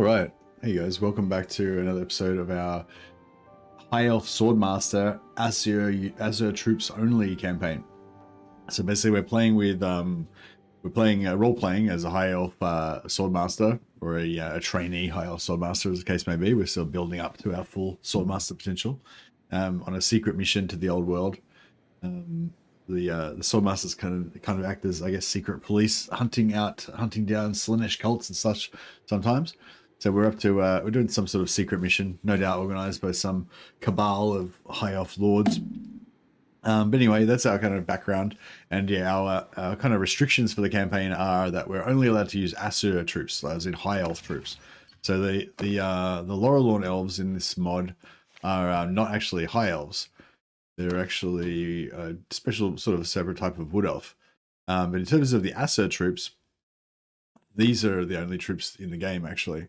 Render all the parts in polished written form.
All right, hey guys, welcome back to another episode of our High Elf Swordmaster Asur Troops Only campaign. So basically, we're playing with role playing as a High Elf Swordmaster or a trainee High Elf Swordmaster, as the case may be. We're still building up to our full Swordmaster potential on a secret mission to the old world. The Swordmasters kind of act as, I guess, secret police, hunting down Slaanesh cults and such sometimes. So we're up to we're doing some sort of secret mission, no doubt organized by some cabal of high elf lords. But anyway, that's our kind of background, and yeah, our kind of restrictions for the campaign are that we're only allowed to use Asur troops, as in high elf troops. So the Laurelorn elves in this mod are not actually high elves. They're actually a special sort of separate type of wood elf. But in terms of the Asur troops, these are the only troops in the game actually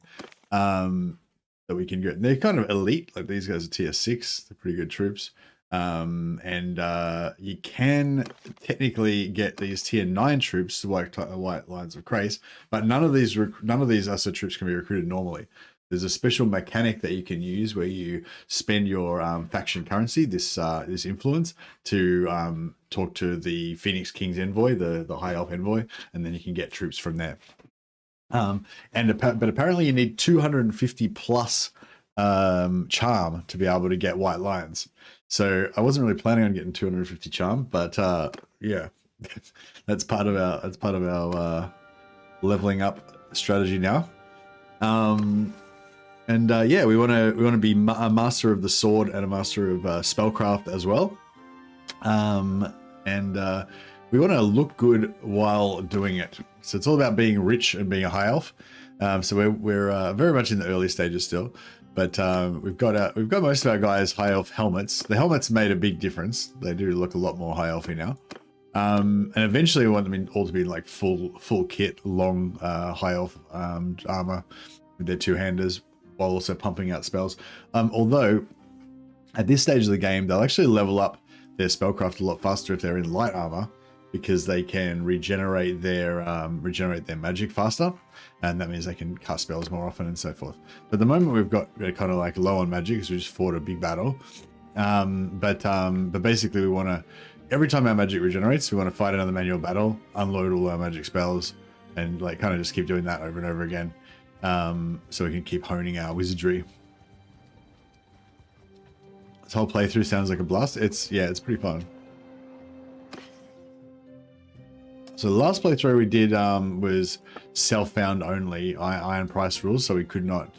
that we can get. They're kind of elite, like these guys are tier 6. They're pretty good troops. And you can technically get these tier 9 troops, White Lines of Crace, but none of these Asur troops can be recruited normally. There's a special mechanic that you can use where you spend your faction currency, this influence, to talk to the Phoenix King's envoy, the High Elf envoy, and then you can get troops from there. But apparently you need 250 plus charm to be able to get White Lions. So I wasn't really planning on getting 250 charm, but yeah, that's part of our leveling up strategy now. Yeah, we want to be a master of the sword and a master of spellcraft as well. We want to look good while doing it. So it's all about being rich and being a high elf. So we're very much in the early stages still, but we've got most of our guys high elf helmets. The helmets made a big difference. They do look a lot more high elfy now. And eventually we want them all to be like full kit, long high elf armor with their two-handers, while also pumping out spells. Although at this stage of the game, they'll actually level up their spellcraft a lot faster if they're in light armor, because they can regenerate their magic faster, and that means they can cast spells more often and so forth. But at the moment we're kind of like low on magic because we just fought a big battle. But basically we want to, every time our magic regenerates, we want to fight another manual battle, unload all our magic spells, and like kind of just keep doing that over and over again. So we can keep honing our wizardry. This whole playthrough sounds like a blast. It's pretty fun. So the last playthrough we did was self-found only, iron price rules, so we could not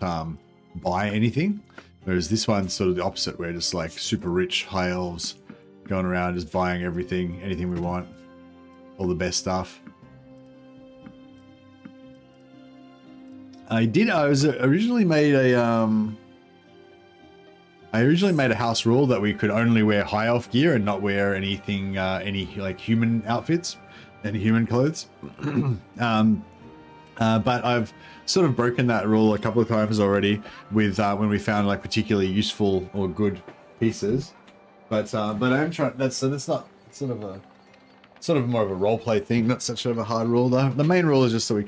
buy anything. Whereas this one's sort of the opposite, we're just like super rich high elves going around just buying anything we want, all the best stuff. I originally made a house rule that we could only wear high elf gear and not wear anything, any like human outfits and human clothes. But I've sort of broken that rule a couple of times already with when we found like particularly useful or good pieces. But I'm trying. That's not sort of more of a role play thing. Not such of a hard rule though. The main rule is just that we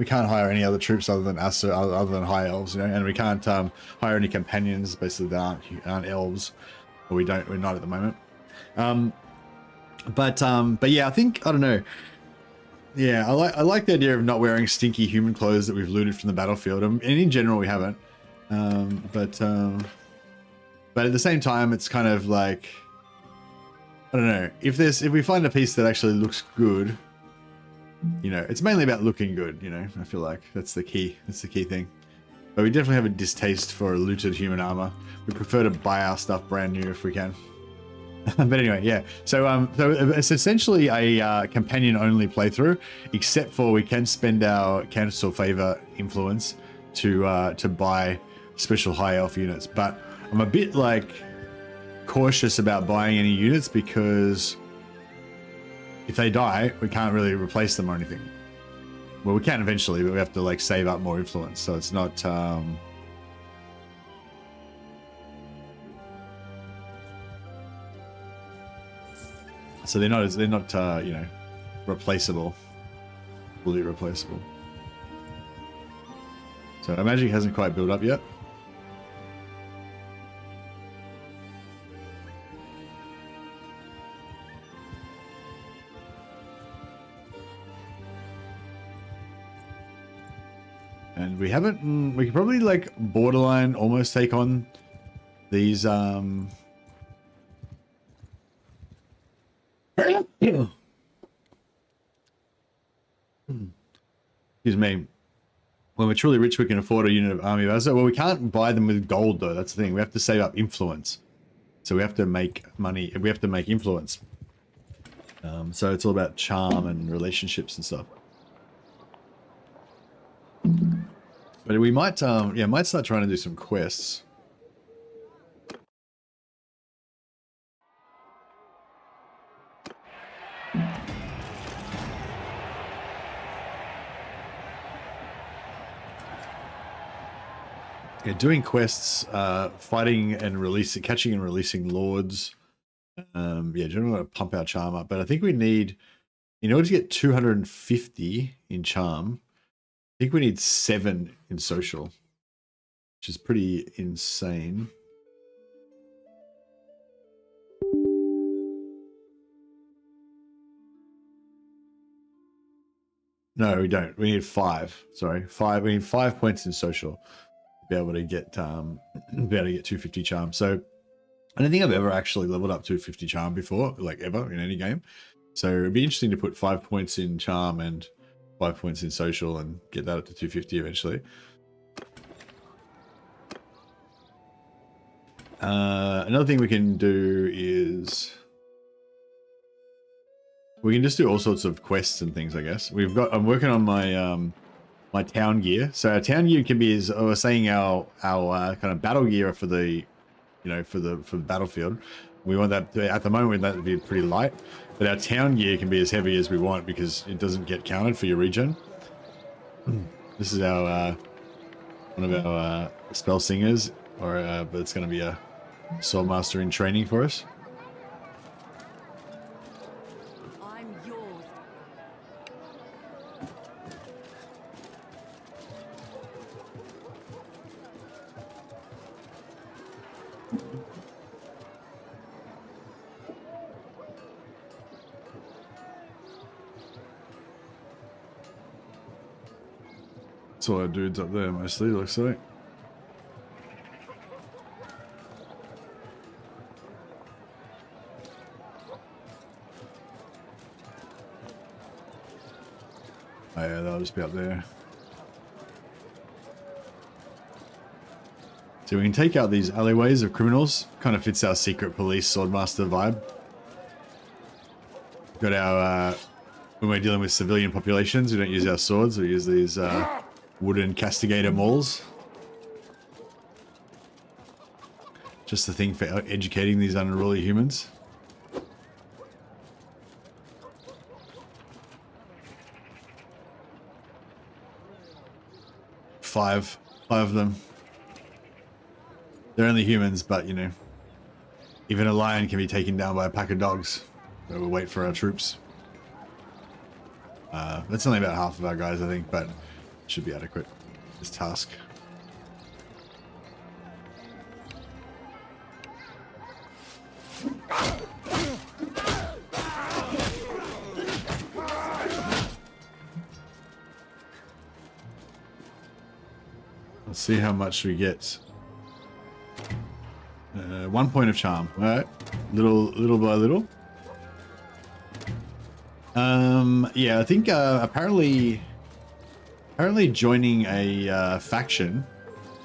can't hire any other troops other than us, other than high elves, you know, and we can't hire any companions basically that aren't elves, or we're not at the moment. But yeah, I don't know. Yeah, I like the idea of not wearing stinky human clothes that we've looted from the battlefield, and in general we haven't. But at the same time, it's kind of like, I don't know, if we find a piece that actually looks good, you know, it's mainly about looking good, you know. I feel like that's the key thing. But we definitely have a distaste for looted human armor. We prefer to buy our stuff brand new if we can. But anyway, yeah. So it's essentially a companion only playthrough, except for we can spend our cancel favor influence to buy special high elf units. But I'm a bit like cautious about buying any units because if they die, we can't really replace them or anything. Well, we can eventually, but we have to like save up more influence. So it's not. So they're not you know, replaceable, fully replaceable. So our magic hasn't quite built up yet. And we haven't, we could probably like borderline almost take on these, excuse me. When we're truly rich, we can afford a unit of army of Asur. Well, we can't buy them with gold, though. That's the thing. We have to save up influence. So we have to make money. We have to make influence. So it's all about charm and relationships and stuff. But we might, yeah, might start trying to do some quests. Yeah, doing quests, fighting and releasing, catching and releasing lords. Yeah, generally want to pump our charm up, but I think we need, in order to get 250 in charm, I think we need 7 in social, which is pretty insane. No, we don't. We need 5. Sorry, 5. We need 5 points in social to be able to get 250 charm. So I don't think I've ever actually leveled up 250 charm before, like ever in any game. So it'd be interesting to put 5 points in charm and 5 points in social and get that up to 250 eventually. Another thing we can do is we can just do all sorts of quests and things, I guess. We've got, I'm working on my my town gear. So our town gear can be, as I was saying, our kind of battle gear for the, you know, for the battlefield. We want that to, at the moment, that to be pretty light, but our town gear can be as heavy as we want because it doesn't get counted for your regen. This is our one of our spell singers, or but it's going to be a Swordmaster in training for us. I'm yours. That's all our dudes up there mostly, looks like. Oh yeah, they'll just be up there. So we can take out these alleyways of criminals. Kind of fits our secret police Swordmaster vibe. Got our, when we're dealing with civilian populations, we don't use our swords, we use these wooden castigator mauls. Just the thing for educating these unruly humans. Five of them. They're only humans, but you know, even a lion can be taken down by a pack of dogs. So we'll wait for our troops. That's only about half of our guys, I think, but it should be adequate. This task. Let's see how much we get. 1 point of charm. All right, little by little. Yeah, I think apparently joining a faction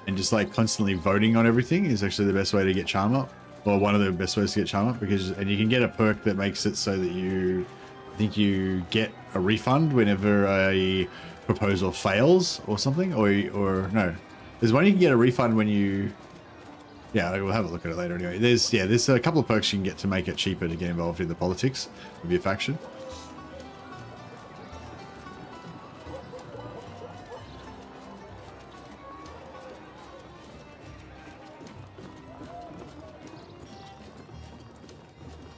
and just like constantly voting on everything is actually the best way to get charm up, or one of the best ways to get charm up, because and you can get a perk that makes it so that you, I think you get a refund whenever a proposal fails or something, or no, there's one you can get a refund when you. Yeah, we'll have a look at it later anyway. There's a couple of perks you can get to make it cheaper to get involved in the politics of your faction.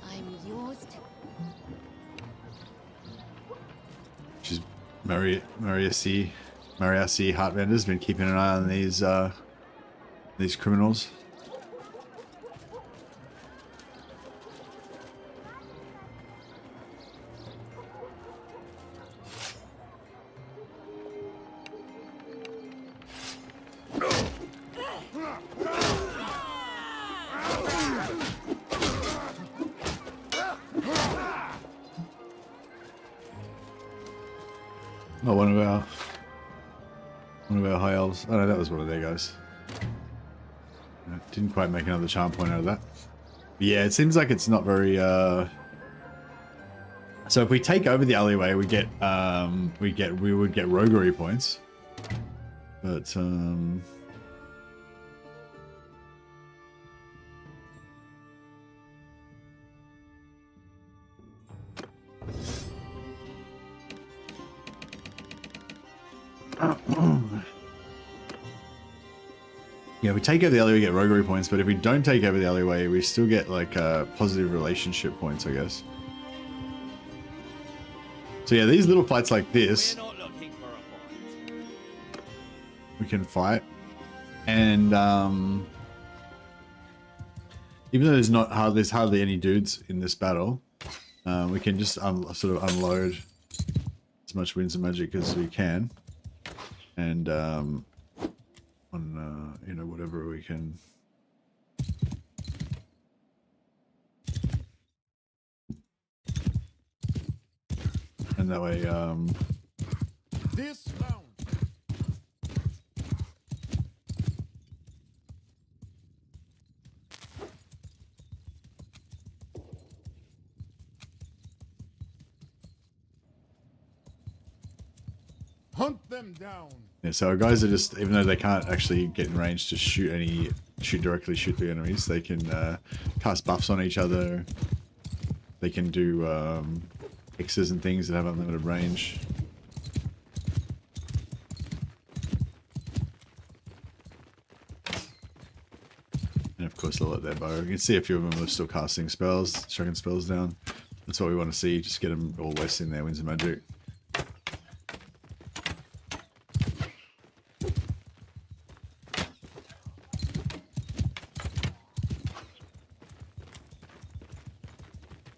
I'm yours. She's Maria C. Mariasi Heart Vendor's been keeping an eye on these criminals. Oh, one of our high elves. Oh no, that was one of their guys. Didn't quite make another charm point out of that. But yeah, it seems like it's not very. So if we take over the alleyway, we would get roguery points, but yeah, if we take over the alleyway, we get roguery points, but if we don't take over the alleyway, we still get like positive relationship points, I guess. So yeah, these little fights like this, we can fight, and even though there's hardly any dudes in this battle, we can just sort of unload as much winds of magic as we can, and on you know, whatever we can. And that way, this round. Hunt them down. yeah, so our guys are just, even though they can't actually get in range to shoot the enemies, they can cast buffs on each other. They can do X's and things that have unlimited range. And of course they'll let their bow. You can see a few of them are still casting spells, chucking spells down. That's what we want to see, just get them all wasting their winds of magic.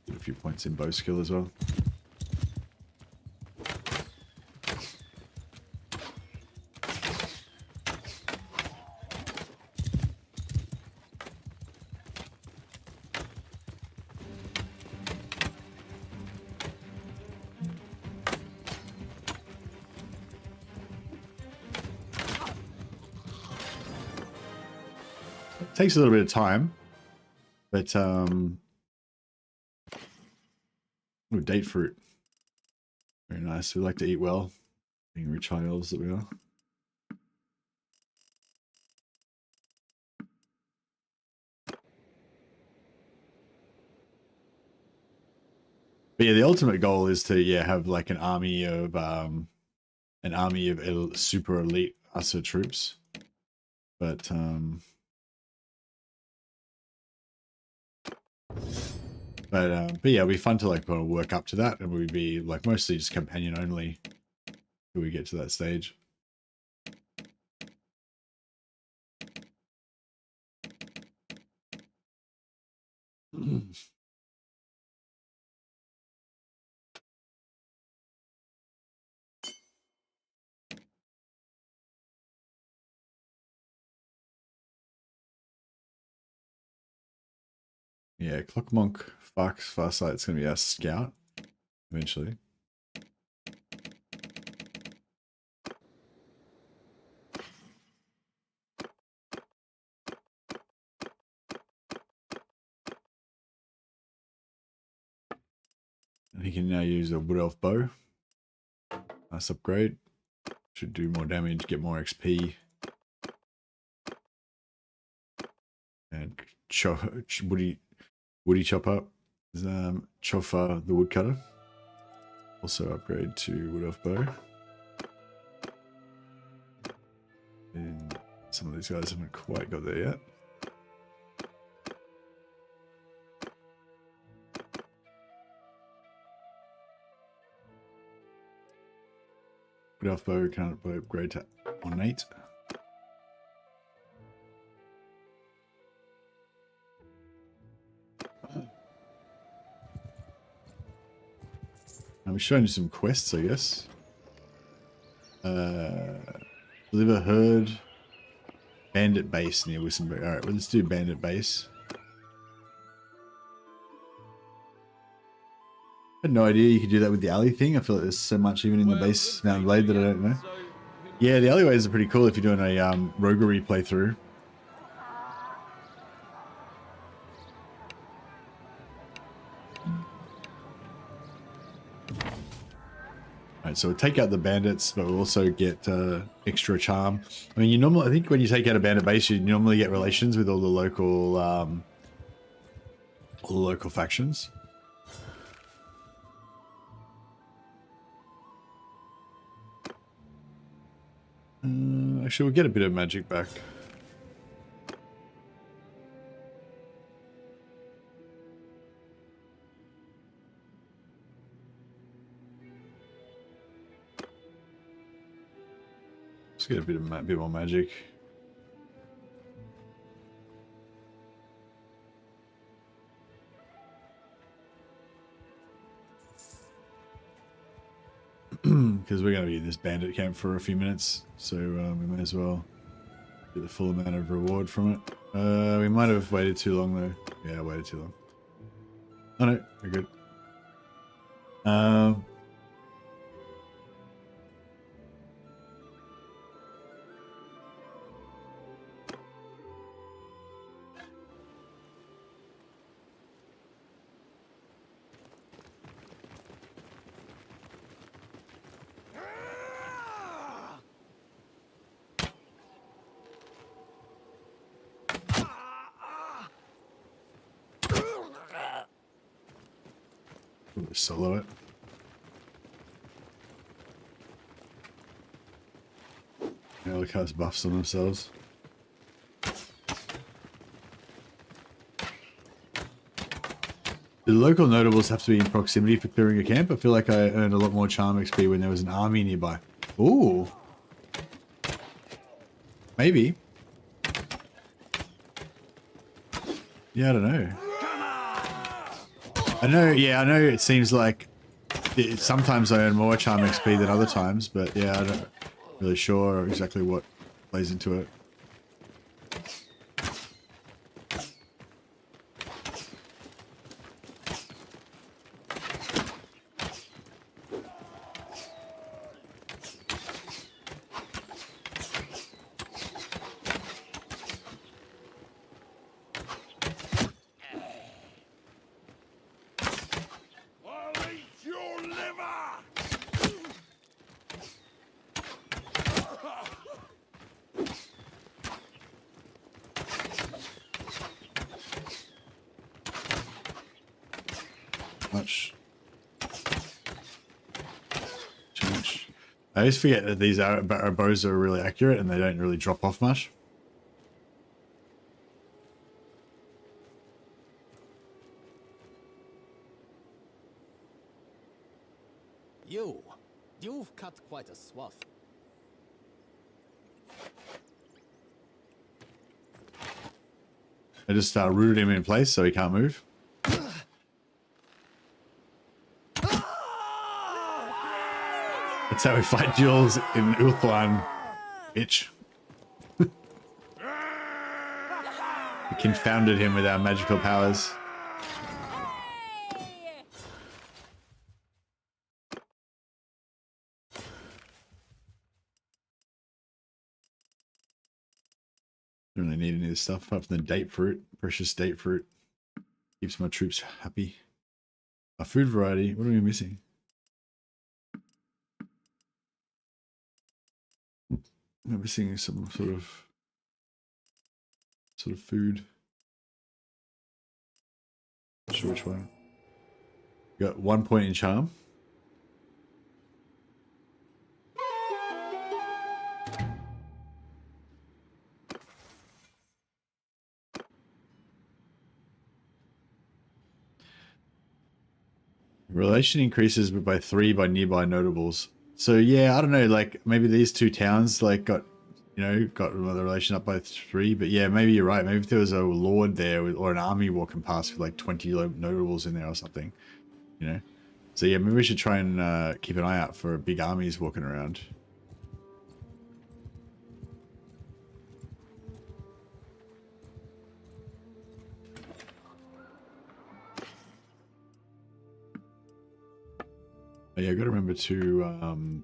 Get a few points in bow skill as well. Takes a little bit of time, but ooh, date fruit, very nice. We like to eat well, being rich high elves that we are. But yeah, the ultimate goal is to have like an army of super elite Asur troops, but yeah, it'll be fun to like kind of work up to that, and we'd be like mostly just companion only till we get to that stage. Yeah, Clock Monk Farsight's gonna be our scout eventually. And he can now use a Wood Elf bow. Nice upgrade. Should do more damage, get more XP. And Woody chop up is Chofa the woodcutter. Also upgrade to Wood Elf bow. And some of these guys haven't quite got there yet. Good off bow can't upgrade to ornate. And we're showing you some quests, I guess. Deliver herd. Bandit base near Wissenberg. Alright, well, let's do bandit base. I had no idea you could do that with the alley thing. I feel like there's so much even in the base Mountain Blade that I don't know. Yeah, the alleyways are pretty cool if you're doing a roguery playthrough. Alright, so we'll take out the bandits, but we'll also get extra charm. I mean, you normally, I think when you take out a bandit base, you normally get relations with all the local factions. Actually, we'll get a bit of magic back. Let's get a bit more magic. Because we're going to be in this bandit camp for a few minutes, so we may as well get the full amount of reward from it. We might have waited too long though. Yeah, I waited too long. Oh no, we're good. Solo it. Yeah, look how it's buffs on themselves. The local notables have to be in proximity for clearing a camp. I feel like I earned a lot more charm XP when there was an army nearby. Ooh. Maybe. Yeah, I don't know. I know it seems like sometimes I earn more charm XP than other times, but yeah, I'm not really sure exactly what plays into it. I always forget that these bows are really accurate and they don't really drop off much. You've cut quite a swath. I just rooted him in place so he can't move. That's how we fight duels in Ulthuan, bitch. We confounded him with our magical powers. Don't really need any of this stuff apart from the date fruit, precious date fruit. Keeps my troops happy. A food variety, what are we missing? I'm missing some sort of food. Not sure which one. Got 1 point in charm. Relation increases by 3 by nearby notables. So yeah, I don't know, like maybe these two towns like got, you know, got the relation up by 3, but yeah, maybe you're right. Maybe if there was a lord there or an army walking past with like 20 notables in there or something, you know. So yeah, maybe we should try and keep an eye out for big armies walking around. But yeah, I got to remember to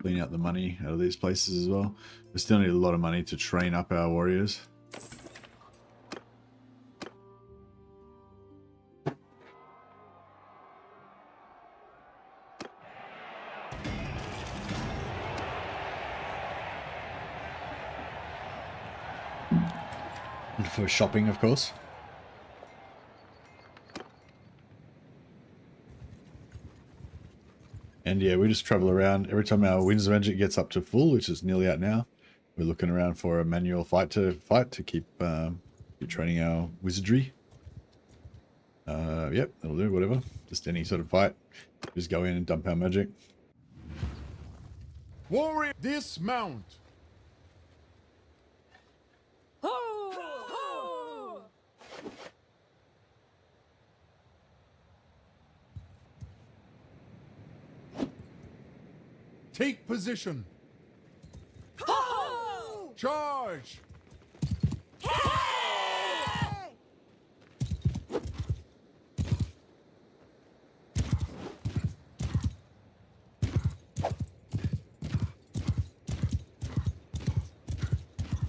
clean out the money out of these places as well. We still need a lot of money to train up our warriors. And for shopping, of course. And yeah, we just travel around. Every time our Winds of Magic gets up to full, which is nearly out now, we're looking around for a manual fight to keep training our wizardry. Yep, that'll do, whatever. Just any sort of fight. Just go in and dump our magic. Warrior, dismount. Take position. Charge.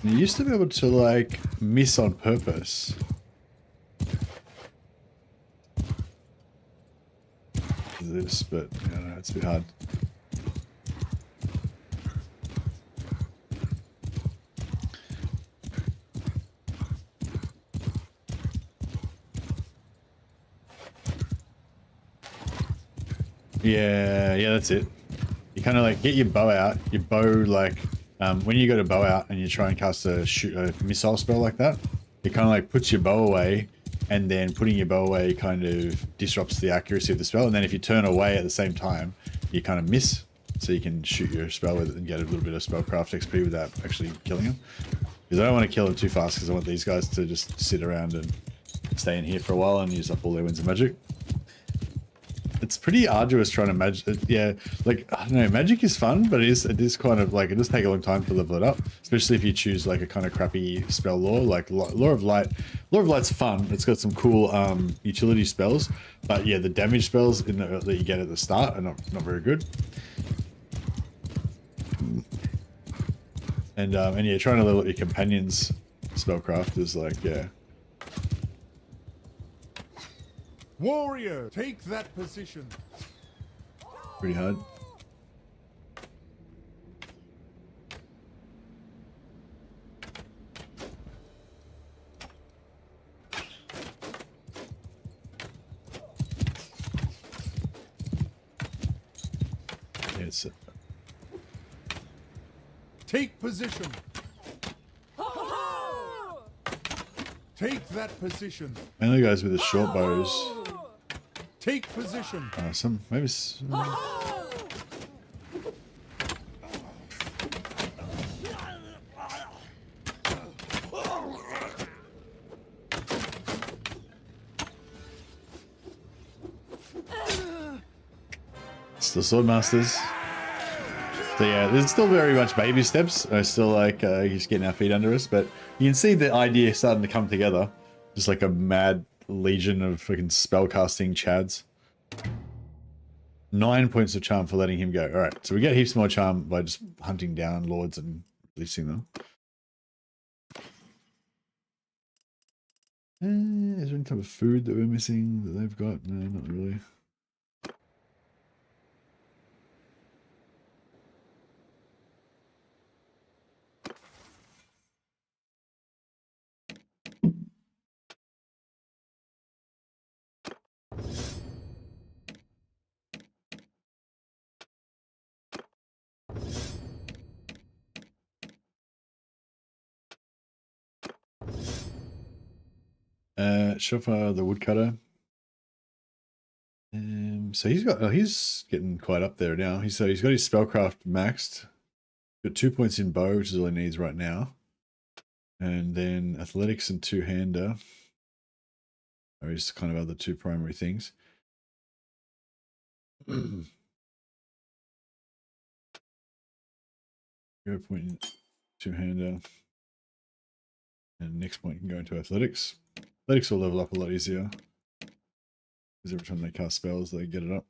You used to be able to like miss on purpose. This, but I don't know, it's a bit hard. Yeah, that's it. You kind of like get your bow out. Your bow, like, when you got a bow out and you try and cast a missile spell like that, it kind of like puts your bow away, and then putting your bow away kind of disrupts the accuracy of the spell. And then if you turn away at the same time, you kind of miss, so you can shoot your spell with it and get a little bit of spellcraft XP without actually killing them. Because I don't want to kill them too fast, because I want these guys to just sit around and stay in here for a while and use up all their Winds of Magic. It's pretty arduous trying to magic. Yeah, like, I don't know, magic is fun, but it is kind of like, it does take a long time to level it up, especially if you choose like a kind of crappy spell lore, like Lore of Light. Lore of Light's fun. It's got some cool utility spells, but yeah, the damage spells that you get at the start are not very good. And yeah, trying to level up your companions' spellcraft is like, yeah. Warrior, take that position. Pretty hard. It's Take position. Take that position. mainly guys with the short bows. Take position. Some maybe. It's the Swordmasters. So yeah, there's still very much baby steps. I still like just getting our feet under us, but you can see the idea starting to come together. Just like a mad legion of fucking spellcasting chads. 9 points of charm for letting him go. All right, so we get heaps more charm by just hunting down lords and releasing them. Is there any type of food that we're missing that they've got? No, not really. Shofar the woodcutter. So he's got he's getting quite up there now. He's got his spellcraft maxed. Got 2 points in bow, which is all he needs right now. And then athletics and two-hander are his kind of other two primary things. 0 point in two-hander. And next point can go into athletics. Athletics will level up a lot easier. Because every time they cast spells, they get it up.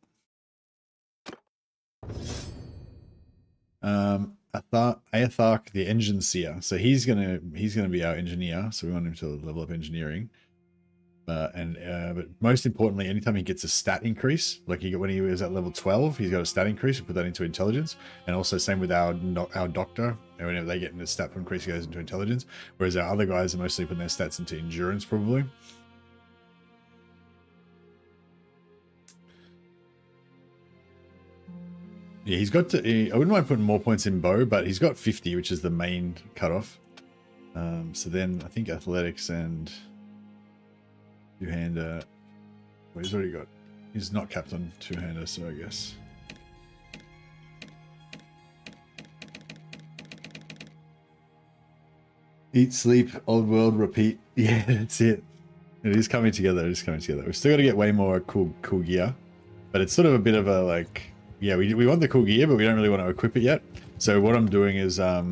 Aethark, the engine seer. So he's gonna be our engineer. So we want him to level up engineering. But most importantly, anytime he gets a stat increase, like when he was at level 12, he's got a stat increase. We put that into intelligence, and also same with our doctor. And whenever they get a stat increase, he goes into intelligence. Whereas our other guys are mostly putting their stats into endurance, probably. Yeah, he's got to. I wouldn't mind putting more points in bow, but he's got 50, which is the main cutoff. So then I think athletics and two-hander. Well, he's already got. He's not capped on two-hander, so I guess. Eat, sleep, old world, repeat. Yeah, that's it. It is coming together. It is coming together. We've still got to get way more cool gear, but it's sort of a bit of a like. Yeah, we want the cool gear, but we don't really want to equip it yet. So what I'm doing is, yeah,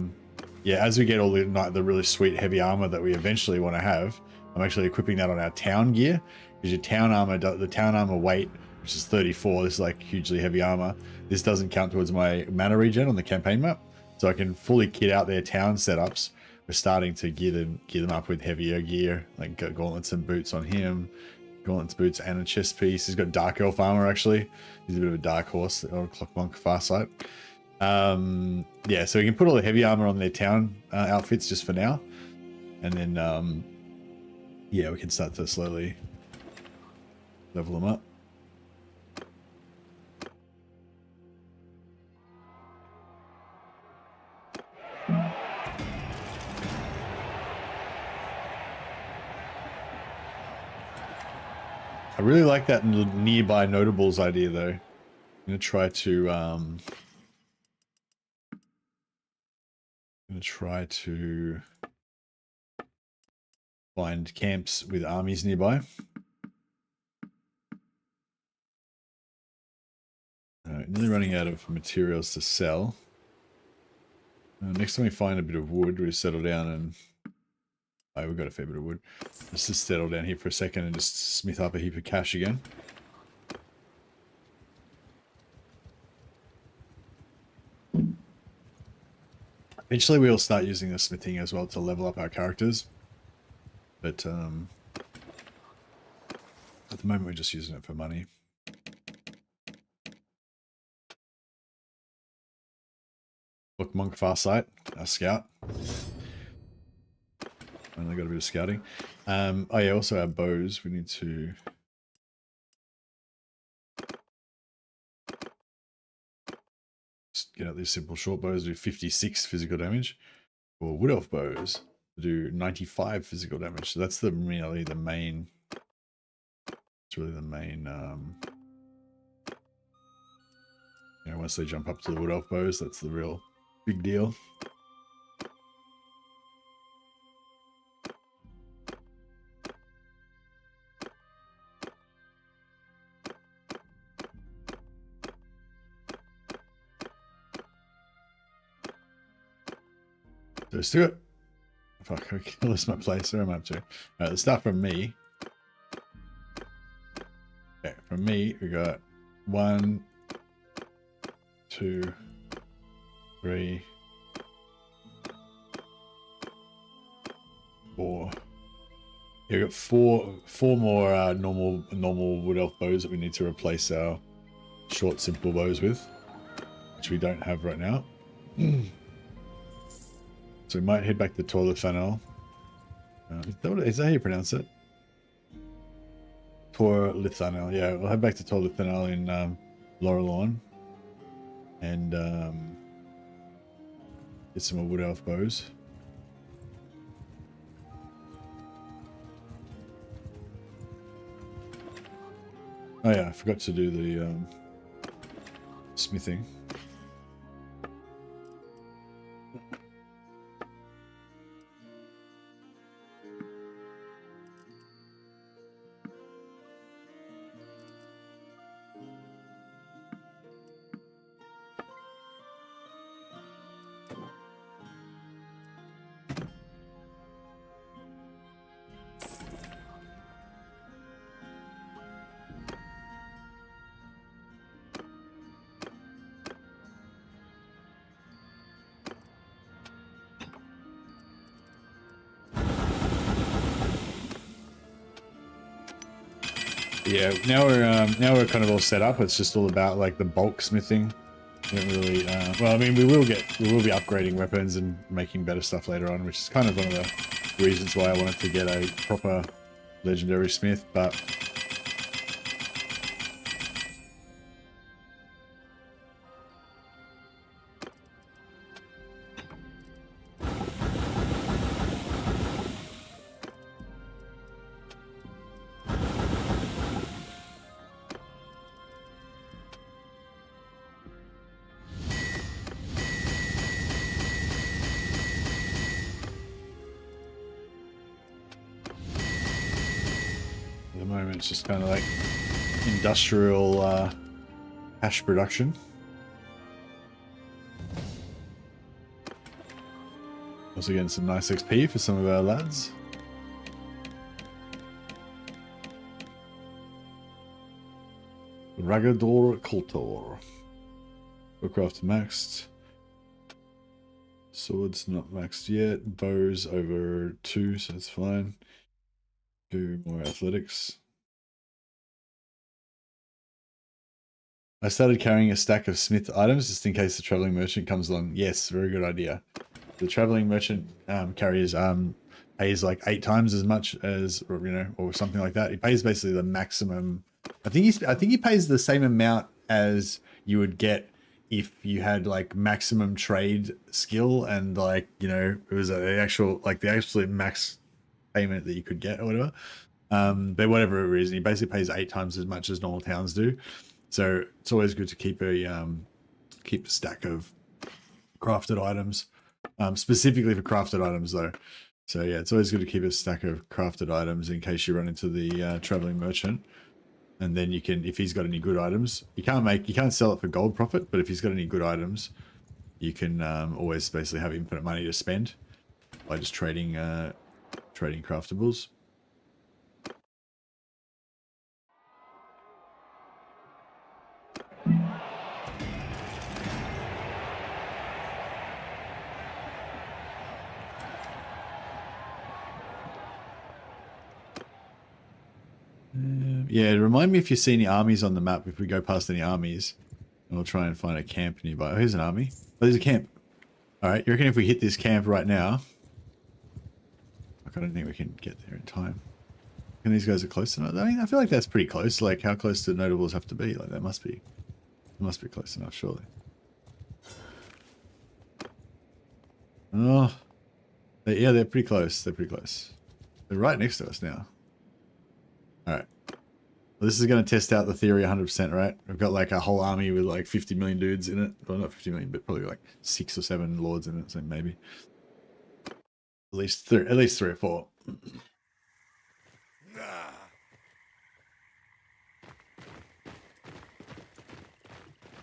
as we get all the really sweet heavy armor that we eventually want to have, I'm actually equipping that on our town gear, because your town armor, the town armor weight, which is 34, this is like hugely heavy armor. This doesn't count towards my mana regen on the campaign map, so I can fully kit out their town setups. We're starting to gear them up with heavier gear, like gauntlets and boots on him. Gauntlets, boots, and a chest piece. He's got dark elf armor, actually. He's a bit of a dark horse, or clock monk farsight. Yeah, so we can put all the heavy armor on their town outfits just for now. And then, yeah, we can start to slowly level them up. I really like that nearby notables idea, though. I'm gonna try to find camps with armies nearby. Nearly running out of materials to sell. Next time we find a bit of wood, we settle down and. Oh, we've got a fair bit of wood. Let's just settle down here for a second and just smith up a heap of cash again. Eventually we'll start using the smithing as well to level up our characters. But at the moment we're just using it for money. Look, Monk Farsight, our scout. Only got a bit of scouting. Oh yeah, also our bows. We need to just get out these simple short bows to do 56 physical damage, or wood elf bows to do 95 physical damage. So that's really the main. It's really the main. You know, once they jump up to the wood elf bows, that's the real big deal. So still got. Fuck, I lost my place. Where am I up to? Alright, let's start from me. Okay, from me, we got 1, 2, 3, 4. Yeah, we got four more normal wood elf bows that we need to replace our short simple bows with, which we don't have right now. So we might head back to Toilet Funnel. Is that how you pronounce it? Toilet Funnel. Yeah, we'll head back to Toilet Funnel in Laurelorn. And get some more wood elf bows. Oh yeah, I forgot to do the smithing. Yeah, now we're kind of all set up. It's just all about like the bulk smithing. We don't really, well, I mean, we will be upgrading weapons and making better stuff later on, which is kind of one of the reasons why I wanted to get a proper legendary smith. But it's just kind of like industrial hash production. Also getting some nice XP for some of our lads. Ragador Kultor. Warcraft maxed. Swords not maxed yet. Bows over 2, so that's fine. Do more athletics. I started carrying a stack of smith items just in case the traveling merchant comes along. Yes, very good idea. The traveling merchant carries pays like 8 times as much as, or, you know, or something like that. He pays basically the maximum. I think he pays the same amount as you would get if you had like maximum trade skill and like, you know, it was the absolute max payment that you could get or whatever. But whatever reason, he basically pays 8 times as much as normal towns do. So it's always good to keep a stack of crafted items, specifically for crafted items though. So yeah, it's always good to keep a stack of crafted items in case you run into the traveling merchant. And then you can, if he's got any good items, you can't sell it for gold profit, but if he's got any good items, you can always basically have infinite money to spend by just trading craftables. Yeah, remind me if you see any armies on the map, if we go past any armies, and we'll try and find a camp nearby. Oh, here's an army. Oh, there's a camp. Alright, you reckon if we hit this camp right now... I don't think we can get there in time. And these guys are close enough. I mean, I feel like that's pretty close. Like, how close do notables have to be? Like, that must be close enough, surely. Oh. Yeah, they're pretty close. They're pretty close. They're right next to us now. Alright. Well, this is going to test out the theory 100%, right? We've got like a whole army with like 50 million dudes in it. Well, not 50 million, but probably like 6 or 7 lords in it, so maybe. At least 3 or 4.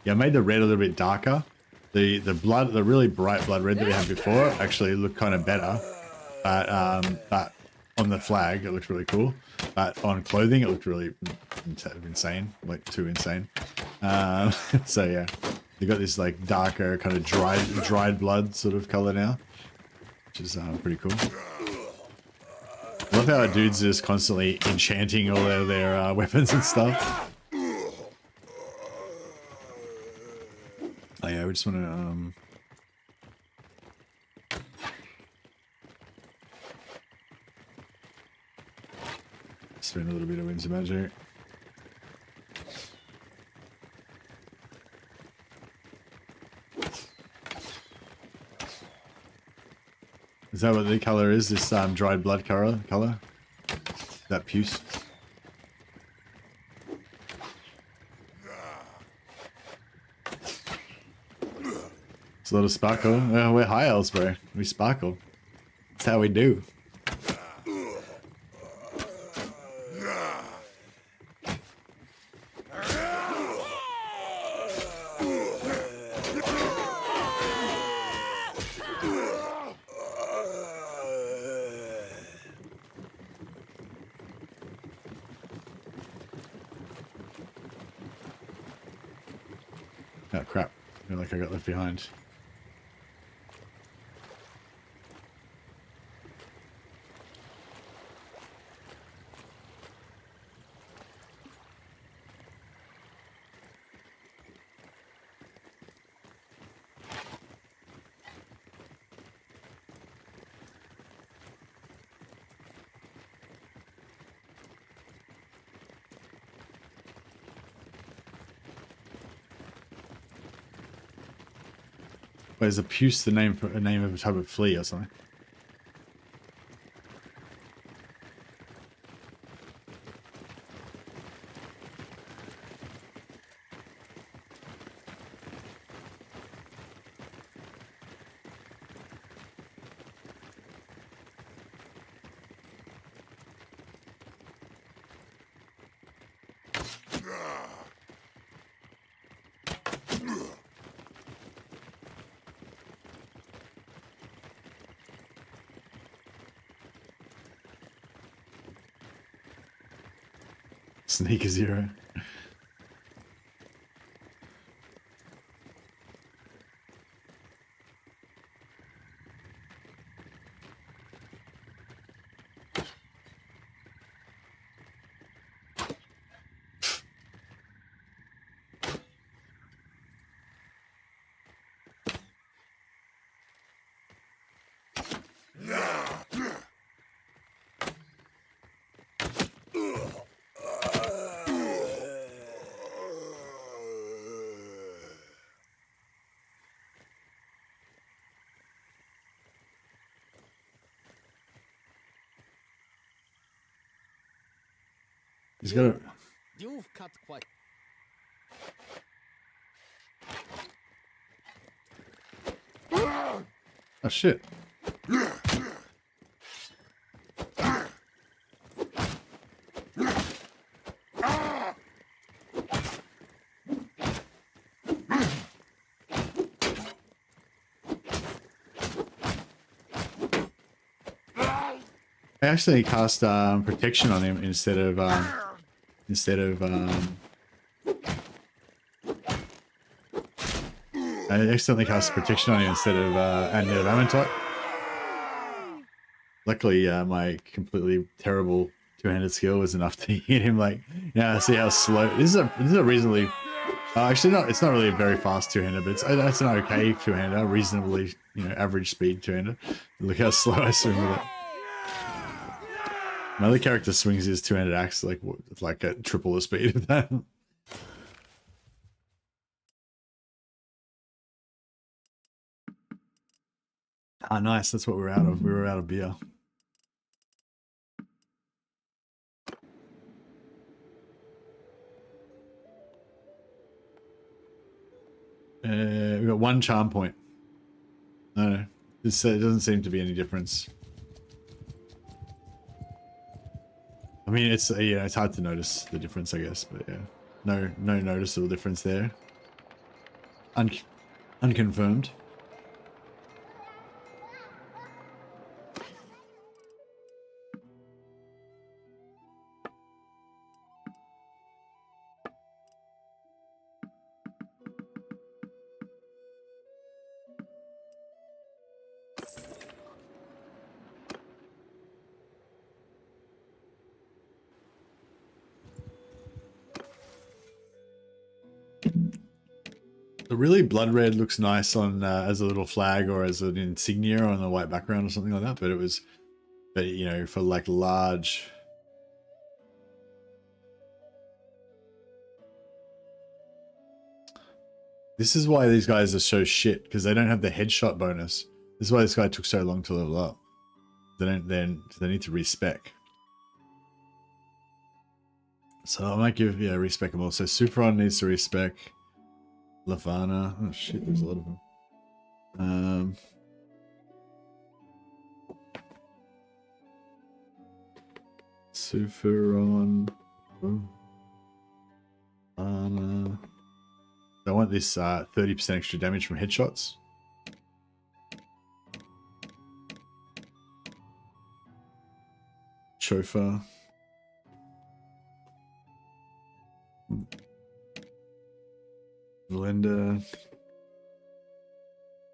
Yeah, I made the red a little bit darker. The really bright blood red that we had before actually looked kind of better. But on the flag, it looked really cool. But on clothing, it looked really insane, like too insane. So yeah, they got this like darker kind of dried blood sort of color now, which is pretty cool. I love how our dudes are just constantly enchanting all of their weapons and stuff. Oh yeah, we just want to spend a little bit of Winds of Magic. Is that what the color is? This dried blood color? That puce? a lot of sparkle. We're high elves, bro. We sparkle. That's how we do. Oh crap. I feel like I got left behind. Wait, is a puce the name for a name of a type of flea or something? Sneaker Zero. He's got a... You've cut quite. Oh shit. I actually cast protection on him instead of I accidentally cast protection on him instead of anti-adamantite. Luckily, my completely terrible two-handed skill was enough to hit him. Like, yeah, see how slow. This is a reasonably. Actually, not. It's not really a very fast two-hander, but it's an okay two-hander, reasonably, average speed two-hander. Look how slow I swing with it. My other character swings his two-handed axe like at triple the speed of that. Ah, nice. That's what we're out of. We were out of beer. We got one charm point. No, it doesn't seem to be any difference. I mean, it's it's hard to notice the difference, I guess, but yeah, no noticeable difference there. Unconfirmed. The really blood red looks nice on as a little flag or as an insignia on a white background or something like that, but for like large. This is why these guys are so shit, because they don't have the headshot bonus. This is why this guy took so long to level up. They need to respec. So I might give respec them all. So Superon needs to respec. Lavana. Oh shit, there's a lot of them. Suferon. I want this 30% extra damage from headshots. Chauffeur. Melinda.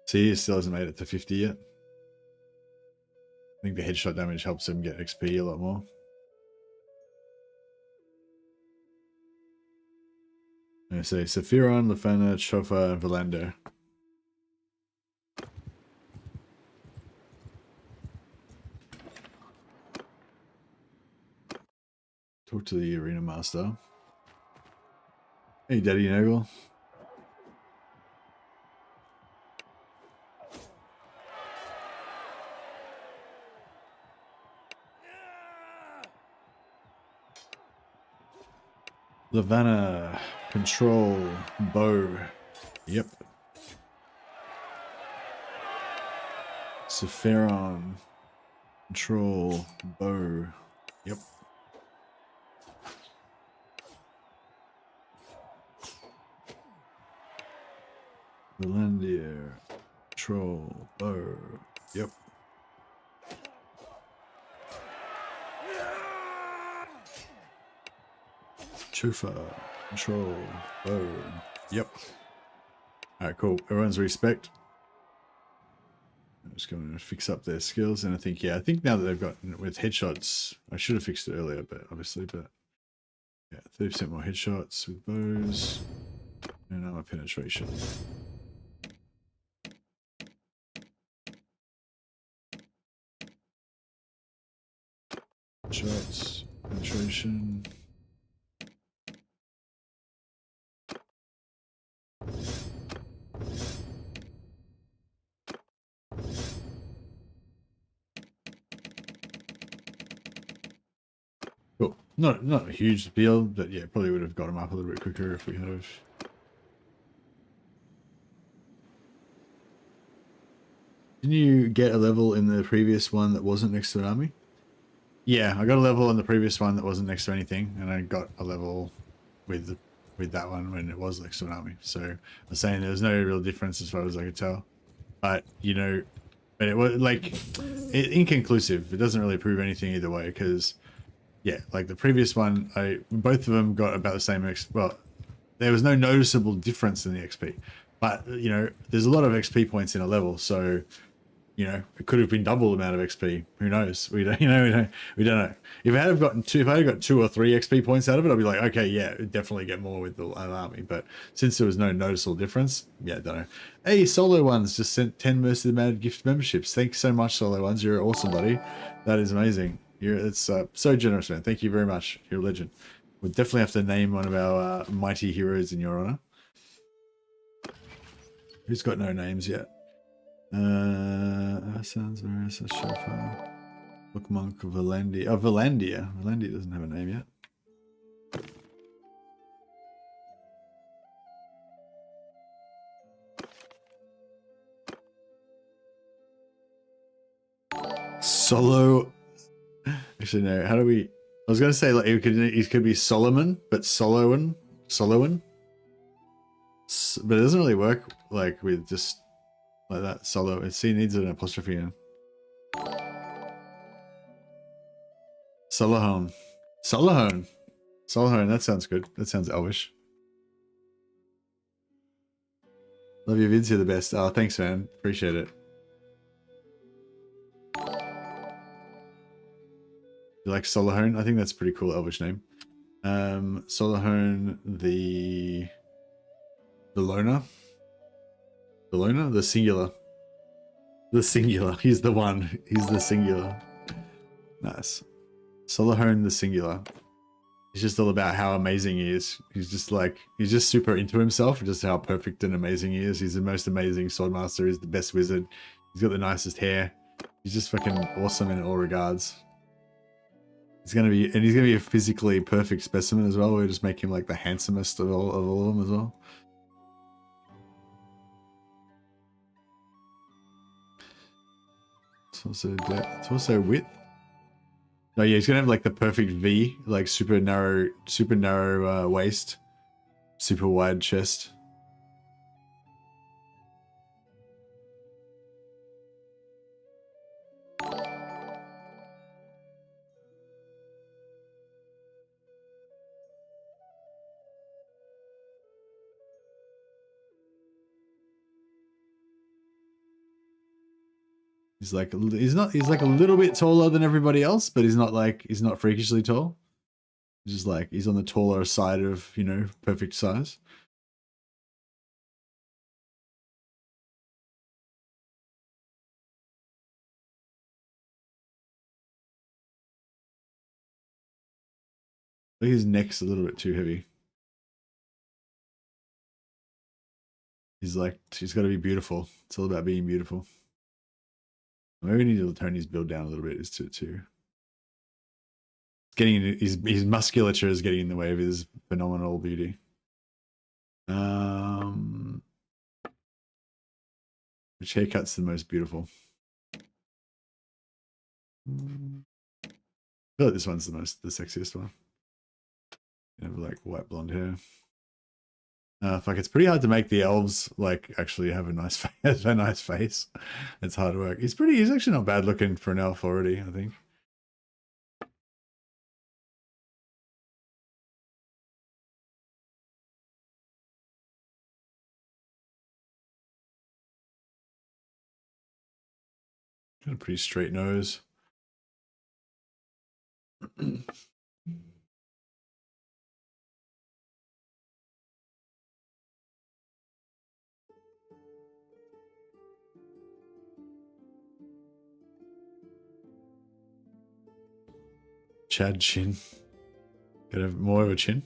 See, he still hasn't made it to 50 yet. I think the headshot damage helps him get XP a lot more. I say Sephiron, Lefana, Chauffeur, and Verlander. Talk to the arena master. Hey, Daddy Nagel. Levana, control, bow. Yep. Sephiron, control, bow. Yep. Valandier, control, bow. Yep. Chufa, control, bow. Yep. Alright, cool. Everyone's respect. I'm just going to fix up their skills, and I think now that they've got with headshots, I should have fixed it earlier, but yeah, 30% more headshots with bows, and armor penetration. Shots, penetration. Cool. Not a huge deal, but yeah, probably would have got him up a little bit quicker if we had have. Didn't you get a level in the previous one that wasn't next to an army? Yeah, I got a level in the previous one that wasn't next to anything, and I got a level with that one when it was next to an army. So I was saying there was no real difference as far as I could tell. But, you know, but it was like inconclusive. It doesn't really prove anything either way because, yeah, like the previous one, both of them got about the same well, there was no noticeable difference in the XP. But, you know, there's a lot of XP points in a level, so, you know, it could have been double the amount of XP. Who knows? We don't know. If I had got 2 or 3 XP points out of it, I'd be like, okay, yeah, definitely get more with an army. But since there was no noticeable difference, yeah, don't know. Hey, Solo Ones just sent 10 Mercy the Mad gift memberships. Thanks so much, Solo Ones. You're awesome, buddy. That is amazing. It's so generous, man. Thank you very much. You're a legend. We'll definitely have to name one of our mighty heroes in your honor. Who's got no names yet? Sounds very Chauffeur. Look Monk Valandia. Oh, Valandia. Valandia doesn't have a name yet. Solo. Actually, no. How do we? I was going to say like it could be Solomon, but Soloan. But it doesn't really work like with just like that solo. It needs an apostrophe in. Solahone. That sounds good. That sounds elvish. Love your vids. You're the best. Oh, thanks, man. Appreciate it. You like Solahone? I think that's a pretty cool elvish name. Solahone the loner. The loner? The singular. The singular. He's the one. He's the singular. Nice. Solahone the singular. He's just all about how amazing he is. He's just super into himself, just how perfect and amazing he is. He's the most amazing swordmaster. He's the best wizard. He's got the nicest hair. He's just fucking awesome in all regards. He's gonna be a physically perfect specimen as well. We'll just make him like the handsomest of all of them as well. It's also depth. It's also width. Oh yeah, he's gonna have like the perfect V, like super narrow waist, super wide chest. He's like he's like a little bit taller than everybody else, but he's not freakishly tall. He's just like he's on the taller side of, you know, perfect size. I think his neck's a little bit too heavy. He's got to be beautiful. It's all about being beautiful. Maybe we need to tone his build down a little bit. Is too. Getting his musculature is getting in the way of his phenomenal beauty. Which haircut's the most beautiful? I feel like this one's the sexiest one. You have like white blonde hair. Fuck, it's pretty hard to make the elves like actually have a nice face. A nice face. It's hard work. He's actually not bad looking for an elf already, I think. Got a pretty straight nose. Chad chin. Gotta have more of a chin.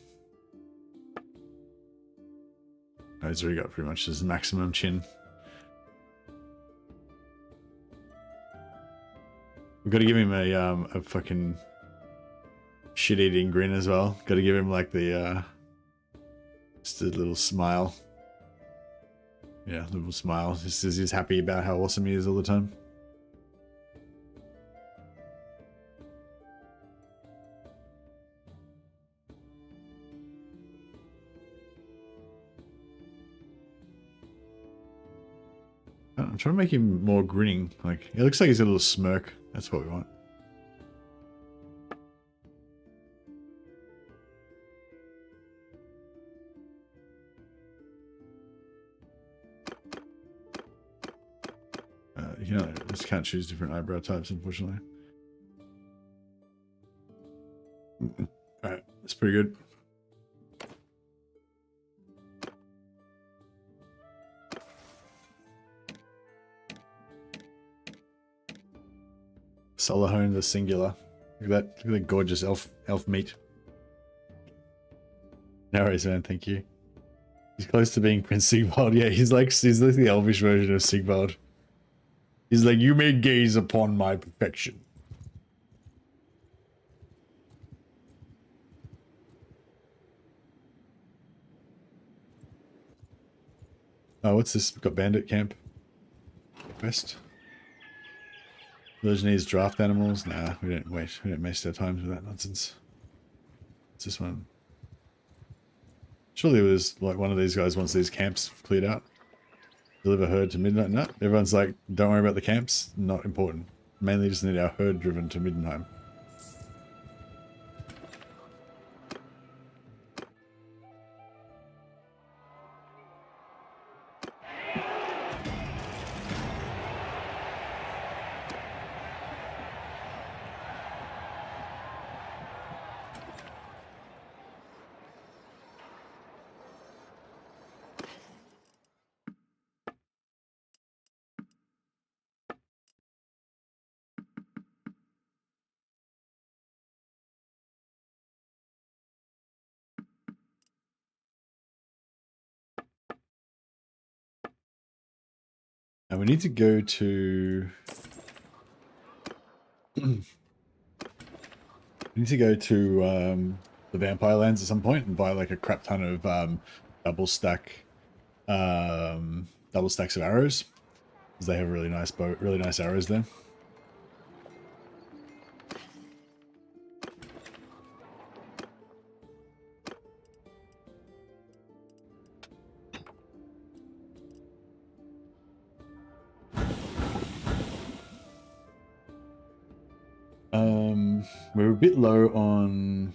Oh, he's already got pretty much his maximum chin. We've got to give him a fucking shit-eating grin as well. Got to give him like the just a little smile. Yeah, a little smile. Just as he's happy about how awesome he is all the time. I'm trying to make him more grinning. Like, it looks like he's got a little smirk. That's what we want. You know, I just can't choose different eyebrow types, unfortunately. Alright, that's pretty good. Solahone the singular. Look at that gorgeous elf meat. No worries, man, thank you. He's close to being Prince Sigvald. Yeah, he's like the elvish version of Sigvald. He's like, you may gaze upon my perfection. Oh, what's this? We've got Bandit Camp. Quest. Village needs draft animals. Nah, we don't waste our time with that nonsense. What's this one? Surely it was like one of these guys wants these camps cleared out. Deliver herd to midnight. No, everyone's like, don't worry about the camps. Not important. Mainly just need our herd driven to midnight. And we need to go to... we need to go to the Vampire Lands at some point and buy like a crap ton of double stacks of arrows. Because they have really nice arrows there. We're a bit low on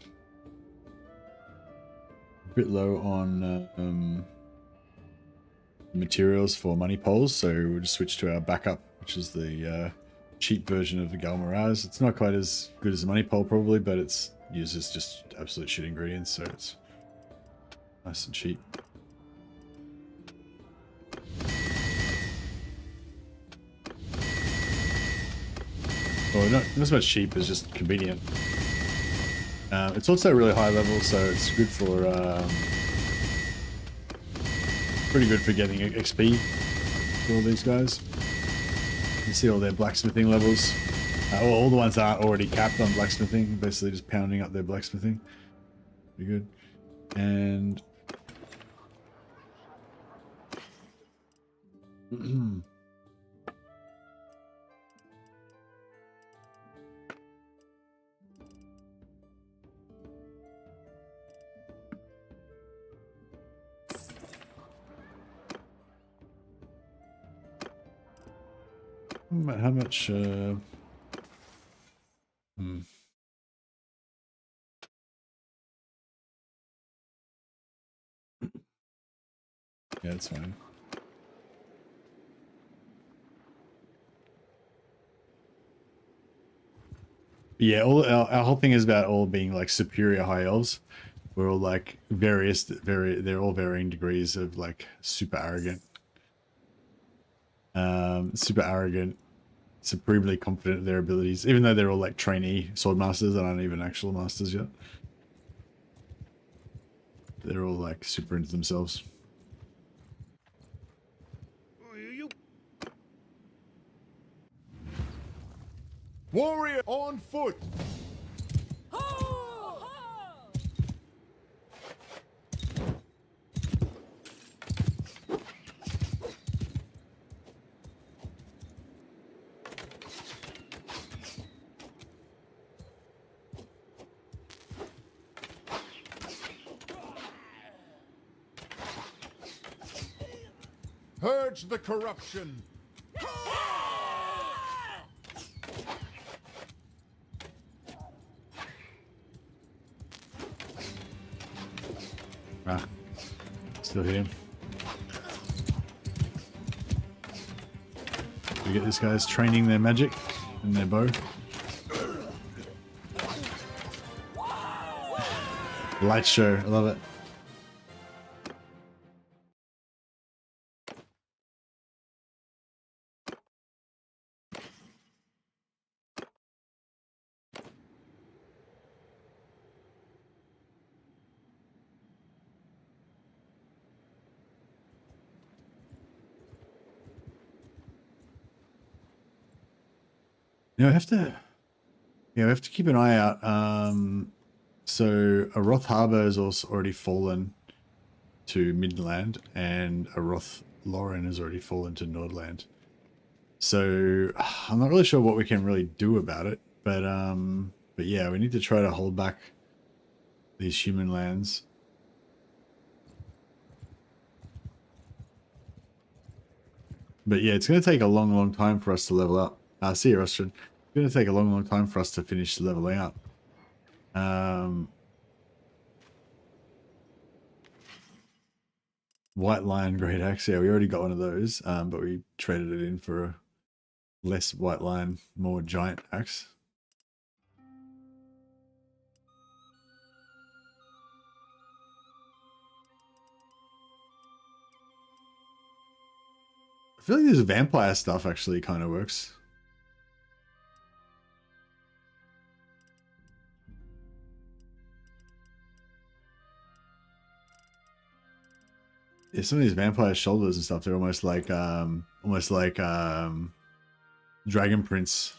materials for money poles, so we'll just switch to our backup, which is the cheap version of the Gal Miraz. It's not quite as good as the money pole probably, but it's uses just absolute shit ingredients, so it's nice and cheap. Well, not so much cheap as just convenient. It's also really high level, so it's good for pretty good for getting XP for all these guys. You see all their blacksmithing levels. All the ones that aren't already capped on blacksmithing, basically just pounding up their blacksmithing. Pretty good. And how much yeah, that's fine. Yeah, our whole thing is about all being like superior high elves. We're all like they're all varying degrees of like super arrogant, supremely confident in their abilities, even though they're all like trainee swordmasters that aren't even actual masters yet. They're all like super into themselves. Warrior on foot. Purge the corruption. Ah, still here. We get these guys training their magic and their bow. Light show, I love it. You know, we have to keep an eye out. So a Roth Harbor has also already fallen to Midland, and a Roth Lauren has already fallen to Nordland. So I'm not really sure what we can really do about it, but yeah, we need to try to hold back these human lands. But yeah, it's going to take a long time for us to level up. See you, Austrian. It's going to take a long time for us to finish leveling up. White Lion Great Axe. Yeah, we already got one of those, but we traded it in for a less White Lion, more giant axe. I feel like this vampire stuff actually kind of works. Yeah, some of these vampire shoulders and stuff, they're almost like Dragon Prince,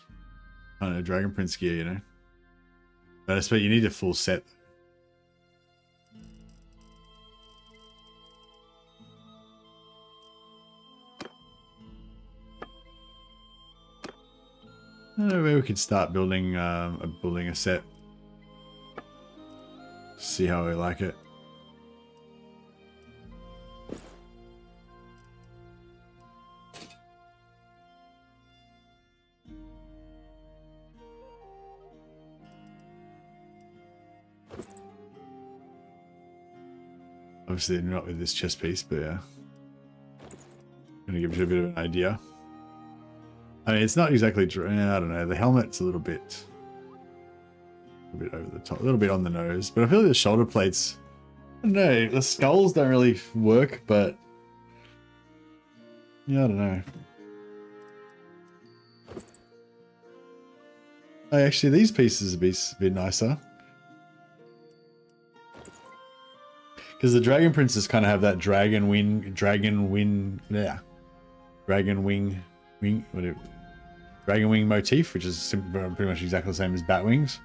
kind of Dragon Prince gear, you know. But I suppose you need a full set. I don't know, maybe we could start building a set. See how we like it. Obviously not with this chest piece, but yeah. Gonna give you a bit of an idea. I mean, it's not exactly, I don't know, the helmet's a little bit over the top, a little bit on the nose, but I feel like the shoulder plates, I don't know, the skulls don't really work, but yeah, I don't know. Oh, actually, these pieces are a bit nicer. Because the Dragon Princes kind of have that dragon wing, dragon wing motif, which is pretty much exactly the same as bat wings.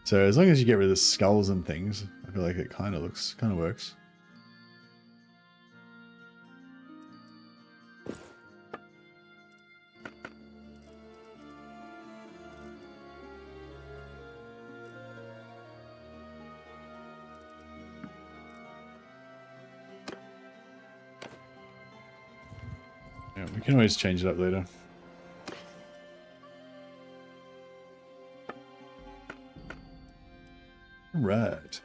So as long as you get rid of the skulls and things, I feel like it kind of works. Yeah, we can always change it up later. Right.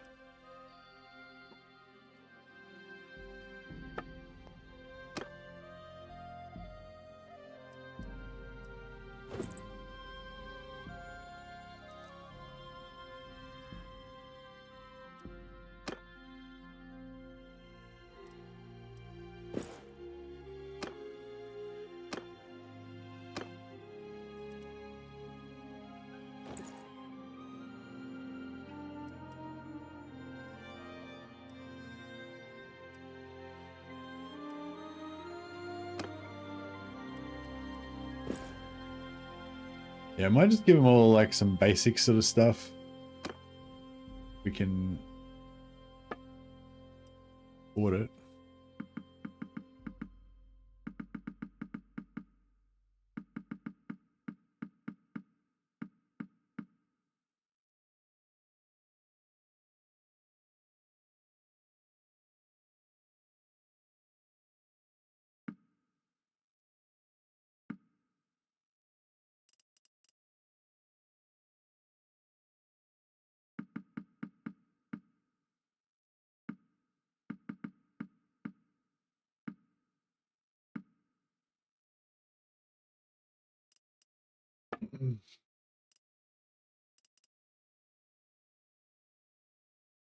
Yeah, I might just give them all like some basic sort of stuff. We can afford it.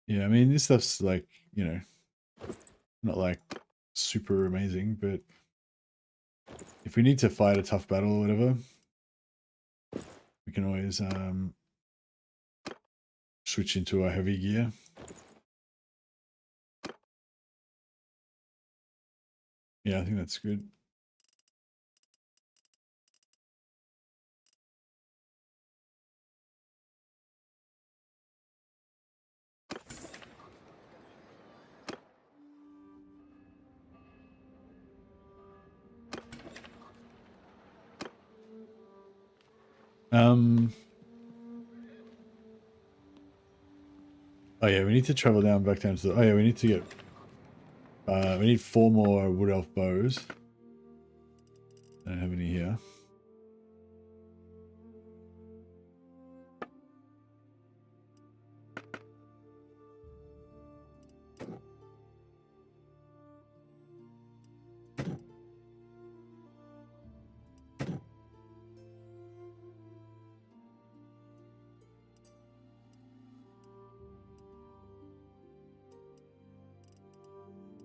Yeah, I mean, this stuff's like, you know, not like super amazing, but if we need to fight a tough battle or whatever, we can always switch into our heavy gear. Yeah, I think that's good. Oh yeah, we need to travel back down to the, oh yeah, we need to get, we need 4 more wood elf bows. I don't have any here.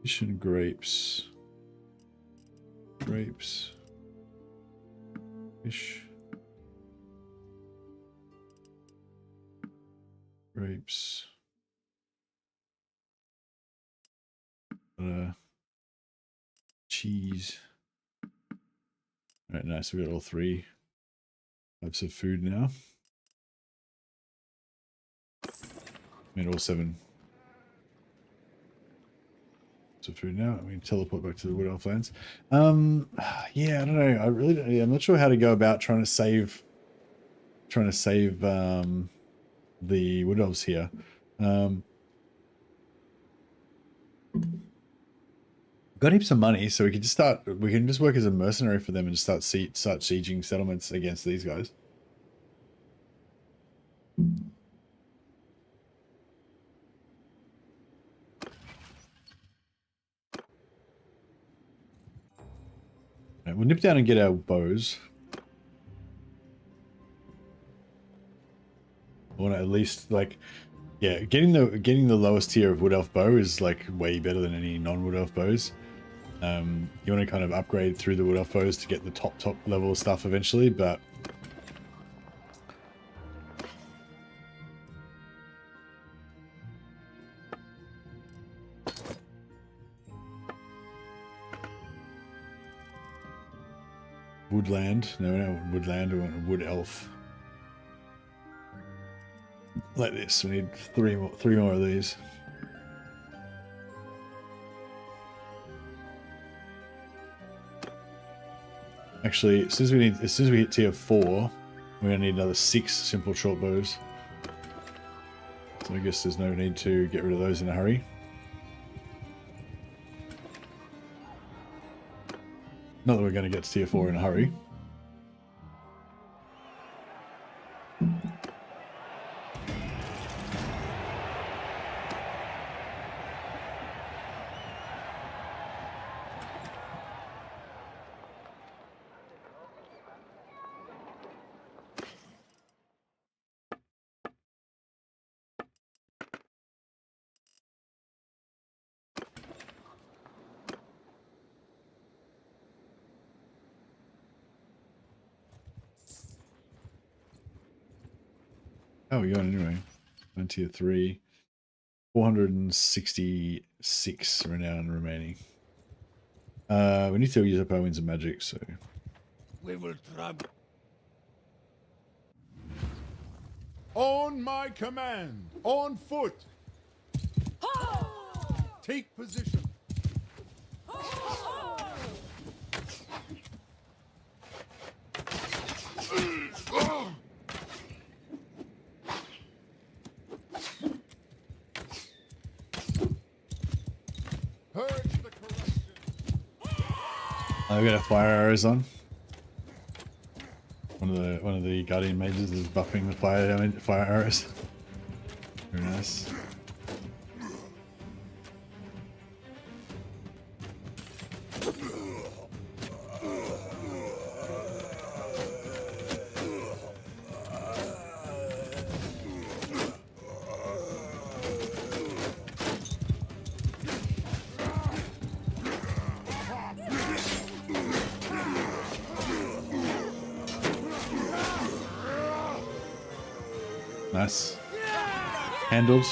Fish and grapes. Grapes. Fish. Grapes. Cheese. Alright, nice. We got all 3 types of food now. I mean, all 7 types of food now. We can teleport back to the Wood Elf lands. Yeah, I don't know. I'm not sure how to go about trying to save the Wood Elves here. Got heaps of money, so we can just work as a mercenary for them and start sieging settlements against these guys. we'll nip down and get our bows. I want to at least like, yeah, getting the lowest tier of wood elf bow is like way better than any non-wood elf bows. You want to kind of upgrade through the wood elf bows to get the top level stuff eventually, but woodland, no, woodland, or wood elf. Like this, we need three more of these. Actually, as soon as we hit tier 4, we're gonna need another 6 simple short bows. So I guess there's no need to get rid of those in a hurry. Not that we're gonna get to tier 4 in a hurry. Oh, we're going anyway. On tier 3. 466 renown remaining. We need to use up our winds of magic, so We will try. On my command, on foot. Take position. Purge the corruption. I've got a fire arrows on. One of the guardian mages is buffing the fire arrows. Very nice. Nice. Handled.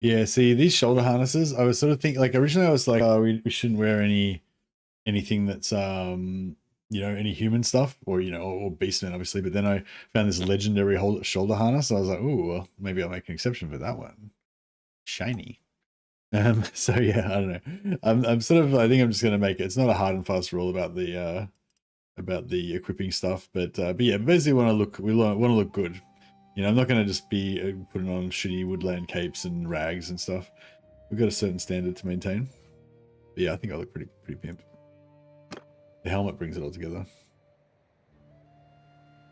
Yeah, see, these shoulder harnesses, I was sort of thinking, like, originally I was like, oh, we shouldn't wear anything that's, you know, any human stuff, or, you know, or beastmen, obviously, but then I found this legendary shoulder harness, and I was like, ooh, well, maybe I'll make an exception for that one. Shiny. So yeah, I don't know. I'm sort of, I think I'm just gonna make it. It's not a hard and fast rule about the equipping stuff, but yeah, basically we want to look good. You know, I'm not gonna just be putting on shitty woodland capes and rags and stuff. We've got a certain standard to maintain. But yeah, I think I look pretty pimp. The helmet brings it all together.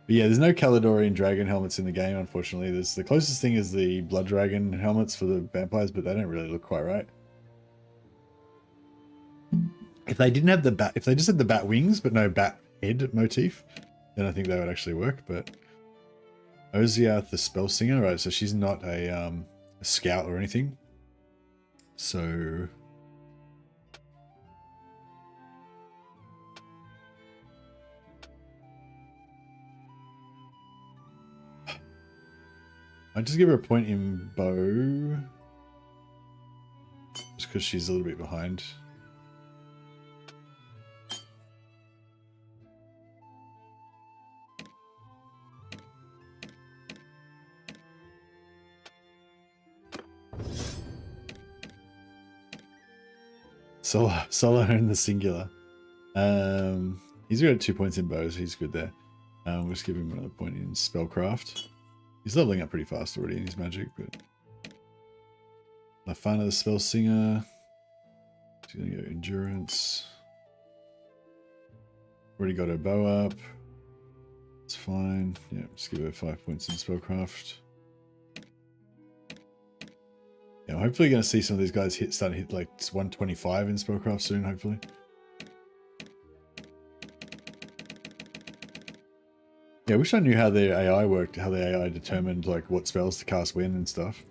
But yeah, there's no Caledorian dragon helmets in the game, unfortunately. There's the closest thing is the blood dragon helmets for the vampires, but they don't really look quite right. If they didn't have the bat, if they just had the bat wings but no bat head motif, then I think that would actually work. But Oziath, the spell singer, right? So she's not a scout or anything. So I just give her a point in bow, just because she's a little bit behind. Solo in the singular. He's got 2 points in bows. He's good there. We'll just give him another point in spellcraft. He's leveling up pretty fast already in his magic, but Lafana the spell singer. She's gonna go endurance. Already got her bow up. It's fine. Yeah, just give her 5 points in spellcraft. Yeah, hopefully going to see some of these guys start to hit like 125 in Spellcraft soon, hopefully. Yeah, I wish I knew how the AI worked, how the AI determined like what spells to cast when and stuff.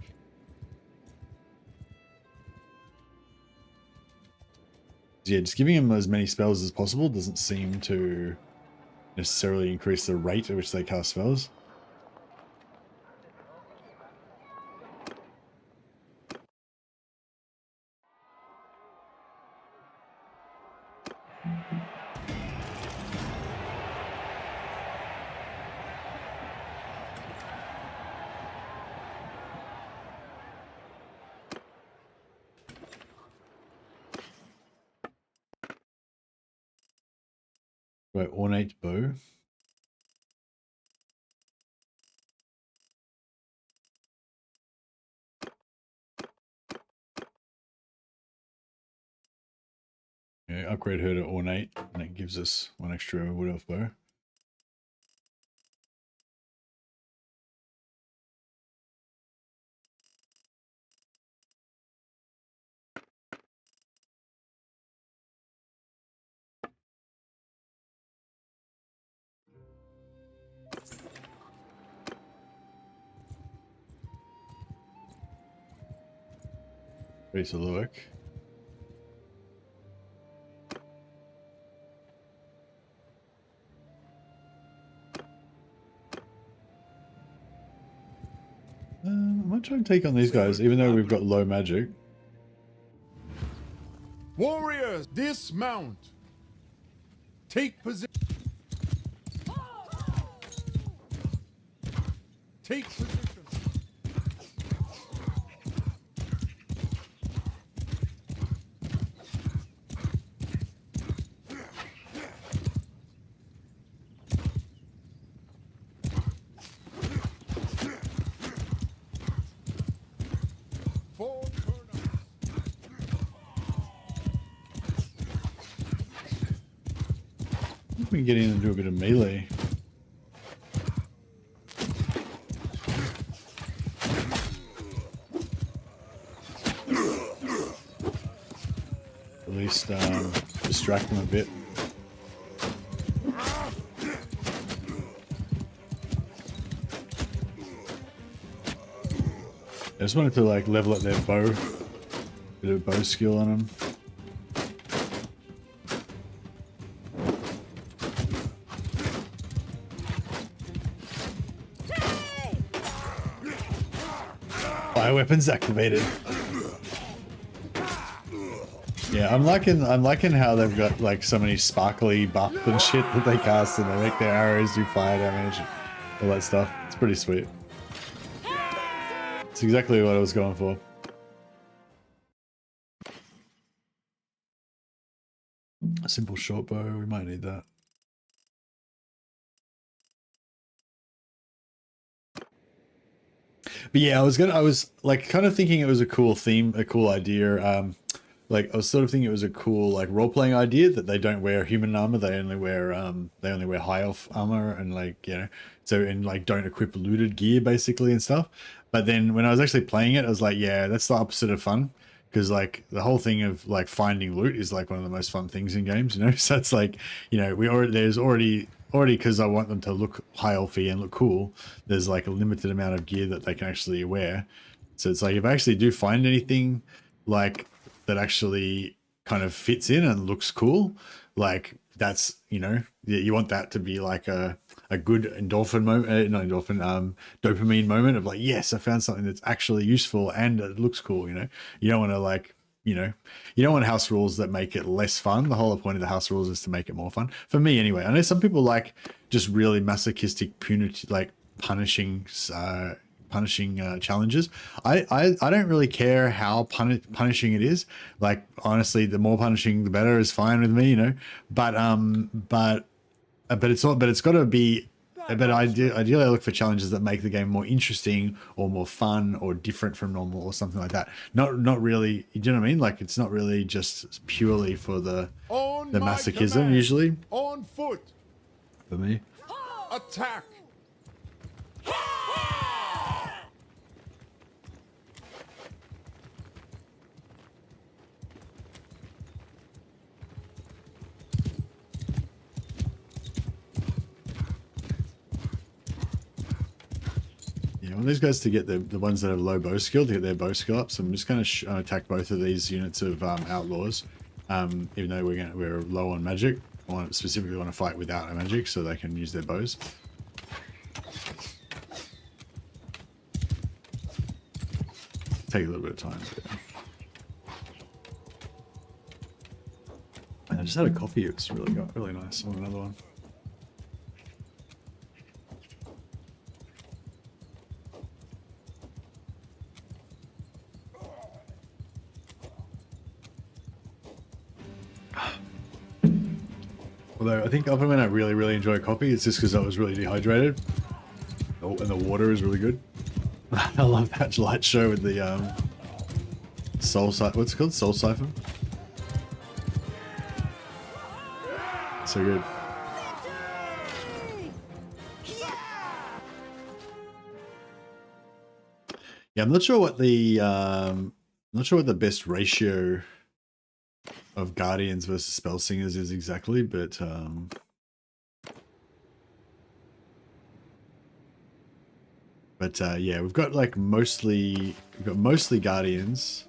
Yeah, just giving them as many spells as possible doesn't seem to necessarily increase the rate at which they cast spells. Right, ornate bow. Yeah, upgrade her to ornate, and it gives us one extra wood elf bow. Ready to look. I might try and take on these guys, even though we've got low magic. Warriors, dismount. Take position. Take position. Four turnouts. We can get in and do a bit of melee. At least distract them a bit. I just wanted to like level up their bow. Bit of bow skill on them. Fire weapons activated. Yeah, I'm liking how they've got like so many sparkly buff and shit that they cast, and they make their arrows do fire damage and all that stuff. It's pretty sweet. It's exactly what I was going for. A simple short bow, we might need that. But yeah, I was like kind of thinking it was a cool theme, a cool idea. Like I was sort of thinking it was a cool like role-playing idea that they don't wear human armor, they only wear high elf armor, and like, you know, so, and like don't equip looted gear basically and stuff. But then when I was actually playing it, I was like, yeah, that's the opposite of fun, because like the whole thing of like finding loot is like one of the most fun things in games, you know. So it's like, you know, there's already because I want them to look high elfy and look cool, there's like a limited amount of gear that they can actually wear. So it's like if I actually do find anything like that actually kind of fits in and looks cool, like that's, you know, you want that to be like a good endorphin moment, not endorphin, dopamine moment of like, yes, I found something that's actually useful and it looks cool, you know. You don't want to like, you know, you don't want house rules that make it less fun. The whole point of the house rules is to make it more fun. For me anyway. I know some people like just really masochistic punitive, like punishing challenges. I don't really care how punishing it is. Like honestly, the more punishing the better is fine with me, you know. But it's not. But it's got to be. But ideally, I look for challenges that make the game more interesting or more fun or different from normal or something like that. Not really. Do you know what I mean? Like it's not really just purely for the masochism command, usually. On foot. For me. Attack. Yeah, I want these guys to get the ones that have low bow skill to get their bow skill up. So I'm just going to attack both of these units of outlaws. Even though we're low on magic, specifically want to fight without a magic so they can use their bows. Take a little bit of time. I just had a coffee. It's really nice. I want another one. Although I think often when I really enjoy coffee, it's just because I was really dehydrated. Oh, and the water is really good. I love that light show with the soul siphon. What's it called? Soul siphon. So good. Yeah, I'm not sure what the best ratio of guardians versus spell singers is exactly, but yeah, we've got like mostly guardians.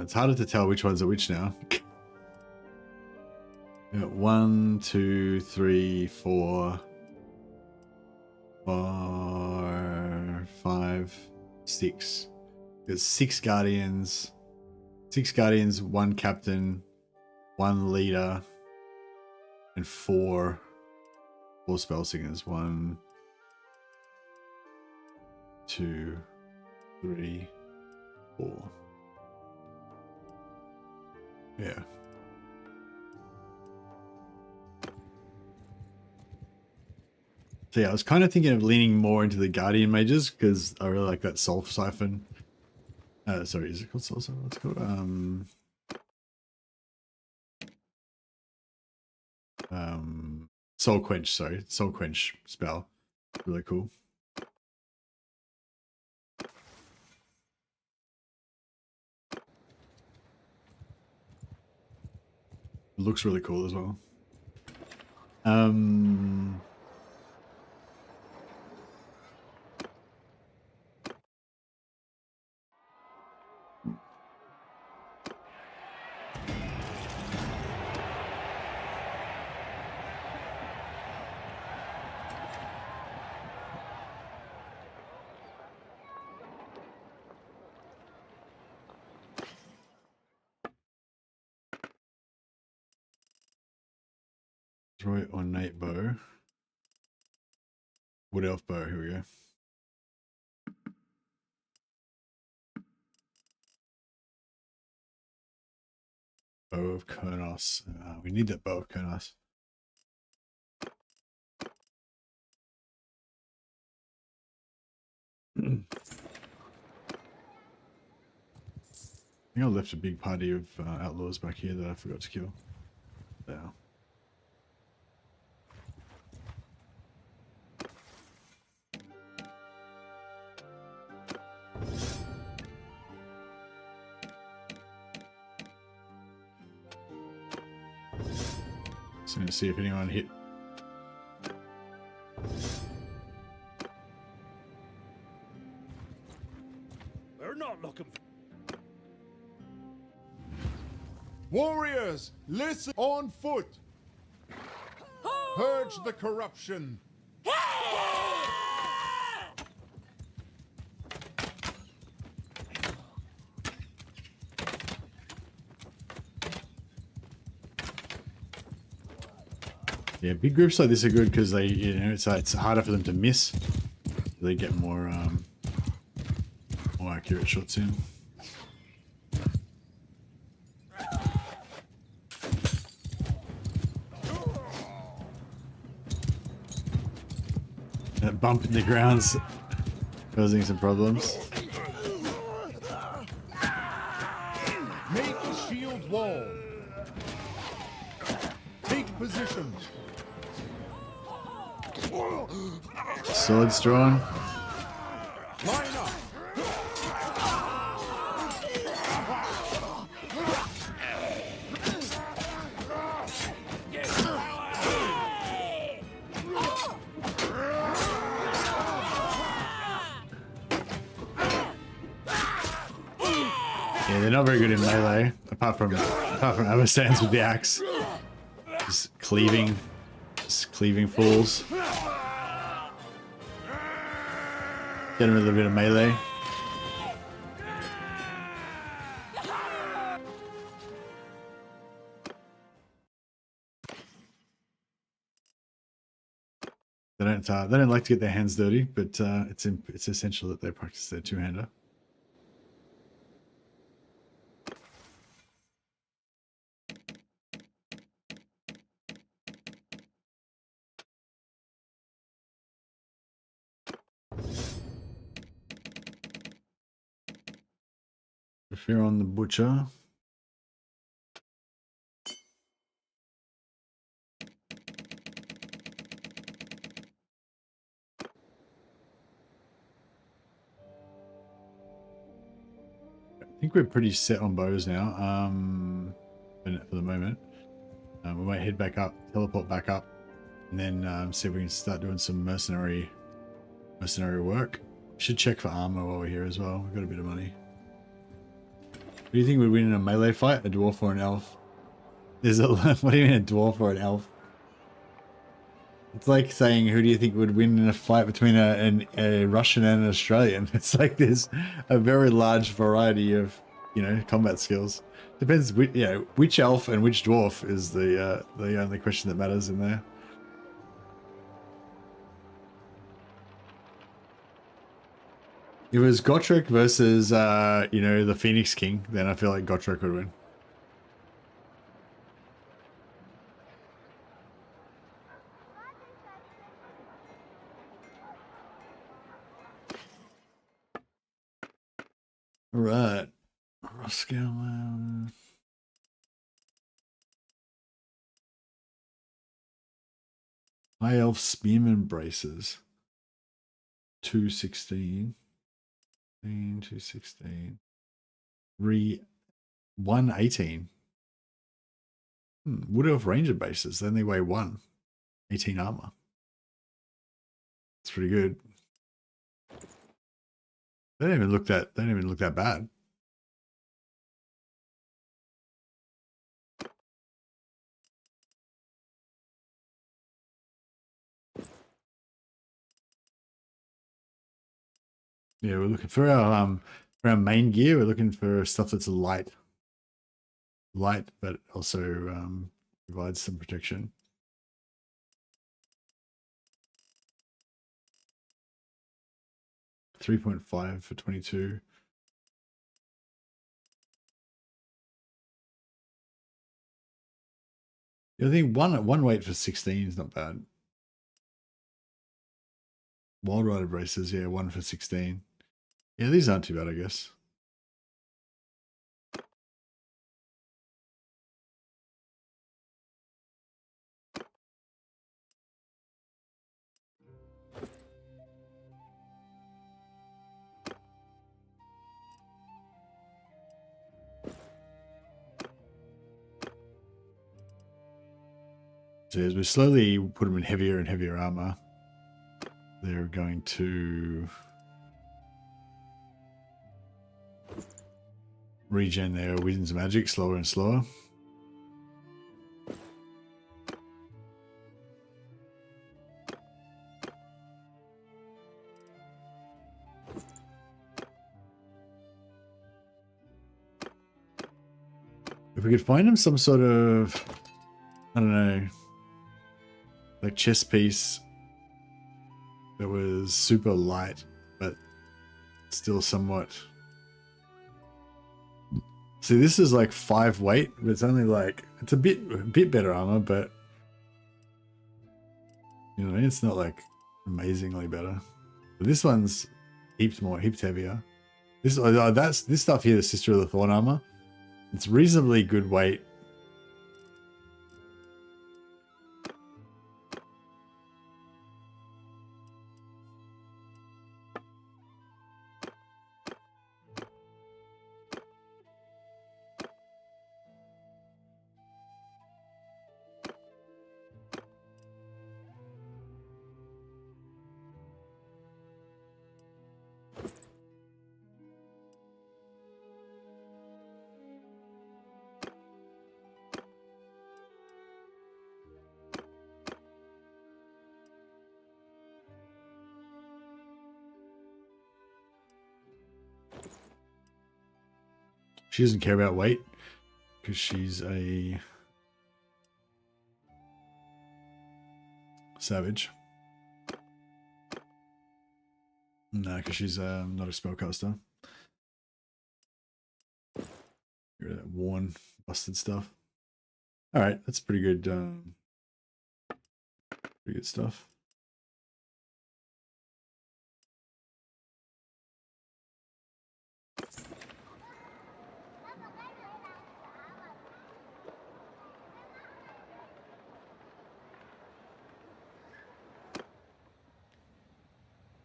It's harder to tell which ones are which now. We got 1, 2, 3, 4, 5, 6. There's 6 guardians, 1 captain, 1 leader, and 4 spell singers. 1, 2, 3, 4. Yeah. So yeah, I was kind of thinking of leaning more into the guardian mages because I really like that soul siphon. Sorry, is it called soul siphon? What's it called? Soul quench. Sorry, soul quench spell. Really cool. Looks really cool as well. Destroy ornate bow. Wood elf bow, here we go. Bow of Kurnos. We need that bow of Kurnos. I think I left a big party of outlaws back here that I forgot to kill. There. Just going to see if anyone hit. We're not looking for... Warriors, listen on foot. Purge the corruption. Yeah, big groups like this are good because they, you know, it's harder for them to miss. They get more accurate shots in. That bump in the ground's causing some problems. Make a shield wall. Take position. Swords drawn. Line up. Yeah, they're not very good in melee, apart from Avastan's with the axe. Just cleaving fools. Get him with a bit of melee. They don't like to get their hands dirty, but it's essential that they practice their two-hander. If you're on the butcher. I think we're pretty set on bows now, for the moment. We might head back up, teleport back up, and then see if we can start doing some mercenary work. Should check for armor while we're here as well. We've got a bit of money. Who do you think would win in a melee fight? A dwarf or an elf? What do you mean a dwarf or an elf? It's like saying who do you think would win in a fight between a Russian and an Australian? It's like there's a very large variety of, you know, combat skills. Depends, which elf and which dwarf is the only question that matters in there. If it was Gotrek versus, the Phoenix King, then I feel like Gotrek would win. All right. Rough scale. High Elf Spearman Braces. 216. 216. 118. Wood Elf Ranger bases. Then they weigh 18 armor. It's pretty good. They don't even look that bad. Yeah, we're looking for our main gear. We're looking for stuff that's light, but also provides some protection. $3.5 for 22. Yeah, I think one weight for 16 is not bad. Wild Rider braces, yeah, 1 for 16. Yeah, these aren't too bad, I guess. So as we slowly put them in heavier and heavier armor, they're going to regen their Wizard's Magic slower and slower. If we could find them some sort of, I don't know, like chest piece that was super light, but still somewhat. See, this is like 5 weight, but it's only like, it's a bit better armor, but you know, it's not like amazingly better. But this one's heaps heavier. This stuff here, the Sister of the Thorn armor. It's reasonably good weight. She doesn't care about weight because she's a savage. No, because she's not a spellcaster. Get rid of that worn, busted stuff. All right, that's pretty good. Pretty good stuff.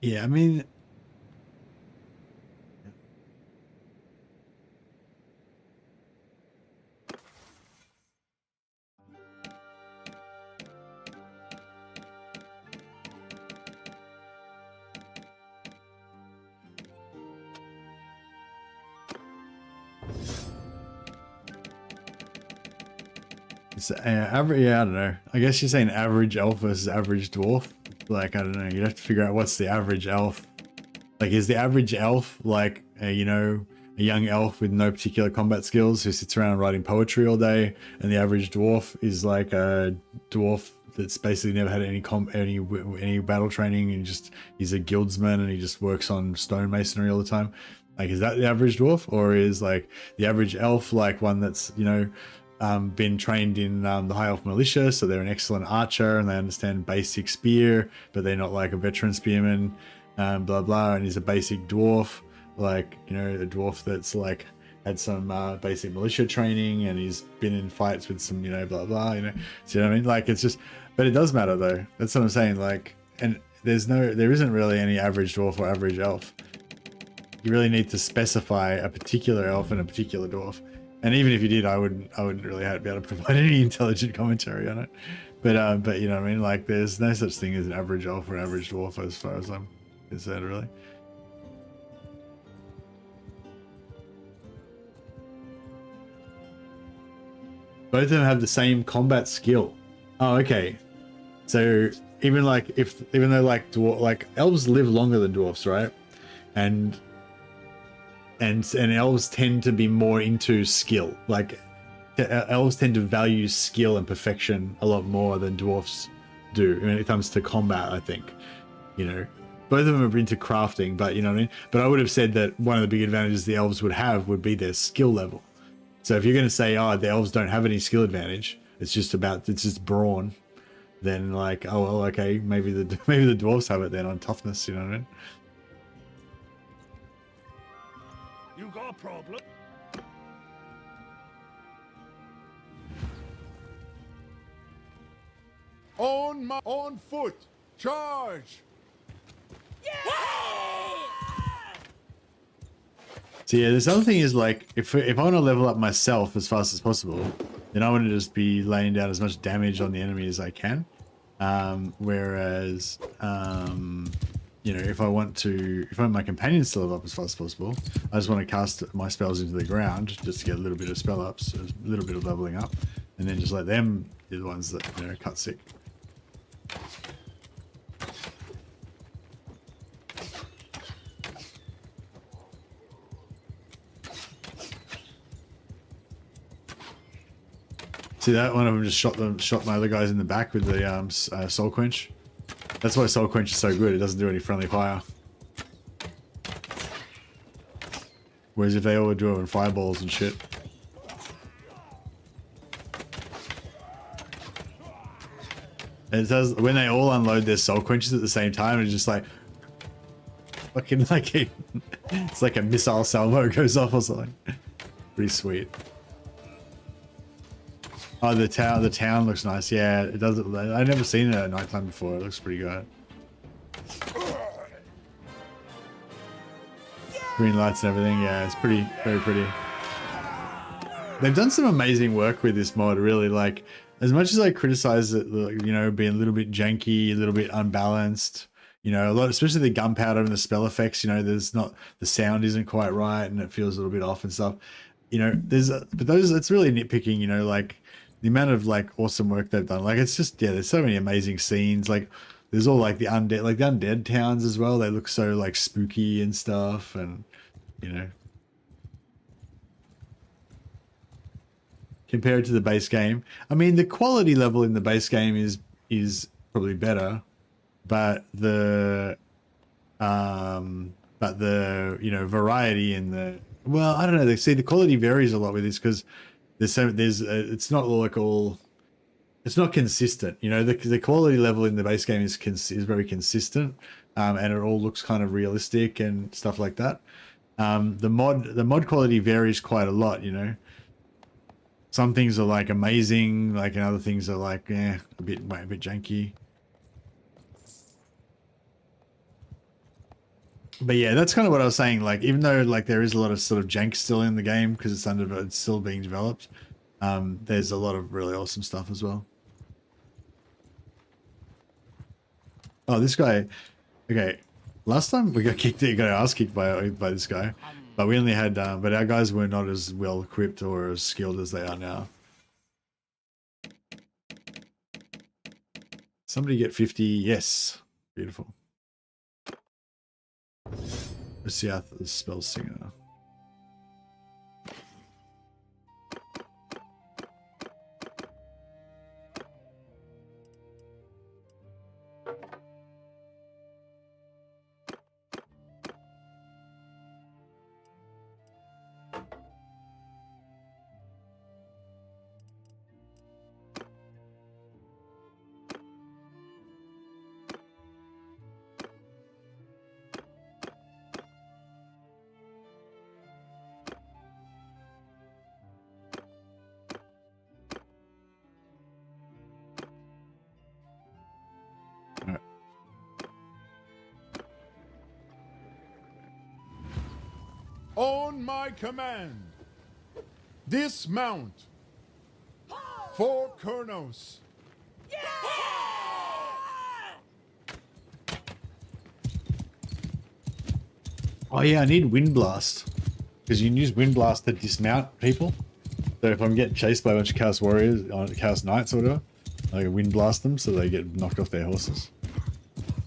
Yeah, I mean, it's average. Yeah, I don't know. I guess you're saying average elf versus average dwarf. Like, I don't know. You'd have to figure out what's the average elf. Like, is the average elf like you know, a young elf with no particular combat skills who sits around writing poetry all day, and the average dwarf is like a dwarf that's basically never had any battle training and just he's a guildsman and he just works on stonemasonry all the time? Like, is that the average dwarf, or is like the average elf like one that's, you know, been trained in the High Elf Militia, so they're an excellent archer and they understand basic spear, but they're not like a veteran spearman, blah blah, and he's a basic dwarf, like, you know, a dwarf that's like had some basic militia training and he's been in fights with some, you know, blah blah, you know. See what I mean? Like, it's just, but it does matter though. That's what I'm saying. Like, and there isn't really any average dwarf or average elf. You really need to specify a particular elf and a particular dwarf. And even if you did, I wouldn't really be able to provide any intelligent commentary on it. But you know what I mean? Like, there's no such thing as an average elf or average dwarf as far as I'm concerned, really. Both of them have the same combat skill. Oh, okay. So even though like elves live longer than dwarfs, right? And elves tend to be more into skill. Like, elves tend to value skill and perfection a lot more than dwarfs do when it comes to combat, I think. You know, both of them are into crafting, but you know what I mean? But I would have said that one of the big advantages the elves would have would be their skill level. So if you're going to say, oh, the elves don't have any skill advantage, it's just brawn, then like, oh well, okay, maybe the dwarves have it then on toughness, you know what I mean? You got a problem? On foot. Charge. So yeah, this other thing is like, if I want to level up myself as fast as possible, then I want to just be laying down as much damage on the enemy as I can. Whereas, you know, if I want my companions to level up as fast as possible, I just want to cast my spells into the ground just to get a little bit of spell ups, a little bit of leveling up, and then just let them be the ones that, you know, cut sick. See that? One of them just shot my other guys in the back with the Soul Quench. That's why Soul Quench is so good. It doesn't do any friendly fire. Whereas if they all were doing fireballs and shit. And it does, when they all unload their Soul Quenches at the same time, it's just like fucking like it's like a missile salvo goes off or something. Pretty sweet. Oh, the town looks nice. Yeah, it does. I've never seen it at nighttime before. It looks pretty good. Green lights and everything. Yeah, it's very pretty. They've done some amazing work with this mod, really. Like, as much as I criticize it, you know, being a little bit janky, a little bit unbalanced, you know, a lot, especially the gunpowder and the spell effects, you know, the sound isn't quite right and it feels a little bit off and stuff. You know, it's really nitpicking, you know, like, the amount of like awesome work they've done. Like, it's just, yeah, there's so many amazing scenes. Like, there's all like the undead towns as well. They look so like spooky and stuff, and you know, compared to the base game. I mean, the quality level in the base game is probably better, but the variety in the, well, I don't know. See, the quality varies a lot with this because it's not like all, it's not consistent. You know, the quality level in the base game is very consistent, and it all looks kind of realistic and stuff like that. The mod quality varies quite a lot. You know, some things are like amazing, like, and other things are like a bit janky. But yeah, that's kind of what I was saying. Like, even though like there is a lot of sort of jank still in the game because it's still being developed, there's a lot of really awesome stuff as well. Oh, this guy. Okay, last time we got our ass kicked by this guy, but we only had, but our guys were not as well equipped or as skilled as they are now. Somebody get 50. Yes, beautiful. Let's see how the spell singer. On my command, dismount for Kurnos. Oh yeah, I need Wind Blast because you can use Wind Blast to dismount people. So if I'm getting chased by a bunch of Chaos Warriors, Chaos Knights or whatever, I can Wind Blast them so they get knocked off their horses.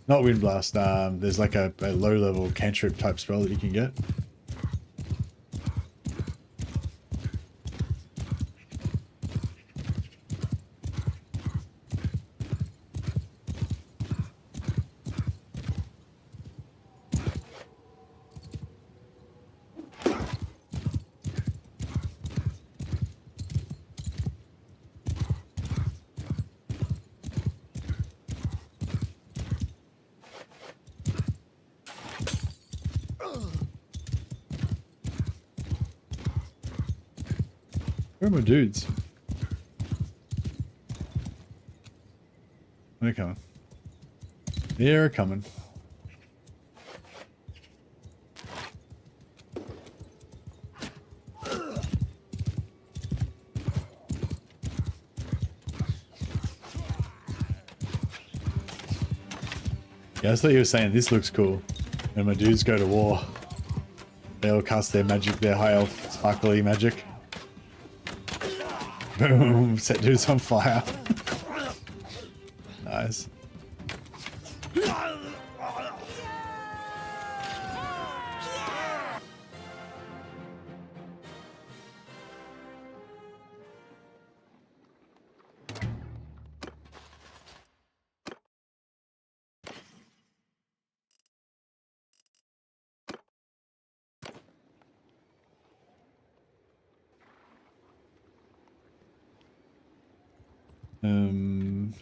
Not Wind Blast. There's like a low level cantrip type spell that you can get. Where are my dudes? They're coming. They're coming. Yeah, I thought you were saying this looks cool. When my dudes go to war, they all cast their magic, their high elf sparkly magic. Boom! Set dudes on fire. Nice.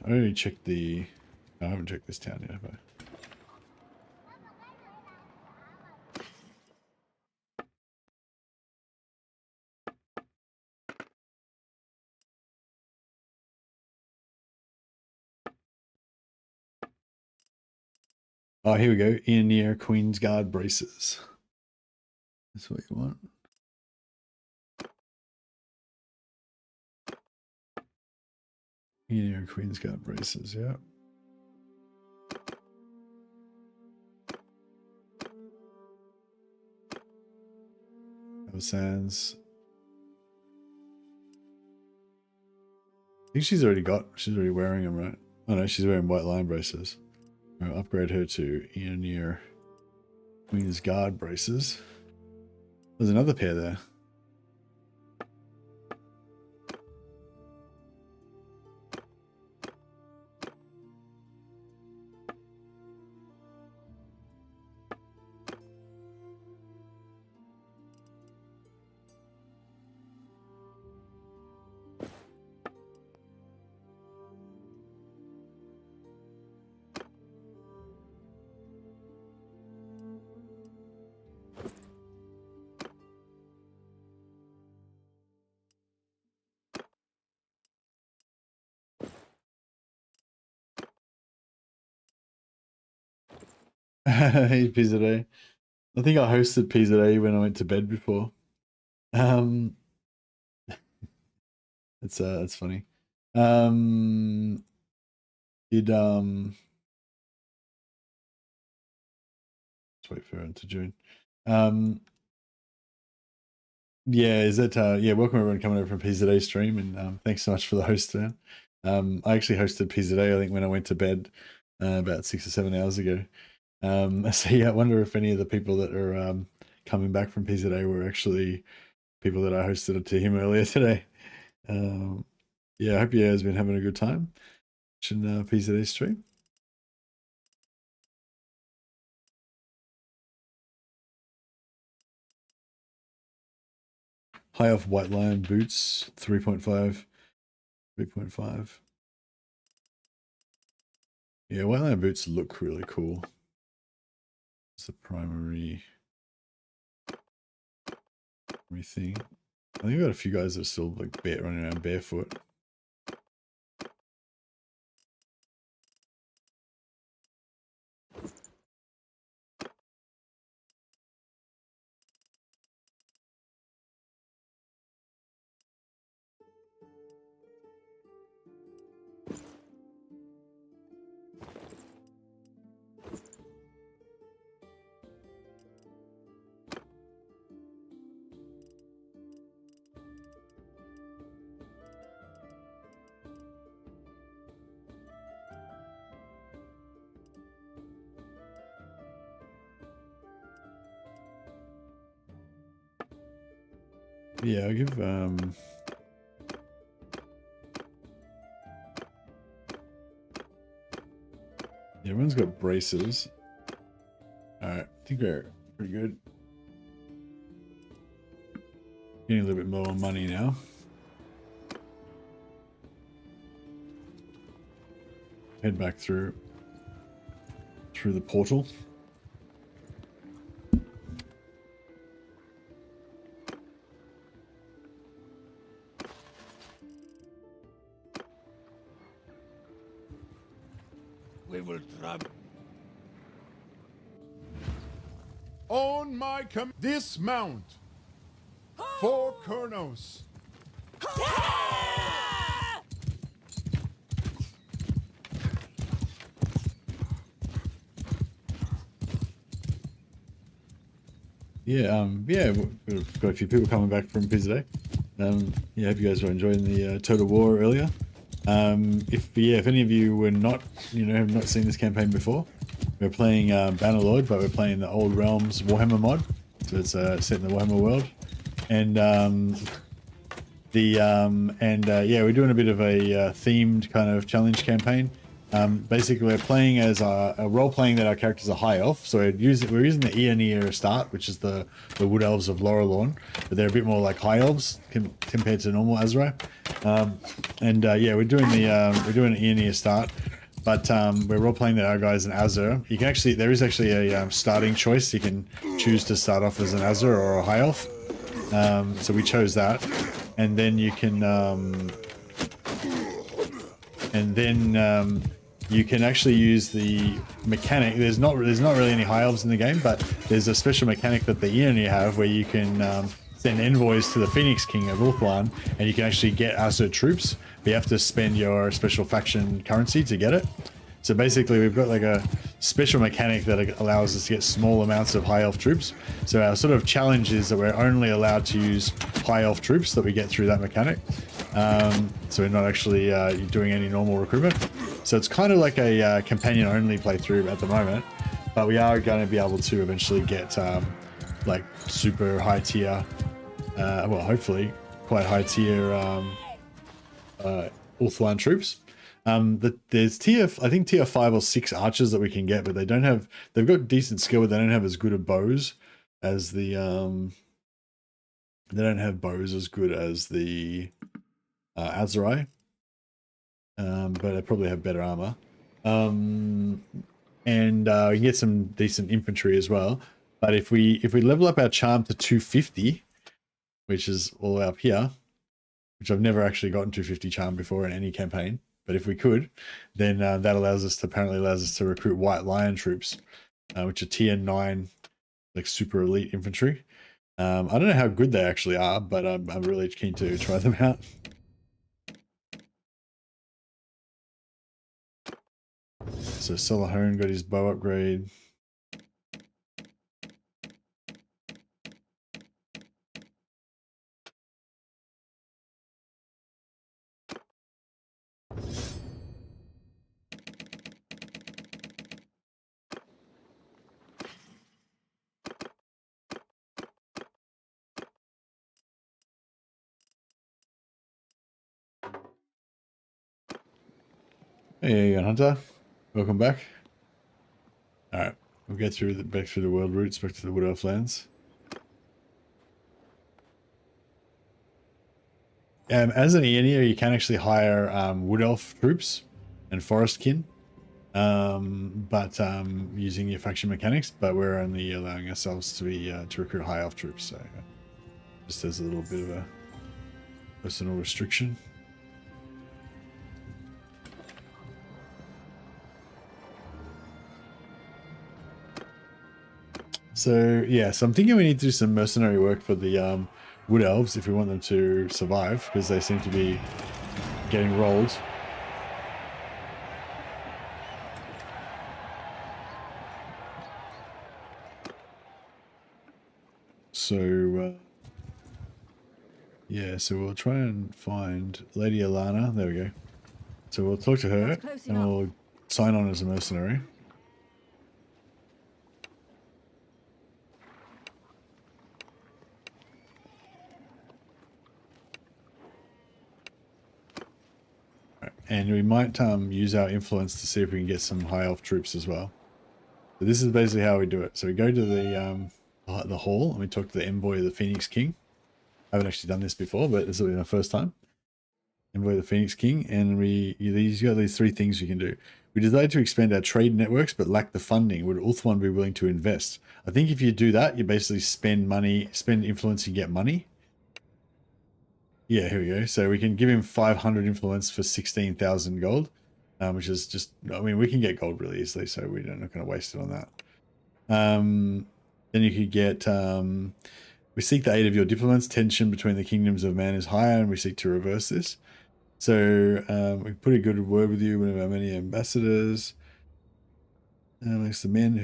I already checked the... I haven't checked this town yet, but... Oh, here we go. In near Queen's Guard braces. That's what you want. In near Queen's Guard braces, yeah. Sands. I think she's already wearing them, right? Oh no, she's wearing white lion braces. I'll upgrade her to near Queen's Guard braces. There's another pair there. Hey, PZA. I think I hosted PZA when I went to bed before. It's funny. Did let's wait for him to join. Yeah, is that yeah, welcome everyone coming over from PZA stream, and thanks so much for the host, man. I actually hosted PZA, I think, when I went to bed about 6 or 7 hours ago. So yeah, I wonder if any of the people that are coming back from PZA were actually people that I hosted to him earlier today. Yeah, I hope you guys have been having a good time watching PZA stream. High off White Lion boots, 3.5. 3.5. Yeah, White Lion boots look really cool. It's the primary thing. I think we've got a few guys that are still like running around barefoot. Yeah, I'll give yeah, everyone's got braces. Alright, I think we're pretty good. Getting a little bit more money now. Head back through the portal. We will try. On my dismount. For Kurnos. Yeah, yeah, we've got a few people coming back from PZA. Yeah, hope you guys were enjoying the Total War earlier. If any of you were not, have not seen this campaign before, we're playing Bannerlord, but we're playing the Old Realms Warhammer mod. So it's set in the Warhammer world, and yeah, we're doing a bit of a themed kind of challenge campaign. Basically, we're playing as a role playing that our characters are high elf. So we're using the Eonia start, which is the wood elves of Lorelorn, but they're a bit more like high elves compared to normal Azrai. Yeah, we're doing an Eonia start, but we're role playing that our guys an Asur. You can actually there is actually a starting choice. You can choose to start off as an Asur or a high elf. So we chose that, and then you can you can actually use the mechanic. There's not really any high elves in the game, but there's a special mechanic that the Eonia have where you can send envoys to the Phoenix King of Ulthuan, and you can actually get Asur troops, but you have to spend your special faction currency to get it. So basically, we've got like a special mechanic that allows us to get small amounts of high elf troops. So our sort of challenge is that we're only allowed to use high elf troops that we get through that mechanic. So we're not actually doing any normal recruitment. So it's kind of like a companion only playthrough at the moment, but we are going to be able to eventually get like super high tier, well, hopefully quite high tier Ulthuan troops. There's I think tier 5 or 6 archers that we can get, but they've got decent skill, but they don't have as good of bows as the they don't have bows as good as the Azurai, but they probably have better armor. And we can get some decent infantry as well. But if we level up our charm to 250, which is all the way up here, which I've never actually gotten 250 charm before in any campaign, but if we could, then that apparently allows us to recruit White Lion troops. which are tier 9, like super elite infantry. I don't know how good they actually are, but I'm really keen to try them out. So Salahone got his bow upgrade. Hey, Hunter. Welcome back. Alright, we'll get through back through the world routes, back to the Wood Elf lands. As an Eonia, you can actually hire Wood Elf troops and Forest Kin, using your faction mechanics, but we're only allowing ourselves to be to recruit High Elf troops, so just as a little bit of a personal restriction. So yeah, so I'm thinking we need to do some mercenary work for the Wood Elves if we want them to survive, because they seem to be getting rolled. So yeah, so we'll try and find Lady Alana. There we go. So we'll talk to her and we'll sign on as a mercenary. And we might use our influence to see if we can get some high elf troops as well. So this is basically how we do it. So we go to the hall and we talk to the envoy of the Phoenix King. I haven't actually done this before, but this will be my first time. Envoy of the Phoenix King, and you got these 3 things you can do. We desire to expand our trade networks, but lack the funding. Would Ulthuan be willing to invest? I think if you do that, you basically spend influence, and get money. Yeah, here we go. So we can give him 500 influence for 16,000 gold, which is just, I mean, we can get gold really easily, so we're not going to waste it on that. Then you could get, we seek the aid of your diplomats. Tension between the kingdoms of man is higher, and we seek to reverse this. So we put a good word with you, one of our many ambassadors. Amongst the men,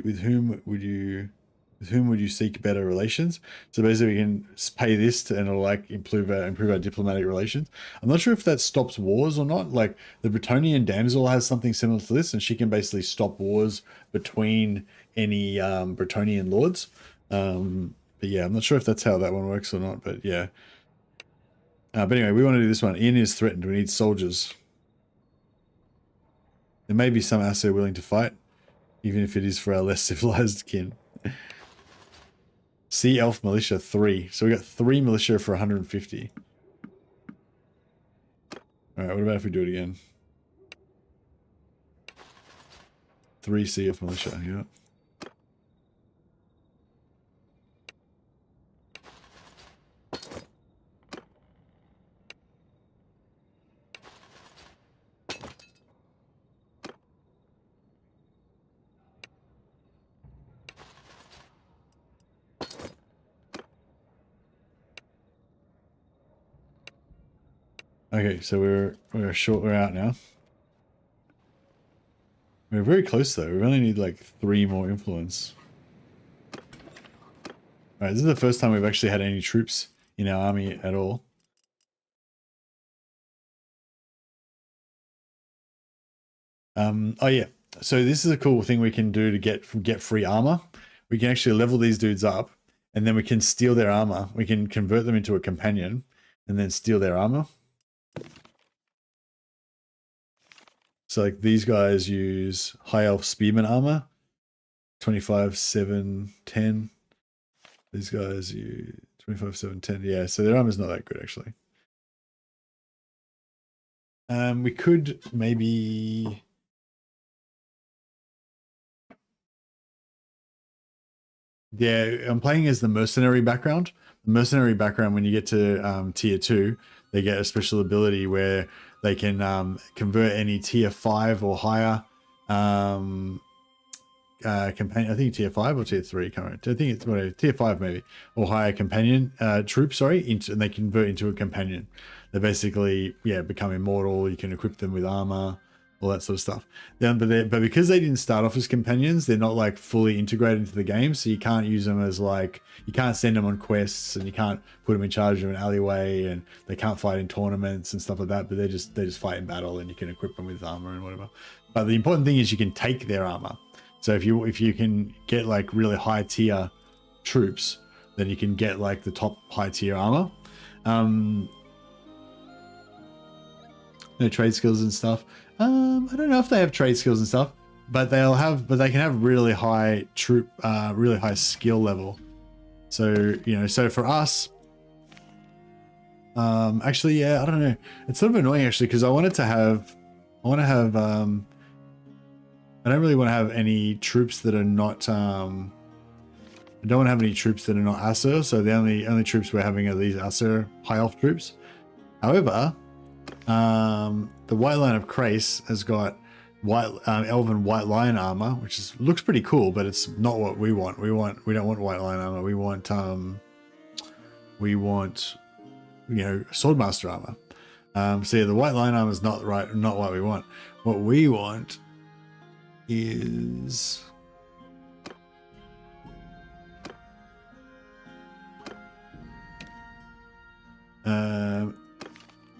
with whom would you seek better relations? So basically we can pay this to, and it'll like improve our diplomatic relations. I'm not sure if that stops wars or not. Like the Bretonnian damsel has something similar to this, and she can basically stop wars between any Bretonnian lords. But yeah, I'm not sure if that's how that one works or not, but yeah. But anyway, we want to do this one. Ian is threatened. We need soldiers. There may be some Asur willing to fight, even if it is for our less civilized kin. Sea Elf Militia 3. So we got 3 militia for 150. Alright, what about if we do it again? 3 Sea Elf Militia, yeah. Okay, so we're out now. We're very close though. We only need like 3 more influence. Alright, this is the first time we've actually had any troops in our army at all. Oh yeah, so this is a cool thing we can do to get free armor. We can actually level these dudes up, and then we can steal their armor. We can convert them into a companion, and then steal their armor. So like these guys use High Elf Spearman armor, 25, 7, 10. These guys use 25, 7, 10. Yeah, so their armor's not that good actually. We could maybe... Yeah, I'm playing as the Mercenary background. The Mercenary background, when you get to tier 2, they get a special ability where they can convert any tier 5 or higher companion. I think tier 5 or tier 3. Can't remember. I think it's whatever, tier 5 maybe, or higher companion troops. Sorry, and they convert into a companion. They basically become immortal. You can equip them with armor, all that sort of stuff. But because they didn't start off as companions, they're not like fully integrated into the game. So you can't use them as like, you can't send them on quests, and you can't put them in charge of an alleyway, and they can't fight in tournaments and stuff like that. But they just fight in battle, and you can equip them with armor and whatever. But the important thing is you can take their armor. So if you can get like really high tier troops, then you can get like the top high tier armor. No trade skills and stuff. I don't know if they have trade skills and stuff, but they can have really high really high skill level. So, you know, so for us, actually, yeah, I don't know. It's sort of annoying actually, because I don't really want to have any troops that are not, I don't want to have any troops that are not Asur. So the only troops we're having are these Asur high elf troops. However, the White Lion of Krace has got elven white lion armor, which looks pretty cool, but it's not what we want. We don't want white lion armor. We want you know, Swordmaster armor. So yeah, the white lion armor is not what we want. What we want is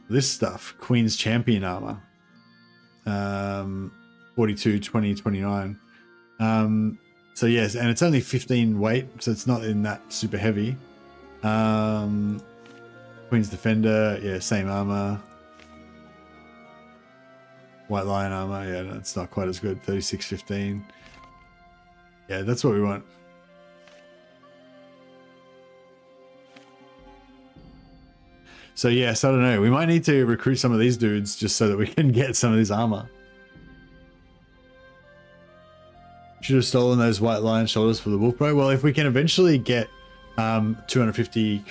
this stuff, Queen's Champion armor, 42, 20, 29. So yes, and it's only 15 weight, so it's not in that super heavy. Queen's Defender, yeah, same armor. White Lion armor, yeah, no, it's not quite as good. 36, 15. Yeah, that's what we want. So yes, I don't know. We might need to recruit some of these dudes just so that we can get some of this armor. Should have stolen those white lion shoulders for the wolf bro. Well, if we can eventually get 250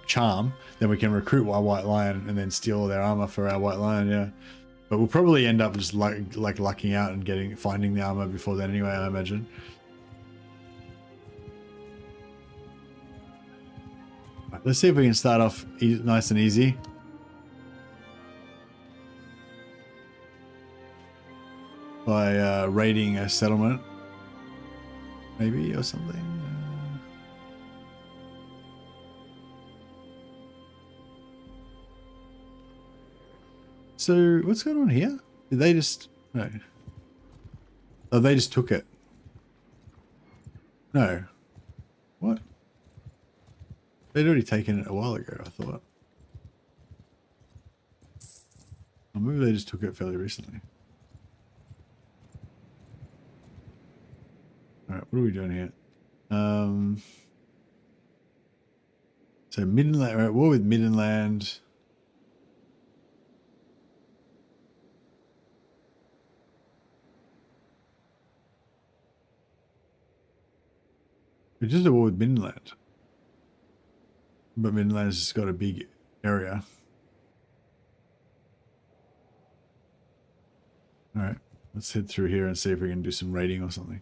charm, then we can recruit our white lion and then steal their armor for our white lion. Yeah, but we'll probably end up just like lucking out and finding the armor before then anyway, I imagine. Let's see if we can start off nice and easy. By raiding a settlement, maybe, or something. So what's going on here? Did they just... No. Oh, they just took it. No. What? They'd already taken it a while ago, I thought. Or maybe they just took it fairly recently. Alright, what are we doing here? So Middenland, we're at war with Middenland. We're just at war with Middenland. But Midland's just got a big area. Alright, let's head through here and see if we can do some raiding or something.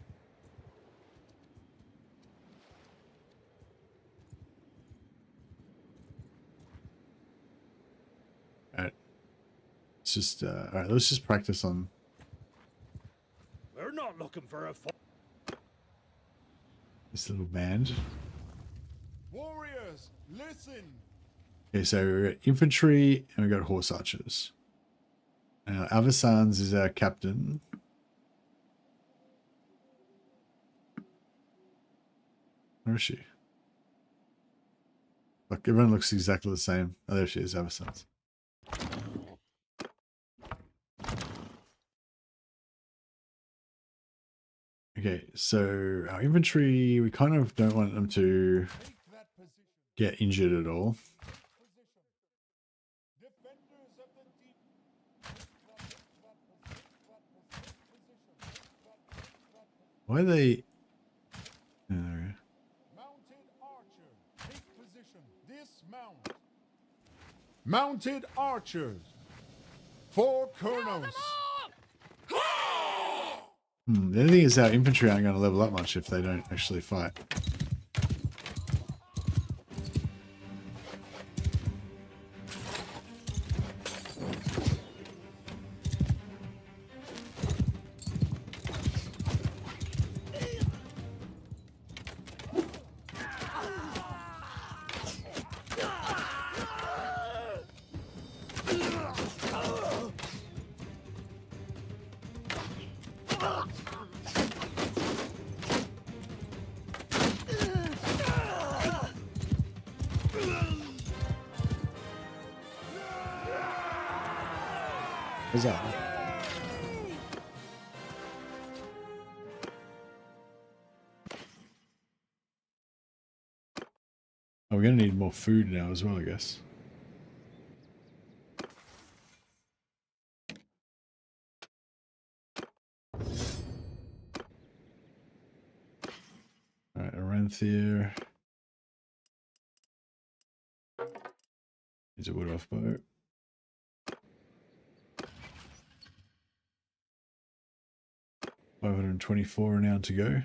Alright. Let's just alright, let's just practice on. We're not looking for a This little band. Warriors, listen. Okay, so we've got infantry and we've got horse archers. Avasans is our captain. Where is she? Look, everyone looks exactly the same. Oh, there she is, Avasans. Okay, so our infantry, we kind of don't want them to get injured at all. Why are they... Oh, there we go. Mounted archer, take position. Dismount. Mounted archers. For Kurnos. The only thing is our infantry aren't going to level up much if they don't actually fight. What's that? Oh, we're going to need more food now as well, I guess. Alright, Aranthir. Here's a wood off bow. $524 now to go.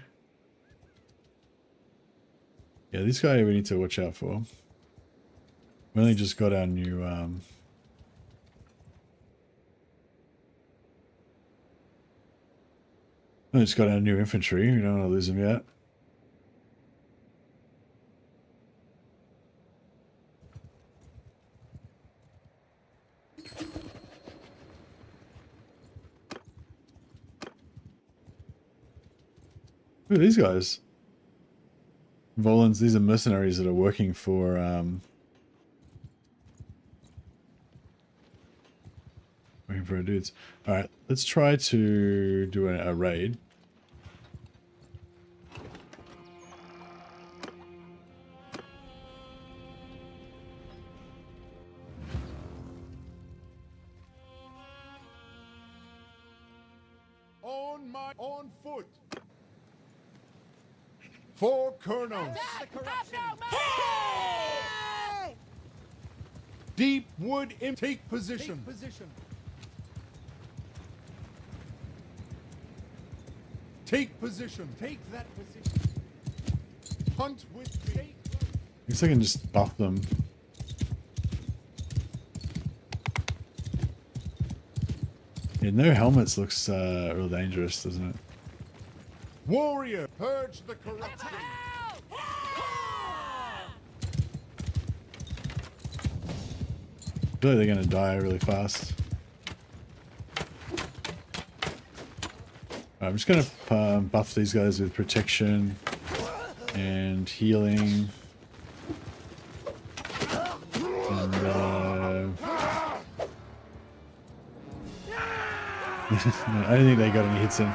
Yeah, this guy we need to watch out for. We only just got our new we just got our new infantry. We don't want to lose them yet. Who are these guys? Volans, these are mercenaries that are working for our dudes. Alright, let's try to do a raid. On foot. 4 colonels. Deep wood in take position. Take position. Take that position. Hunt with me. I guess I can just buff them. Yeah, no helmets looks real dangerous, doesn't it? Warrior, purge the corruption. I feel like they're going to die really fast. I'm just going to buff these guys with protection and healing. And I don't think they got any hits in.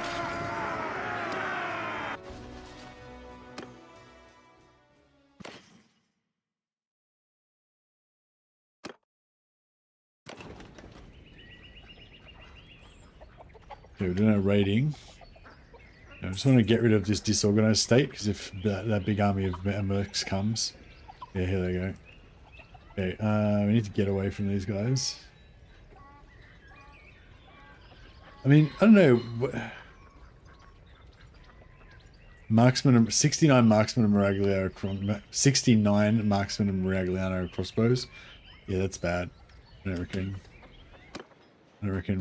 Okay, we're doing a raiding. I just want to get rid of this disorganized state, because if that big army of mercs comes... Yeah, here they go. Okay, we need to get away from these guys. I mean, I don't know... Marksman, 69 marksman and Miragliano, 69 marksman and Miragliano crossbows. Yeah, that's bad. I reckon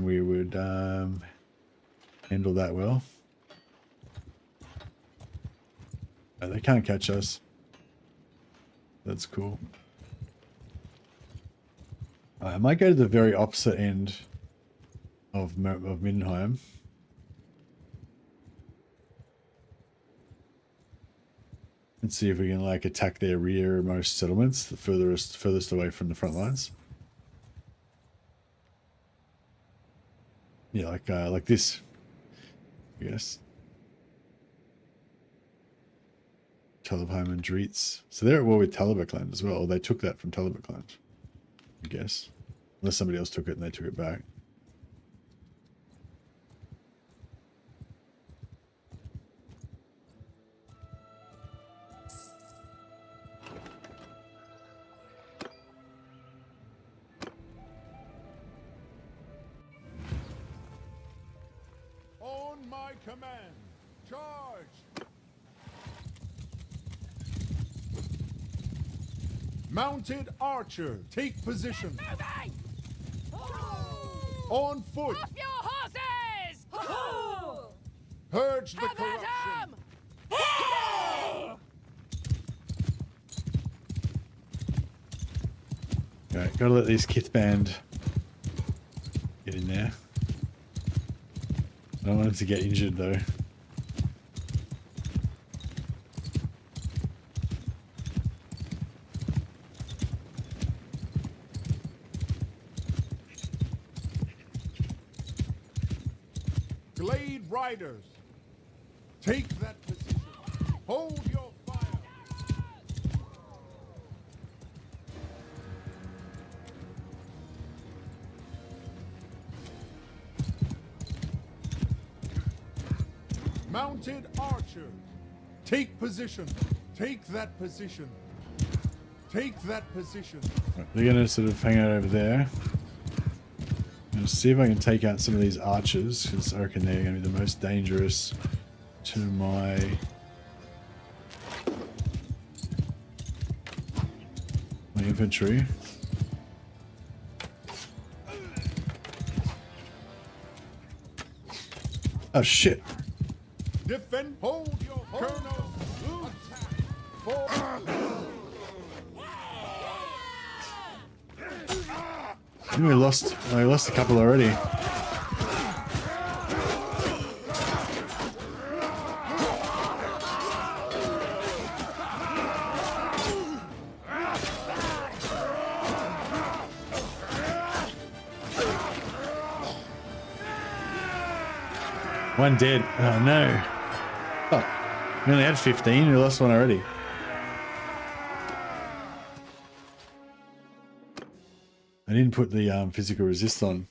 we would handle that well. Oh, they can't catch us. That's cool. I might go to the very opposite end of Mindenheim. And see if we can like attack their rearmost settlements, the furthest away from the front lines. Yeah, like this. Yes. Talabheim and Dritz. So they're at war with Talabheim as well. They took that from Talabheim, I guess. Unless somebody else took it and they took it back. On On my command. Charge. Mounted archer, take position. Moving! On foot, Off your horses! purge the Have at corruption. 'em! Okay, gotta let these Kith band get in there. I don't want them to get injured though. Glade riders, take that position. Hold your fire. Mounted archers, take position. Take that position. Take that position. Right, they're gonna sort of hang out over there. I'm gonna see if I can take out some of these archers, because I reckon they're gonna be the most dangerous to my infantry. Oh shit. Defend. Hold your colonel. Attack. For I think we lost a couple already. One dead. Oh no. Fuck. We only had 15, we lost one already. I didn't put the physical resist on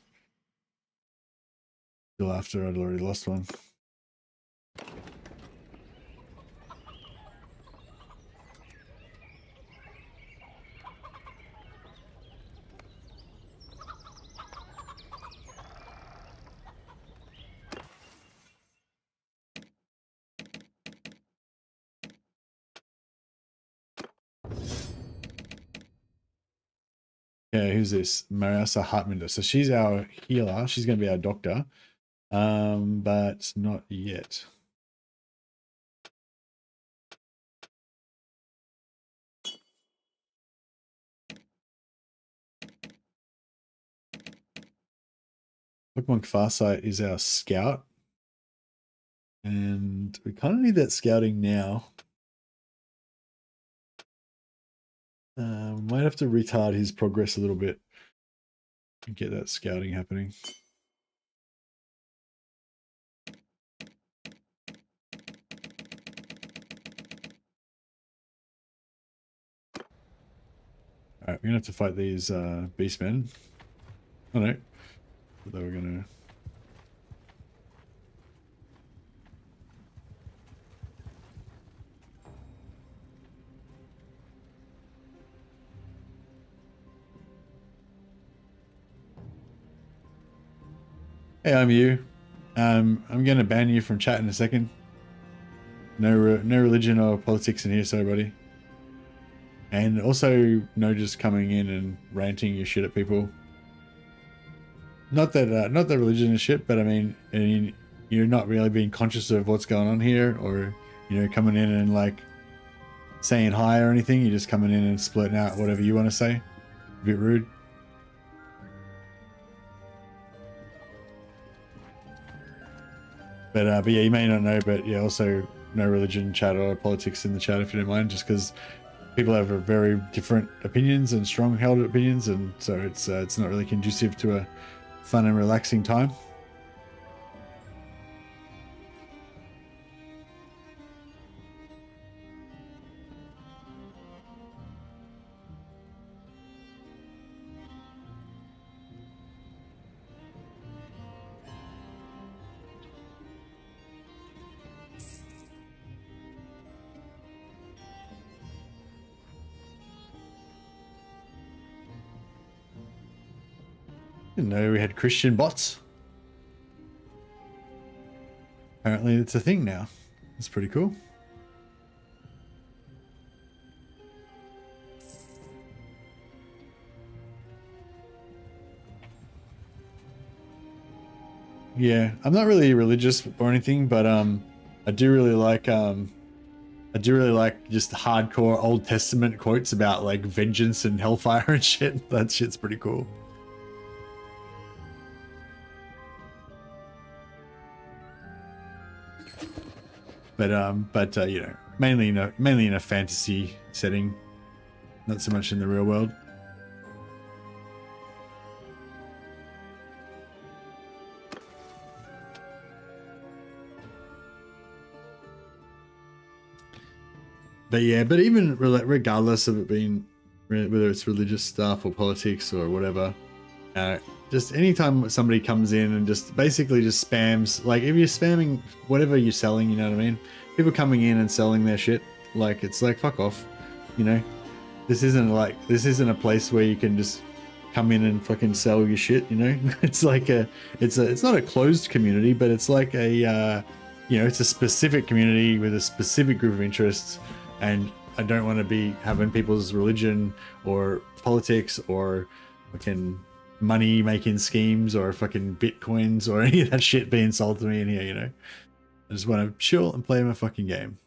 till after I'd already lost one. Yeah, who's this? Marissa Hartmander. So she's our healer. She's going to be our doctor. But not yet. Pokemon Farsight is our scout. And we kind of need that scouting now. Might have to retard his progress a little bit and get that scouting happening. Alright, we're gonna have to fight these beastmen. Oh no. But they were gonna. Hey, I'm you. I'm going to ban you from chat in a second. No religion or politics in here, sorry, buddy. And also, no just coming in and ranting your shit at people. Not that religion is shit, but I mean, you're not really being conscious of what's going on here, or coming in and like saying hi or anything. You're just coming in and splitting out whatever you want to say. A bit rude. But yeah, you may not know, but yeah, also no religion chat or politics in the chat if you don't mind, just because people have a very different opinions and strong-held opinions, and so it's not really conducive to a fun and relaxing time. Didn't know we had Christian bots. Apparently it's a thing now. It's pretty cool. Yeah, I'm not really religious or anything, but I do really like just hardcore Old Testament quotes about like vengeance and hellfire and shit. That shit's pretty cool. But you know, mainly in a fantasy setting, not so much in the real world. But yeah, but even regardless of it being, whether it's religious stuff or politics or whatever, just anytime somebody comes in and just basically just spams, like if you're spamming whatever you're selling, you know what I mean? People coming in and selling their shit, like it's like fuck off, you know? This isn't a place where you can just come in and fucking sell your shit, you know? It's like it's not a closed community, but it's like a you know, it's a specific community with a specific group of interests. And I don't want to be having people's religion or politics or fucking money making schemes or fucking bitcoins or any of that shit being sold to me in here, you know. I just want to chill and play my fucking game.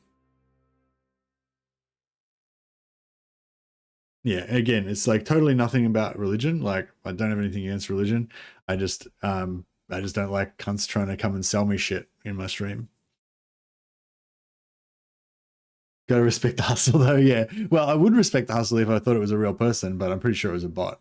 Yeah, again, it's like totally nothing about religion. Like I don't have anything against religion. I just don't like cunts trying to come and sell me shit in my stream. Gotta respect the hustle though, yeah. Well, I would respect the hustle if I thought it was a real person, but I'm pretty sure it was a bot.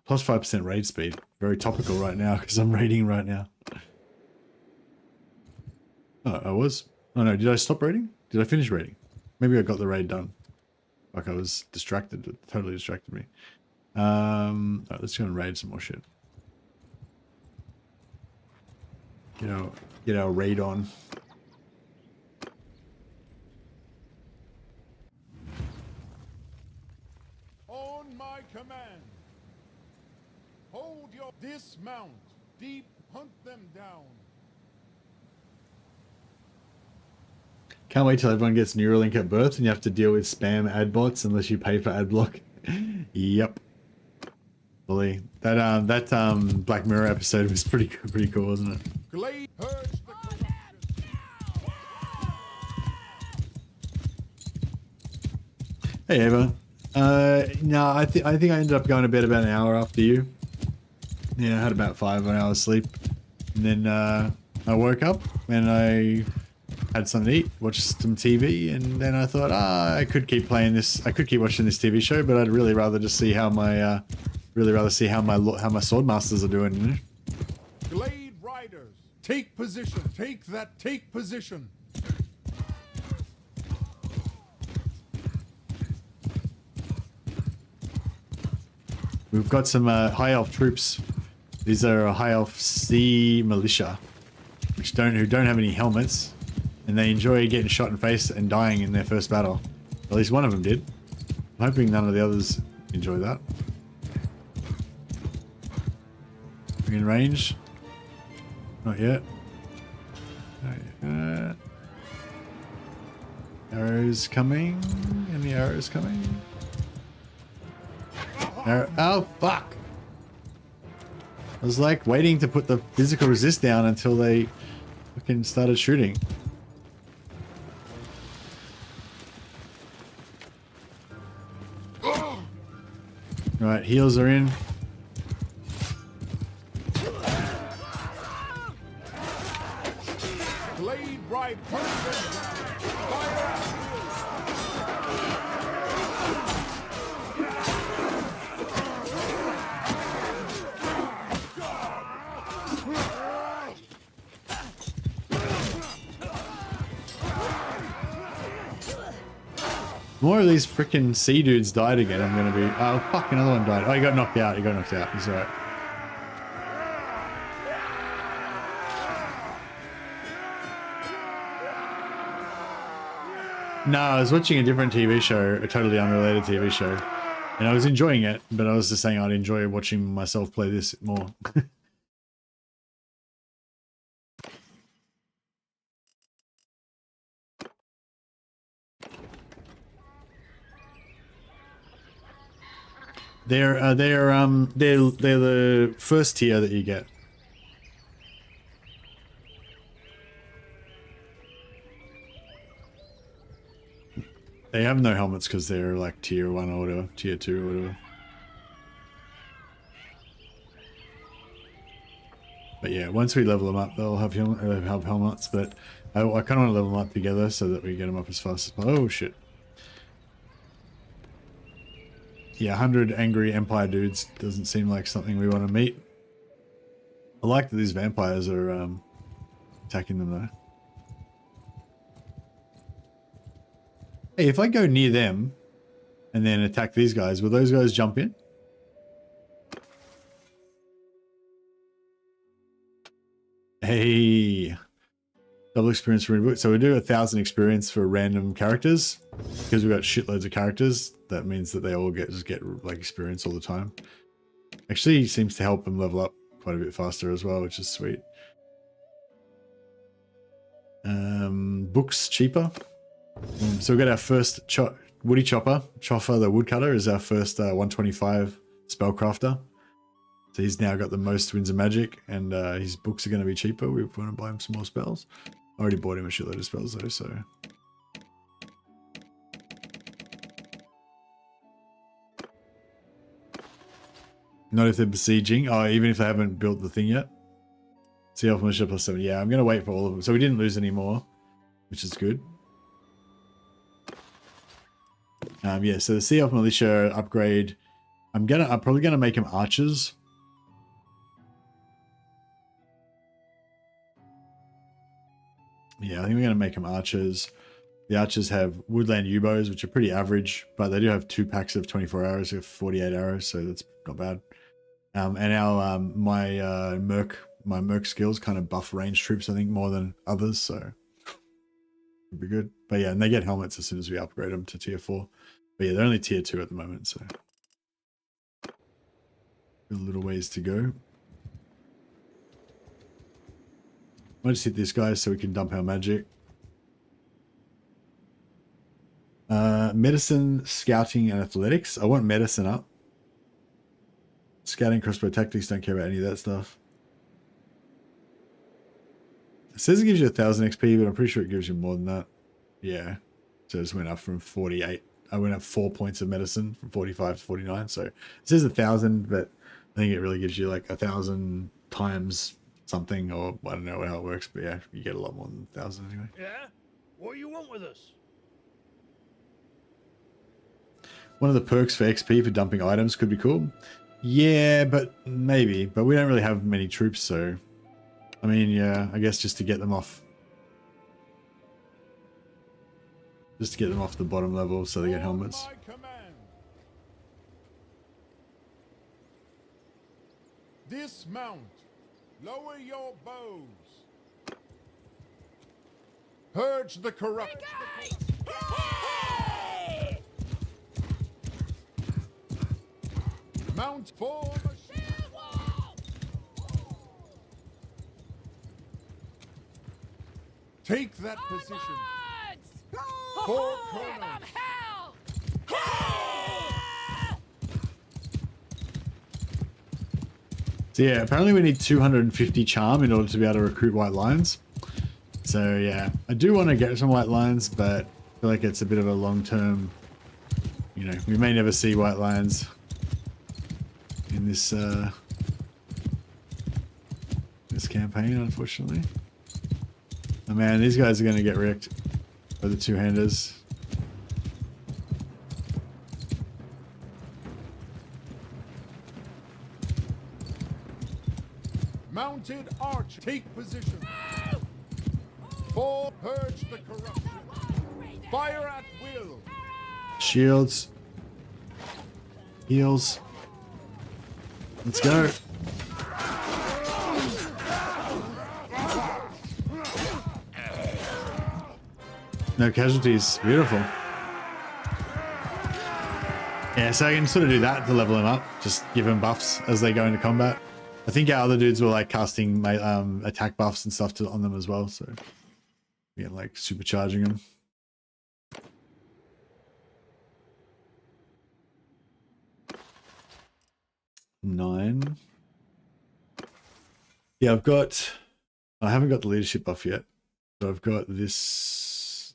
Plus 5% raid speed. Very topical right now because I'm raiding right now. Oh, I was? Oh no, did I stop raiding? Did I finish raiding? Maybe I got the raid done. Like I was distracted. It totally distracted me. Alright, let's go and raid some more shit. Get our raid on. On my command. Hold your dismount. Deep hunt them down. Can't wait till everyone gets Neuralink at birth and you have to deal with spam ad bots unless you pay for ad block. Yep. Fully. That Black Mirror episode was pretty cool, wasn't it? Glade purge the corruption. Hey Ava. No, I think I ended up going to bed about an hour after you. Yeah, I had about 5 hours sleep. And then I woke up and I had something to eat, watched some TV, and then I thought, I could keep playing this. I could keep watching this TV show, but I'd really rather just see how my how my Swordmasters are doing. You know? Glade riders, take position. Take position. We've got some high elf troops. These are a high elf sea militia, who don't have any helmets, and they enjoy getting shot in the face and dying in their first battle. At least one of them did. I'm hoping none of the others enjoy that. We're in range. Not yet. Not yet. Arrows coming. Any arrows coming? Oh, fuck! I was like waiting to put the physical resist down until they fucking started shooting. Right, heals are in. Glade ride perfect. Fire. More of these freaking sea dudes died again. I'm gonna be. Oh fuck! Another one died. Oh, he got knocked out. He got knocked out. He's alright. No, I was watching a different TV show, a totally unrelated TV show, and I was enjoying it. But I was just saying I'd enjoy watching myself play this more. They're the first tier that you get. They have no helmets because they're like tier 1 or whatever, tier 2 or whatever. But yeah, once we level them up, they'll have helmets. But I kind of want to level them up together so that we get them up as fast as possible. Oh shit. Yeah, 100 angry Empire dudes doesn't seem like something we want to meet. I like that these vampires are attacking them though. Hey, if I go near them and then attack these guys, will those guys jump in? Hey, double experience for reboot. So we do 1,000 experience for random characters because we've got shitloads of characters. That means that they all just get like experience all the time. Actually, seems to help them level up quite a bit faster as well, which is sweet. Books cheaper. So we got our first woody chopper. Choffer the woodcutter is our first 125 spellcrafter. So he's now got the most winds of magic, and his books are going to be cheaper. We want to buy him some more spells. I already bought him a shitload of spells though, so. Not if they're besieging. Oh, even if they haven't built the thing yet. Sea Elf Militia +7. Yeah, I'm going to wait for all of them. So we didn't lose any more, which is good. Yeah, so the Sea Elf Militia upgrade. I'm probably gonna make them archers. Yeah, I think we're gonna make them archers. The archers have woodland U-bows, which are pretty average, but they do have 2 packs of 24 arrows, so 48 arrows, so that's not bad. And our my merc skills kind of buff range troops, I think, more than others, so it'd be good. But yeah, and they get helmets as soon as we upgrade them to tier 4. But yeah, they're only tier 2 at the moment, so a little ways to go. I'll just hit this guy so we can dump our magic. Medicine, scouting, and athletics. I want medicine up. Scouting, crossbow, tactics, don't care about any of that stuff. It says it gives you 1,000 XP, but I'm pretty sure it gives you more than that. Yeah. So it just went up from 48. I went up 4 points of medicine from 45 to 49. So it says 1,000, but I think it really gives you like 1,000 times something, or I don't know how it works, but yeah, you get a lot more than 1,000 anyway. Yeah? What do you want with us? One of the perks for XP for dumping items could be cool. Yeah, but maybe. But we don't really have many troops, so... I mean, yeah, I guess just to get them off... Just to get them off the bottom level so they get helmets. Dismount. Lower your bows. Purge the corrupt. Hey! Mount for Shield wall! Take that position. For Kronos. Hell! So yeah, apparently we need 250 charm in order to be able to recruit white lions. So yeah, I do want to get some white lions, but I feel like it's a bit of a long-term, you know, we may never see white lions in this this campaign, unfortunately. Oh man, these guys are going to get wrecked by the two-handers. Mounted archer, take position. For purge the corruption. Fire at will. Shields. Heals. Let's go. No casualties. Beautiful. Yeah, so I can sort of do that to level him up. Just give him buffs as they go into combat. I think our other dudes were like casting my attack buffs and stuff on them as well. So yeah, like supercharging them. Nine. Yeah, I haven't got the leadership buff yet. So I've got this.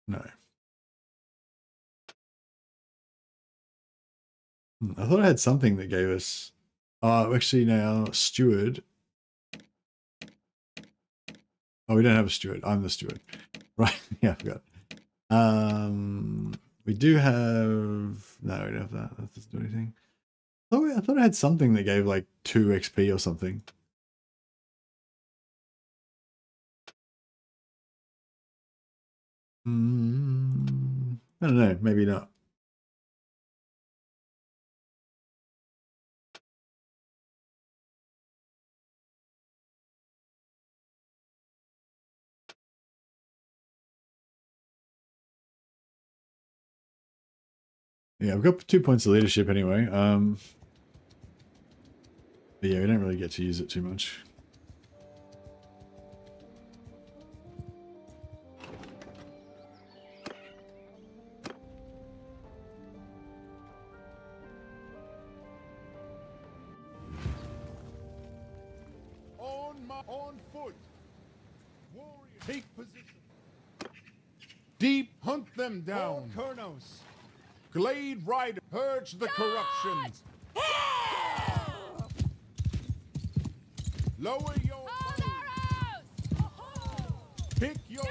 No. I thought I had something that gave us. Oh, actually, now steward. Oh, we don't have a steward. I'm the steward. Right. Yeah, I forgot. We do have. No, we don't have that. That doesn't do anything. I thought I had something that gave like 2 XP or something. I don't know. Maybe not. Yeah, I've got 2 points of leadership anyway. But yeah, we don't really get to use it too much. On foot. Warrior, take position. Deep, hunt them down. Kurnos. Glade Rider, purge the corruption. Lower your bows. Pick your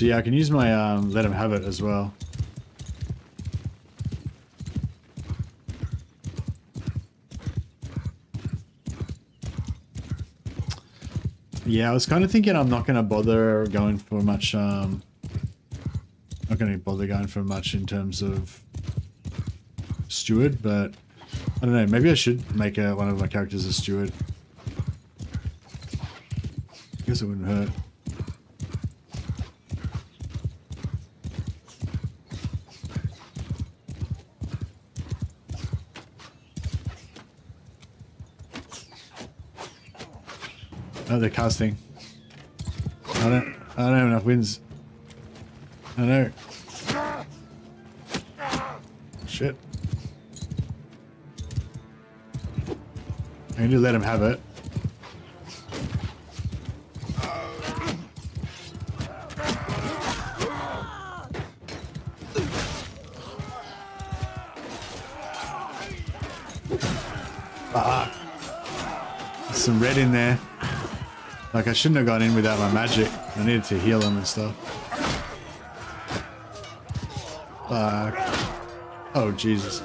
So yeah, I can use my let him have it as well. Yeah, I was kind of thinking I'm not going to bother going for much, not going to bother going for much in terms of steward, but I don't know, maybe I should make one of my characters a steward. I guess it wouldn't hurt. Oh, they're casting. I don't have enough wins. I know. Shit. I need to let him have it. Ah. There's some red in there. Like, I shouldn't have gone in without my magic. I needed to heal him and stuff. Fuck. Oh, Jesus.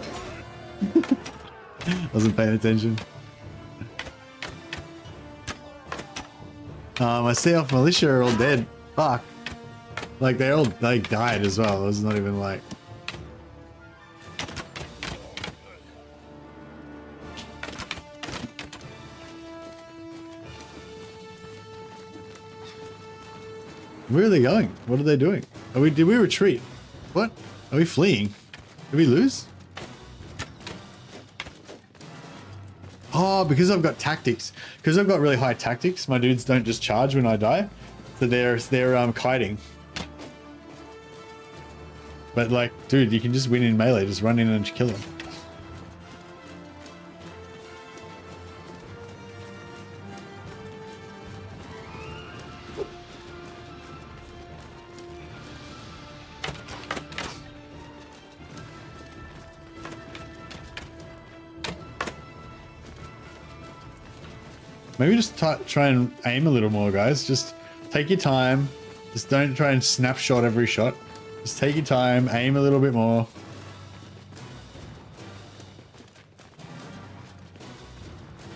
Wasn't paying attention. My Sea Militia are all dead. Fuck. Like, they all, like, died as well. It was not even like... Where are they going? What are they doing? Did we retreat? What? Are we fleeing? Did we lose? Oh, because I've got tactics. Because I've got really high tactics, my dudes don't just charge when I die. So they're kiting. But like, dude, you can just win in melee. Just run in and kill them. Maybe just try and aim a little more, guys. Just take your time. Just don't try and snapshot every shot. Just take your time, aim a little bit more.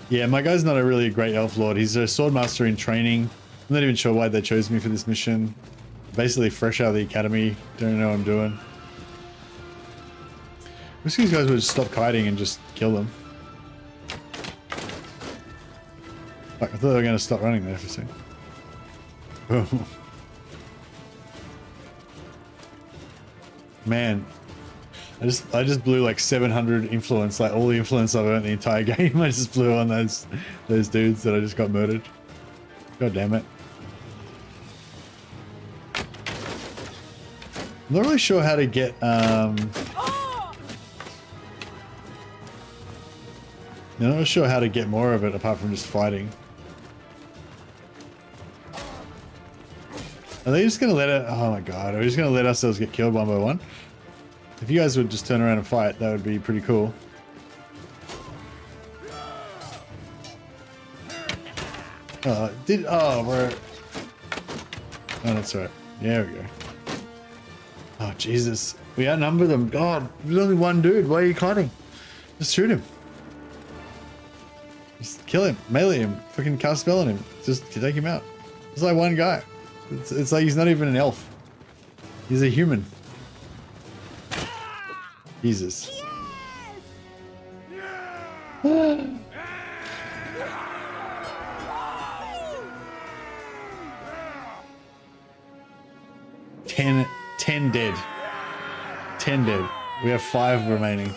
Yeah, my guy's not a really great elf lord. He's a swordmaster in training. I'm not even sure why they chose me for this mission. Basically fresh out of the academy. Don't know what I'm doing. I wish these guys would just stop kiting and just kill them. Fuck, I thought they were going to stop running there for a second. Oh. Man. I just blew like 700 influence, like all the influence I've earned the entire game. I just blew on those dudes that I just got murdered. God damn it. I'm not really sure how to get I'm not sure how to get more of it apart from just fighting. Are they just gonna let it? Oh my god, are we just gonna let ourselves get killed one by one? If you guys would just turn around and fight, that would be pretty cool. Oh, bro. Oh, that's right. There we go. Oh, Jesus. We outnumber them. God, there's only one dude. Why are you kiting? Just shoot him. Just kill him. Melee him. Fucking cast spell on him. Just to take him out. It's like one guy. It's like he's not even an elf. He's a human. Jesus. Yes! 10 dead. 10 dead. We have 5 remaining.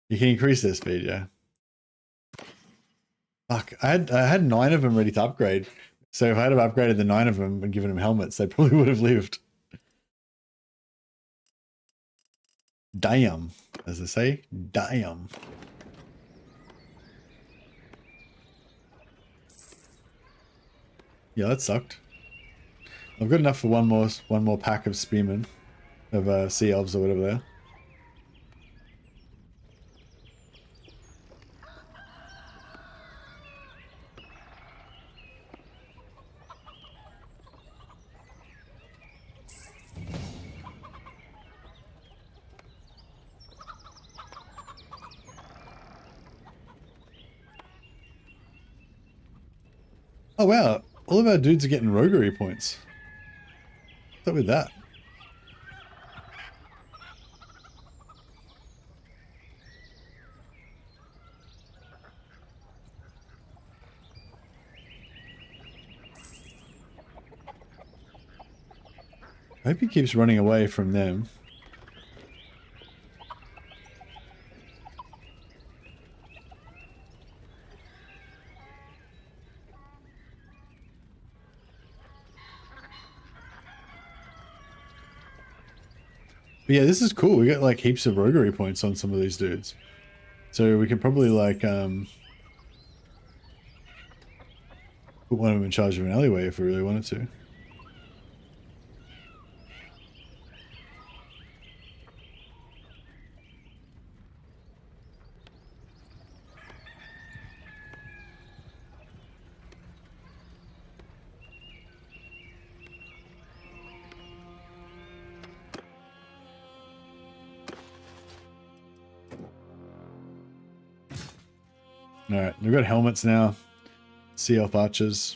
You can increase their speed, yeah. Fuck, I had 9 of them ready to upgrade. So if I had have upgraded the 9 of them and given them helmets, they probably would have lived. Damn, as they say, damn. Yeah, that sucked. I've got enough for one more pack of spearmen, of sea elves or whatever they are. Oh wow, all of our dudes are getting roguery points. What's up with that? I hope he keeps running away from them. But yeah, this is cool. We got like heaps of roguery points on some of these dudes. So we can probably like put one of them in charge of an alleyway if we really wanted to. Alright, we've got helmets now. Sea elf archers.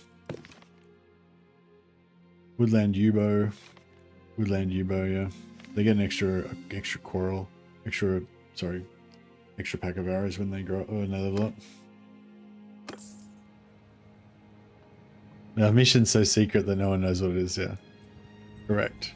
Woodland Yubo. Woodland Yubo, yeah. They get an extra coral. Extra pack of arrows when they grow when they level up. Now, mission's so secret that no one knows what it is, yeah. Correct.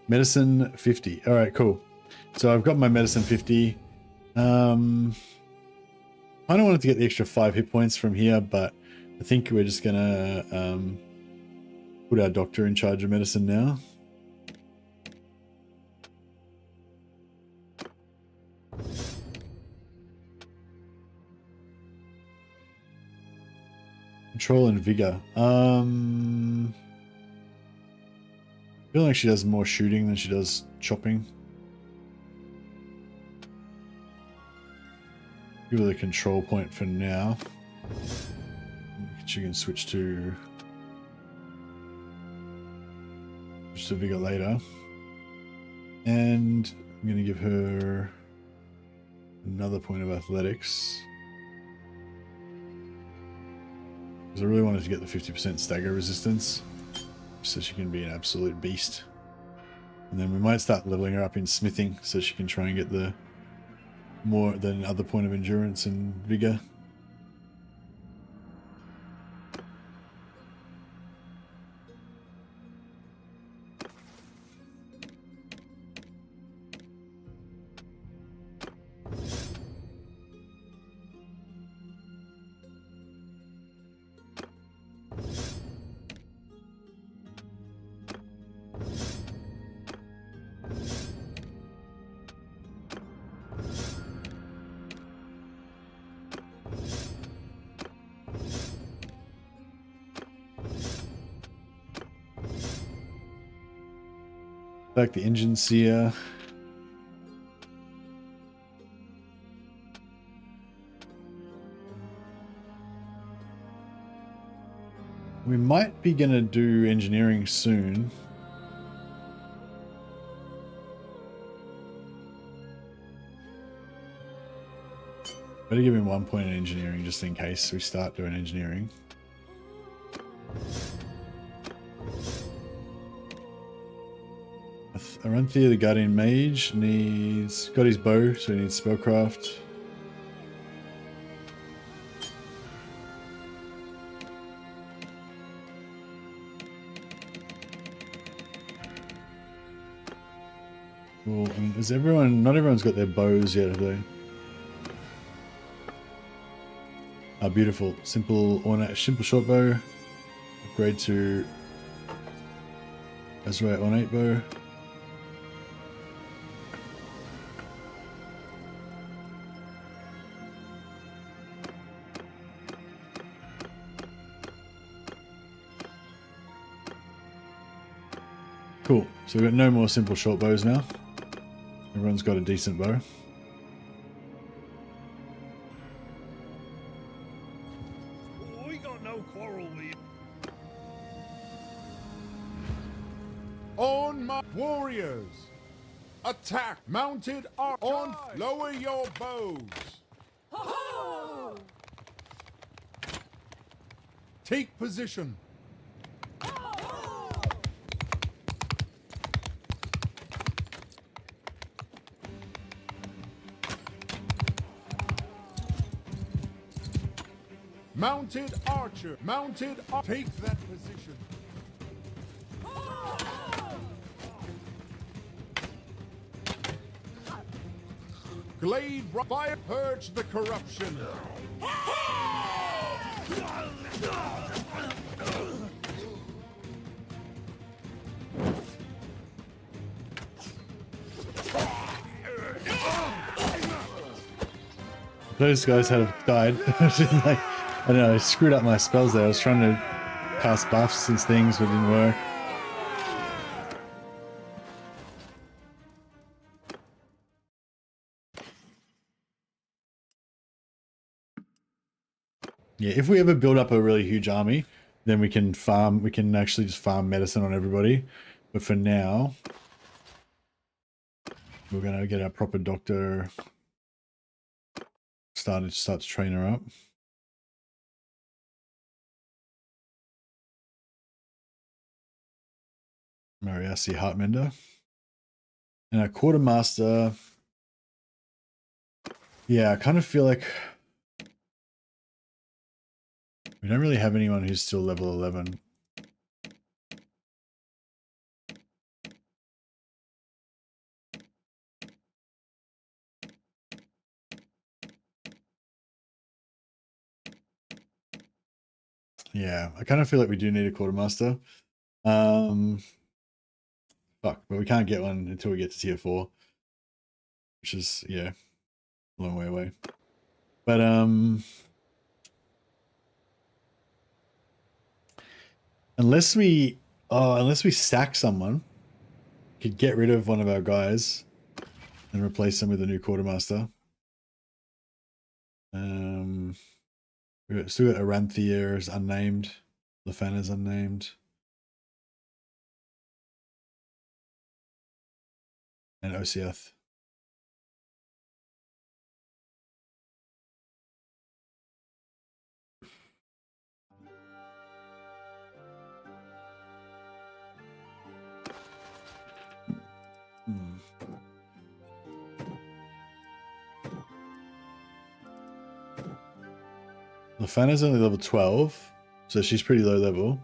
Medicine 50. All right, cool. So I've got my medicine 50. I don't want to get the extra 5 hit points from here, but I think we're just gonna put our doctor in charge of medicine now. Control and vigor. I feel like she does more shooting than she does chopping. Give her the control point for now. She can switch to vigor later. And I'm going to give her another point of athletics. Because I really wanted to get the 50% stagger resistance so she can be an absolute beast. And then we might start leveling her up in smithing so she can try and get the more than other point of endurance and vigor. Like the engine seer. We might be gonna do engineering soon. Better give him 1 point in engineering just in case we start doing engineering. Aranthea, the Guardian Mage, got his bow, so he needs spellcraft. Cool. I mean, is everyone? Not everyone's got their bows yet, have they? Ah, beautiful. Simple short bow. Upgrade to Azure ornate bow. Cool. So we've got no more simple short bows now. Everyone's got a decent bow. We got no quarrel with you. On my warriors! Attack! Mounted on! Lower your bows! Ho-ho! Take position! Mounted archer! Mounted take that position! Glade fire purge the corruption! Those guys had died. Like, I don't know, I screwed up my spells there. I was trying to cast buffs and things, but it didn't work. Yeah, if we ever build up a really huge army, then we can actually just farm medicine on everybody. But for now, we're gonna get our proper doctor start to train her up. Mariasi Heartmender. And our quartermaster. Yeah, I kind of feel like we don't really have anyone who's still level 11. Yeah, I kind of feel like we do need a quartermaster. Fuck, but we can't get one until we get to tier 4, which is, yeah, a long way away. But unless we sack someone, could get rid of one of our guys and replace them with a new quartermaster. We've still got Aranthia is unnamed, Lefan is unnamed, and Osiath. Lefana's only level 12, so she's pretty low level.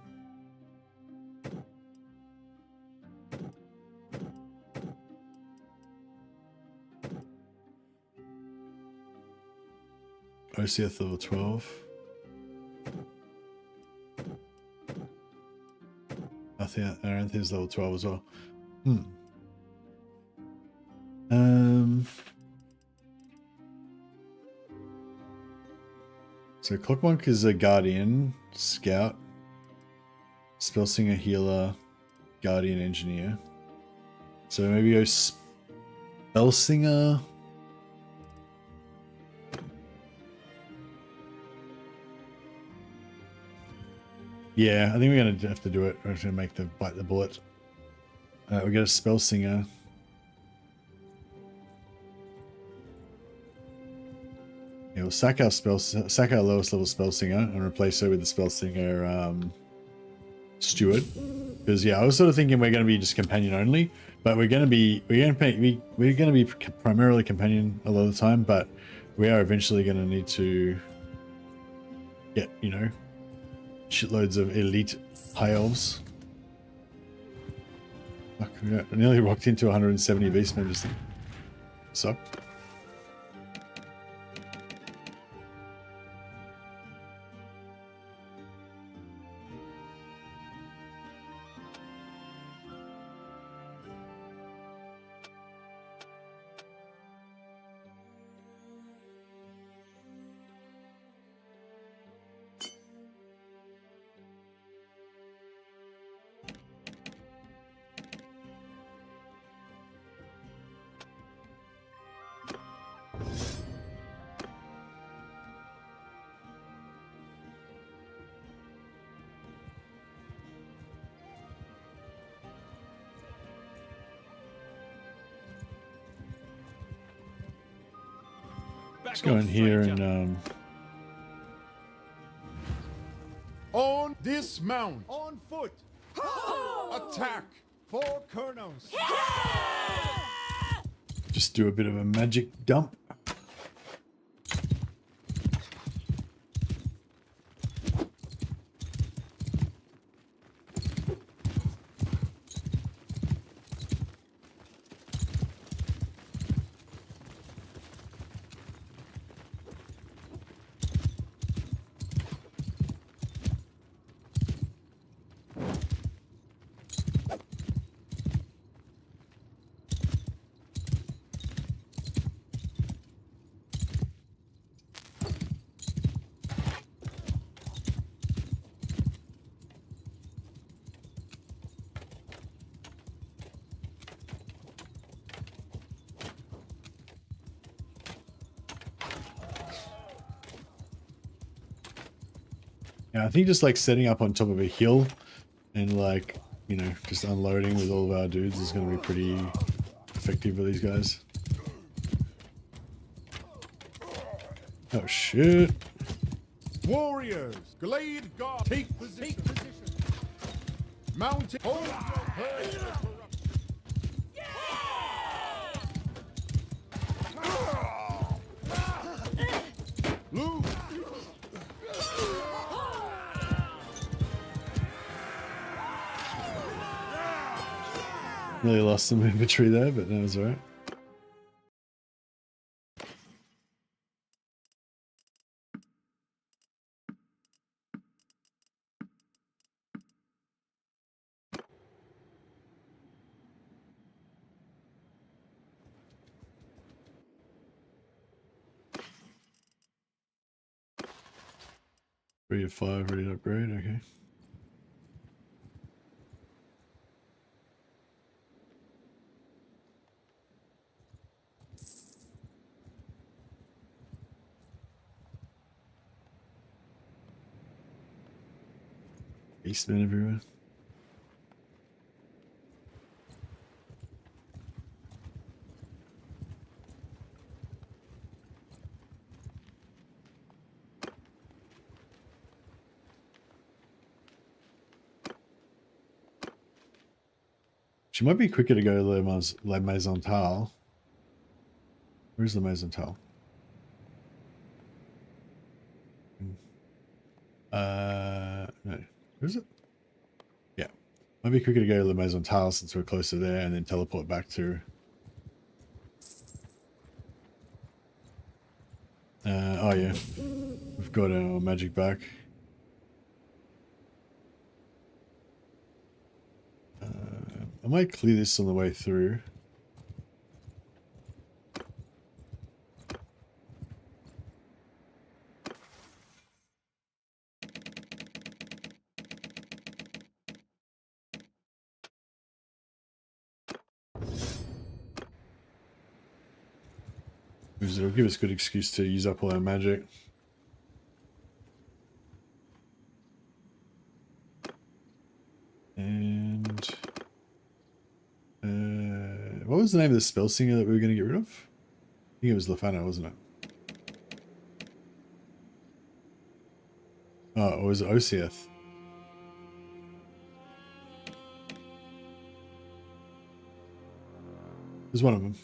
Osiath level 12. Aranthia's level 12 as well. So Clockmonk is a Guardian, Scout, Spellsinger, Healer, Guardian, Engineer. So maybe go Spellsinger. Yeah, I think we're gonna have to do it. We're gonna make the bite the bullet. We got a Spellsinger. Yeah, we'll sack our lowest level Spellsinger and replace her with the Spellsinger Steward. Because yeah, I was sort of thinking we're going to be just companion only, but we're going to be primarily companion a lot of the time, but we are eventually going to need to get, you know, shitloads of elite high elves. Fuck, we nearly rocked into 170 beastmen just so. Let's go in here and On dismount. On foot. Attack. 4 Kurnos. just do a bit of a magic dump. Yeah, I think just like setting up on top of a hill and like, you know, just unloading with all of our dudes is going to be pretty effective for these guys. Oh shit. Warriors, glade guard, take position. Mounting, hold your head. Loose. Really lost some inventory there, but that was alright. 3 of 5 ready to upgrade, okay. Beastmen everywhere. She might be quicker to go to La Maison-Tal. Where's La Maison-Tal? No. Where's it? Yeah. Might be quicker to go to La Maison-Tal since we're closer there and then teleport back to... oh yeah. We've got our magic back. I might clear this on the way through. It'll give us a good excuse to use up all our magic. And what was the name of the spell singer that we were going to get rid of? I think it was Lefana, wasn't it? Oh, or was it Oseath? There's one of them.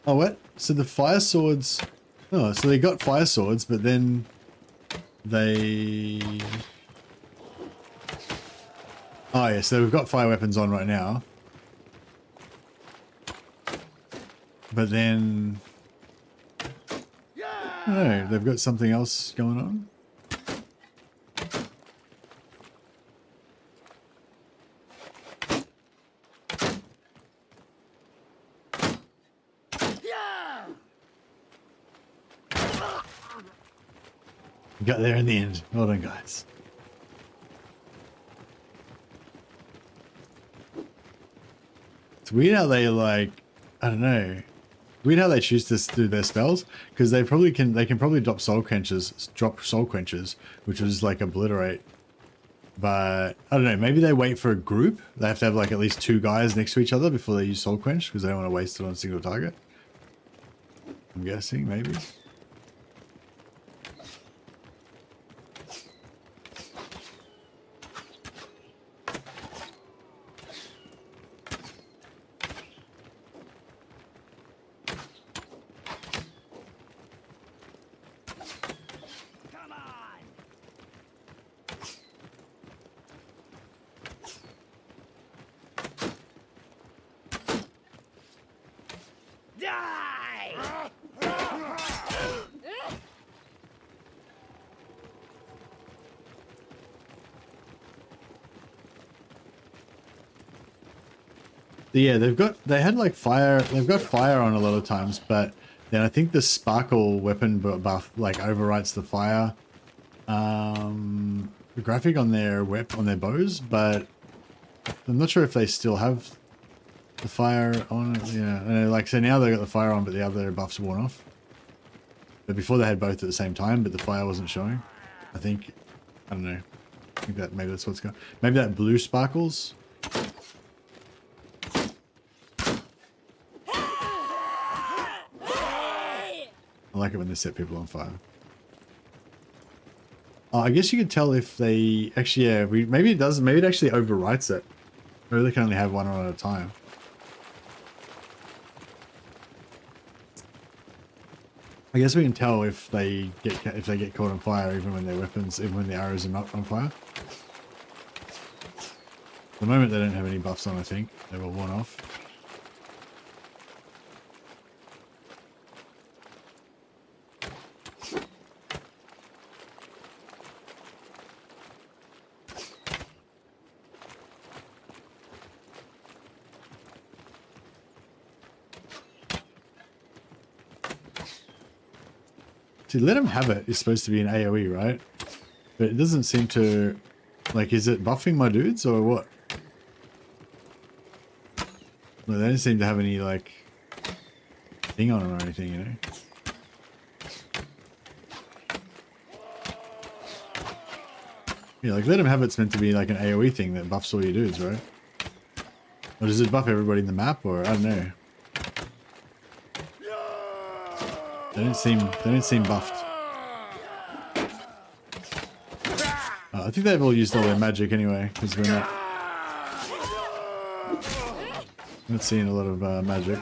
Oh, what? So the fire swords... Oh, so they got fire swords, but then they... Oh, yeah, so we've got fire weapons on right now. But then... I don't know, they've got something else going on. Got there in the end. Well done, guys. It's weird how they like, I don't know. Weird how they choose to do their spells because they can probably drop soul quenches, which was like obliterate. But I don't know. Maybe they wait for a group. They have to have like at least 2 guys next to each other before they use soul quench because they don't want to waste it on a single target. I'm guessing maybe. Yeah, they've got fire on a lot of times, but then I think the sparkle weapon buff like overwrites the fire graphic on their bows, but I'm not sure if they still have the fire on. Yeah, and like so now they got the fire on, but the other buffs worn off. But before they had both at the same time, but the fire wasn't showing. I don't know. I think that maybe that's what's going. Maybe that blue sparkles. I like it when they set people on fire. Oh, I guess you could tell if they actually, yeah, maybe it doesn't, maybe it actually overwrites it. Maybe they can only have one on at a time. I guess we can tell if they get caught on fire even when their weapons, even when the arrows are not on fire. At the moment they don't have any buffs on, I think. They were worn off. See, let him have it is supposed to be an AoE, right? But it doesn't seem to... Like, is it buffing my dudes or what? No, they don't seem to have any, like, thing on them or anything, you know? Yeah, like, let him have it's meant to be like an AoE thing that buffs all your dudes, right? Or does it buff everybody in the map, or I don't know. They don't seem buffed. I think they've all used all their magic anyway, because we're not seeing a lot of magic.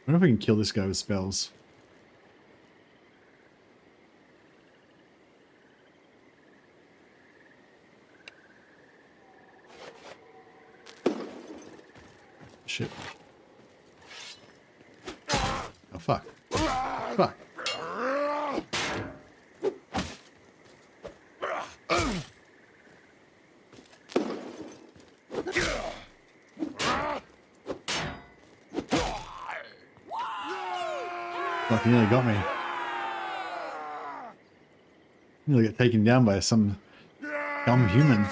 I wonder if we can kill this guy with spells. Shit. Oh, fuck. Fuck. Fuck, he nearly got me. Nearly got taken down by some dumb human.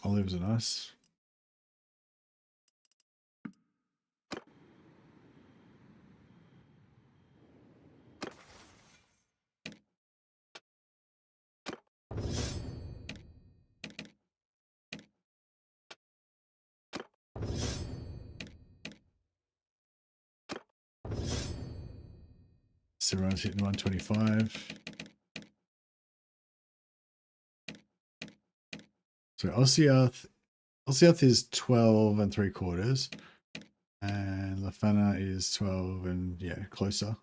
Olives are nice. So everyone's hitting 125. So Ossiath is 12 3/4, and Lafana is 12 and yeah, closer.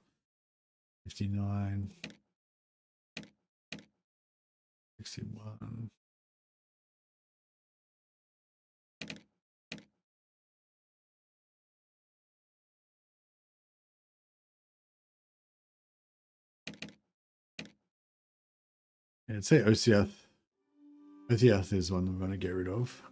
59, 61. Yeah, I'd say Ossiath. Ossiath is one I'm going to get rid of.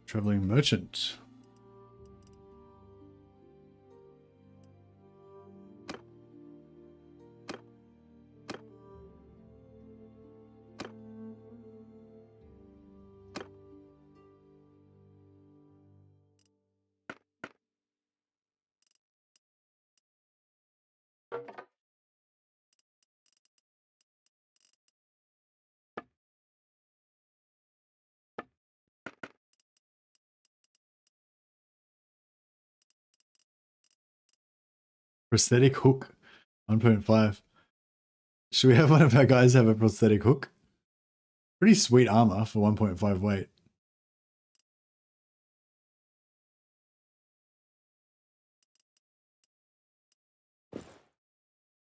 Traveling merchant. Prosthetic hook, 1.5. Should we have one of our guys have a prosthetic hook? Pretty sweet armor for 1.5 weight.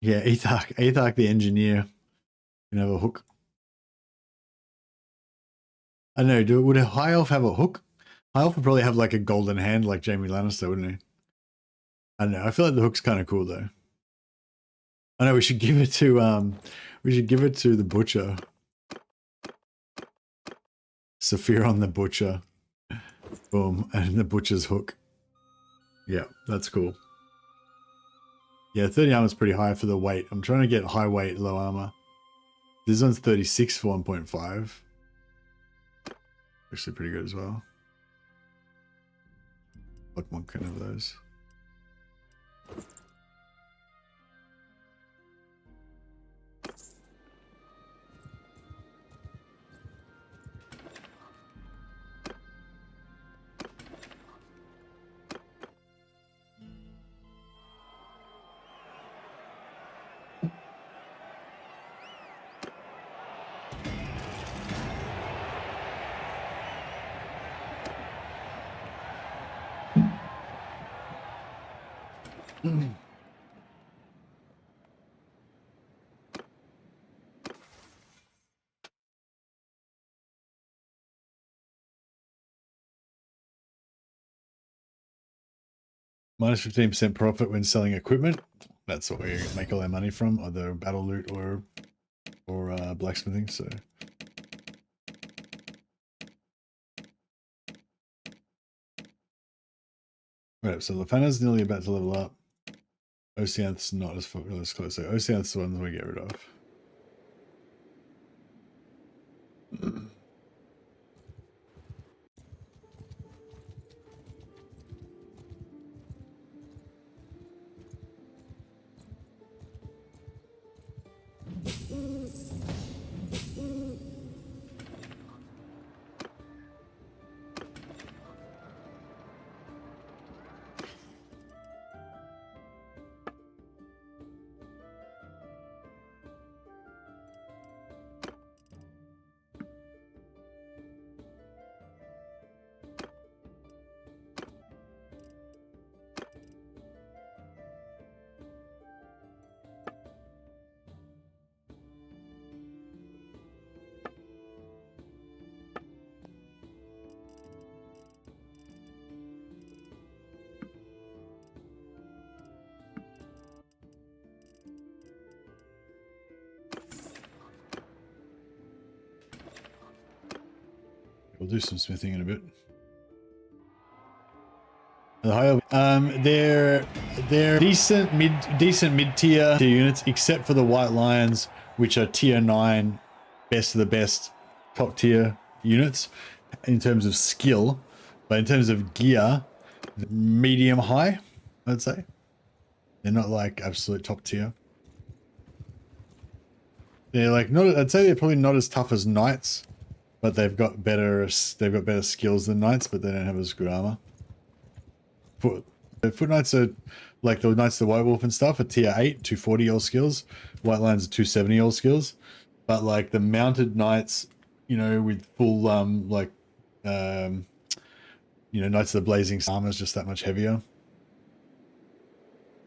Yeah, Ethark the engineer can have a hook. I don't know, would a high elf have a hook? High elf would probably have like a golden hand like Jaime Lannister, wouldn't he? I don't know, I feel like the hook's kind of cool though. I know we should give it to the butcher. Saphir on the butcher. Boom. And the butcher's hook. Yeah, that's cool. Yeah, 30 armor is pretty high for the weight. I'm trying to get high weight, low armor. This one's 36 for 1.5. Actually pretty good as well. Like one kind of those. Minus 15% profit when selling equipment. That's what we make all our money from, either battle loot or blacksmithing. So right, so Lafana's nearly about to level up. Oceanth's not as close. So Oceanth's the ones we get rid of. We'll do some smithing in a bit. They're decent mid tier units, except for the White Lions, which are tier 9, best of the best, top tier units in terms of skill, but in terms of gear, medium high, I'd say. They're not like absolute top tier. They're like not. I'd say they're probably not as tough as knights, but they've got better skills than knights, but they don't have as good armor. Foot knights are like the knights of the White Wolf and stuff are tier 8, 240 all skills. White Lions are 270 all skills. But like the mounted knights, you know, with full you know, Knights of the Blazing armor is just that much heavier.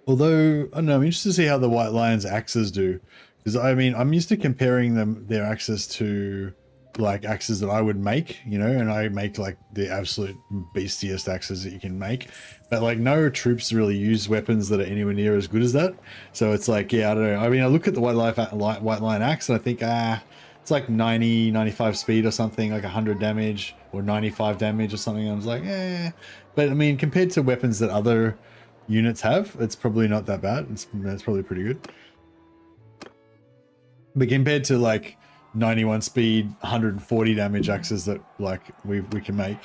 Although, I don't know, I'm interested to see how the White Lions axes do. Because, I mean, I'm used to comparing their axes to, like, axes that I would make, you know, and I make, like, the absolute beastiest axes that you can make. But, like, no troops really use weapons that are anywhere near as good as that. So it's like, yeah, I don't know. I mean, I look at the White Lion axe and I think, it's like 90, 95 speed or something, like 100 damage or 95 damage or something. I was like, eh. But, I mean, compared to weapons that other units have, it's probably not that bad. It's probably pretty good. But compared to like 91 speed, 140 damage axes that like we can make.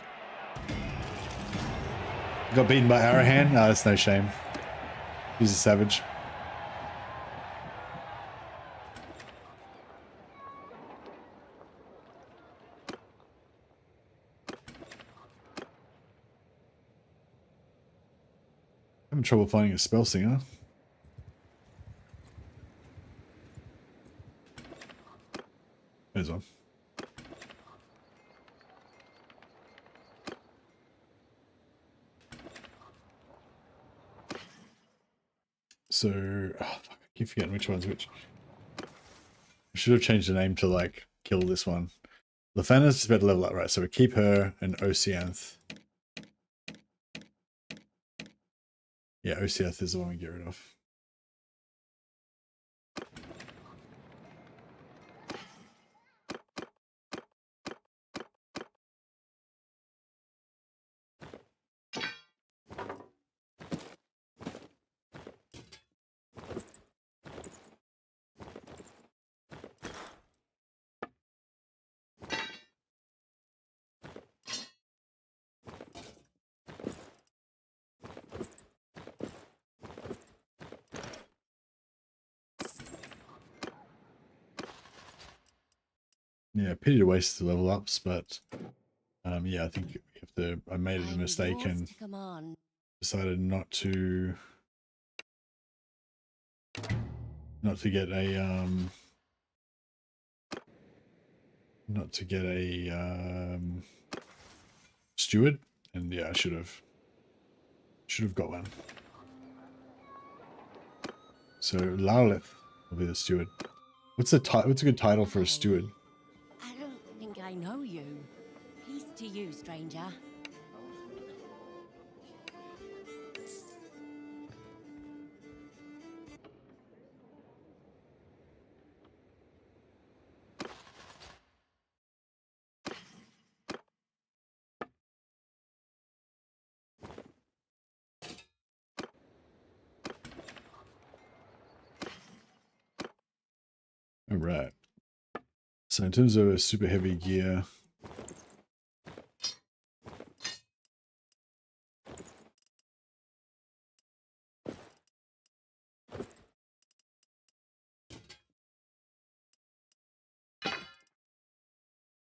Got beaten by Arahan? No, that's no shame. He's a savage. Having trouble finding a spell singer. There's one. So, oh, fuck, I keep forgetting which one's which. I should have changed the name to like kill this one. Lafana's just about to level up, right? So we keep her and Oceanth. Yeah, Oceanth is the one we get rid of. Yeah, pity to waste the level ups, but yeah, I think if I made a mistake and decided not to get a steward, and yeah, I should have got one. So Lalith will be the steward. What's a good title for a steward? I don't think I know you. Peace to you, stranger. All right. So in terms of a super heavy gear,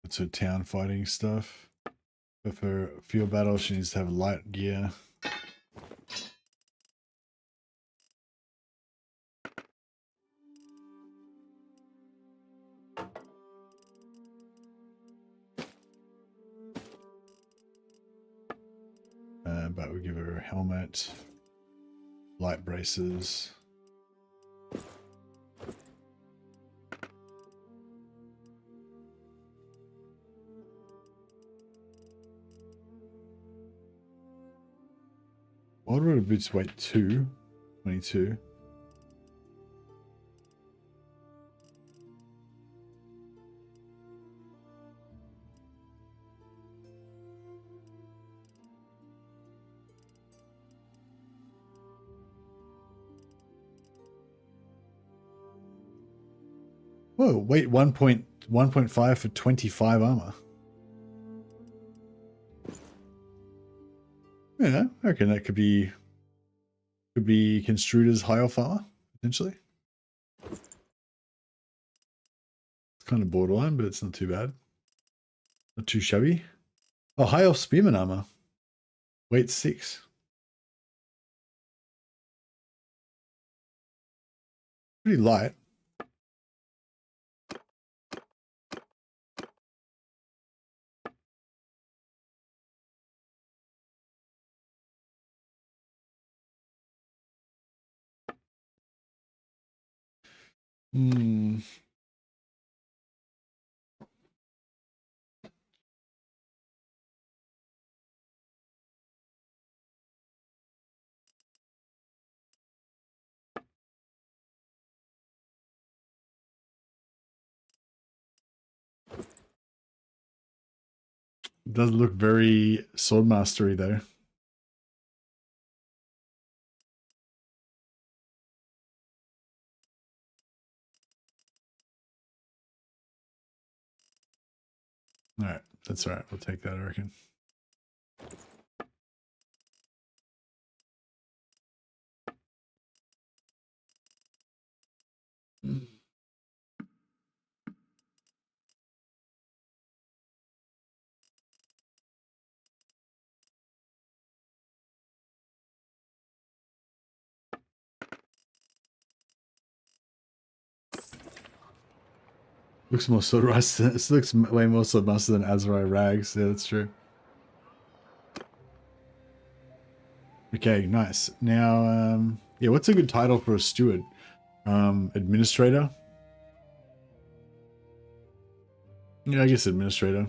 it's her town fighting stuff. But for field battle, she needs to have light gear. But we give her a helmet, light braces. What would a boots weight 22? Whoa, weight 1.5 for 25 armor. Yeah, I reckon that could be construed as high elf armor, potentially. It's kind of borderline, but it's not too bad. Not too shabby. Oh, high elf spearman armor. Weight 6. Pretty light. Hmm. It does look very Swordmastery though. Alright, that's alright. We'll take that, I reckon. Looks more Swordmaster. This looks way more Swordmaster than Azurai Rags. Yeah, that's true. Okay, nice. Now, yeah, what's a good title for a steward? Administrator? Yeah, I guess administrator.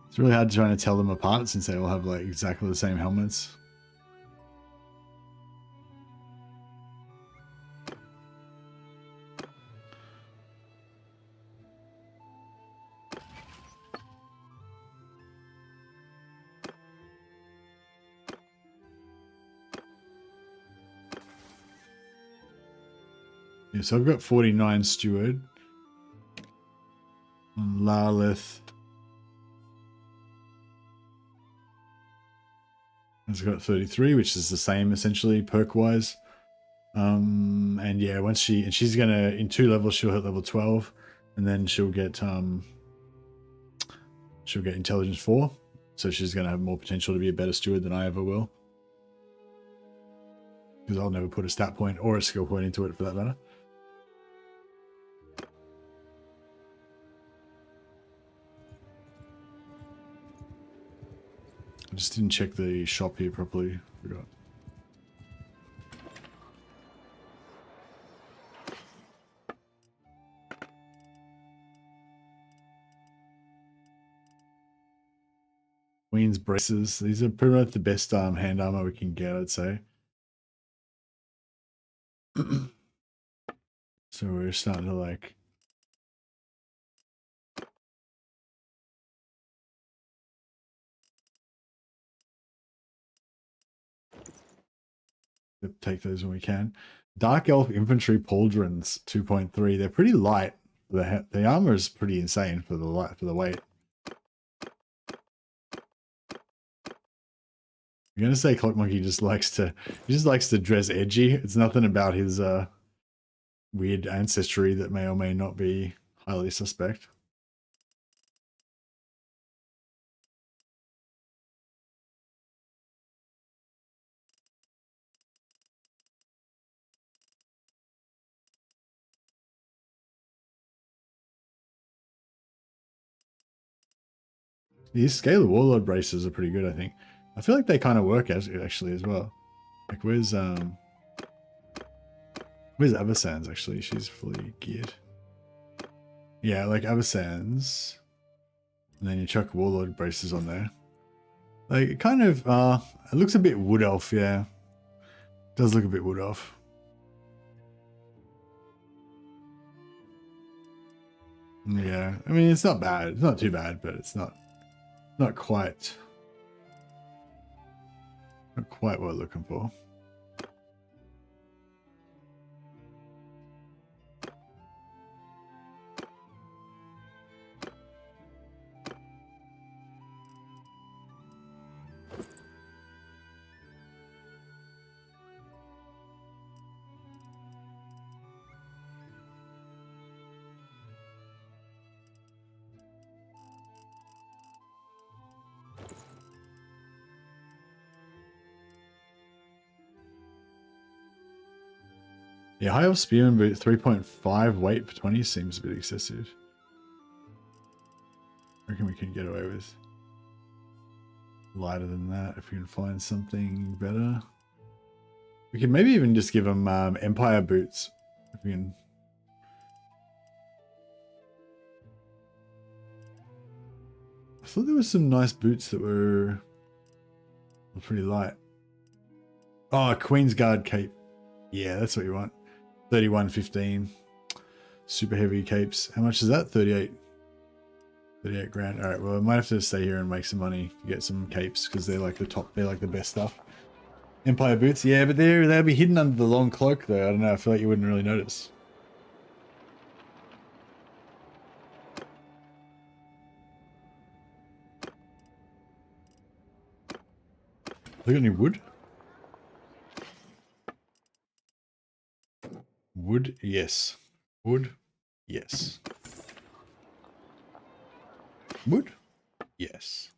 It's really hard trying to tell them apart since they all have like exactly the same helmets. Yeah, so I've got 49 steward. And Larleth has got 33, which is the same essentially perk wise. And yeah, once she's gonna, in 2 levels she'll hit level 12, and then she'll get intelligence 4, so she's gonna have more potential to be a better steward than I ever will, because I'll never put a stat point or a skill point into it for that matter. I just didn't check the shop here properly. Forgot. Queen's braces. These are pretty much the best hand armor we can get, I'd say. So we're starting to like take those when we can. Dark Elf Infantry Pauldrons 2.3. They're pretty light. The armor is pretty insane for the weight. I'm gonna say Clock Monkey just likes to dress edgy. It's nothing about his weird ancestry that may or may not be highly suspect. These Scalar Warlord braces are pretty good, I think. I feel like they kind of work actually as well. Like where's Avacans actually? She's fully geared. Yeah, like Avacans. And then you chuck Warlord braces on there. Like it kind of it looks a bit wood elf, yeah. It does look a bit wood elf. Yeah, I mean it's not bad. It's not too bad, but it's not quite what we're looking for. Yeah, High Elf Spearman boot 3.5 weight for 20 seems a bit excessive. I reckon we can get away with lighter than that if we can find something better. We can maybe even just give them Empire boots if we can. I thought there was some nice boots that were pretty light. Oh, Queen's Guard cape. Yeah, that's what you want. 31.15. Super heavy capes. How much is that? 38 grand. All right, well I might have to stay here and make some money to get some capes because they're like the top, they're like the best stuff. Empire boots, yeah, but they'll be hidden under the long cloak though. I don't know, I feel like you wouldn't really notice. Look at any wood? Wood, yes. Wood, yes. Wood, yes.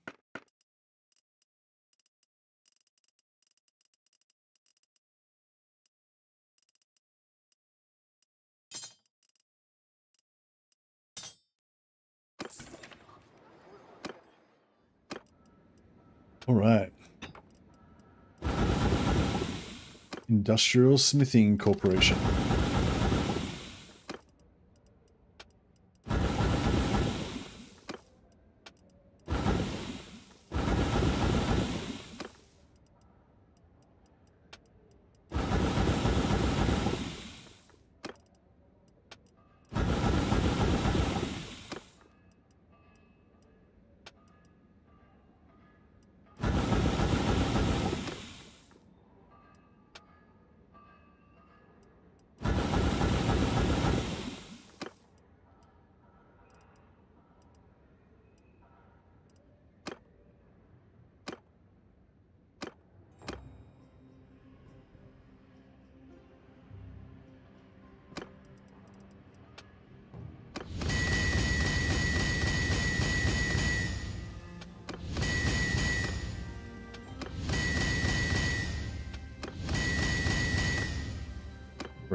All right. Industrial Smithing Corporation.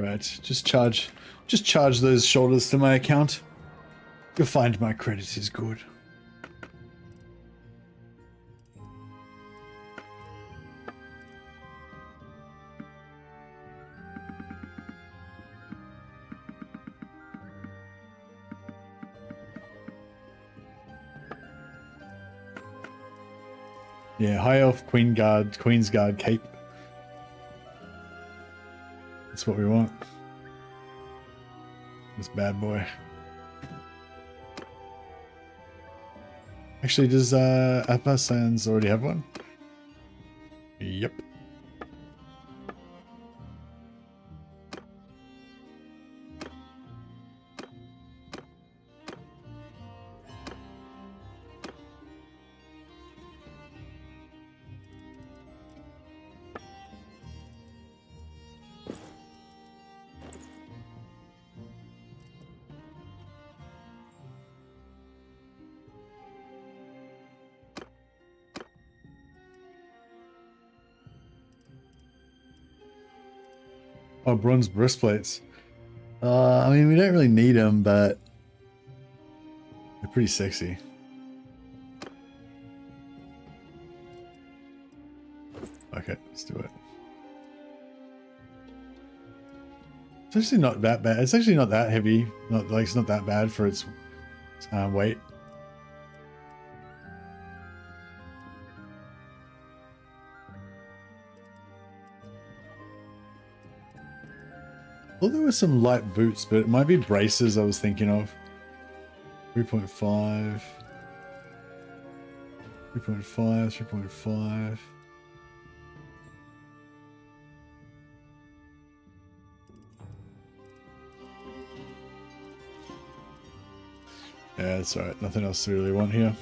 Right, just charge those shoulders to my account. You'll find my credit is good. Yeah, High Elf, Queen's Guard cape. That's what we want. This bad boy. Actually, does Apasans already have one? Yep. Oh, bronze breastplates. I mean, we don't really need them, but they're pretty sexy. Okay, let's do it. It's actually not that bad. It's actually not that heavy. Not like it's not that bad for its weight. Well, there were some light boots, but it might be braces I was thinking of. 3.5. 3.5, 3.5. Yeah, that's alright. Nothing else to really want here.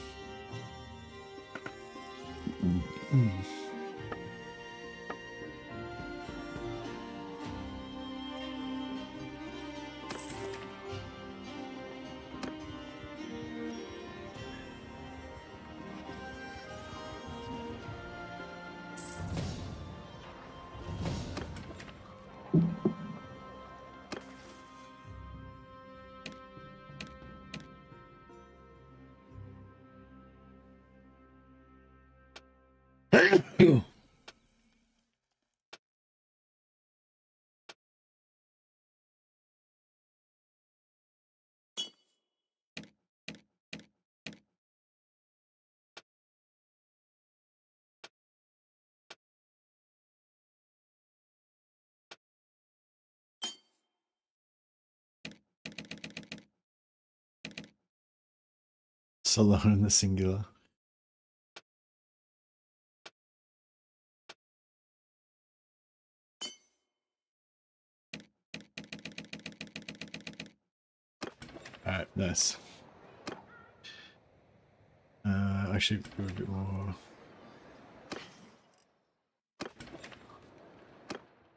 Solo in the singular. Alright, nice. Actually, do a bit more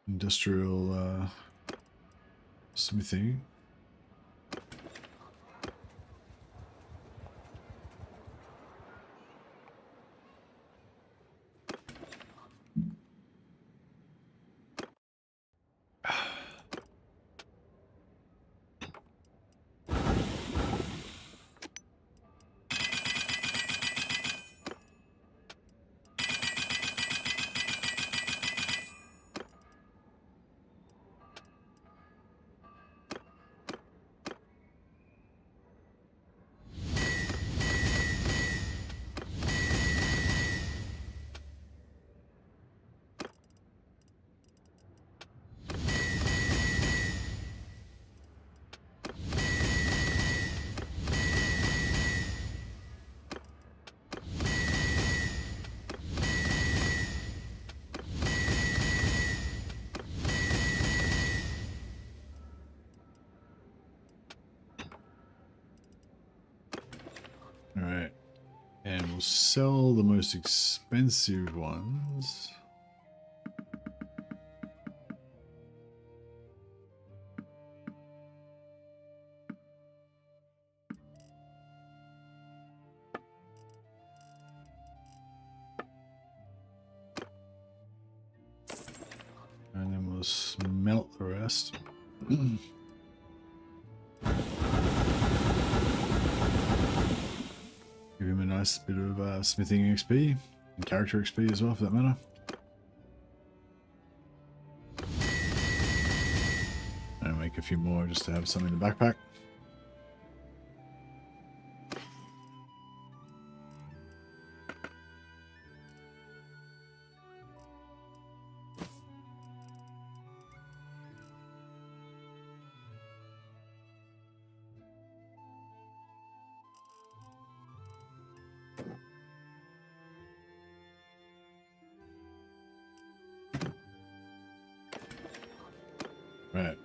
industrial smithing. Alright. And we'll sell the most expensive ones. And then we'll smelt the rest. Give him a nice bit of smithing XP and character XP as well, for that matter. And make a few more just to have some in the backpack. Right.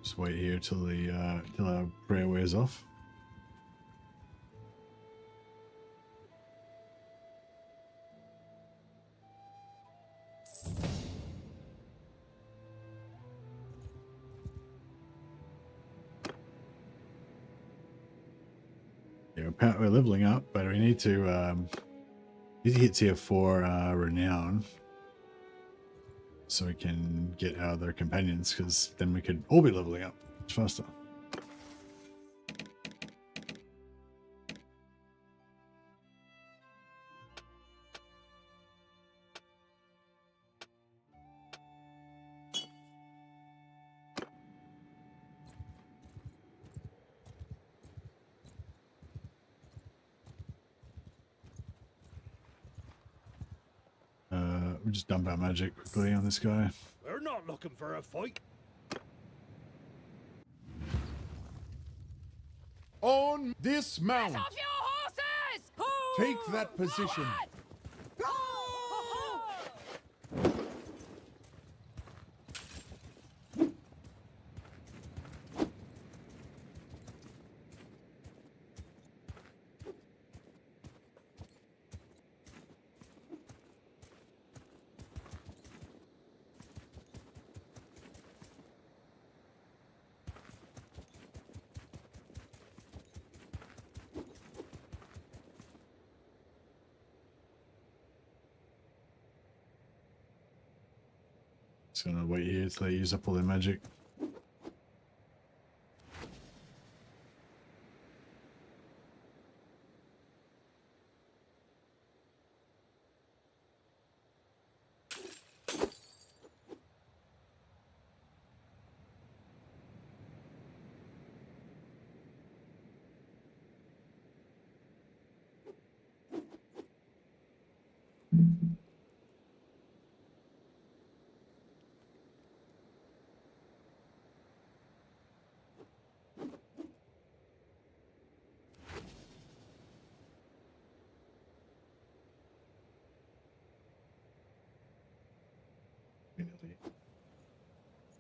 Just wait here till the till our prayer wears off. Yeah, we're leveling up, but we need to hit tier 4 renown so we can get our other companions, because then we could all be leveling up much faster. We'll just dump our magic quickly on this guy. We're not looking for a fight. On dismount. Get off your horses! Take that position. Just gonna wait here till they use up all their magic.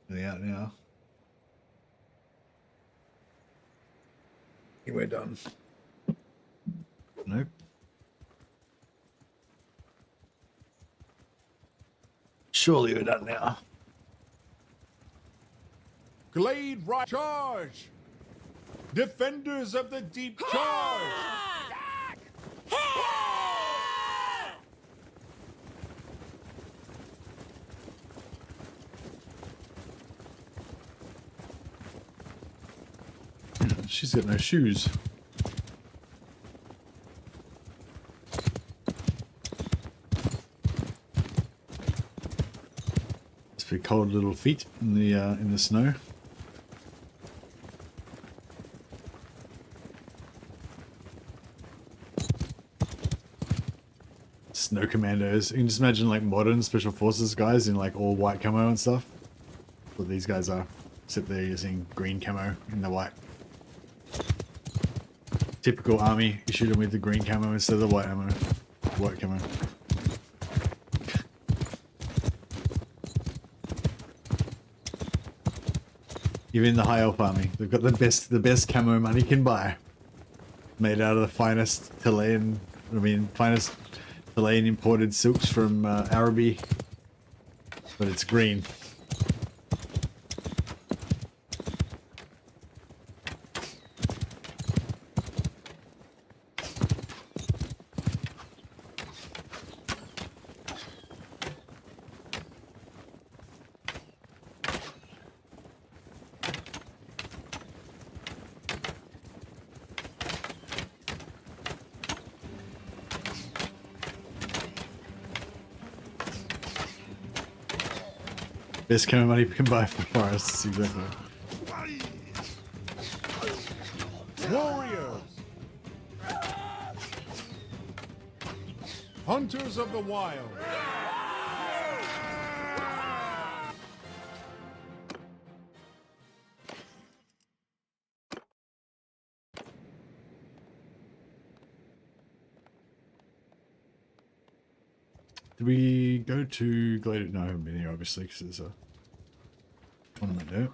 Nearly out now. I think we're done. Nope. Surely we're done now. Glade right charge. Defenders of the deep charge. She's got no shoes. Must be cold little feet in the snow. Snow commandos. You can just imagine like modern special forces guys in like all white camo and stuff. That's what these guys are. Except they're using green camo in the white. Typical army, you shoot them with the green camo instead of the white ammo. White camo. Even the high elf army, they've got the best camo money can buy. Made out of the finest Chilean imported silks from Araby. But it's green. Best kind of money we can buy for forests, exactly. Warriors! Hunters of the wild! Did we go to Glade? No, I haven't been here, obviously, because there's a tournament there.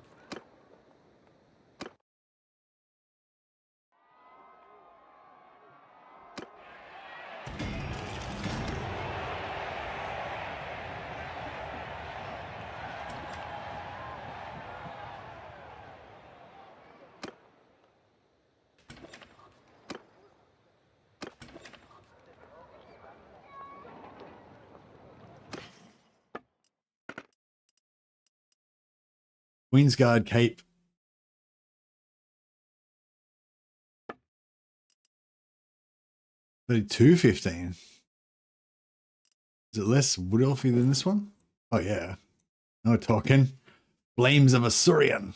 Queensguard Cape. $32.15. Is it less wood elfy than this one? Oh yeah. No talking. Flames of Asurian.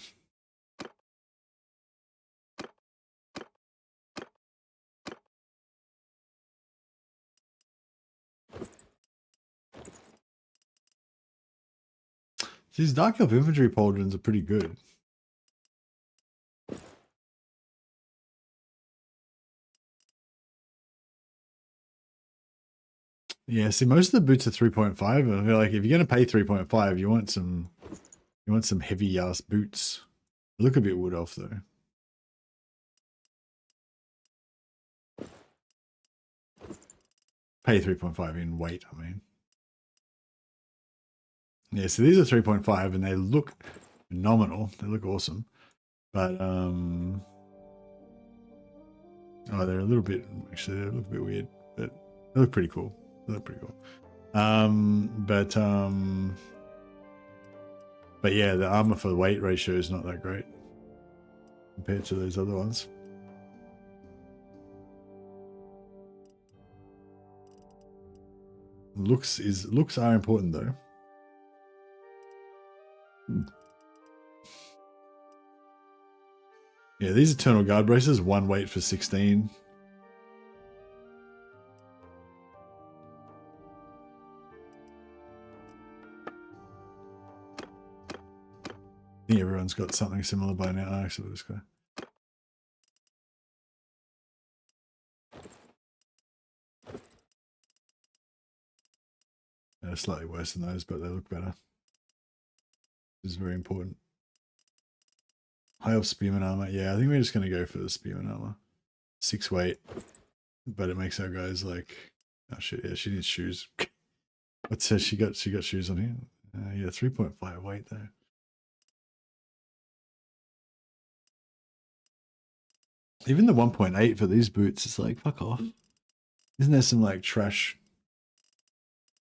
These Dark Elf infantry pauldrons are pretty good. Yeah, see, most of the boots are 3.5. I feel like if you're gonna pay 3.5, you want some heavy ass boots. They look a bit wood elf though. Pay 3.5 in weight, I mean. Yeah, so these are 3.5 and they look phenomenal. They look awesome. But oh, they're a little bit, actually they look a bit weird, but they look pretty cool. They look pretty cool. But yeah, the armor for the weight ratio is not that great compared to those other ones. Looks are important though. Yeah, these Eternal Guard braces, one weight for 16. I think everyone's got something similar by now. Oh, actually, this guy. They're slightly worse than those, but they look better. This is very important. High Elf Spearman armor. Yeah, I think we're just going to go for the Spearman armor. 6 weight. But it makes our guys like... Oh shit, yeah, she needs shoes. What says she got shoes on here? Yeah, 3.5 weight though. Even the 1.8 for these boots is like, fuck off. Isn't there some like trash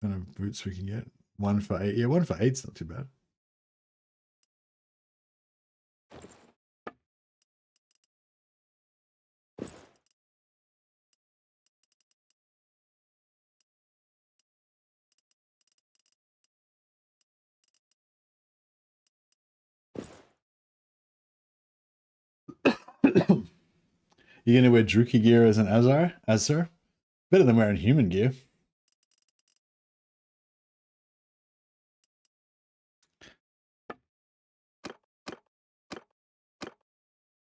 kind of boots we can get? 1 for 8. Yeah, 1 for 8's not too bad. You're gonna wear Druki gear as an Asur? Better than wearing human gear.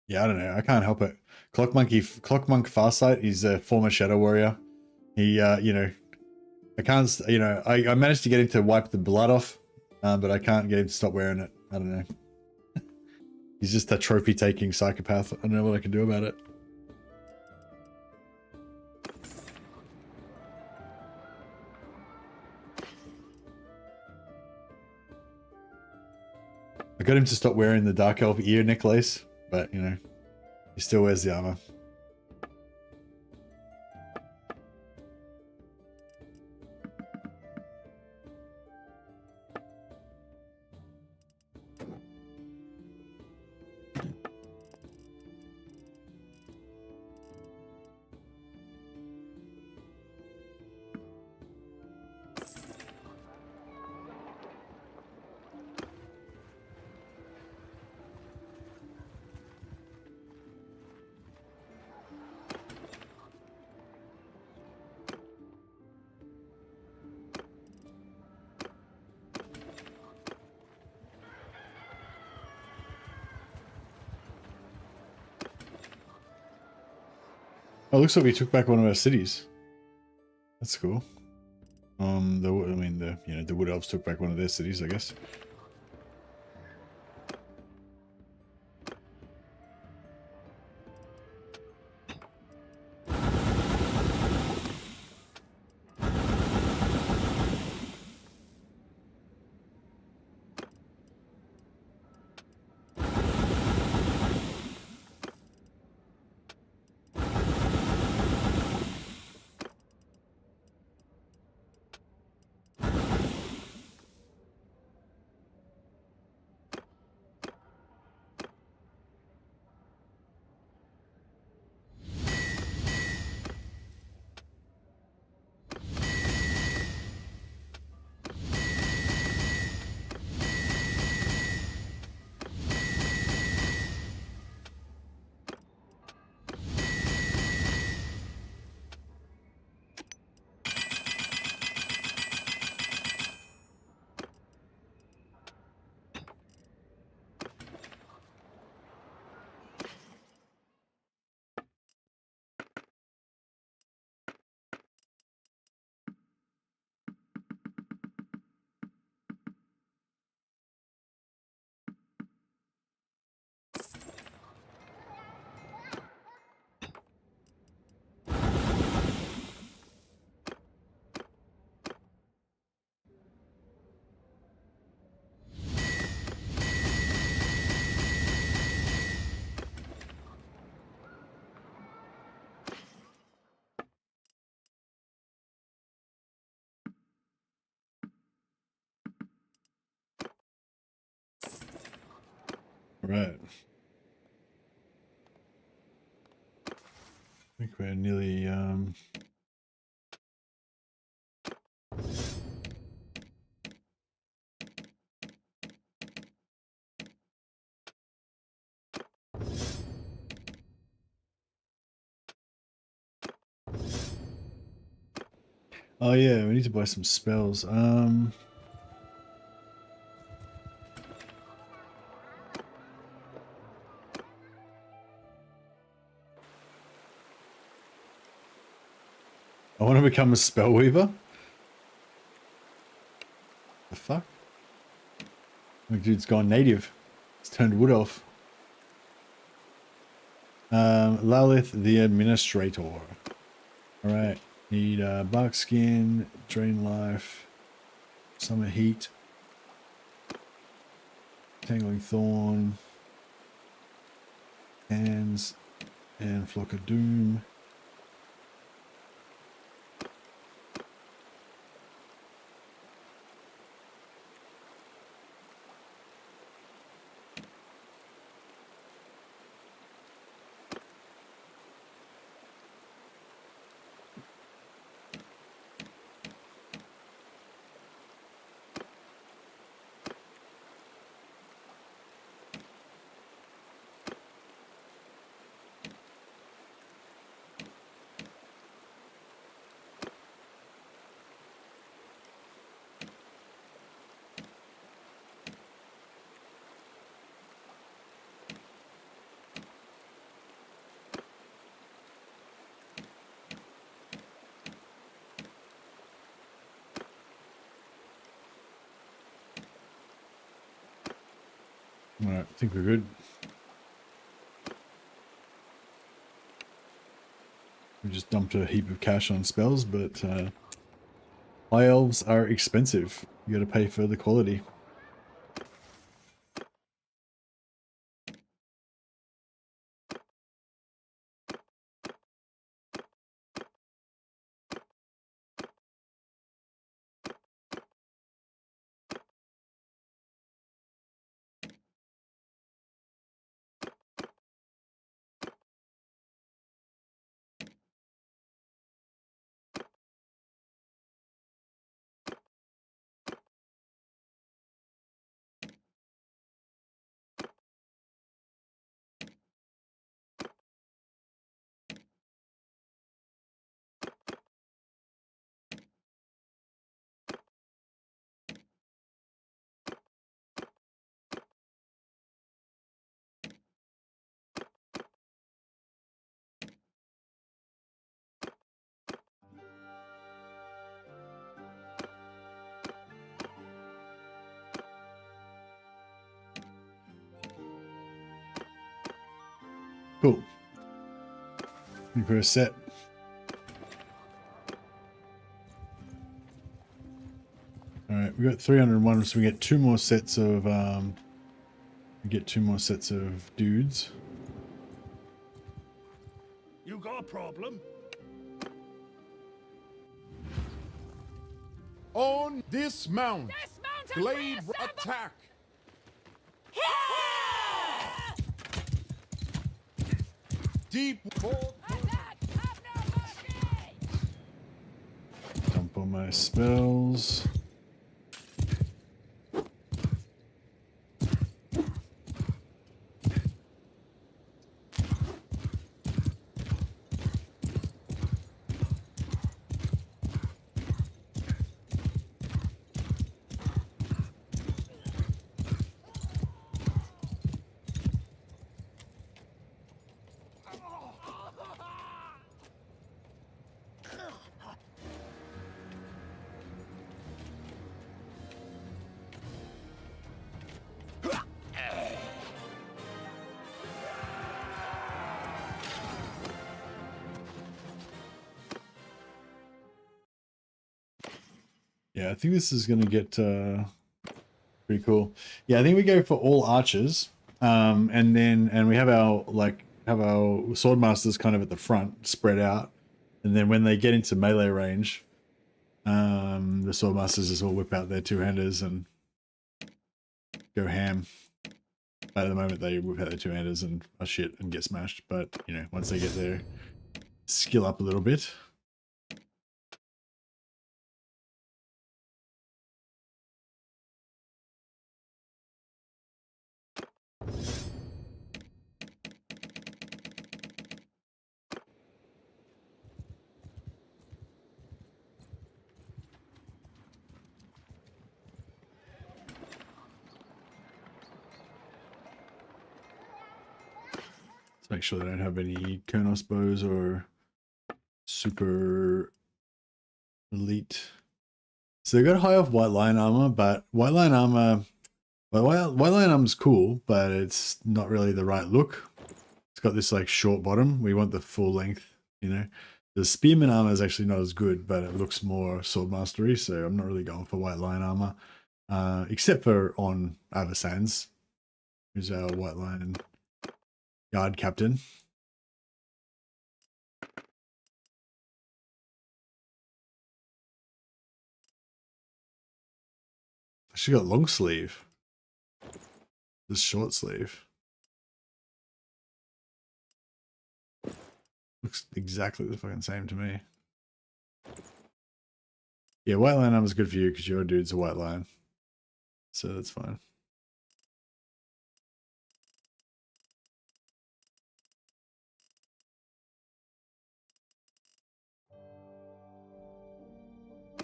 Yeah, I don't know. I can't help it. Clockmonk Farsight is a former Shadow Warrior. He, you know, I can't, you know, I managed to get him to wipe the blood off, but I can't get him to stop wearing it. I don't know. He's just a trophy-taking psychopath. I don't know what I can do about it. I got him to stop wearing the Dark Elf ear necklace, but, you know, he still wears the armor. Oh, it looks like we took back one of our cities. That's cool. The Wood Elves took back one of their cities, I guess. Right. I think we're nearly Oh yeah, we need to buy some spells. I want to become a spell weaver. The fuck? My dude's gone native. It's turned wood elf. Lalith the Administrator. Alright. Need bark skin, drain life, summer heat, tangling thorn, hands, and flock of doom. Alright, I think we're good. We just dumped a heap of cash on spells, but high elves are expensive. You gotta pay for the quality. Cool. Looking for a set. Alright, we got 301, so we get 2 more sets of dudes. You got a problem? On dismount. Dismount and Glade reassemble! attack. Deep fort. Attack! Have no mercy! Dump all my spells. Yeah, I think this is going to get pretty cool. Yeah, I think we go for all archers, and we have our swordmasters kind of at the front, spread out, and then when they get into melee range, the swordmasters just all whip out their two-handers and go ham. But at the moment, they whip out their two-handers and are shit and get smashed. But you know, once they get their skill up a little bit. Make sure they don't have any Kernos bows or super elite. So they got high off white line armor, but white line armor, well, white line armor's cool, but it's not really the right look. It's got this like short bottom. We want the full length, you know. The spearman armor is actually not as good, but it looks more swordmastery, so I'm not really going for white line armor, except for on Avacans, who's our white line and guard captain. She got long sleeve. This short sleeve. Looks exactly the fucking same to me. Yeah, white line armor is good for you because your dude's a white line. So that's fine.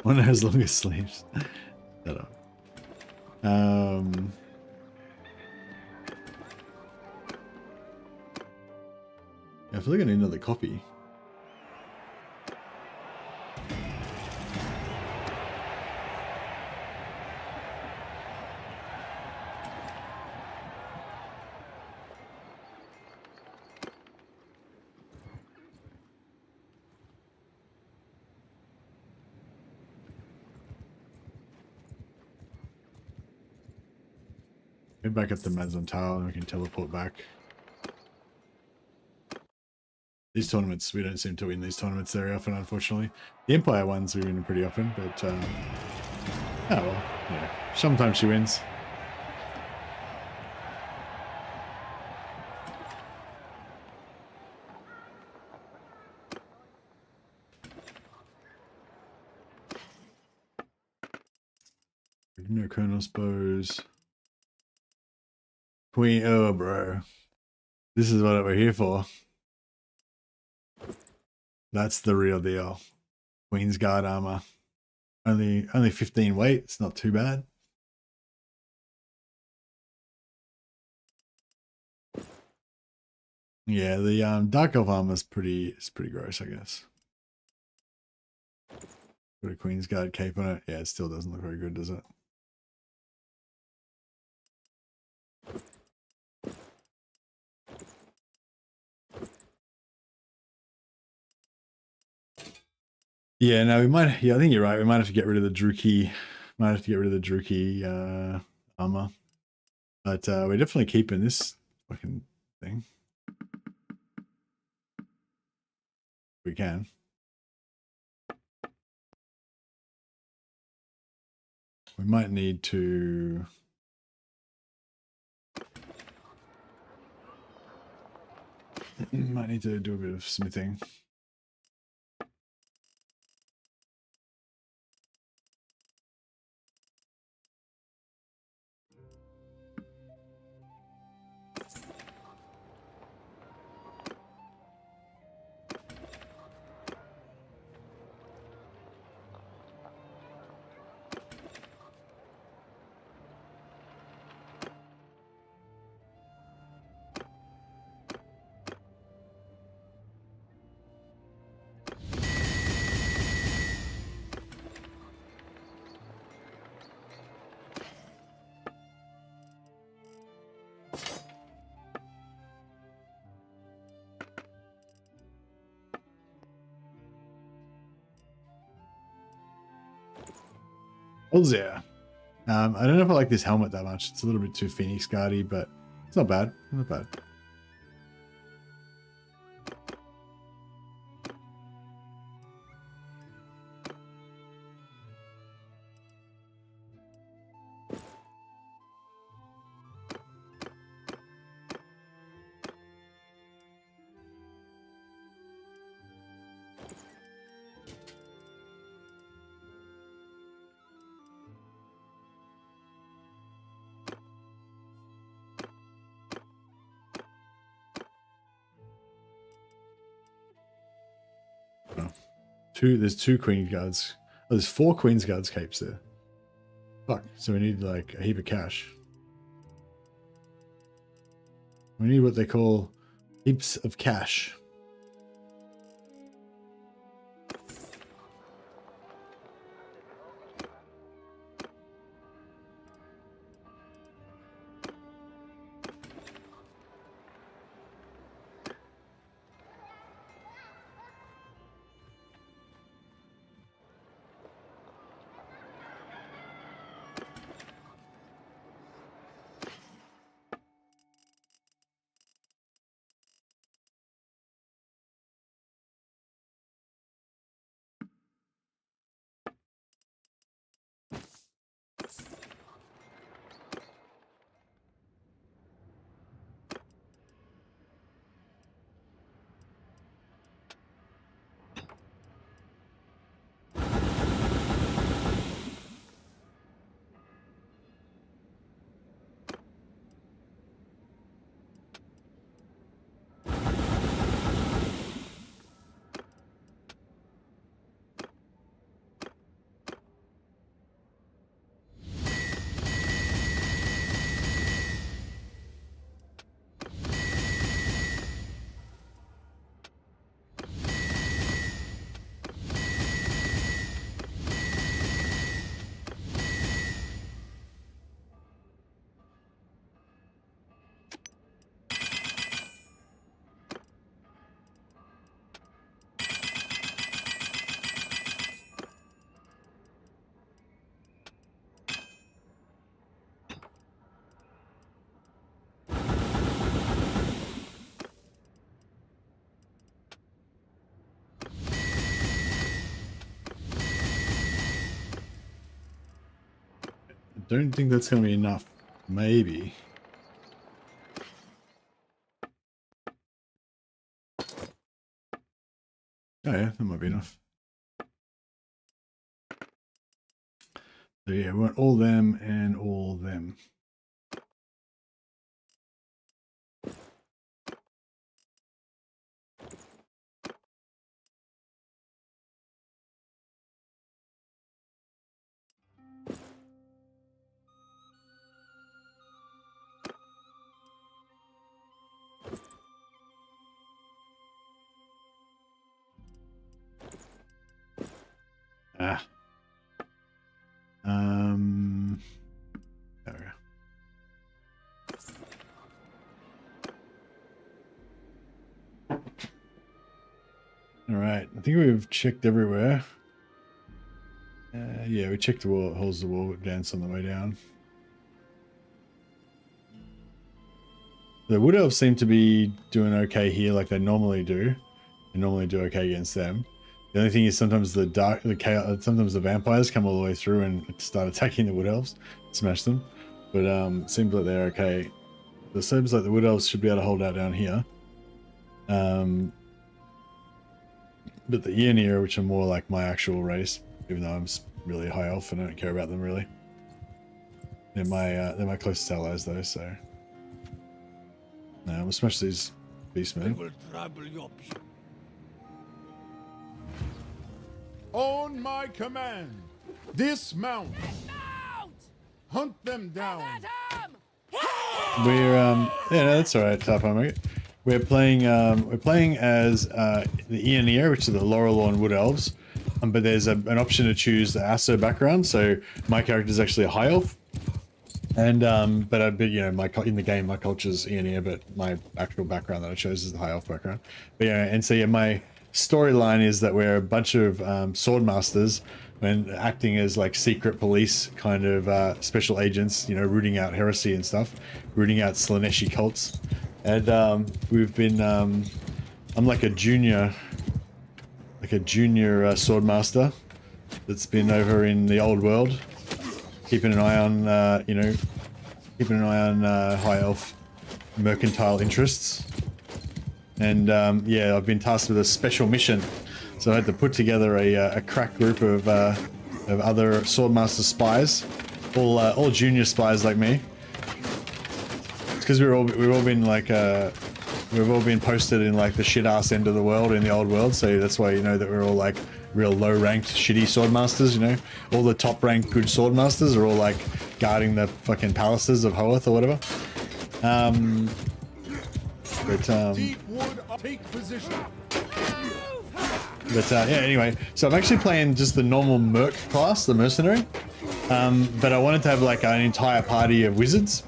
One has longer sleeves. Shut up. Yeah, I feel like I need another copy. Head back up to Mazon Tower and we can teleport back. These tournaments, we don't seem to win these tournaments very often, unfortunately. The Empire ones we win pretty often, but oh well, yeah. Sometimes she wins. No Colonel's bows. Queen, oh bro. This is what we're here for. That's the real deal. Queen's Guard armor. Only 15 weight, it's not too bad. Yeah, the Dark Elf armor is pretty gross, I guess. Put a Queen's Guard cape on it. Yeah, it still doesn't look very good, does it? Yeah, no, we might. Yeah, I think you're right. We might have to get rid of the Druki. Might have to get rid of the Druki armor. But we're definitely keeping this fucking thing. We can. We might need to. Might need to do a bit of smithing. Yeah. I don't know if I like this helmet that much. It's a little bit too Phoenix Guardy, but it's not bad. Not bad. There's 2 Queen's Guards. Oh, there's 4 Queen's Guards capes there. Fuck. So we need like a heap of cash. We need what they call heaps of cash. Don't think that's going to be enough. Maybe. Oh yeah, that might be enough. So yeah, we want all them and all them. Ah. There we go. All right, I think we've checked everywhere. Yeah, we checked the wall, holds the wall dance on the way down. The Wood Elves seem to be doing okay here, like they normally do. They normally do okay against them. The only thing is sometimes sometimes the vampires come all the way through and start attacking the Wood Elves, smash them. But seems like they're okay. It seems like the Wood Elves should be able to hold out down here. But the Aeonir, which are more like my actual race, even though I'm really high elf and I don't care about them really. They're my closest allies though, so. No, we'll smash these beastmen. will trouble your people. On my command, dismount. Hunt them down. We're yeah, no, that's all right, Tarpo. We're playing as the Aeonir, which are the Laurelorn Wood Elves, but there's an option to choose the Asur background. So my character is actually a high elf, and but you know, in the game my culture's Aeonir, but my actual background that I chose is the high elf background. But yeah, and so yeah, my storyline is that we're a bunch of swordmasters when acting as like secret police kind of special agents, you know, rooting out heresy and stuff, rooting out Slaneshi cults. And we've been I'm like a junior swordmaster that's been over in the old world, keeping an eye on you know, keeping an eye on high elf mercantile interests. And yeah, I've been tasked with a special mission, so I had to put together a crack group of other swordmaster spies, all junior spies like me. It's because we've all been like we've all been posted in like the shit ass end of the world in the old world, so that's why you know that we're all like real low ranked shitty swordmasters. You know, all the top ranked good swordmasters are all like guarding the fucking palaces of Hoeth or whatever. Deep wood, take position. But yeah, anyway, so I'm actually playing just the normal Merc class, the Mercenary. But I wanted to have like an entire party of wizards.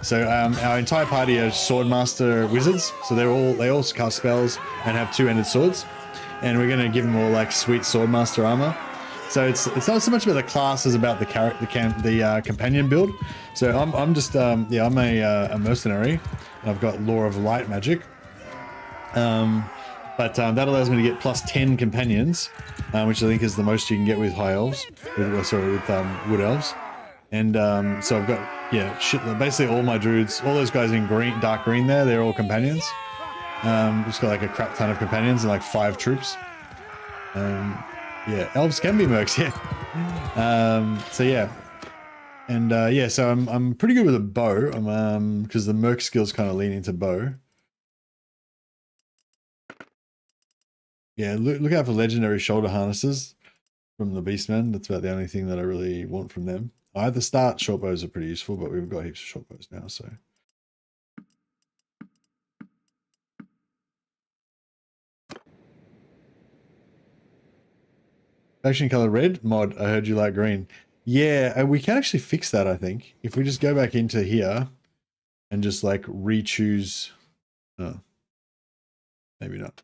So our entire party are Swordmaster wizards. So they all cast spells and have two-ended swords. And we're gonna give them all like sweet Swordmaster armor. So it's not so much about the class as about the companion build. So I'm just yeah, I'm a mercenary. And I've got Law of Light magic. But that allows me to get plus 10 companions, which I think is the most you can get with high elves, with wood elves. And so I've got, yeah, basically all my druids, all those guys in green, dark green there, they're all companions. Just got like a crap ton of companions and like 5 troops. Yeah, elves can be mercs, yeah. So yeah. And yeah, so I'm pretty good with a bow, because the merc skills kind of lean into bow. Yeah, look out for legendary shoulder harnesses from the beastmen. That's about the only thing that I really want from them. At the start, short bows are pretty useful, but we've got heaps of short bows now, so. Faction color red mod. I heard you like green. Yeah, we can actually fix that. I think if we just go back into here and just like re-choose. Oh, maybe not.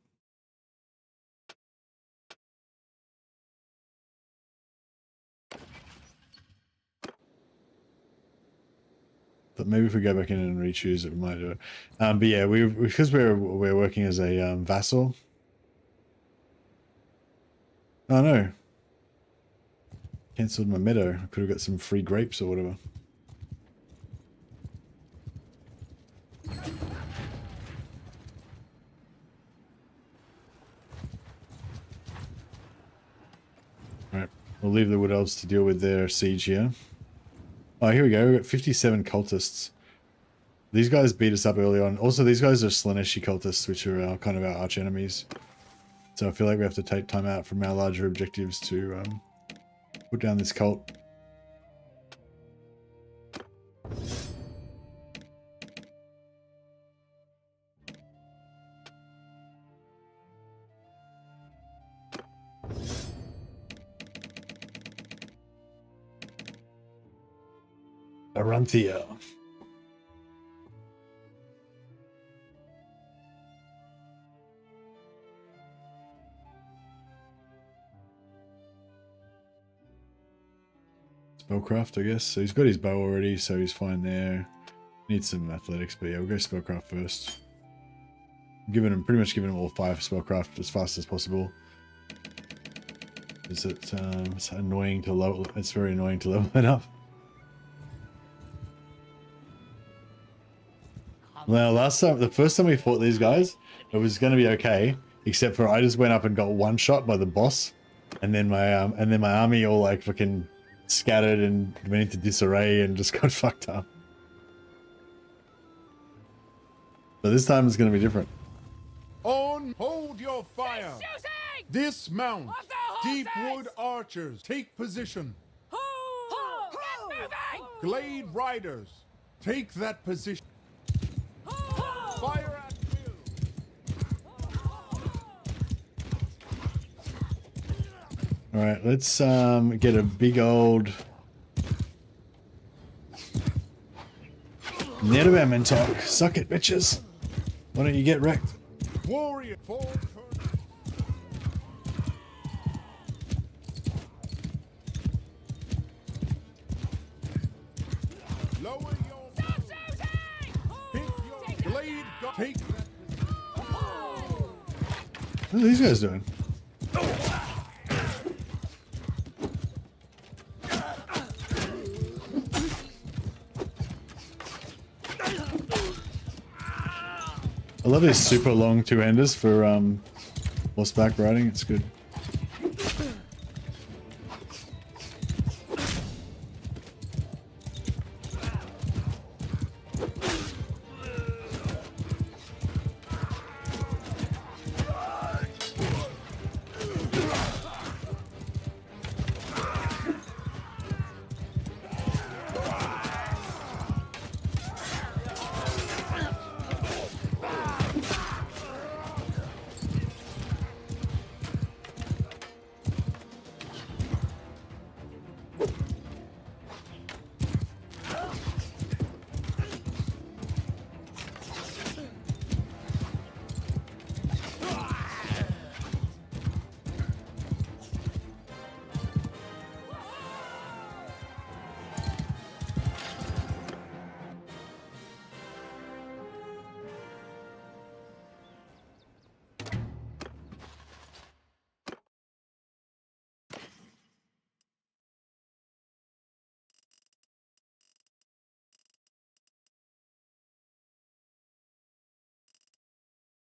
But maybe if we go back in and re-choose it, we might do it. But yeah, because we're working as a vassal. Oh no. Cancelled my meadow. I could have got some free grapes or whatever. Alright, we'll leave the Wood Elves to deal with their siege here. Oh, here we go. We've got 57 cultists. These guys beat us up early on. Also, these guys are Slaneshi cultists, which are kind of our arch enemies. So I feel like we have to take time out from our larger objectives to put down this cult. Aranthia. Spellcraft, I guess. So he's got his bow already, so he's fine there. Needs some athletics, but yeah, we'll go Spellcraft first. Pretty much giving him all 5 Spellcraft as fast as possible. Is it? It's annoying to level. It's very annoying to level it up. Well, the first time we fought these guys, it was going to be okay, except for I just went up and got one shot by the boss, and then my army all like fucking scattered and went into disarray and just got fucked up. So this time it's going to be different. Hold your fire. Dismount. Deepwood archers, take position. Glade riders, take that position. Fire at will. All right, let's get a big old net of Mentok. Suck it, bitches. Why don't you get wrecked? Warrior, fall turn. Lower your. Stop shooting! Pick your blade. Take that. What are these guys doing? I love these super long two-handers for horseback riding. It's good.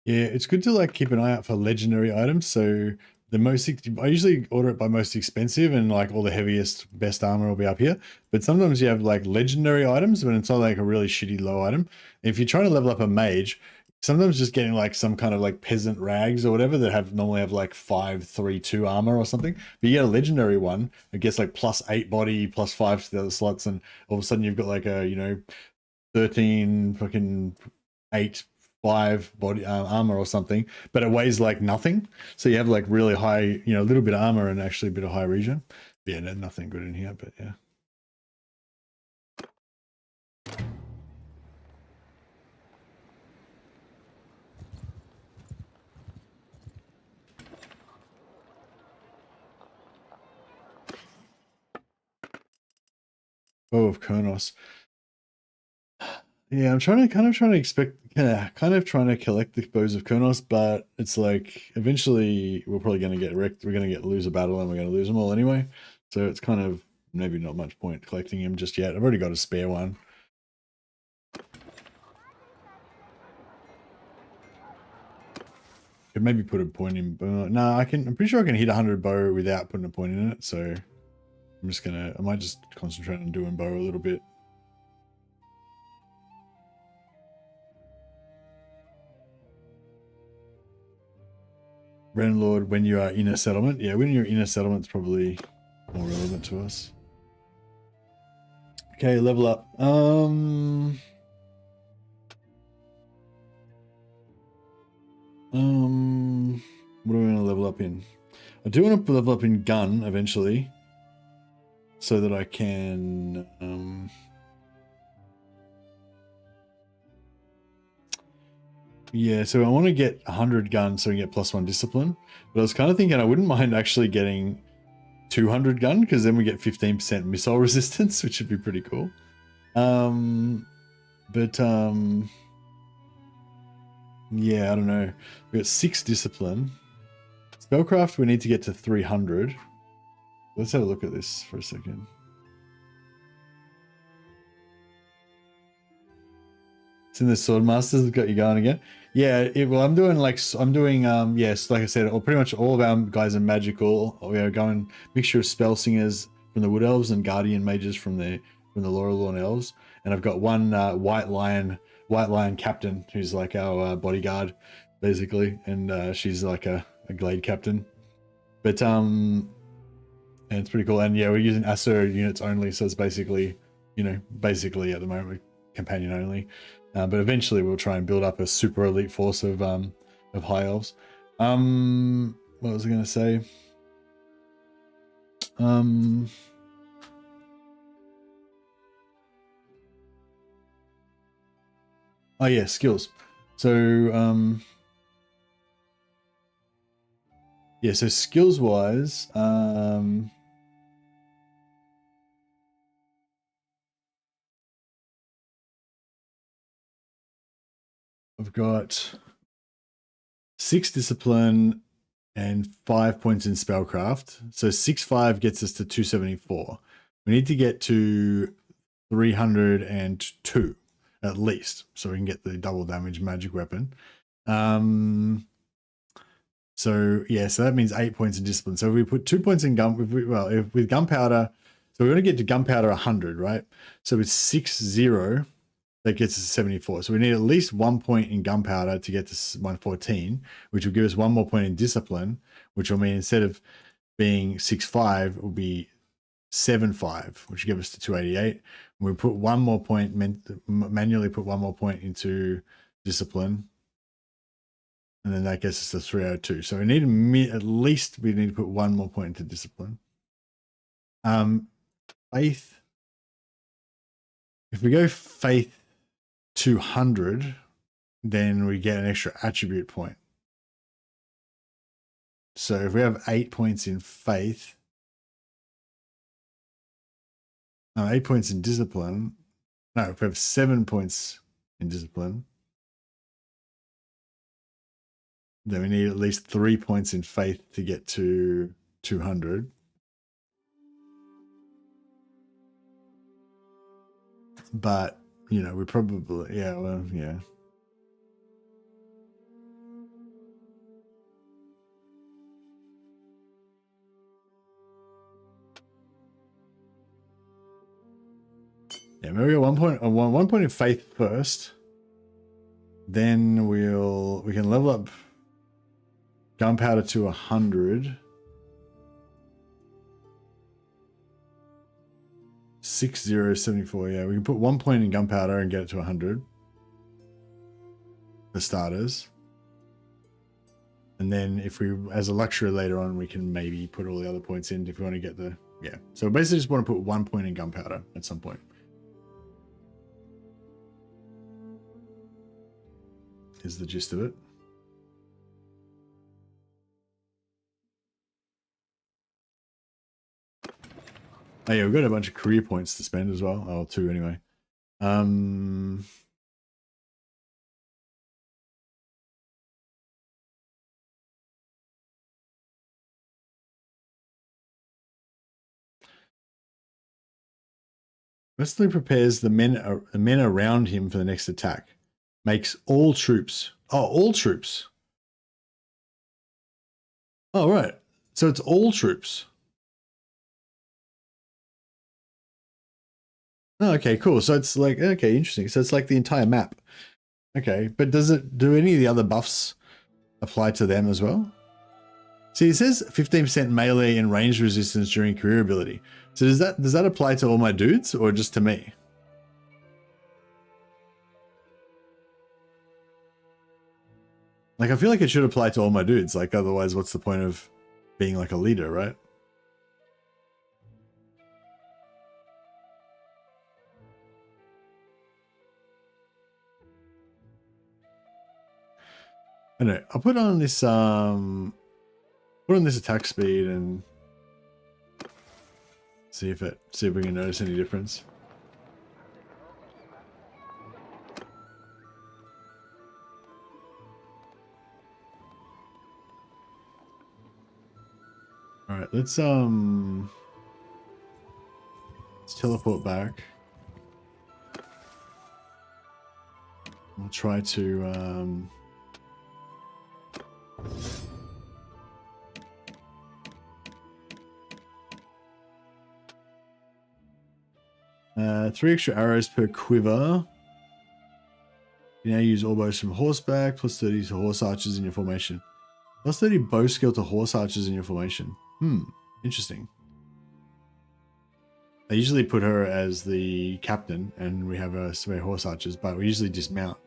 Yeah, it's good to like keep an eye out for legendary items. So I usually order it by most expensive, and like all the heaviest, best armor will be up here. But sometimes you have like legendary items when it's not like a really shitty low item. If you're trying to level up a mage, sometimes just getting like some kind of like peasant rags or whatever that normally have like 5, 3, 2 armor or something. But you get a legendary one, it gets like +8 body, +5 to the other slots, and all of a sudden you've got like a 13 fucking 8. 5 body armor or something, but it weighs like nothing. So you have like really high, a little bit of armor and actually a bit of high regen. But yeah, nothing good in here, but yeah. Bow of Kurnos. Yeah, I'm trying to collect the bows of Kurnos, but it's like eventually we're probably going to get wrecked. We're going to lose a battle and we're going to lose them all anyway. So it's kind of maybe not much point collecting him just yet. I've already got a spare one. Could maybe put a point in. No, I'm pretty sure I can hit 100 bow without putting a point in it. So I might just concentrate on doing bow a little bit. Landlord, when you are in a settlement. Yeah, when you're in a settlement, it's probably more relevant to us. Okay, level up. What do we want to level up in? I do want to level up in gun eventually, so that I can yeah, so I want to get 100 guns so I can get +1 discipline. But I was kind of thinking I wouldn't mind actually getting 200 gun, because then we get 15% missile resistance, which would be pretty cool. Yeah, I don't know. We got 6 discipline. Spellcraft, we need to get to 300. Let's have a look at this for a second. It's in the Swordmaster that got you going again. Yeah, well, I'm doing yes, like I said, pretty much all of our guys are magical. We are going mixture of spell singers from the Wood Elves and guardian mages from the Laurelorn Elves, and I've got one white lion captain who's like our bodyguard, basically, and she's like a glade captain. But and it's pretty cool. And yeah, we're using Asur units only, so it's basically, basically at the moment we're companion only. But eventually we'll try and build up a super elite force of high elves. What was I going to say? Oh yeah, skills. So yeah, so skills wise, I've got 6 discipline and 5 points in spellcraft. So 6/5 gets us to 274. We need to get to 302 at least, so we can get the double damage magic weapon. So yeah, so that means 8 points in discipline. So if we put 2 points in with gunpowder, so we're going to get to gunpowder 100, right? So with 6/0, that gets us to 74. So we need at least 1 point in gunpowder to get to 114, which will give us 1 more point in discipline, which will mean instead of being 6/5, it will be 7/5, which will give us to 288. And we put 1 more point, manually put 1 more point into discipline, and then that gets us to 302. So we need at least to put 1 more point into discipline. Faith. If we go faith 200, then we get an extra attribute point. So if we have 8 points in faith, 8 points in discipline, no, if we have 7 points in discipline, then we need at least 3 points in faith to get to 200. But, we probably, yeah, well, yeah. Yeah, maybe 1 point, 1 point in faith first. Then we can level up gunpowder to 100. 6074, yeah. We can put 1 point in gunpowder and get it to 100. For starters. And then if we, as a luxury later on, we can maybe put all the other points in if we want to get the, yeah. So basically just want to put 1 point in gunpowder at some point. Is the gist of it. Oh yeah, we've got a bunch of career points to spend as well. Oh, 2 anyway. Mercenary prepares the men around him for the next attack. Makes all troops. Oh, all troops. Oh, right. So it's all troops. Oh, okay, cool. So it's like, okay, interesting. So it's like the entire map. Okay, but do any of the other buffs apply to them as well? See, it says 15% melee and range resistance during career ability. So does that apply to all my dudes or just to me? Like, I feel like it should apply to all my dudes. Like, otherwise, what's the point of being like a leader, right? I don't know. I'll put on this attack speed and See if we can notice any difference. All right, let's teleport back. We'll try to 3 extra arrows per quiver. You now use all bows from horseback, plus 30 to horse archers in your formation. Plus 30 bow skill to horse archers in your formation. Interesting. I usually put her as the captain, and we have a spare horse archers, but we usually dismount.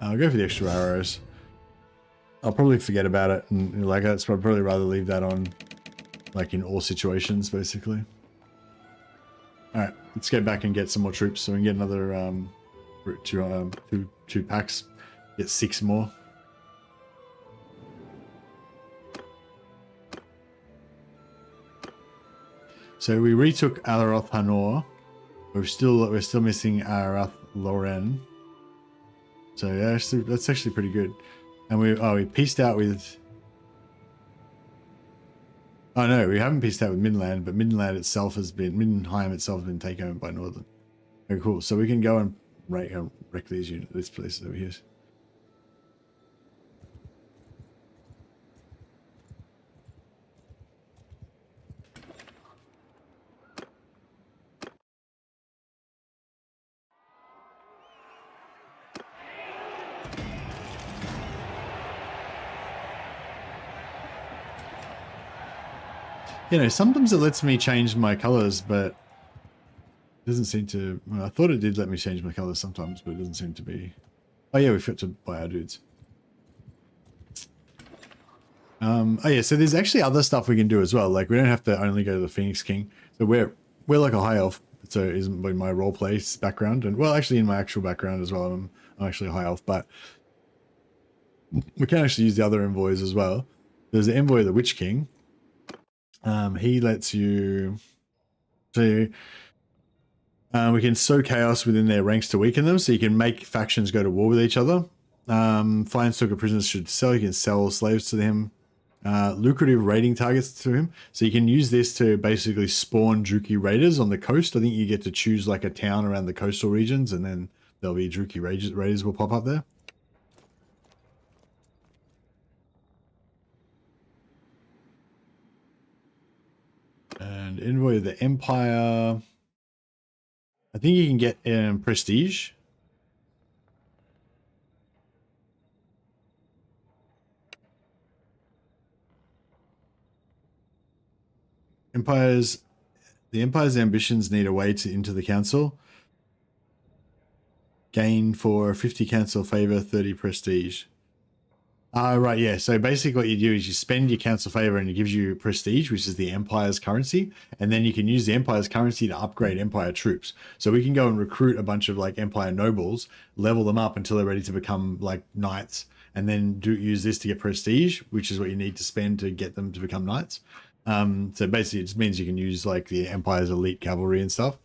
I'll go for the extra arrows. I'll probably forget about it, and like that's I'd probably rather leave that on, like in all situations, basically. All right, let's get back and get some more troops, so we can get another two packs, get 6 more. So we retook Alaroth Hanor. We're still missing Arath Loren. So yeah, that's actually pretty good. And we pieced out with. Oh no, we haven't pieced out with Midland, but Midland itself has been Middenheim itself has been taken over by Northern. Very cool. So we can go and wreck these units, this place over here. You know, sometimes it lets me change my colors, but it doesn't seem to. Well, I thought it did let me change my colors sometimes, but it doesn't seem to be. Oh yeah, we've got to buy our dudes. Oh yeah, so there's actually other stuff we can do as well. Like we don't have to only go to the Phoenix King. So we're like a high elf. So it isn't by my roleplay background, and well, actually in my actual background as well, I'm actually a high elf. But we can actually use the other envoys as well. There's the envoy of the Witch King. He lets you. So we can sow chaos within their ranks to weaken them, so you can make factions go to war with each other. Fine Stalker prisoners should sell. You can sell slaves to them. Lucrative raiding targets to him. So you can use this to basically spawn Druki raiders on the coast. I think you get to choose like a town around the coastal regions, and then there'll be Druki raiders will pop up there. And envoy of the Empire. I think you can get prestige. The Empire's ambitions need a way into the council. Gain for 50 council favor, 30 prestige. Right, yeah. So basically what you do is you spend your council favor and it gives you prestige, which is the Empire's currency. And then you can use the Empire's currency to upgrade Empire troops. So we can go and recruit a bunch of like Empire nobles, level them up until they're ready to become like knights, and then use this to get prestige, which is what you need to spend to get them to become knights. So basically it just means you can use like the Empire's elite cavalry and stuff.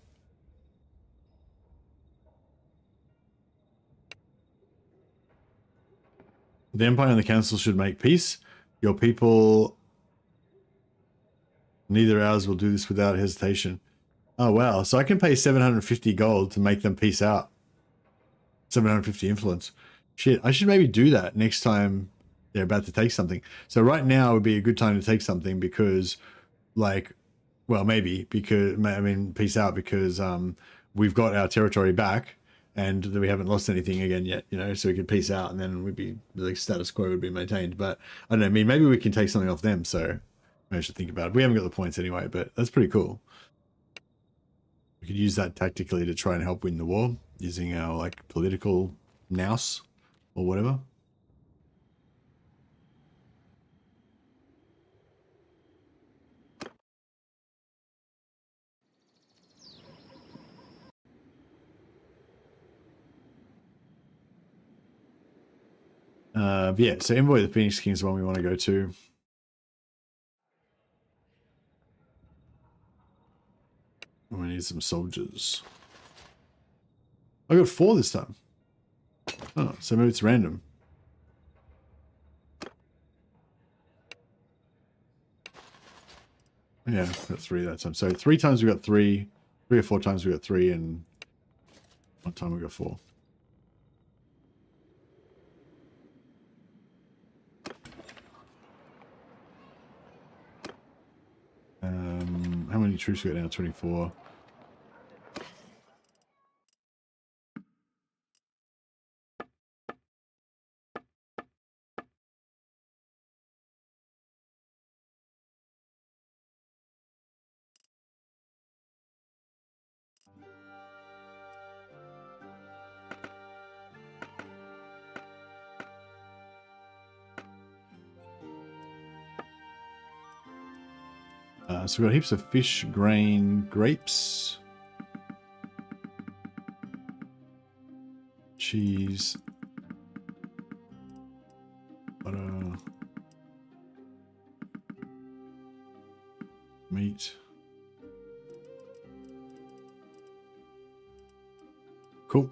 The Empire and the Council should make peace. Your people, neither ours, will do this without hesitation. Oh, wow. So I can pay 750 gold to make them peace out. 750 influence. Shit, I should maybe do that next time they're about to take something. So right now would be a good time to take something because, like, well, maybe because, I mean, peace out because we've got our territory back. And we haven't lost anything again yet, you know, so we could peace out and then we'd be, the status quo would be maintained. But I don't know, I mean, maybe we can take something off them, so maybe I should think about it. We haven't got the points anyway, but that's pretty cool. We could use that tactically to try and help win the war using our, like, political nous or whatever. Yeah, so Envoy of the Phoenix King is the one we want to go to. We need some soldiers. I got 4 this time. Oh, so maybe it's random. Yeah, got 3 that time. So 3 times we got 3, 3 or 4 times we got 3, and 1 time we got 4. How many troops we got now? 24. So we've got heaps of fish, grain, grapes, cheese, butter, meat. Cool.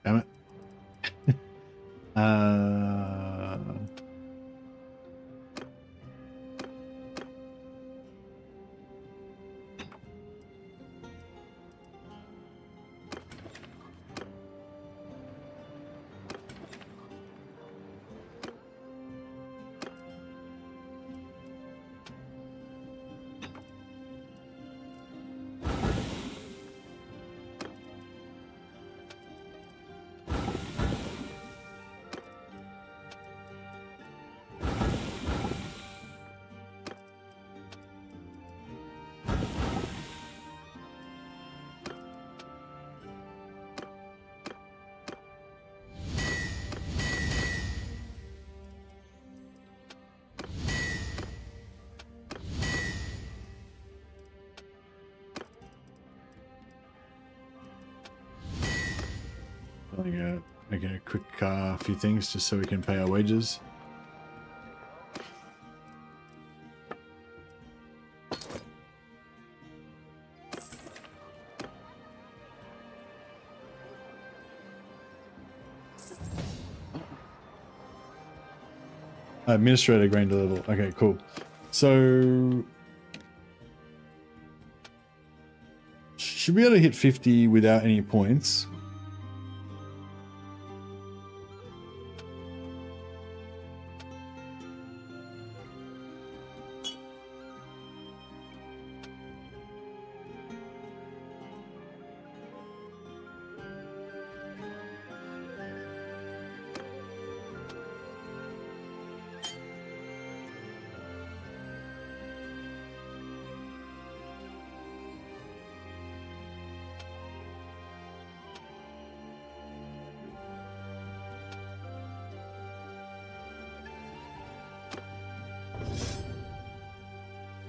Damn it. Making a quick few things just so we can pay our wages. Administrator grain to level. Okay, cool. So should be able to hit 50 without any points.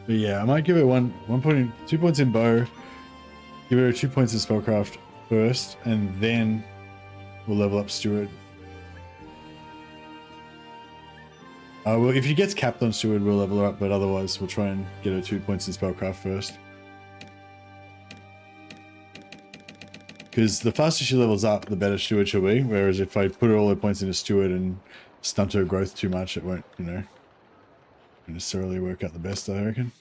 But yeah, I might give it 2 points in bow, give it 2 points in spellcraft first, and then we'll level up steward. Well, if she gets capped on steward, we'll level her up, but otherwise we'll try and get her 2 points in spellcraft first. Because the faster she levels up, the better steward she'll be. Whereas if I put all her points into steward and stunt her growth too much, it won't, you know, necessarily work out the best, I reckon.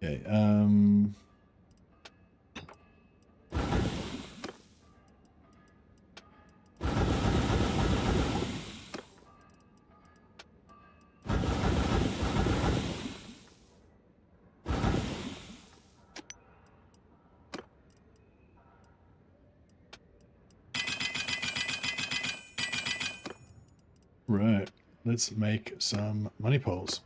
Okay. Right. Let's make some money poles.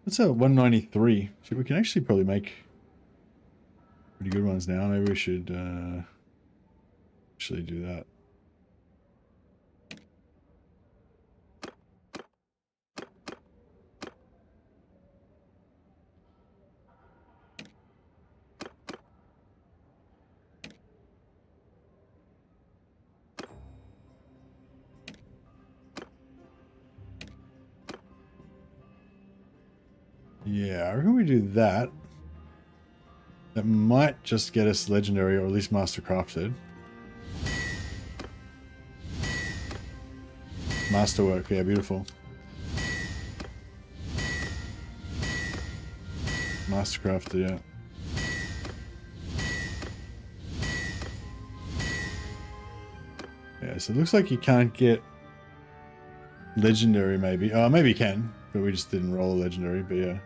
That's a 193. So we can actually probably make pretty good ones now. Maybe we should actually do that. Yeah, I reckon we do that. That might just get us legendary or at least master crafted. Masterwork, yeah, beautiful. Mastercrafted, yeah. Yeah, so it looks like you can't get legendary, maybe. Maybe you can, but we just didn't roll a legendary, but yeah.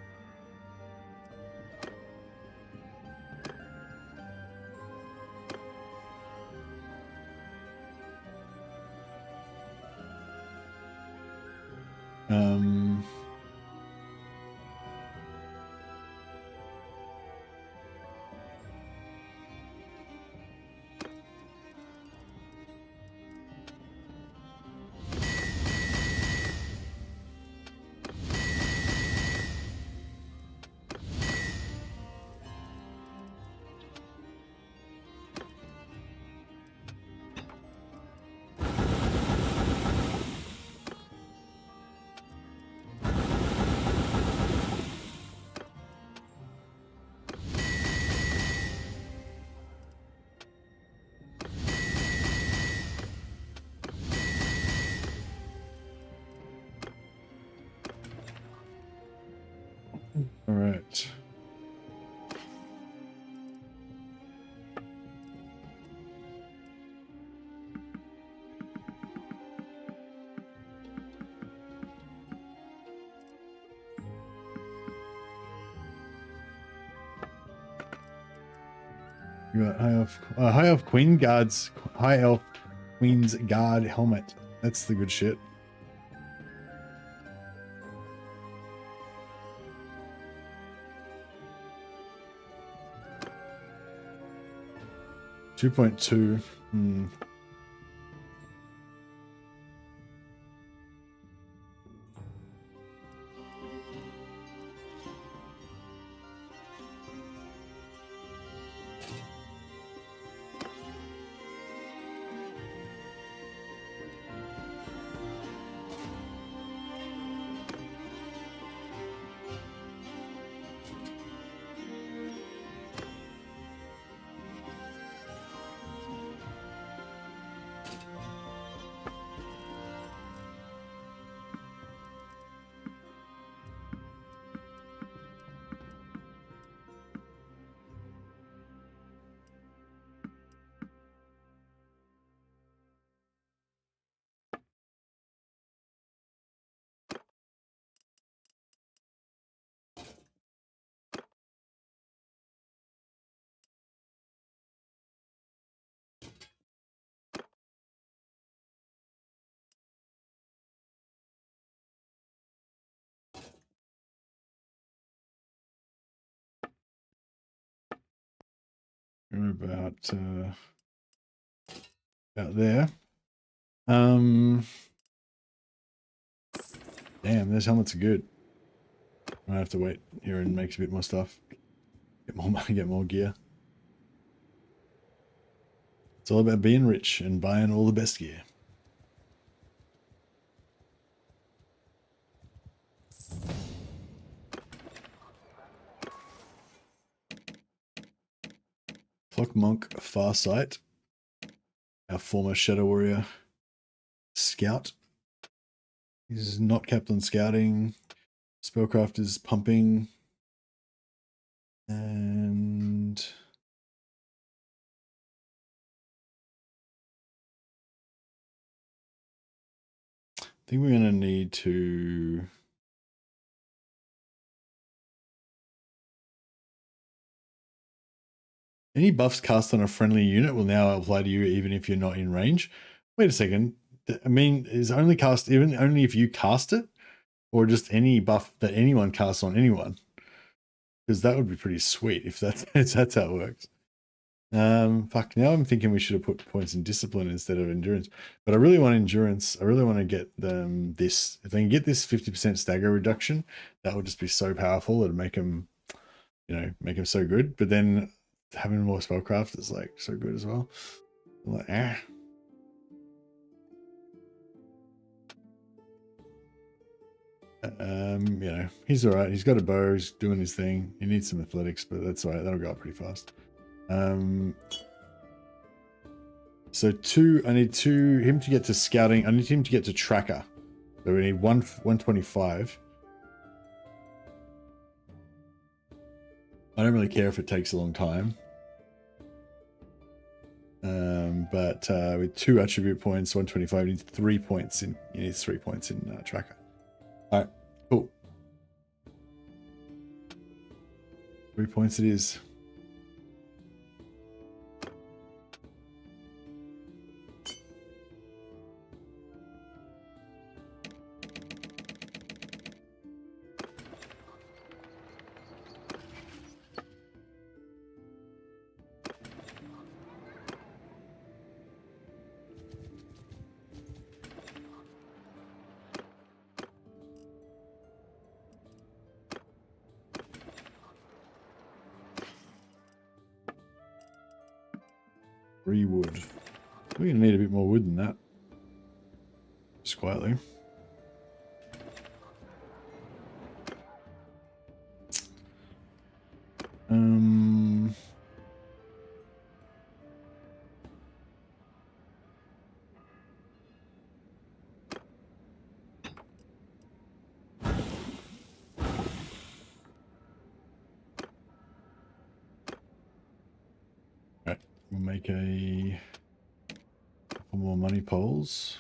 All right. You got high elf queen guards, high elf queen's guard helmet. That's the good shit. $2.2. We're about there. Damn, those helmets are good. I have to wait here and make a bit more stuff. Get more money, get more gear. It's all about being rich and buying all the best gear. Orc Monk Farsight, our former Shadow Warrior Scout. He's not capped on scouting. Spellcraft is pumping. And I think we're going to need to any buffs cast on a friendly unit will now apply to you even if you're not in range. Wait a second. I mean, is only cast even only if you cast it, or just any buff that anyone casts on anyone? Because that would be pretty sweet if that's if that's how it works. Fuck, now I'm thinking we should have put points in discipline instead of endurance. But I really want endurance. I really want to get this. If they can get this 50% stagger reduction, that would just be so powerful. It'd make them, you know, make them so good. But then having more spellcraft is like so good as well. I'm like, you know, he's all right. He's got a bow. He's doing his thing. He needs some athletics, but that's all right. That'll go up pretty fast. So I need him to get to scouting. I need him to get to tracker. So we need 125. I don't really care if it takes a long time. But with 2 attribute points, 125 needs 3 points in. He needs 3 points in tracker. All right, cool. 3 points it is. Wood. We're gonna need a bit more wood than that. Just quietly. Right, we'll make a couple more money poles.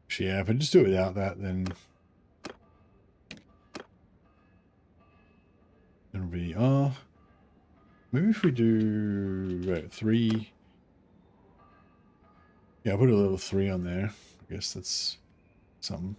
Actually, yeah, if I just do it without that, then it'll be, maybe if we do 3. Yeah, I'll put a level 3 on there. I guess that's something.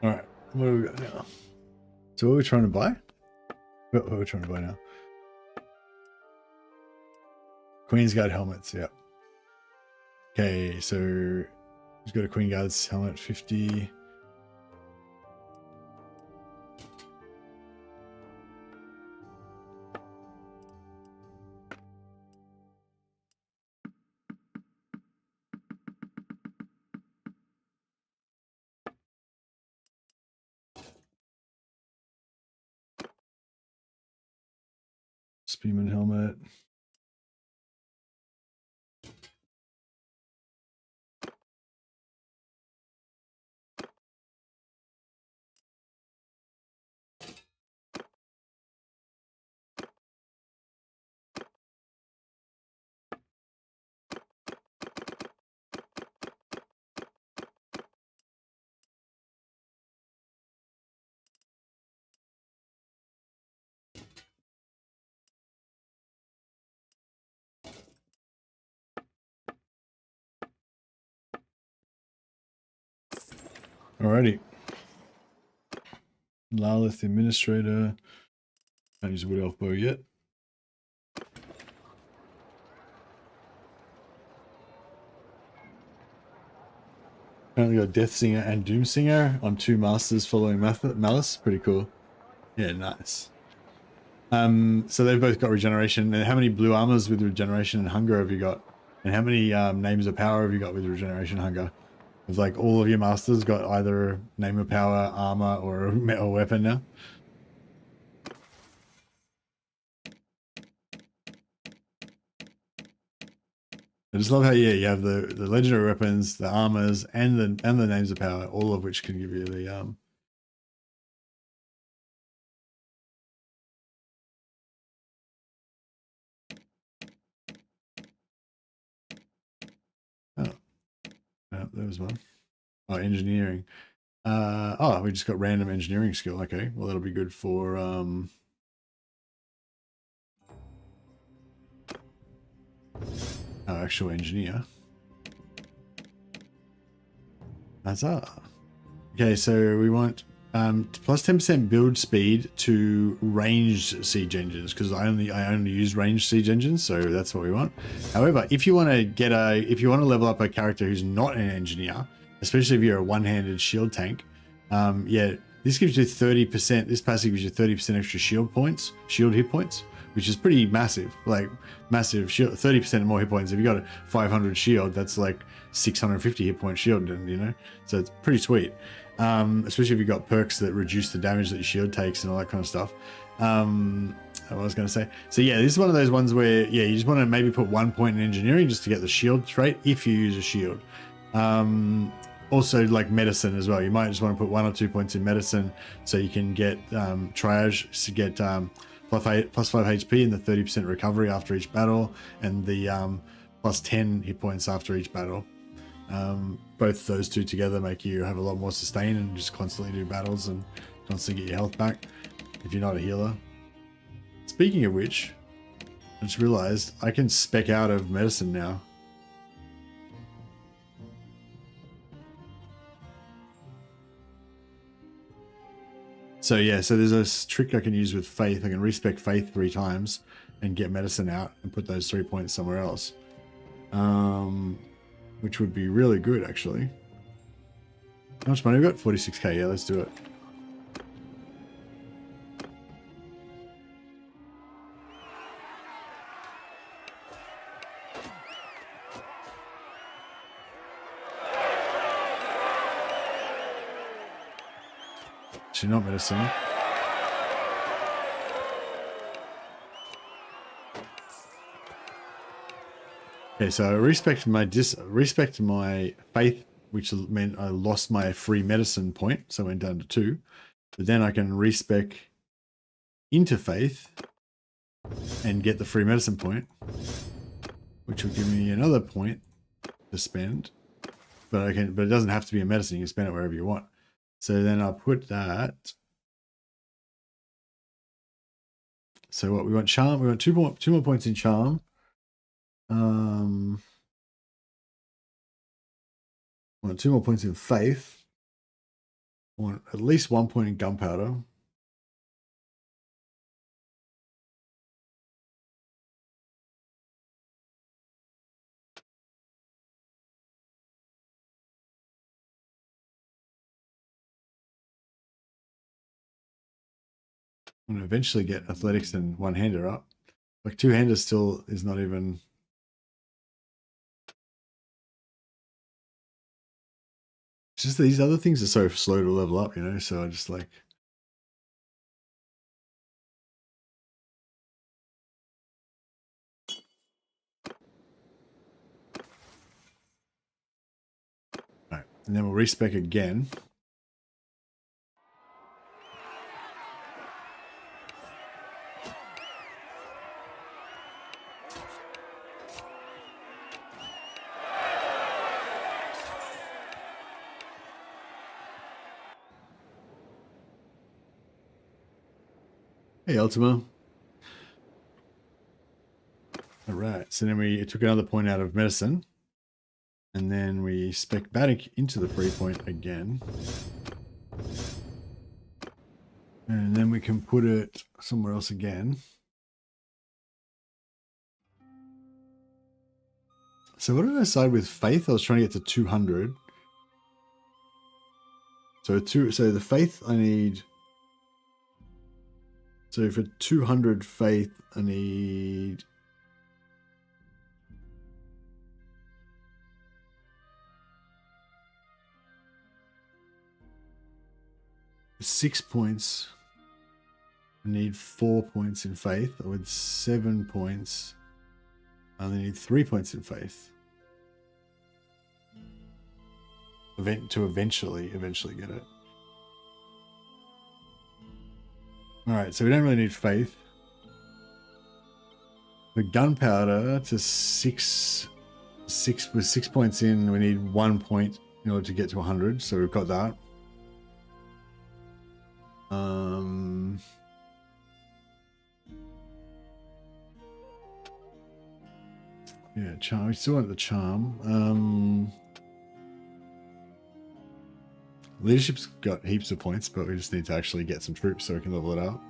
All right, what do we got now? So what are we trying to buy? What are we trying to buy now? Queen's Guard helmets, yeah. Okay, so who's got a Queen Guard's helmet? 50. Spearman helmet. Alrighty. Lalith the Administrator. Can't use a wood elf bow yet. Apparently got Death Singer and Doom Singer on 2 masters following Malice. Pretty cool. Yeah, nice. So they've both got regeneration. And how many blue armors with regeneration and hunger have you got? And how many names of power have you got with regeneration and hunger? Have like all of your masters got either name of power, armor, or a metal weapon now? I just love how you have the legendary weapons, the armors, and the names of power, all of which can give you the there was one. Oh, engineering. Oh, we just got random engineering skill. Okay, well that'll be good for our actual engineer. Huzzah. Okay, so we want plus 10% build speed to ranged siege engines, because I only use ranged siege engines, so that's what we want. However, if you want to level up a character who's not an engineer, especially if you're a one-handed shield tank, yeah, this gives you 30%. This passive gives you 30% extra shield hit points, which is pretty massive. Like massive shield, 30% more hit points. If you got a 500 shield, that's like 650 hit point shield, and you know, so it's pretty sweet. Especially if you've got perks that reduce the damage that your shield takes and all that kind of stuff. What I was going to say. So yeah, this is one of those ones where, yeah, you just want to maybe put 1 point in engineering just to get the shield trait if you use a shield. Also like medicine as well. You might just want to put 1 or 2 points in medicine so you can get triage to get plus 5 HP and the 30% recovery after each battle, and the plus 10 hit points after each battle. Both those two together make you have a lot more sustain and just constantly do battles and constantly get your health back if you're not a healer. Speaking of which, I just realized I can spec out of medicine now. So yeah, so there's a trick I can use with faith. I can respec faith 3 times and get medicine out and put those 3 points somewhere else. Which would be really good, actually. How much money we got? 46k. Yeah, let's do it. Actually, not medicine. Okay, so I respect my faith, which meant I lost my free medicine point, so I went down to 2. But then I can respec into faith and get the free medicine point, which will give me another point to spend. But it doesn't have to be a medicine. You can spend it wherever you want. So then I'll put that. So what we want? Charm. We want 2 more points in charm. I want 2 more points in faith. I want at least 1 point in gunpowder. I'm gonna eventually get athletics and one-hander up. Like 2-hander still is not even. It's just these other things are so slow to level up, you know, so I just like. And then we'll respec again. Hey, Ultima. All right, so then we took another point out of medicine. And then we spec Bandit into the free point again. And then we can put it somewhere else again. So what did I decide with Faith? I was trying to get to 200. So the Faith I need... So for 200 Faith I need... 6 points. I need 4 points in Faith. With 7 points, I only need 3 points in Faith. To eventually get it. Alright, so we don't really need Faith. The gunpowder to 6 with 6 points in, we need 1 point in order to get to 100, so we've got that. Yeah, charm. We still want the charm. Leadership's got heaps of points, but we just need to actually get some troops so we can level it up.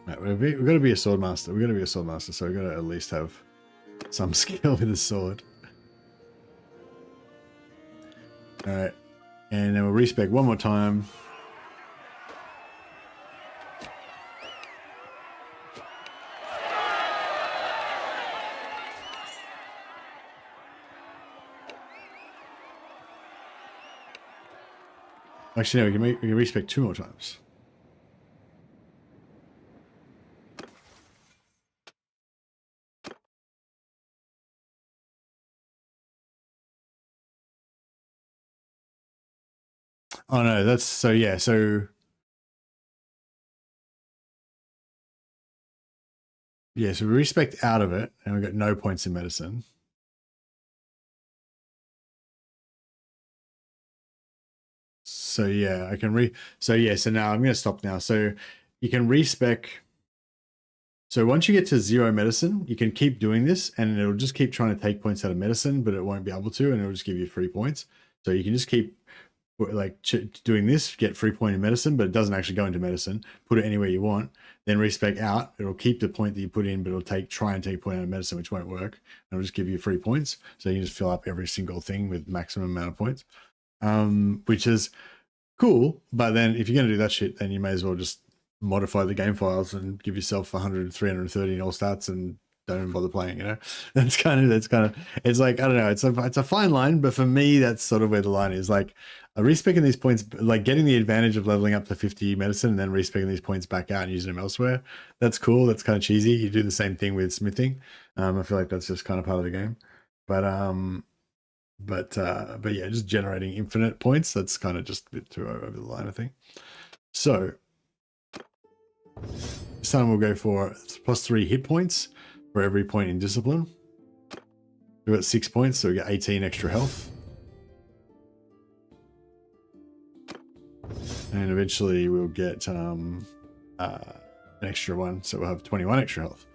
Right, we've got to be a swordmaster. We've got to be a swordmaster, so we've got to at least have some skill with a sword. Alright. And then we'll respec one more time. Actually, no, we can respec 2 more times. Oh no, that's so yeah, so yeah, so we respect out of it and we got no points in medicine. So yeah, I can so now I'm gonna stop now. So you can respec. So once you get to 0 medicine, you can keep doing this and it'll just keep trying to take points out of medicine, but it won't be able to, and it'll just give you 3 points. So you can just keep like doing this, get 3 point in medicine, but it doesn't actually go into medicine. Put it anywhere you want, then respec out. It'll keep the point that you put in, but it'll try and take a point out of medicine, which won't work. And it'll just give you 3 points. So you can just fill up every single thing with maximum amount of points, which is cool. But then if you're going to do that shit, then you may as well just modify the game files and give yourself 100, 330 in all stats and don't even bother playing, you know. That's kind of it's like, I don't know, it's a fine line, but for me that's sort of where the line is. Like respecing these points, like getting the advantage of leveling up to 50 medicine and then respecing these points back out and using them elsewhere, that's cool. That's kind of cheesy. You do the same thing with smithing. I feel like that's just kind of part of the game, but yeah, just generating infinite points, that's kind of just a bit too over the line, I think. So this time we'll go for +3 hit points for every point in discipline. We've got 6 points, so we get 18 extra health. And eventually we'll get an extra one, so we'll have 21 extra health.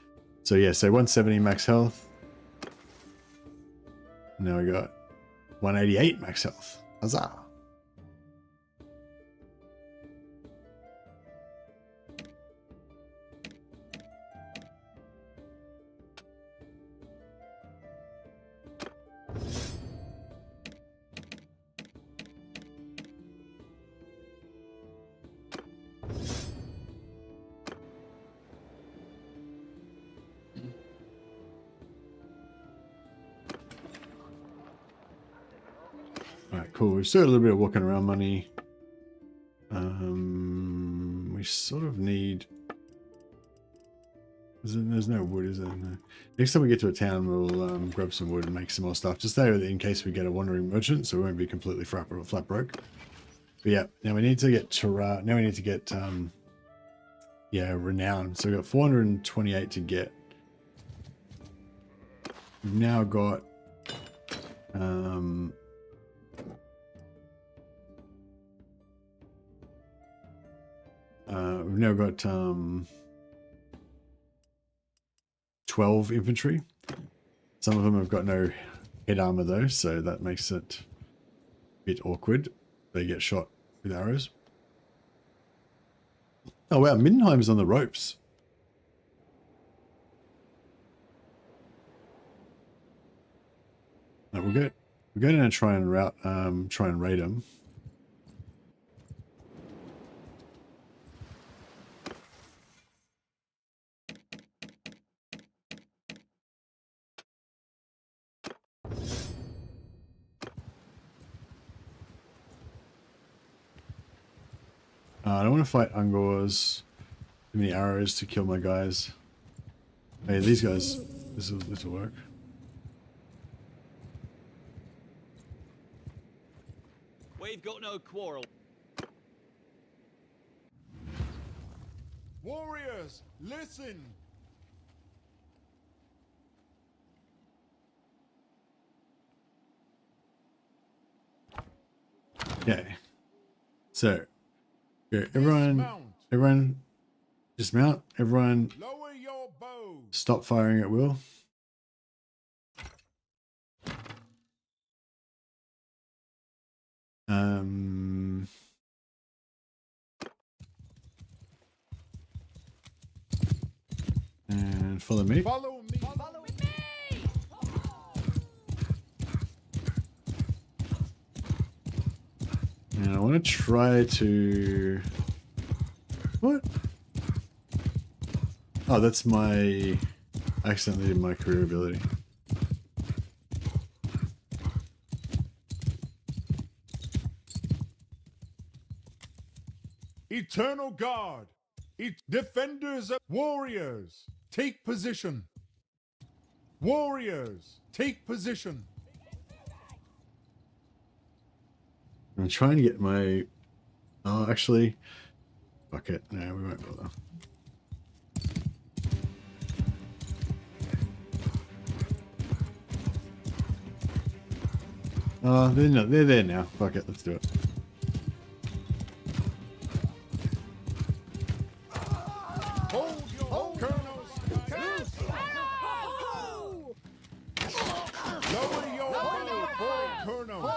So yeah, so 170 max health. Now we got 188 max health. Huzzah! Alright, cool. We've still got a little bit of walking around money. We sort of need There's no wood, is there? No. Next time we get to a town, we'll grab some wood and make some more stuff. Just there in case we get a wandering merchant, so we won't be completely flat broke. But yeah, now we need to get yeah, renown. So we've got 428 to get. We've now got we've now got 12 infantry. Some of them have got no head armor though, so that makes it a bit awkward. They get shot with arrows. Oh wow, Mindenheim's on the ropes. No, we're going to try and raid them. I don't want to fight Ungors. Too many arrows to kill my guys. Hey, these guys, this will work. We've got no quarrel. Warriors, listen! Okay. So, okay, everyone, dismount. Everyone, Lower your bows. stop firing at will. And follow me. Follow me. Follow me. And I want to try to... What? Oh, that's my... I accidentally did my career ability. Eternal guard. Defenders of warriors. Take position. Warriors, take position. I'm trying to get my... Oh, actually... Fuck it. No, we won't bother. Oh, they're there now. Fuck it, let's do it. Hold your colonels. Lower your bow for colonels.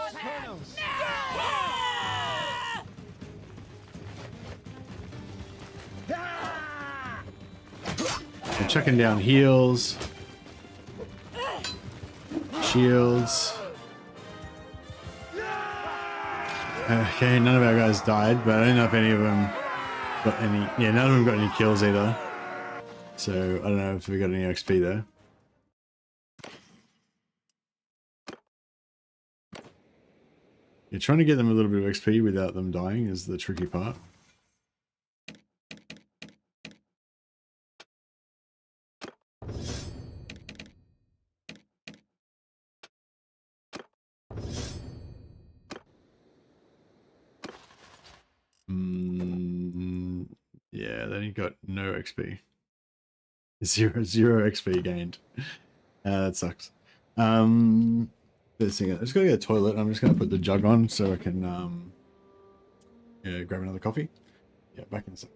I'm chucking down heals. Shields. Okay, none of our guys died, but I don't know if any of them got any... Yeah, none of them got any kills either. So, I don't know if we got any XP there. Yeah, trying to get them a little bit of XP without them dying is the tricky part. Yeah, then he got no XP. Zero XP gained. That sucks. This thing, I just gotta get a toilet. I'm just gonna put the jug on so I can yeah, grab another coffee. Yeah, back in a sec.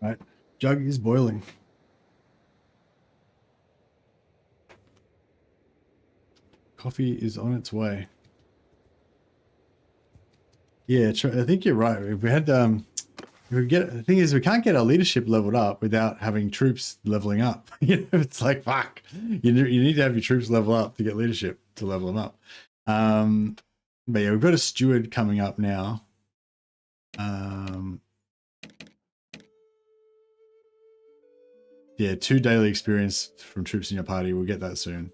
Right, jug is boiling. Coffee is on its way. Yeah, I think you're right. If we had the thing is we can't get our leadership leveled up without having troops leveling up. You know, it's like fuck. You need to have your troops level up to get leadership to level them up. But yeah, we've got a steward coming up now. Yeah, 2 daily experience from troops in your party. We'll get that soon.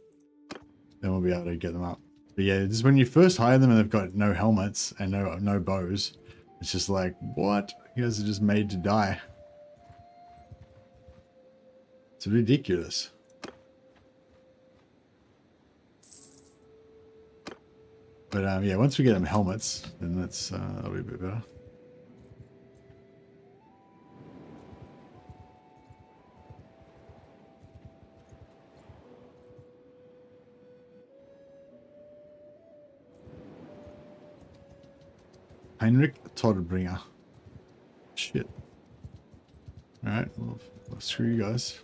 Then we'll be able to get them up. But yeah, this is when you first hire them and they've got no helmets and no bows. It's just like, what? You guys are just made to die. It's ridiculous. But yeah, once we get them helmets, then that'll be a bit better. Heinrich Toddbringer. Shit. Alright, well, screw you guys.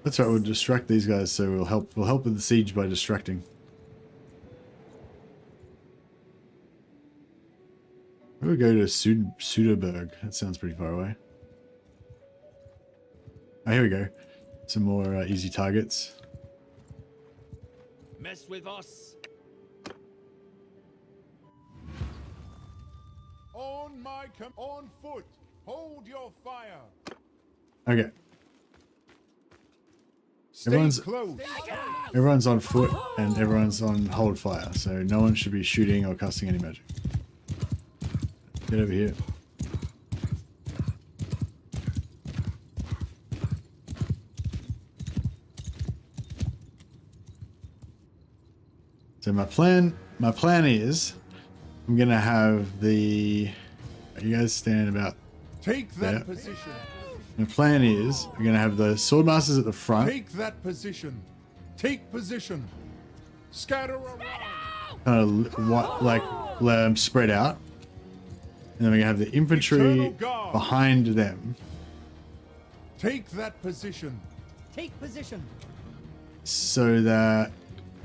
That's right, we'll distract these guys, so we'll help with the siege by distracting. We'll go to Suderberg. That sounds pretty far away. Oh, here we go. Some more easy targets. Mess with us. On foot. Hold your fire. Okay. Stay close. Everyone's on foot and everyone's on hold fire, so no one should be shooting or casting any magic. Get over here. So my plan is I'm gonna have the. You guys stand about. Take that position. My plan is we're gonna have the Swordmasters at the front. Take that position. Take position. Scatter around. Kind of spread out. And then we're gonna have the infantry behind them. Take that position. Take position. So that,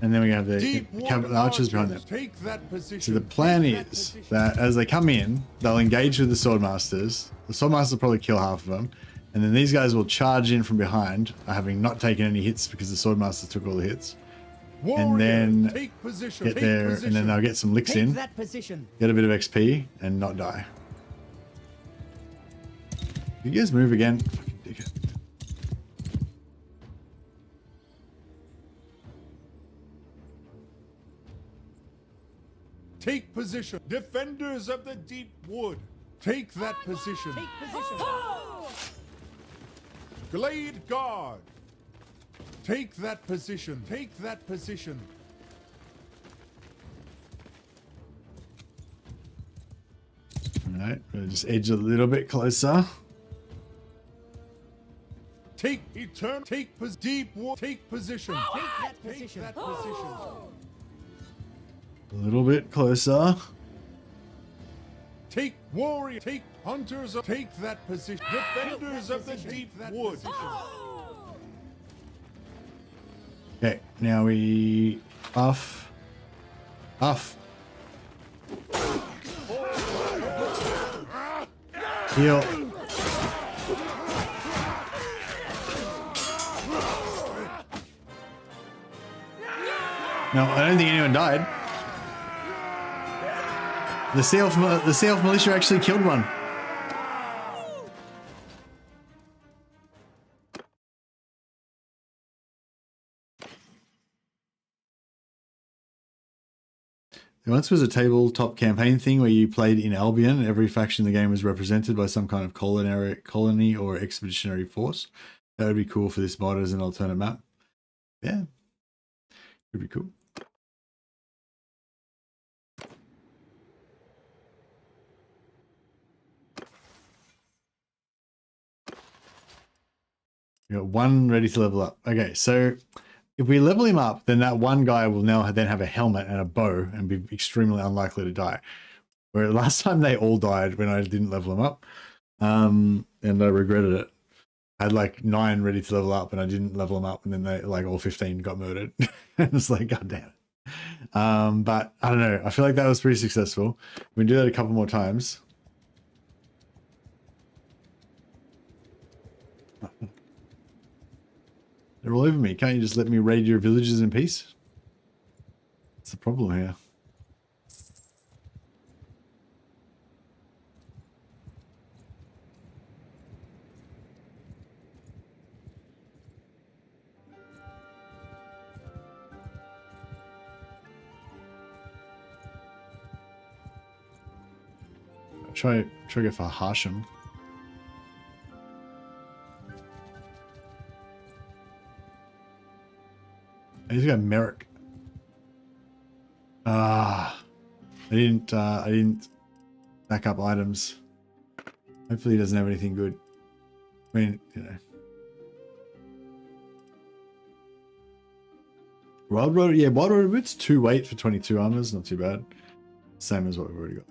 and then we're gonna have the archers behind them. Take that position. So the plan is that as they come in, they'll engage with the Swordmasters. The Swordmasters will probably kill half of them. And then these guys will charge in from behind, having not taken any hits because the Swordmasters took all the hits. Warrior, and then take position. get there, and then they'll get some licks in, that position. Get a bit of XP, and not die. You guys move again? Fucking dickhead. Take position. Defenders of the deep wood. Take that position. Take position. Glade guard. Take that position. Take that position. Alright, we'll just edge a little bit closer. Take eternal. Take deep wood. Take position. Take that position. Take that position. A little bit closer. Take warrior. Take hunters. Take that position. Defenders of the deep wood. Okay, now we off. Heal. No, I don't think anyone died. The Self Militia actually killed one. There once was a tabletop campaign thing where you played in Albion and every faction in the game was represented by some kind of colony or expeditionary force. That would be cool for this mod as an alternate map. Yeah, would be cool. We got one ready to level up. Okay, so if we level him up, then that one guy will now then have a helmet and a bow and be extremely unlikely to die. Where last time they all died when I didn't level them up. And I regretted it. I had like 9 ready to level up and I didn't level them up, and then they like all 15 got murdered. It's like, god damn it. But I don't know. I feel like that was pretty successful. We can do that a couple more times. They're all over me. Can't you just let me raid your villages in peace? What's the problem here? Try go for Harsham. He's got Merrick. I didn't back up items. Hopefully he doesn't have anything good. I mean, you know. Wild Road, yeah, Wild Road Boots, 2 weight for 22 armors, not too bad. Same as what we've already got.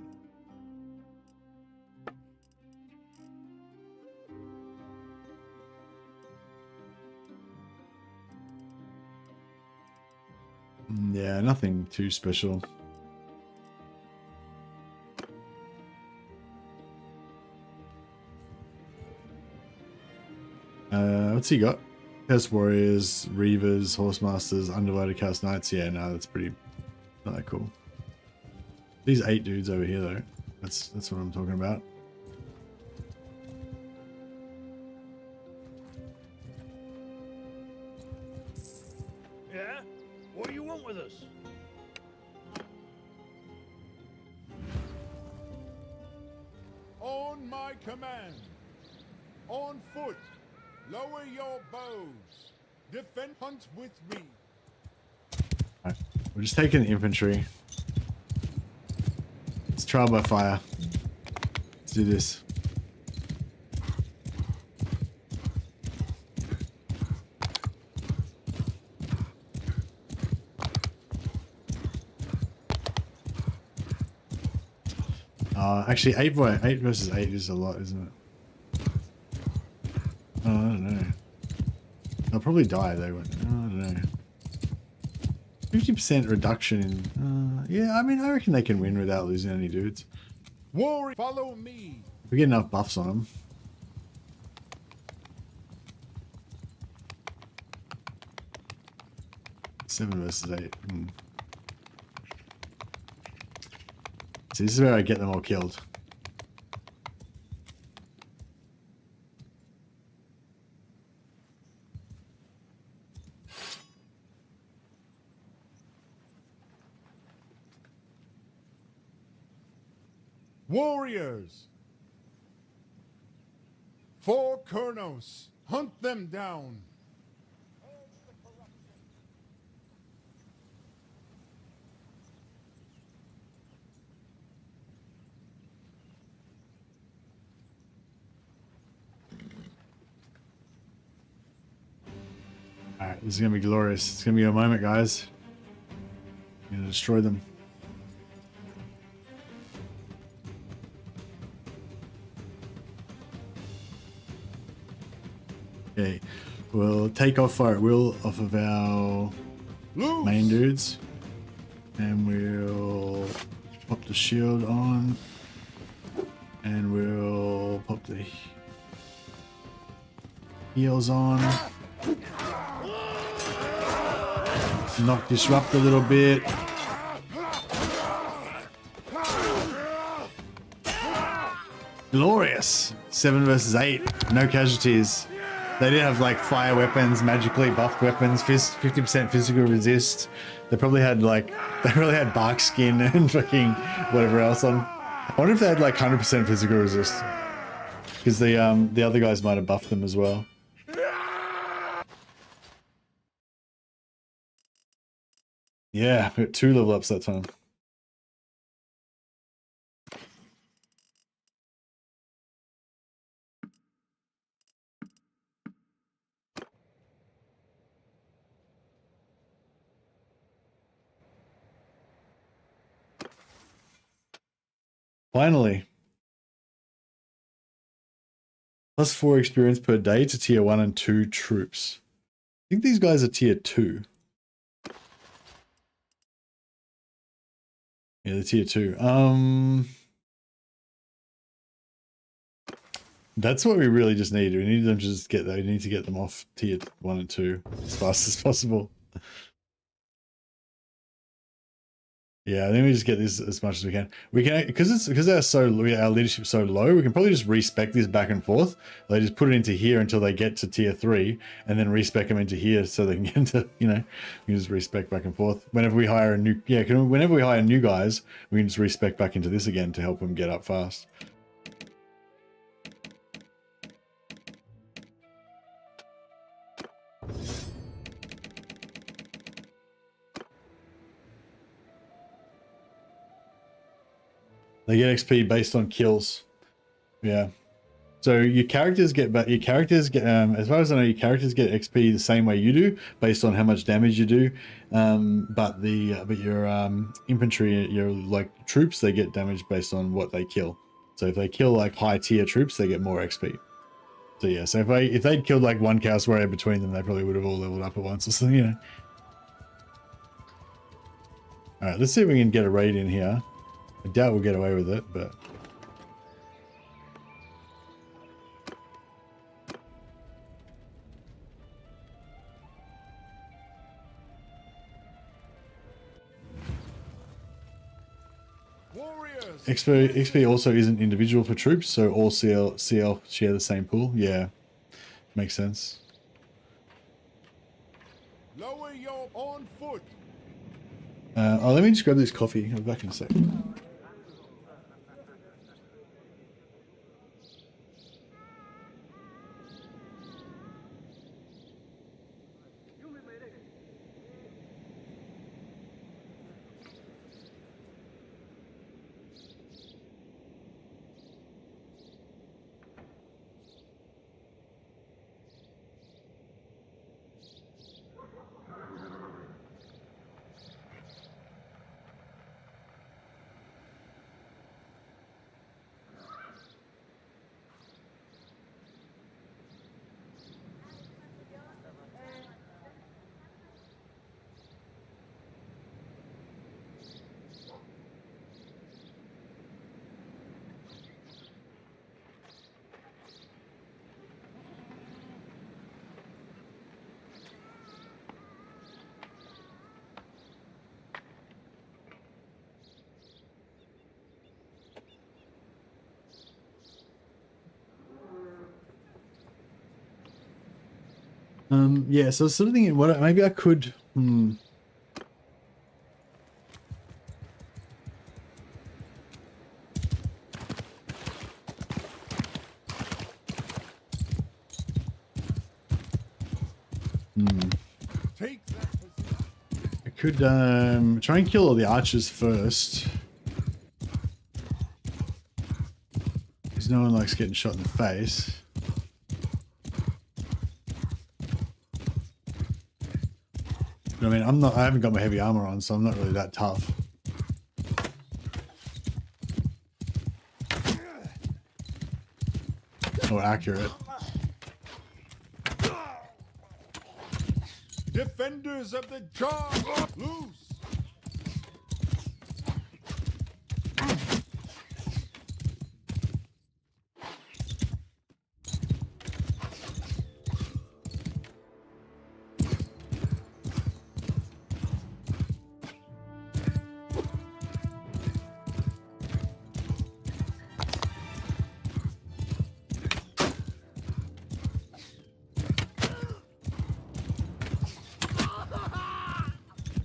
Yeah, nothing too special. What's he got? Pest Warriors, Reavers, Horsemasters, Underwater Cast Knights. Yeah, no, that's pretty not that cool. These 8 dudes over here though. That's what I'm talking about. Yeah? What do you want with us? On my command. On foot. Lower your bows. Defend hunt with me. Right. We're just taking infantry. It's trial by fire. Let's do this. Actually, 8 versus 8 is a lot, isn't it? Oh, I don't know. They'll probably die though. I don't know. 50% reduction in... yeah, I mean, I reckon they can win without losing any dudes. Warrior, follow me. We get enough buffs on them. Seven versus 8. So this is where I get them all killed. Warriors. For Kurnos. Hunt them down. Alright, this is gonna be glorious. It's gonna be a moment, guys. I'm gonna destroy them. Okay, we'll take off our will off of our Loose. main dudes, and we'll pop the shield on, and we'll pop the heals on. Knock disrupt a little bit. Glorious. 7 versus 8. No casualties. They did have like fire weapons, magically buffed weapons, 50% physical resist. They probably had bark skin and fucking whatever else on. I wonder if they had like 100% physical resist, because the other guys might have buffed them as well. Yeah, we got 2 level ups that time. Finally. Plus 4 experience per day to tier 1 and 2 troops. I think these guys are tier 2. Yeah, they're tier 2. That's what we really just need. We need them to just get, we need to get them off tier 1 and 2 as fast as possible. Yeah, I think we just get this as much as we can. We can, because our leadership's so low, we can probably just respec this back and forth. They just put it into here until they get to tier 3, and then respec them into here so they can get into, you know, we can just respec back and forth. Whenever we hire a new, whenever we hire new guys, we can just respec back into this again to help them get up fast. They get XP based on kills. Yeah. So your characters get, as far as I know, your characters get XP the same way you do, based on how much damage you do. But your infantry, your like troops, they get damage based on what they kill. So if they kill like high tier troops, they get more XP. So yeah. So if they'd killed like one Chaos Warrior between them, they probably would have all leveled up at once or something, you know. All right. Let's see if we can get a raid in here. I doubt we'll get away with it, but... Warriors. XP also isn't individual for troops, so all CL share the same pool. Yeah, makes sense. Lower your on foot. Oh, let me just grab this coffee. I'll be back in a sec. Yeah, so I was sort of thinking, what maybe I could. Take that position. I could try and kill all the archers first, because no one likes getting shot in the face. I mean, I haven't got my heavy armor on, so I'm not really that tough. Or accurate. Defenders of the jar, loose.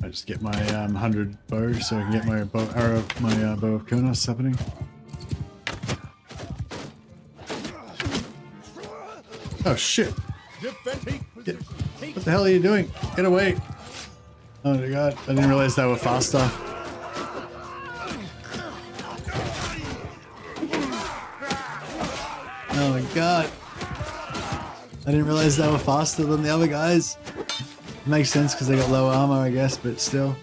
Just get my 100 bow so I can get my bow of Kurnos happening. Oh shit! What the hell are you doing? Get away! Oh my god! I didn't realize they were faster. Oh my god! I didn't realize they were faster than the other guys. Makes sense because they got low armor, I guess, but still.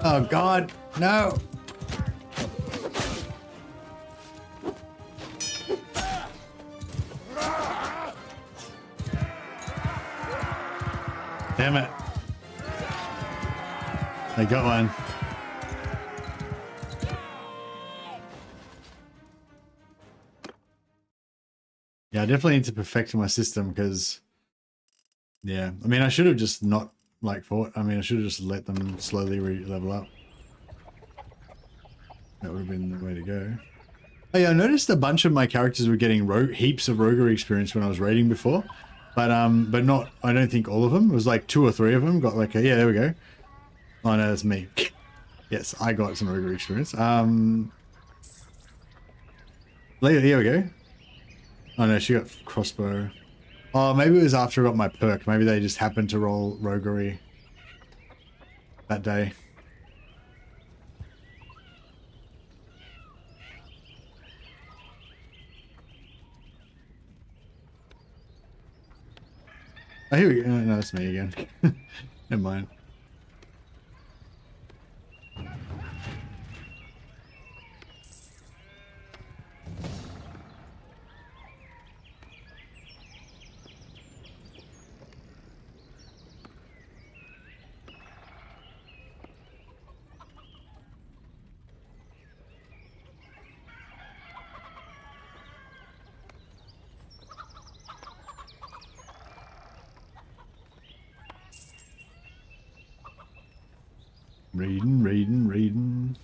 Oh God, no. Damn it. I got one. Yeah, I definitely need to perfect my system because, yeah, I mean, I should have just not like fought. I mean, I should have just let them slowly level up. That would have been the way to go. Oh yeah, I noticed a bunch of my characters were getting heaps of roguery experience when I was raiding before, but not. I don't think all of them. It was like 2 or 3 of them got like a, yeah, there we go. Oh no, that's me. Yes, I got some roguery experience. Here we go. Oh no, she got crossbow. Oh, maybe it was after I got my perk. Maybe they just happened to roll roguery that day. Oh, here we go. No, it's me again. Never mind. Raiding.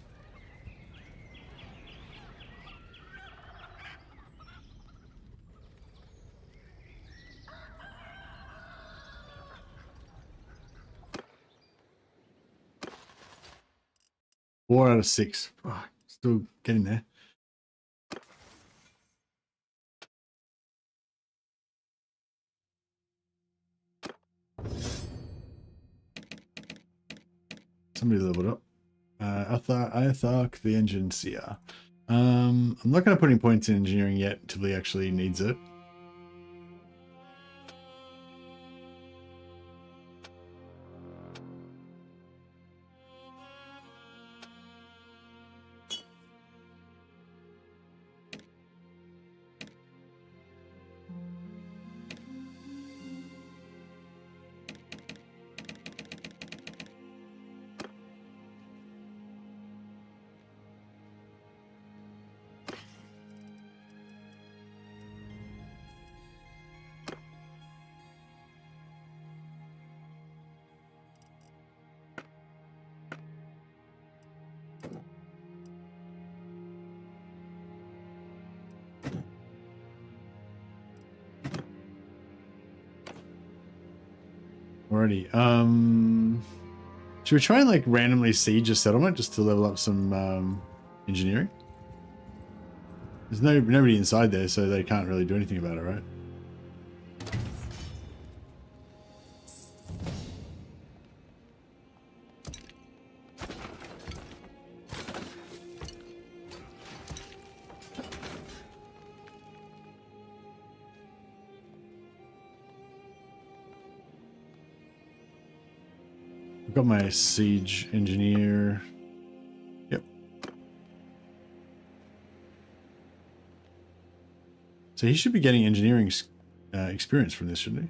Four out of 6. Oh, still getting there. Somebody leveled up. Athark the engine seer. I'm not going to put any points in engineering yet until he actually needs it. Alrighty. Should we try and like randomly siege a settlement just to level up some engineering? There's nobody inside there, so they can't really do anything about it, right? Got my siege engineer. Yep. So he should be getting engineering experience from this, shouldn't he?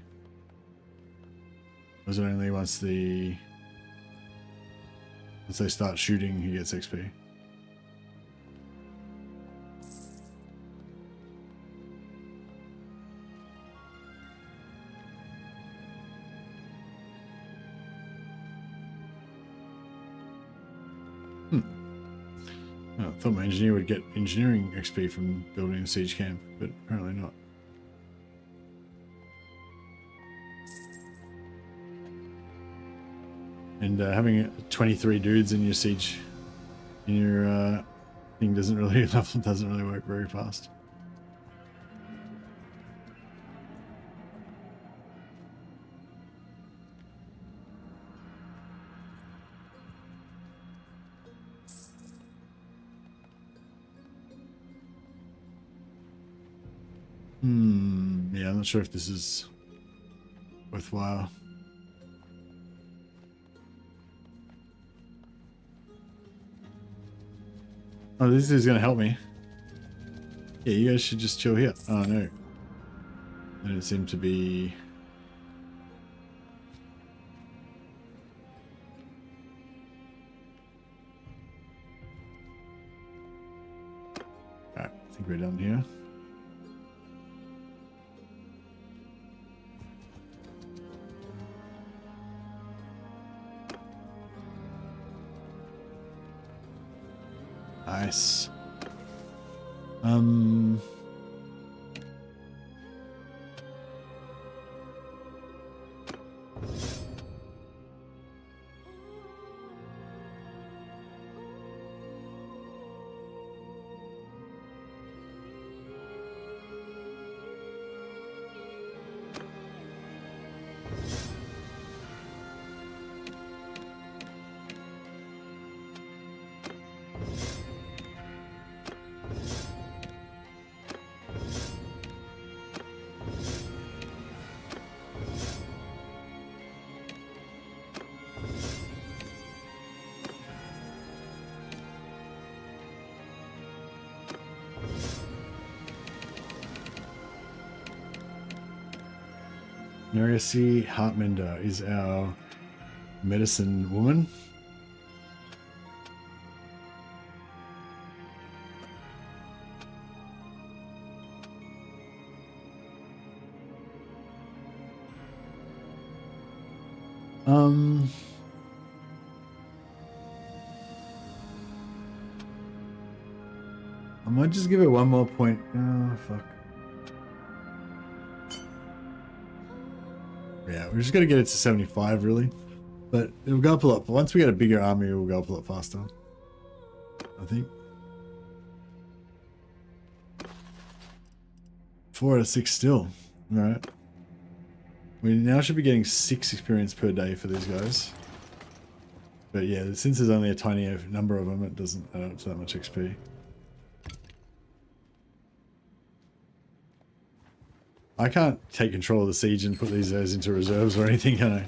Or is it only once they start shooting he gets XP? I thought my engineer would get engineering XP from building a siege camp, but apparently not. And having 23 dudes in your siege, in your thing doesn't really work very fast. Yeah, I'm not sure if this is worthwhile. Oh, this is gonna help me. Yeah, you guys should just chill here. Oh no. They don't seem to be... Alright, I think we're done here. Nice. Neresi Hartmender is our medicine woman. I might just give it one more point. Oh, fuck. Yeah, we're just gonna get it to 75, really. But it'll go up a lot. Once we get a bigger army, we'll go up a lot faster, I think. 4 out of 6 still. Alright. We now should be getting 6 experience per day for these guys. But yeah, since there's only a tiny number of them, it doesn't add up to that much XP. I can't take control of the siege and put these guys into reserves or anything, can I?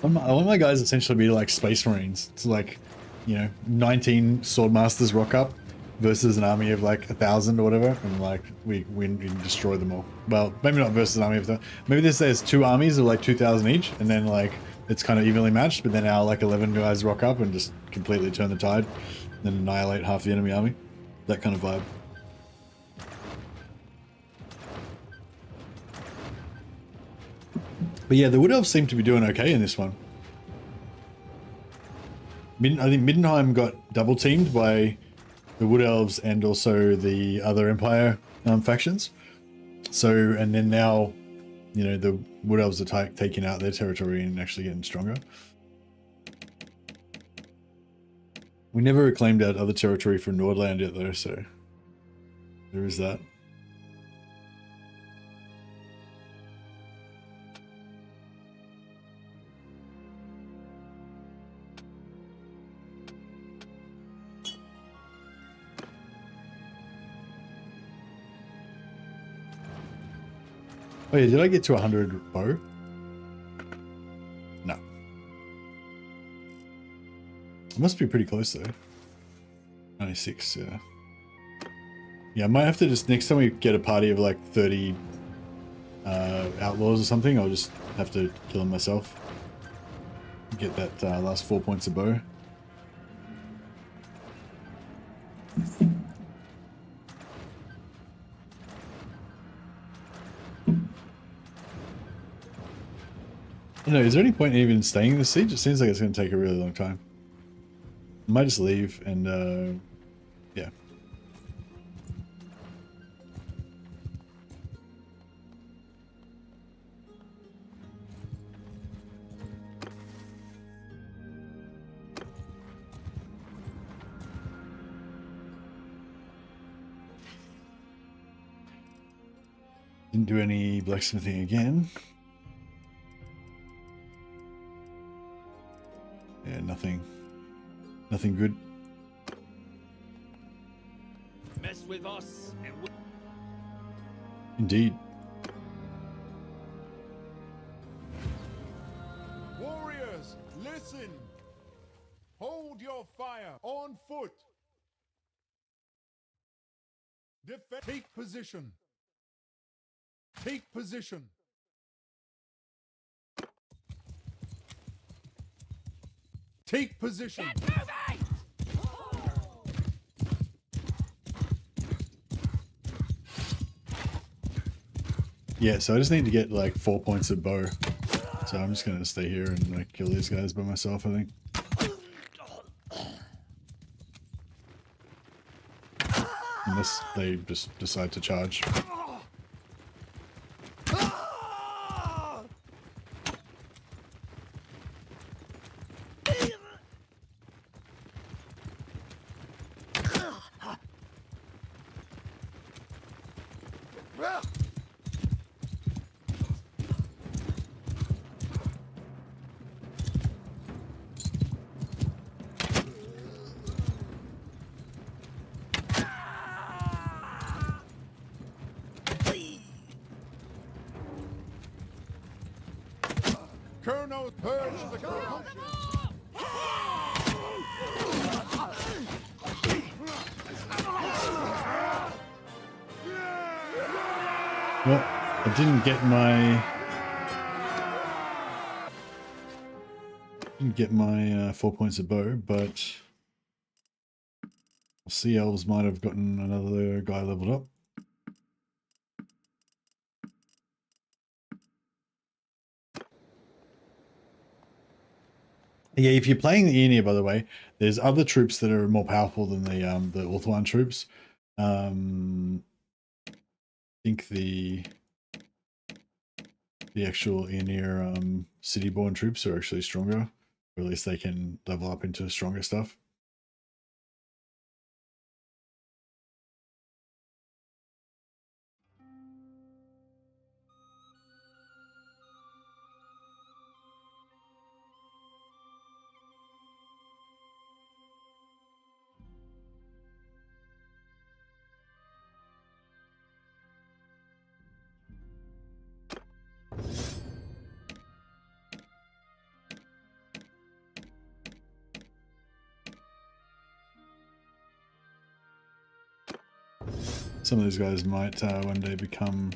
I want my guys essentially to be like Space Marines. It's like, you know, 19 Swordmasters rock up versus an army of like 1,000 or whatever, and like we destroy them all. Well, maybe not versus an army of maybe there's 2 armies of like 2,000 each, and then like it's kind of evenly matched. But then our like 11 guys rock up and just completely turn the tide, and then annihilate half the enemy army. That kind of vibe. But yeah, the Wood Elves seem to be doing okay in this one. I think Middenheim got double teamed by the Wood Elves and also the other Empire factions. So, and then now, you know, the Wood Elves are taking out their territory and actually getting stronger. We never reclaimed our other territory for Nordland yet though, so there is that. Oh yeah, did I get to 100 bow? No. It must be pretty close though. 96, yeah. Yeah, I might have to just, next time we get a party of like 30 outlaws or something, I'll just have to kill them myself. Get that last 4 points of bow. You know, is there any point in even staying in the siege? It seems like it's going to take a really long time. I might just leave and, yeah. Didn't do any blacksmithing again. Yeah, nothing good. Mess with us and we Indeed. Warriors, listen. Hold your fire on foot. Take position. Take position. Take position. Yeah, so I just need to get like 4 points of bow. So I'm just gonna stay here and like kill these guys by myself, I think. Unless they just decide to charge. Colonel, purge the commotion. Well, I didn't get my 4 points of bow, but Sea Elves might have gotten another guy leveled up. Yeah, if you're playing the Aeneid, by the way, there's other troops that are more powerful than the Ulthuan troops. I think the actual Aeneid city-born troops are actually stronger, or at least they can level up into stronger stuff. Some of these guys might one day become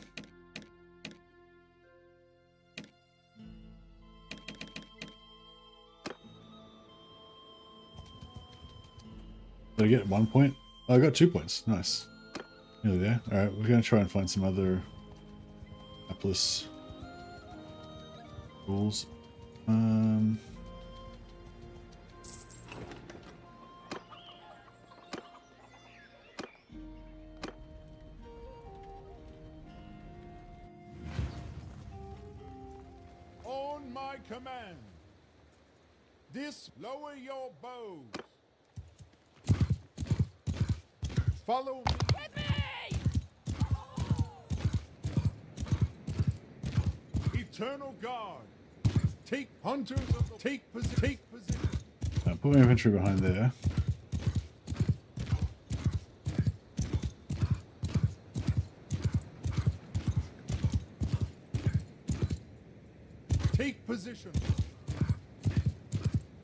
Did I get 1 point? Oh, I got 2 points. Nice. Nearly there. Alright, we're going to try and find some other hapless rules. On my command. Lower your bows. Follow me. Eternal guard. Take hunters of the take position. Put my infantry behind there. Take position.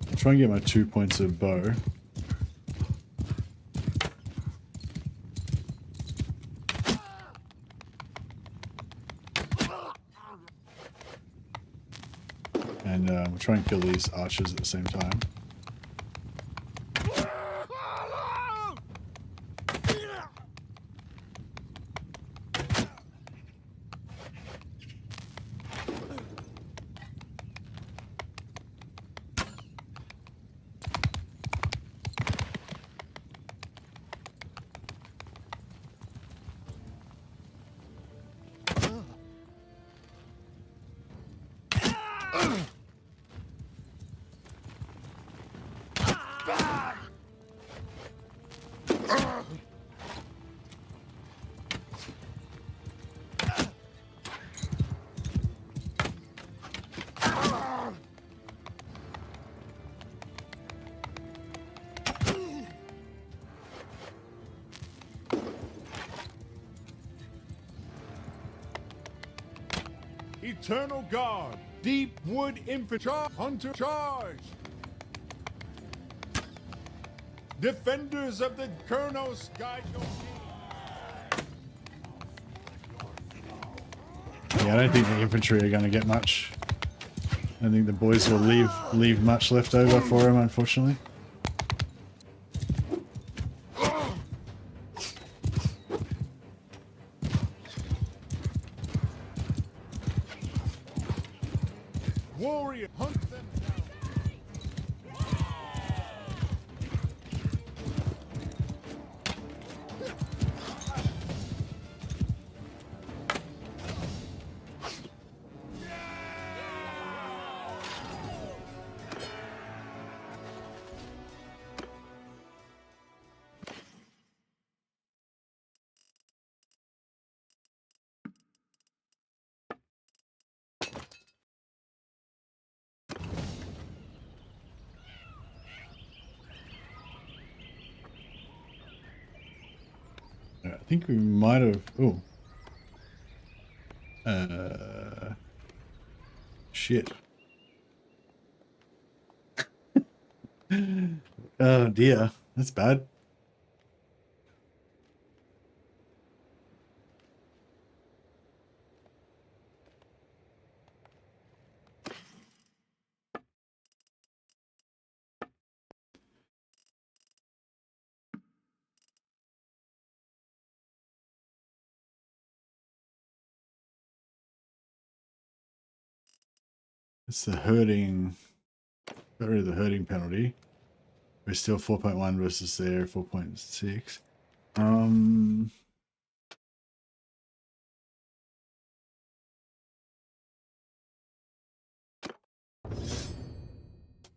I'll try and get my 2 points of bow. And we'll try and kill these archers at the same time. Eternal Guard, Deep Wood Infantry, Hunter Charge. Defenders of the Kurnos, guide your team. Yeah, I don't think the infantry are going to get much. I think the boys will leave much left over for them, unfortunately. Warrior, hunt them I think we might have. Oh. Shit. Oh dear, that's bad. It's the herding. Got rid of the herding penalty. We're still 4.1 versus their 4.6. The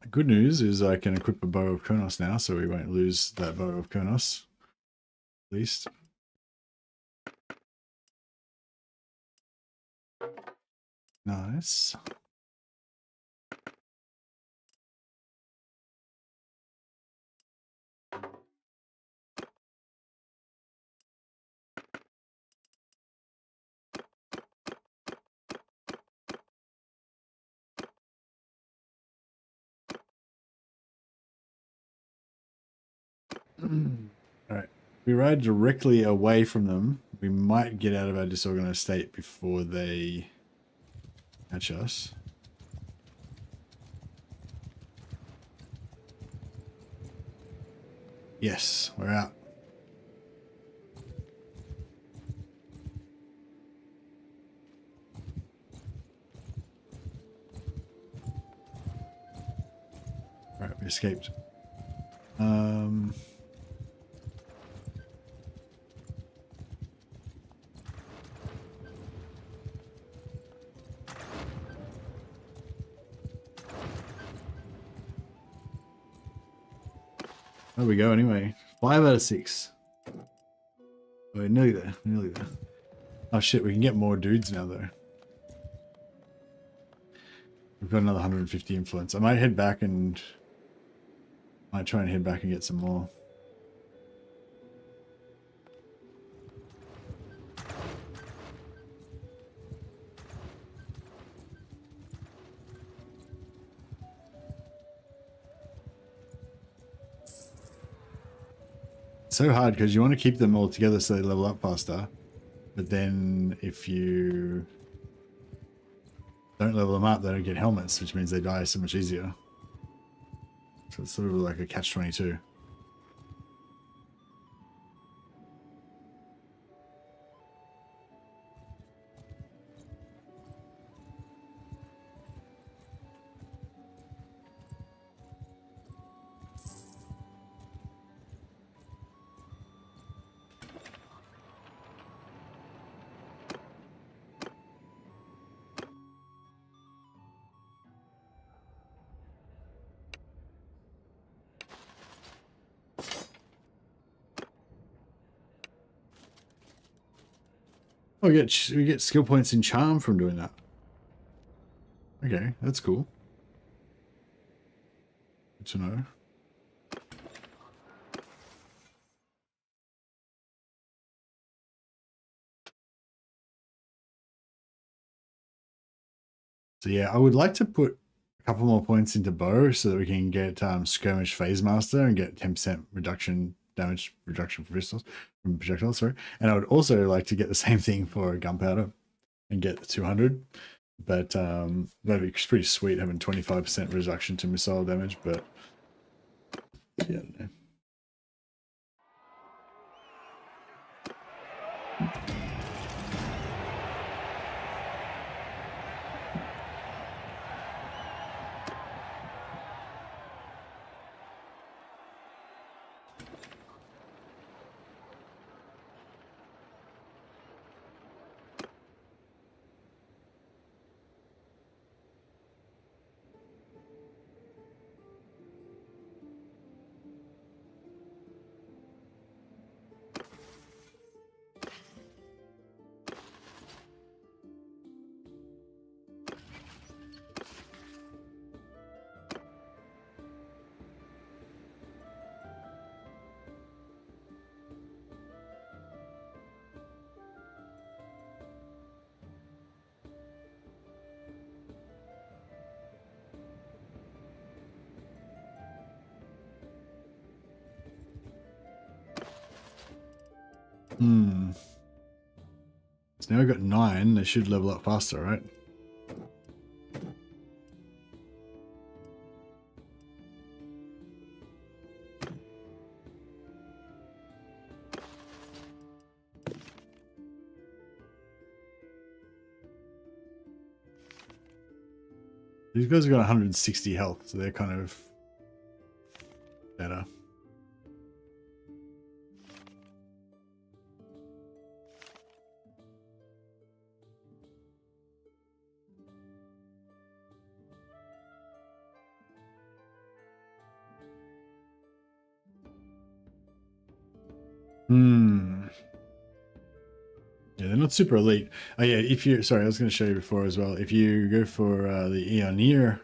good news is I can equip a bow of Kurnos now, so we won't lose that bow of Kurnos. At least. Nice. Alright. We ride directly away from them. We might get out of our disorganized state before they catch us. Yes, we're out. Alright, we escaped. There we go anyway. 5 out of 6. We're nearly there, nearly there. Oh shit, we can get more dudes now though. We've got another 150 influence. I might head back and... might try and head back and get some more. so hard because you want to keep them all together so they level up faster. But then if you don't level them up, they don't get helmets, which means they die so much easier. So it's sort of like a catch-22. Oh, we get skill points in charm from doing that. Okay, that's cool. Good to know. So yeah, I would like to put a couple more points into bow so that we can get skirmish phase master and get 10% reduction damage reduction for projectiles, sorry. And I would also like to get the same thing for gunpowder and get the 200. But that'd be pretty sweet having 25% reduction to missile damage, but yeah. So now I've got 9, they should level up faster, right? These guys have got 160 health, so they're kind of better. Yeah, they're not super elite. Oh yeah, if you sorry, I was going to show you before as well. If you go for the Eoneer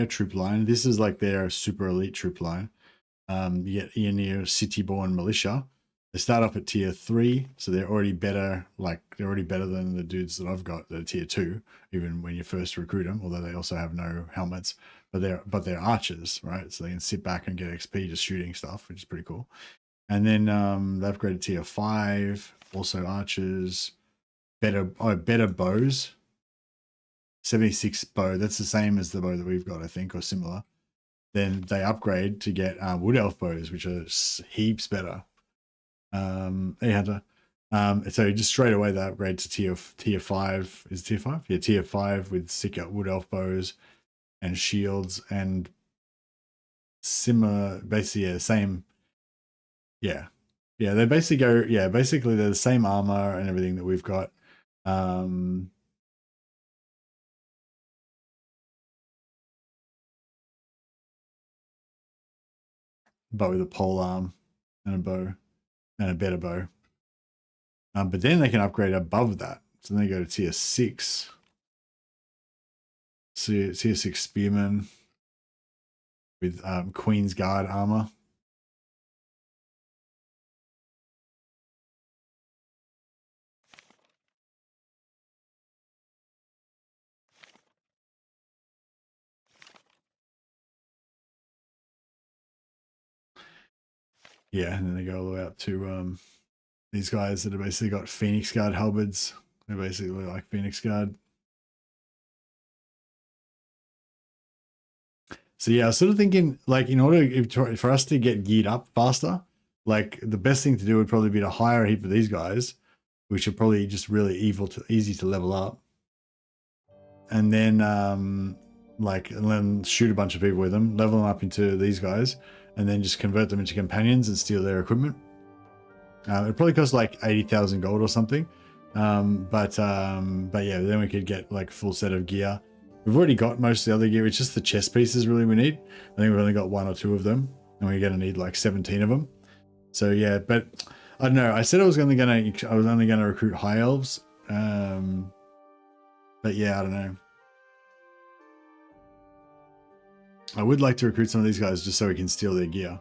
troop line, this is like their super elite troop line. You get Eoneer City-born Militia. They start off at tier 3, so they're already better. Like they're already better than the dudes that I've got that are tier 2, even when you first recruit them. Although they also have no helmets, but they're archers, right? So they can sit back and get XP just shooting stuff, which is pretty cool. And then they upgraded tier 5, also archers, better bows. 76 bow, that's the same as the bow that we've got, I think, or similar. Then they upgrade to get wood elf bows, which are heaps better. Hey Hunter. So just straight away they upgrade to tier 5. Is it tier 5? Yeah, tier 5 with sick wood elf bows and shields and similar, basically the same. Yeah, they basically go, basically they're the same armor and everything that we've got. Bow with a pole arm and a bow and a better bow. But then they can upgrade above that. So then they go to tier 6. Tier 6 spearmen with Queen's Guard armor. Yeah, and then they go all the way up to these guys that have basically got Phoenix Guard halberds. They're basically like Phoenix Guard. So yeah, I was sort of thinking, like, in order for us to get geared up faster, like the best thing to do would probably be to hire a heap of these guys, which are probably just really easy to level up, and then and then shoot a bunch of people with them, level them up into these guys, and then just convert them into companions and steal their equipment. It probably costs like 80,000 gold or something, but yeah, then we could get like full set of gear. We've already got most of the other gear. It's just the chest pieces really we need. I think we've only got 1 or 2 of them, and we're gonna need like 17 of them. So yeah, but I don't know. I said I was only gonna recruit high elves, but yeah, I don't know. I would like to recruit some of these guys just so we can steal their gear.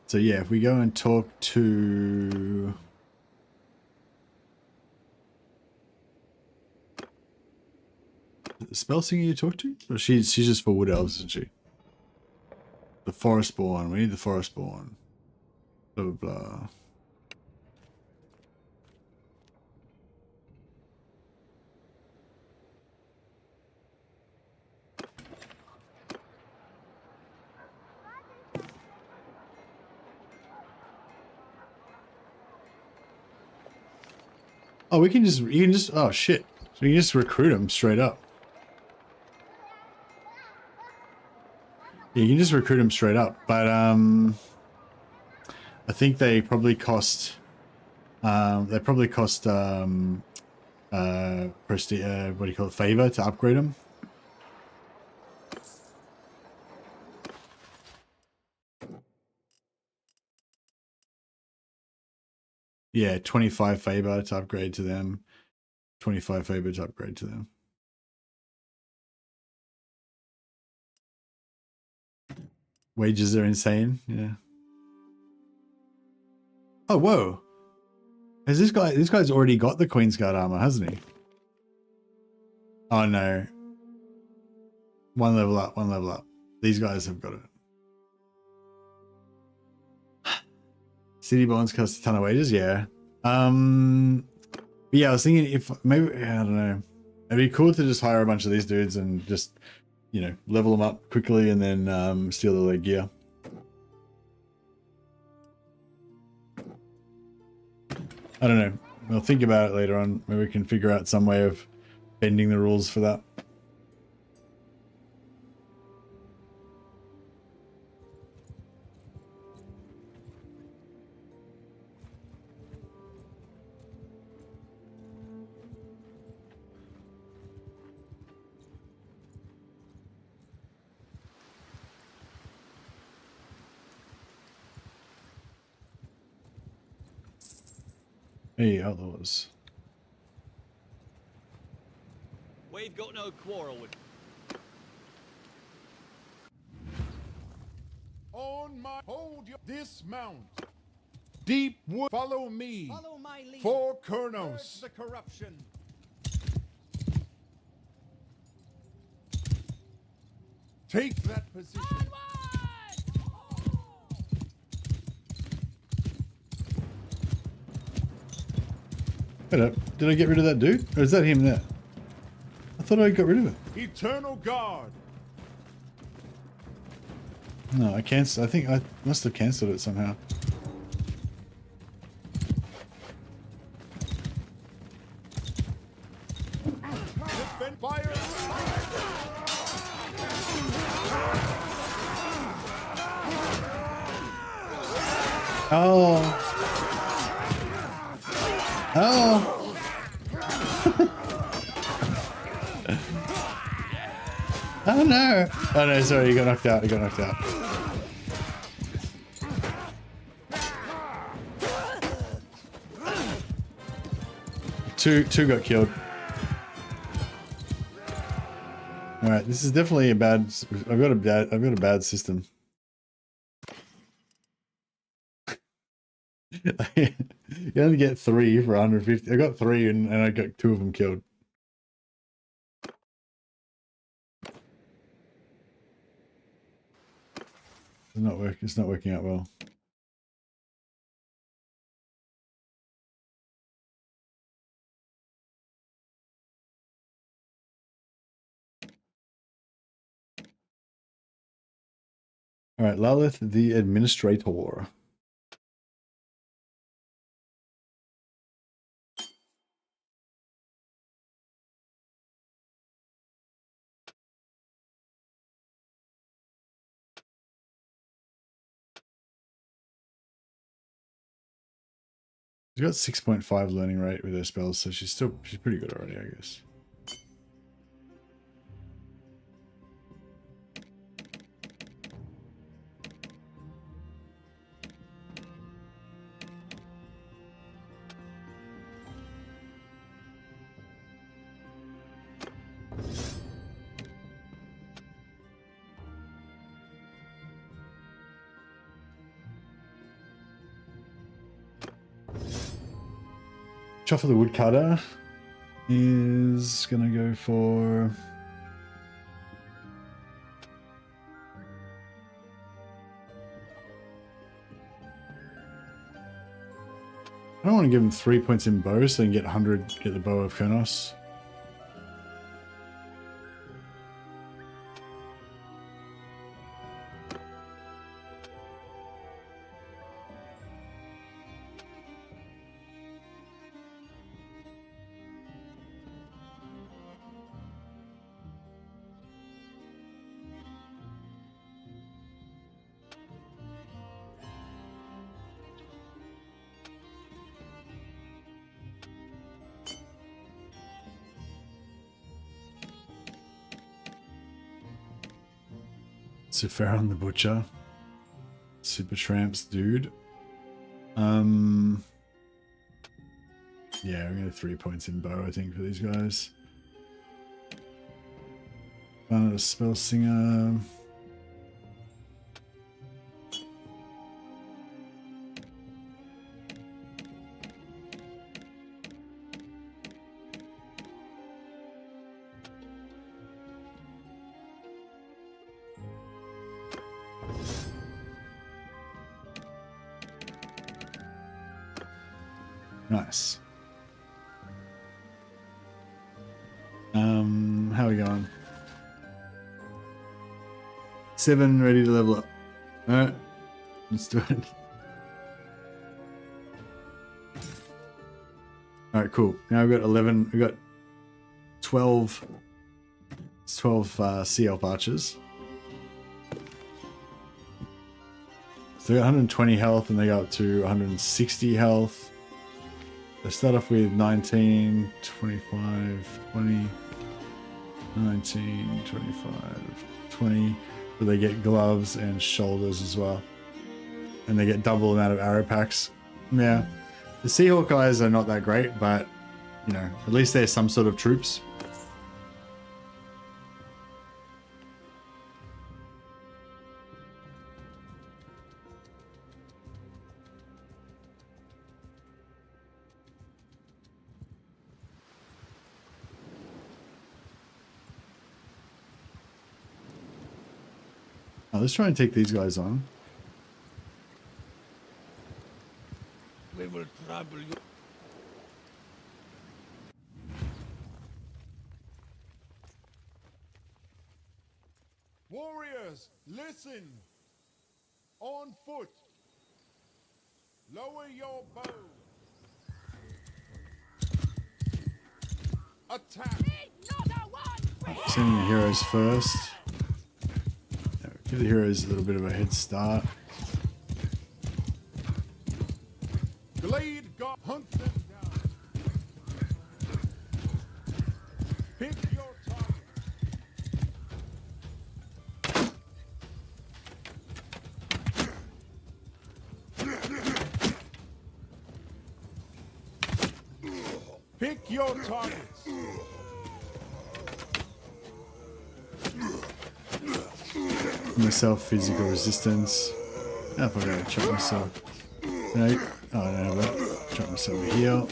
So yeah, if we go and talk to... the spell singer you talk to? Or she's just for wood elves, isn't she? The Forestborn. We need the Forestborn. Blah, blah, blah. Oh, you can just, oh shit. So you can just recruit them straight up. Yeah, you can just recruit them straight up, but I think they probably cost, prestige, what do you call it, favor to upgrade them. Yeah, 25 favor to upgrade to them. 25 favor to upgrade to them. Wages are insane, yeah. Oh, whoa. Has this guy's already got the Queen's Guard armor, hasn't he? Oh no. One level up, one level up. These guys have got it. City bonds cost a ton of wages, yeah. Yeah, I was thinking if maybe, I don't know. It'd be cool to just hire a bunch of these dudes and just, you know, level them up quickly and then steal all their gear. I don't know. We'll think about it later on. Maybe we can figure out some way of bending the rules for that. Hey, outlaws. We've got no quarrel with. On my hold your dismount. Deep wood. Follow me. Follow my lead. For Kurnos. Purge the corruption. Take that position. Wait up. Did I get rid of that dude? Or is that him there? I thought I got rid of it. Eternal guard. No, I cancelled. I think I must have cancelled it somehow. Defend fire. Oh. Oh. Oh no. Oh no, sorry, you got knocked out. You got knocked out. Two got killed. All right, this is definitely a bad. I've got a bad system. You only get 3 for 150. I got 3 and I got 2 of them killed. It's not working out well. All right, Lalith, the administrator. She's got 6.5 learning rate with her spells, so she's pretty good already, I guess. Chopper the Woodcutter is gonna go for I don't want to give him 3 points in bow so they can get 100, get the Bow of Kurnos. Superferon the Butcher. Super Tramps dude. Yeah, we're gonna 3 points in bow, I think, for these guys. Bandit, a Spell Singer. Nice. How are we going? 7 ready to level up. Alright, let's do it. Alright, cool. Now we've got 11, we've got 12, 12 Sea Elf Archers. So they got 120 health and they go up to 160 health. They start off with 19, 25, 20, 19, 25, 20, but they get gloves and shoulders as well. And they get double amount of arrow packs. Yeah, the Seahawk guys are not that great, but, you know, at least they're some sort of troops. Let's try and take these guys on. We will trouble you. Warriors, listen. On foot. Lower your bow. Attack. Sending the heroes first. Give the heroes a little bit of a head start. Glade God, hunt them down. Pick your target. Pick your targets. Myself physical resistance. I forgot to chop myself. No, oh, I don't have that. Chop myself a heal.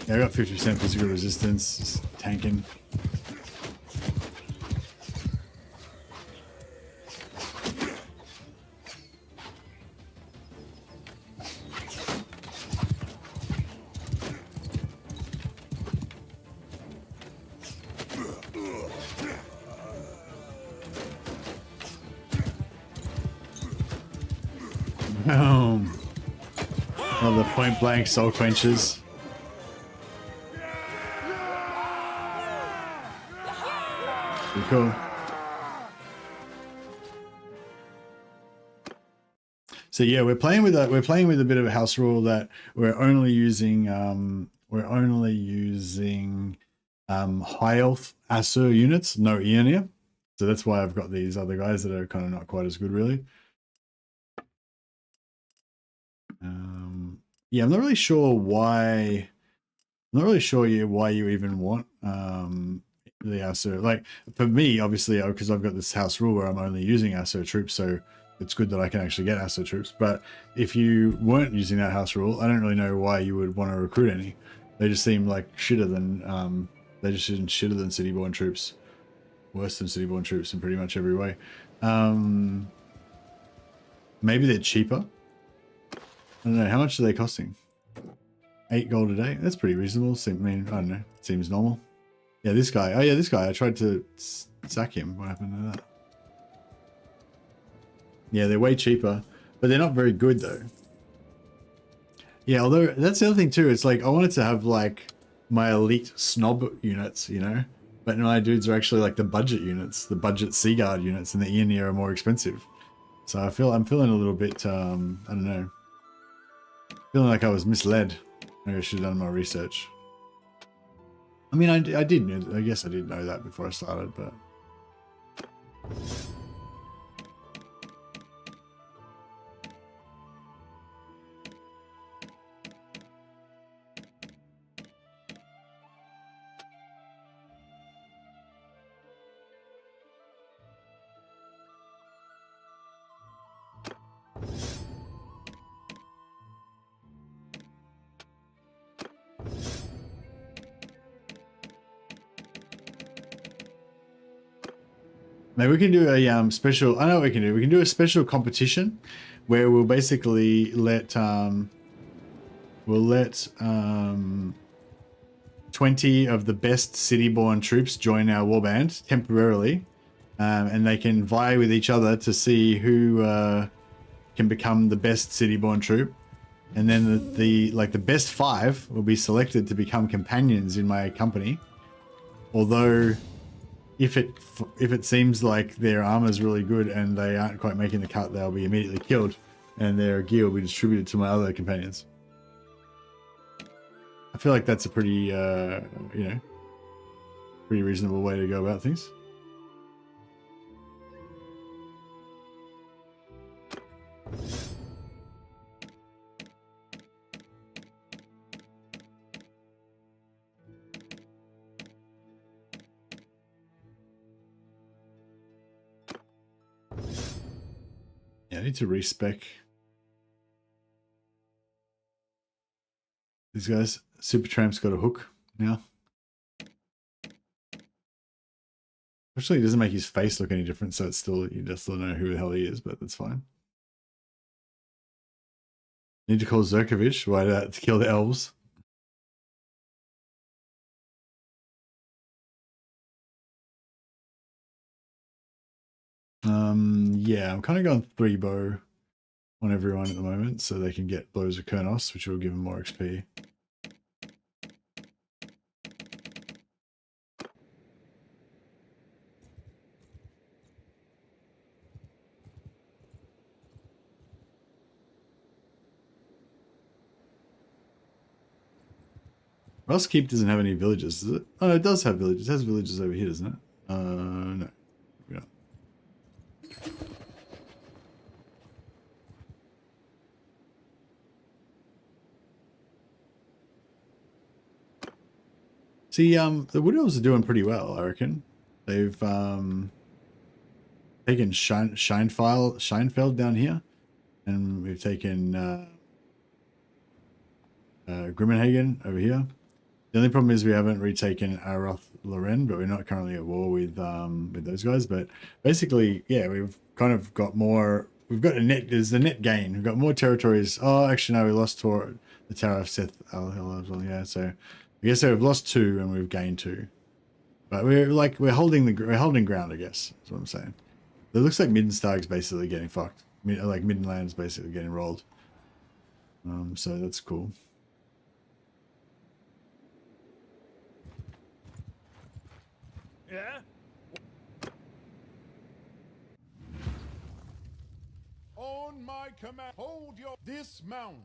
Yeah, I got 50% physical resistance. Just tanking. Boom. Oh, the point blank soul quenches. Pretty cool. So yeah, we're playing with a bit of a house rule that we're only using high health Asur units, no Eonia. So that's why I've got these other guys that are kind of not quite as good, really. Yeah, I'm not really sure why. I'm not really sure why you even want the Asur. Like for me, obviously, because I've got this house rule where I'm only using Asur troops, so it's good that I can actually get Asur troops. But if you weren't using that house rule, I don't really know why you would want to recruit any. They just seem like shitter than shitter than city-born troops, worse than city-born troops in pretty much every way. Maybe they're cheaper. I don't know, how much are they costing? 8 gold a day? That's pretty reasonable. I mean, I don't know. Seems normal. Yeah, this guy. Oh yeah, this guy. I tried to sack him. What happened to that? Yeah, they're way cheaper, but they're not very good though. Yeah, although that's the other thing too. It's like I wanted to have like my elite snob units, you know, but my dudes are actually like the budget units, the budget Sea Guard units, and the Eonia are more expensive. So I'm feeling a little bit. I don't know. Feeling like I was misled. Maybe I should have done my research. I mean, I did. I guess I did know that before I started, but. Maybe we can do a special. I know what we can do. We can do a special competition where we'll basically let 20 of the best city-born troops join our warband temporarily, and they can vie with each other to see who can become the best city-born troop. And then the best 5 will be selected to become companions in my company. Although, if it seems like their armor is really good and they aren't quite making the cut, they'll be immediately killed, and their gear will be distributed to my other companions. I feel like that's a pretty, pretty reasonable way to go about things. Yeah, I need to respec these guys. Supertramp's got a hook now. Actually, it doesn't make his face look any different, so it's still, you just don't know who the hell he is, but that's fine. Need to call Zerkovich. Why to kill the elves? Yeah, I'm kind of going 3 bow on everyone at the moment, so they can get blows of Kurnos, which will give them more XP. Ross Keep doesn't have any villages, does it? Oh, no, it does have villages. It has villages over here, doesn't it? No. Yeah. See, the Wood Elves are doing pretty well, I reckon. They've taken Scheinfeld down here, and we've taken Grimmenhagen over here. The only problem is we haven't retaken Aroth Loren, but we're not currently at war with those guys. But basically, yeah, we've kind of got more. We've got there's a net gain. We've got more territories. Oh, actually, no, we lost the Tower of Seth Al-Hil as well. Yeah, so I guess we've lost 2 and we've gained 2. But we're holding ground, I guess. That's what I'm saying. It looks like Middenstag's basically getting fucked. like Midlands basically getting rolled. So that's cool. Yeah? On my command, hold your dismount.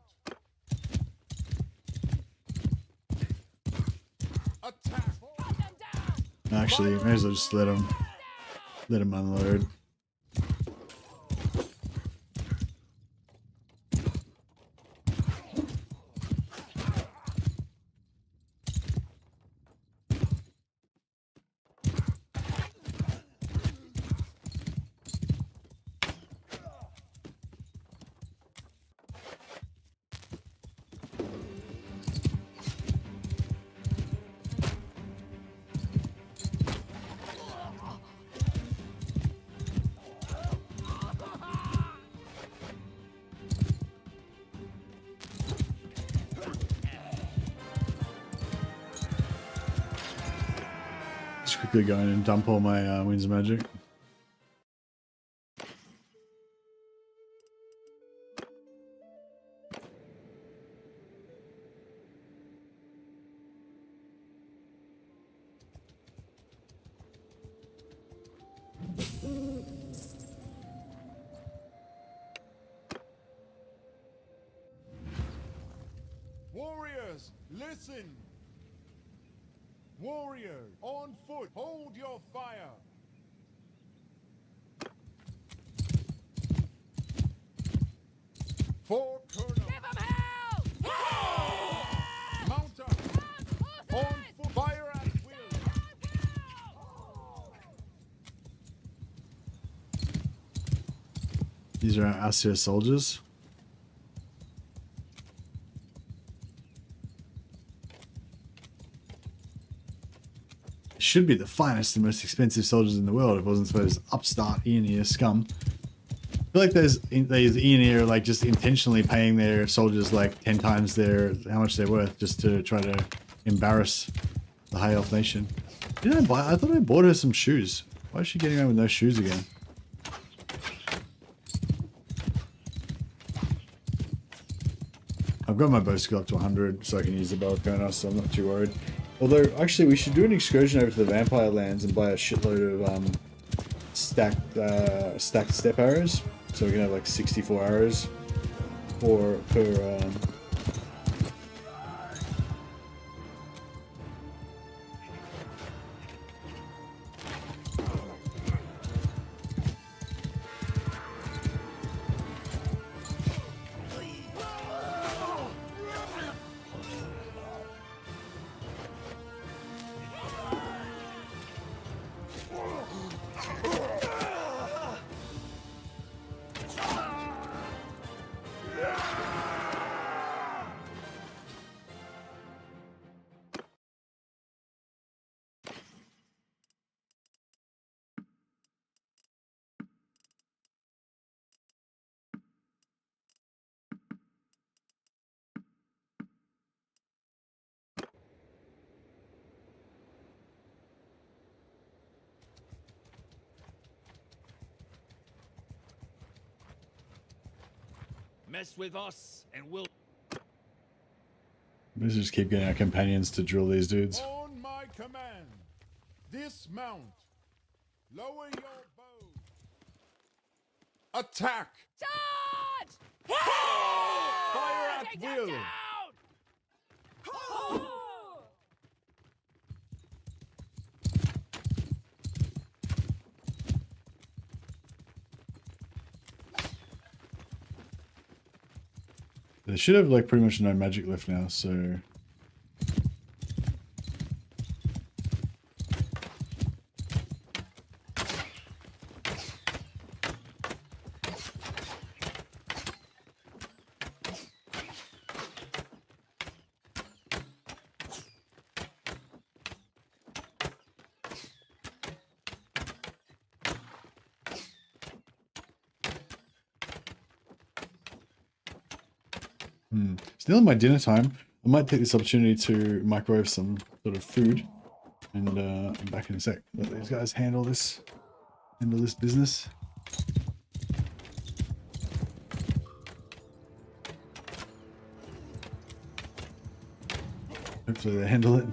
Attack. Actually, may as well just let him unload. Just quickly go in and dump all my Winds of Magic. Warriors, listen. Warriors, on foot, hold your fire. For Colonel. Give him hell! Mount up. On foot, fire at will. These are our Asur soldiers. Should be the finest and most expensive soldiers in the world if it wasn't for those upstart Aeonir scum. I feel like those Aeonir like just intentionally paying their soldiers like 10 times how much they're worth just to try to embarrass the High Elf Nation. Didn't I buy? I thought I bought her some shoes. Why is she getting around with no shoes again? I've got my bow skill up to 100, so I can use the bow of Konos, so I'm not too worried. Although, actually, we should do an excursion over to the Vampire Lands and buy a shitload of stacked step arrows, so we can have like 64 arrows per. Mess with us, and we'll... Let's just keep getting our companions to drill these dudes. On my command, dismount. Lower your bow. Attack. Charge! Fire at will. They should have like pretty much no magic left now, so... It's nearly my dinner time. I might take this opportunity to microwave some sort of food, and I'm back in a sec. Let these guys handle this business. Hopefully they handle it.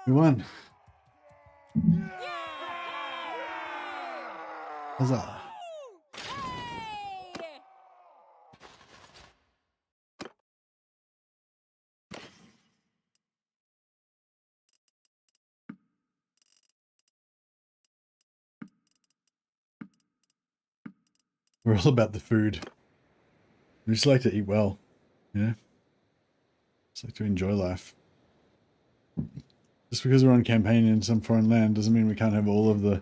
We won. Huzzah. We're all about the food. We just like to eat well, you know? Just like to enjoy life. Just because we're on campaign in some foreign land doesn't mean we can't have all of the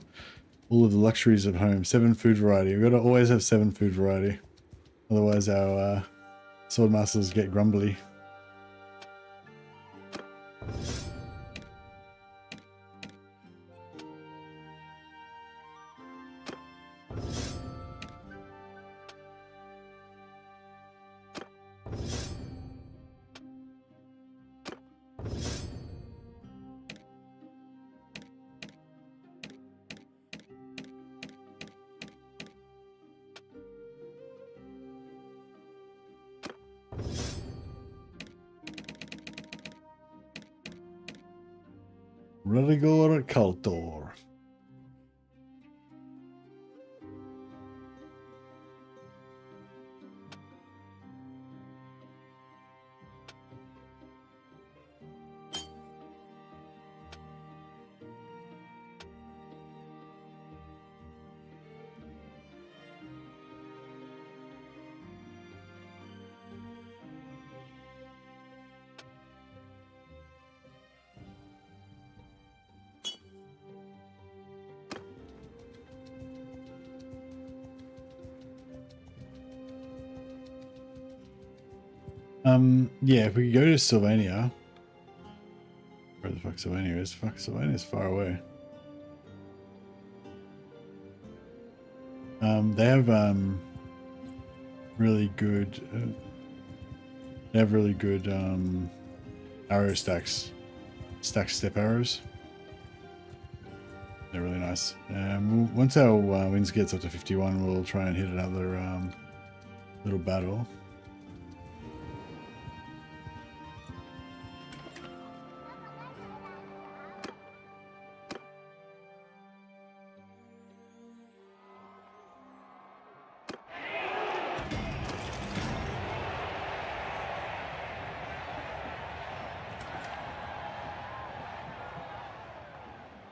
luxuries of home. 7 food variety. We've got to always have 7 food variety. Otherwise our swordmasters get grumbly. Rigor Cultor. Yeah, if we could go to Sylvania. Where the fuck Sylvania is? Fuck, Sylvania's far away. They have really good arrow stacks. Stack step arrows. They're really nice. Once our wins gets up to 51, we'll try and hit another little battle.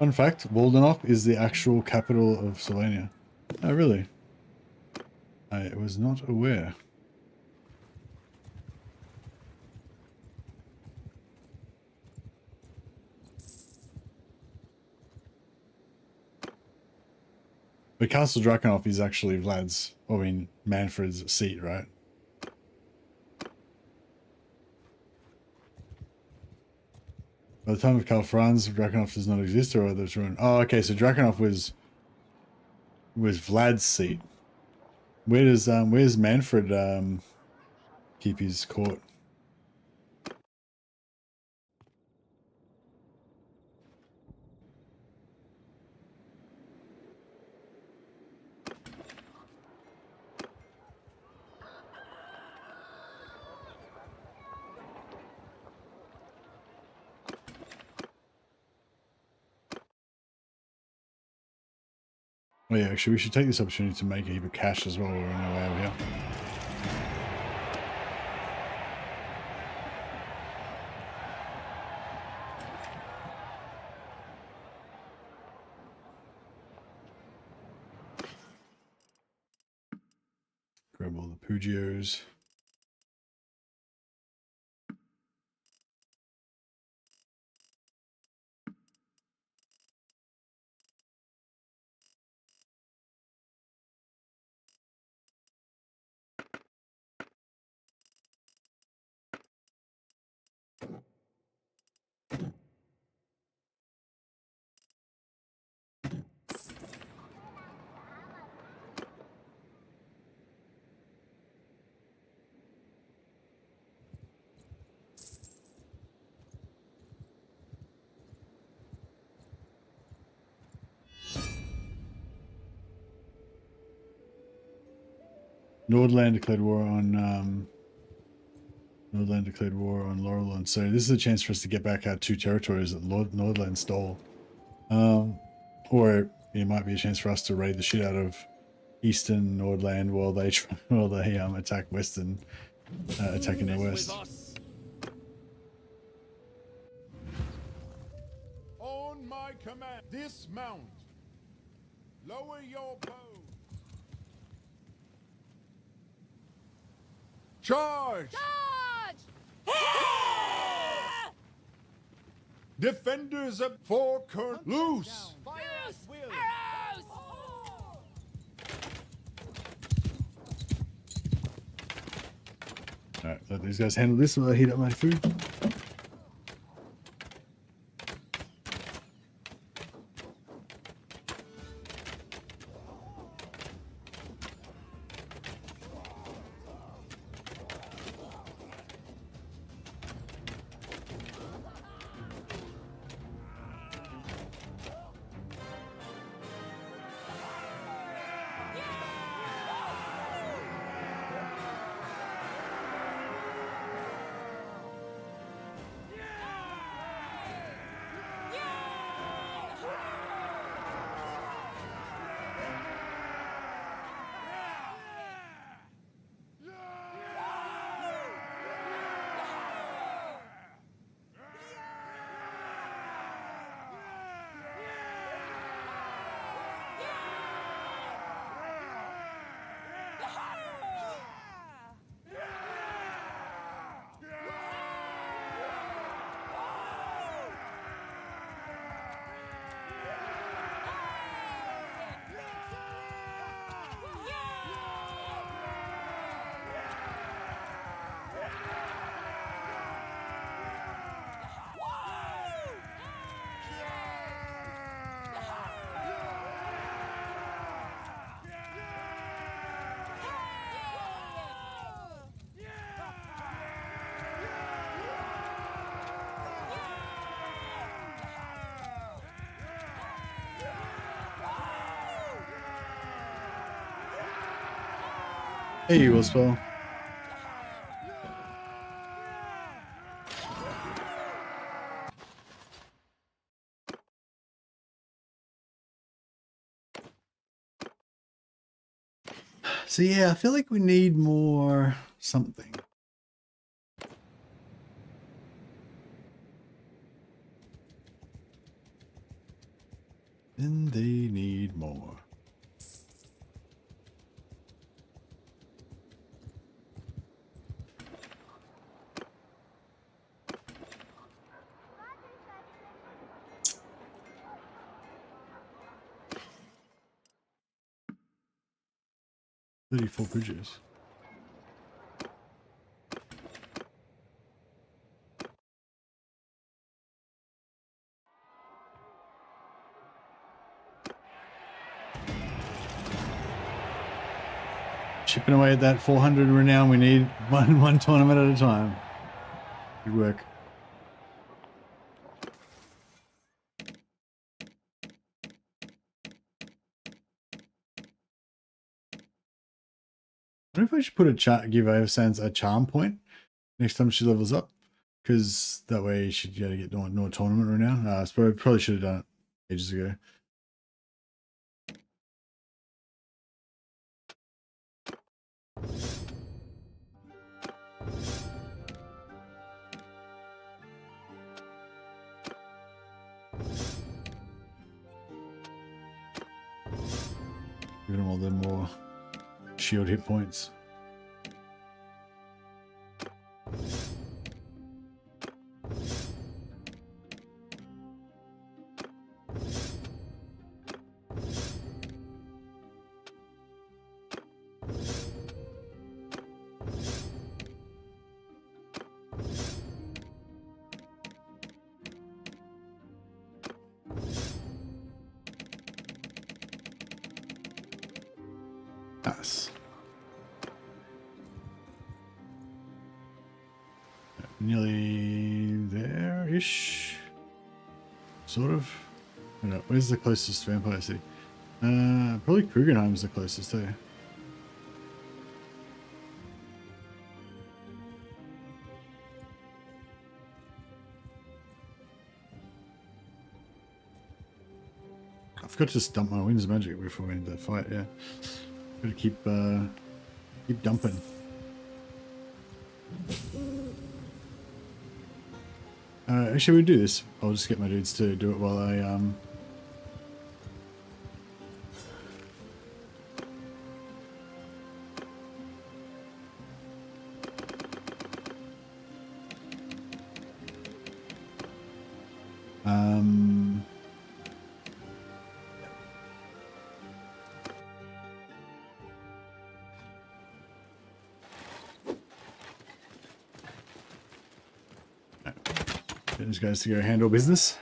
Fun fact, Waldenop is the actual capital of Slovenia. Oh, really? I was not aware. But Castle Drakenhof is actually Vlad's, I mean, Manfred's seat, right? By the time of Karl Franz, Drakenhof does not exist, or there's ruined. Oh, okay, so Drakenhof was Vlad's seat. Where's Manfred keep his court? Oh yeah, actually we should take this opportunity to make a heap of cash as well while we're on our way over here. Grab all the Pugios. Nordland declared war on Laurelland. So this is a chance for us to get back our 2 territories that Nordland stole. Or it might be a chance for us to raid the shit out of Eastern Nordland while they attack Western, attacking the West. On my command, dismount. Lower your bow. Charge! Charge! Defenders of four current loose. Arrows! Alright, let these guys handle this while I heat up my food. Hey, you will spell. So yeah, I feel like we need more something. Then they need more. "34 bridges." Chipping away at that 400 renown. We need one tournament at a time. Good work. I wonder if I should put give Sans a charm point next time she levels up, because that way she should get no tournament renown. I suppose probably should have done it ages ago. Giving them all the more shield hit points. Nice. Nearly there-ish. Sort of. I don't know. Where's the closest vampire city? Probably Krugenheim's the closest too. I forgot to just dump my Winds Magic before we end the fight, yeah. Gotta keep dumping. Actually, we do this. I'll just get my dudes to do it while I get these guys to go handle business.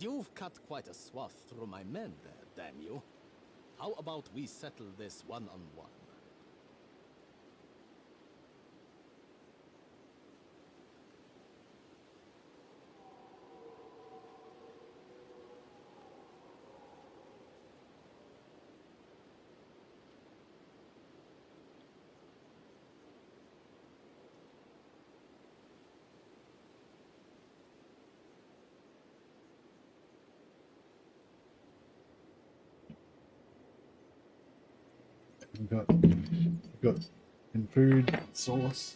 You've cut quite a swath through my men there, damn you. How about we settle this one-on-one? We've got in food, sauce.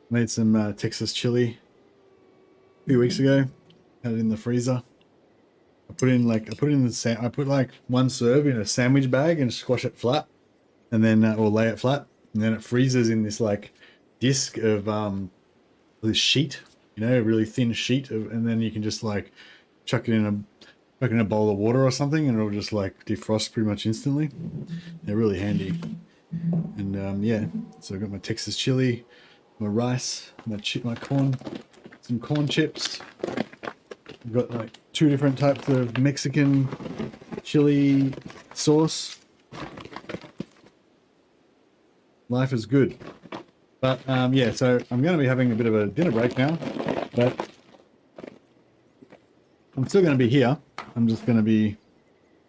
Made some Texas chili a few weeks ago. Had it in the freezer. I put like one serve in a sandwich bag and squash it flat, and then or lay it flat, and then it freezes in this like disc of this sheet, you know, a really thin sheet of, and then you can just like chuck it in a bowl of water or something, and it'll just like defrost pretty much instantly. They're really handy. And yeah, so I've got my Texas chili, my rice, my corn, some corn chips. I've got like 2 different types of Mexican chili sauce. Life is good. But yeah, so I'm going to be having a bit of a dinner break now, but I'm still going to be here. I'm just going to be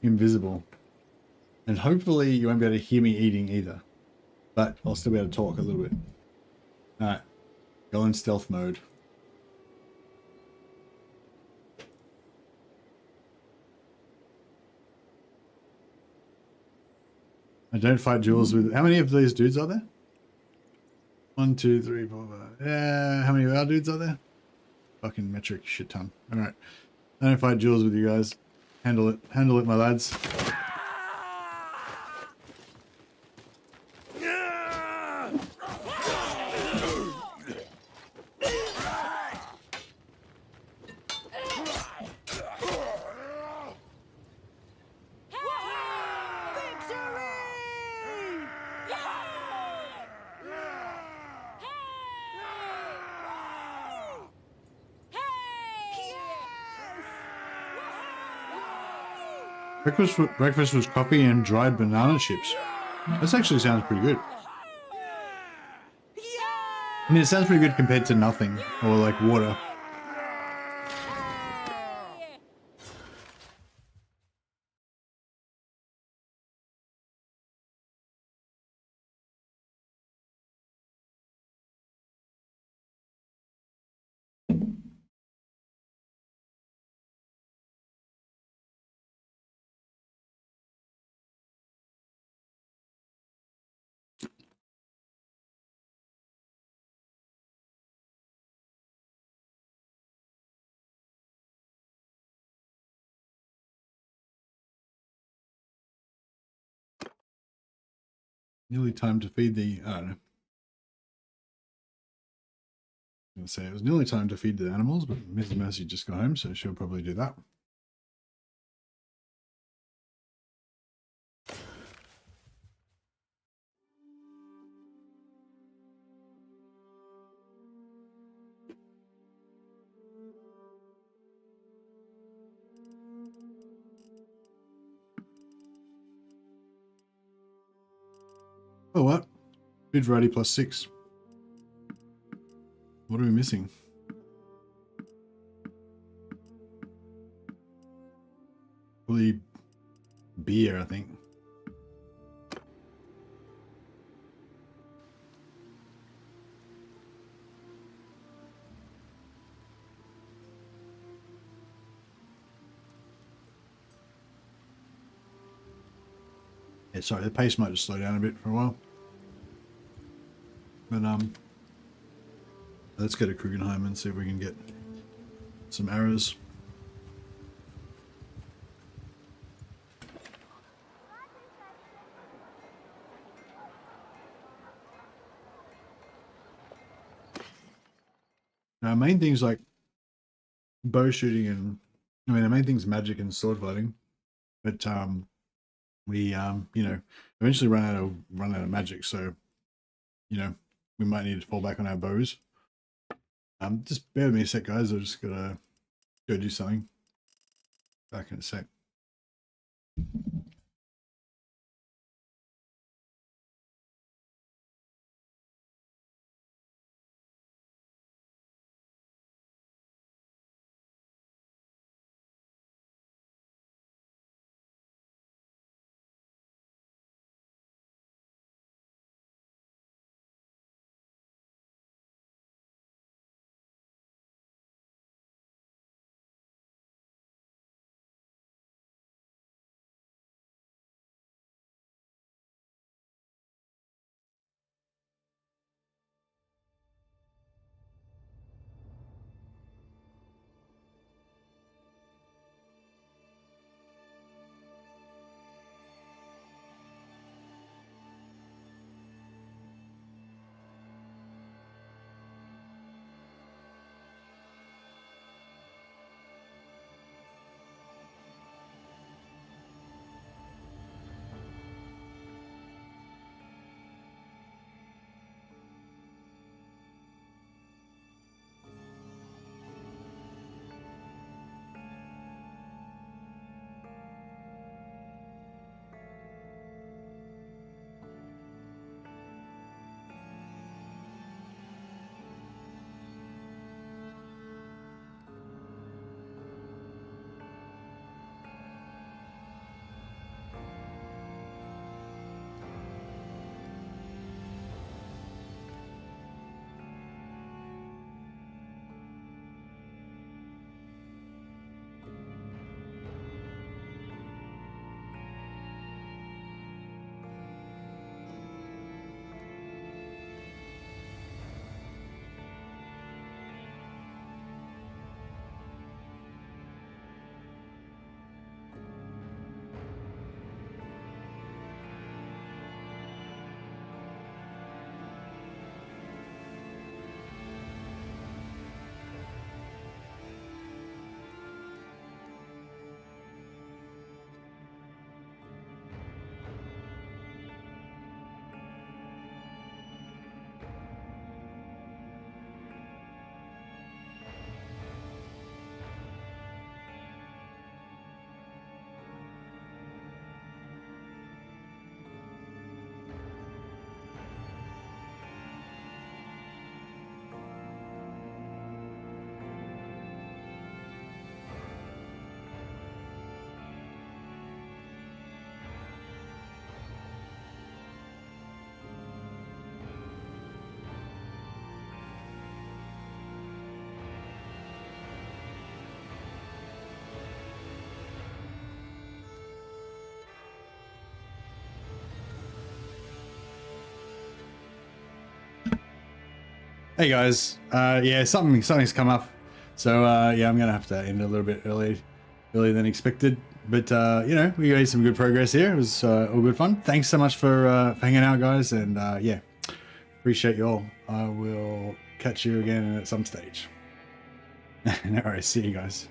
invisible. And hopefully you won't be able to hear me eating either, but I'll still be able to talk a little bit. All right, go in stealth mode. I don't fight duels with... How many of these dudes are there? 1, 2, 3, 4, 5. Yeah, how many of our dudes are there? Fucking metric shit ton. Alright. I don't fight duels with you guys. Handle it. Handle it, my lads. Breakfast was coffee and dried banana chips. This actually sounds pretty good. I mean, it sounds pretty good compared to nothing, or like water. Nearly time to feed the... I don't know. I was going to say it was nearly time to feed the animals, but Mrs. Mercy just got home, so she'll probably do that. Oh, what? Food variety +6. What are we missing? Probably beer, I think. Yeah, sorry, the pace might just slow down a bit for a while. But let's go to Krugenheim and see if we can get some arrows. Now, main things like bow shooting and, I mean, the main thing's magic and sword fighting, but we you know, eventually run out of magic, so you know, we might need to fall back on our bows. Just bear with me a sec, guys. I just gotta go do something. Back in a sec. Hey guys, yeah, something's come up, so yeah, I'm gonna have to end a little bit earlier than expected. But you know, we made some good progress here. It was all good fun. Thanks so much for hanging out, guys, and yeah, appreciate you all. I will catch you again at some stage. All right, see you guys.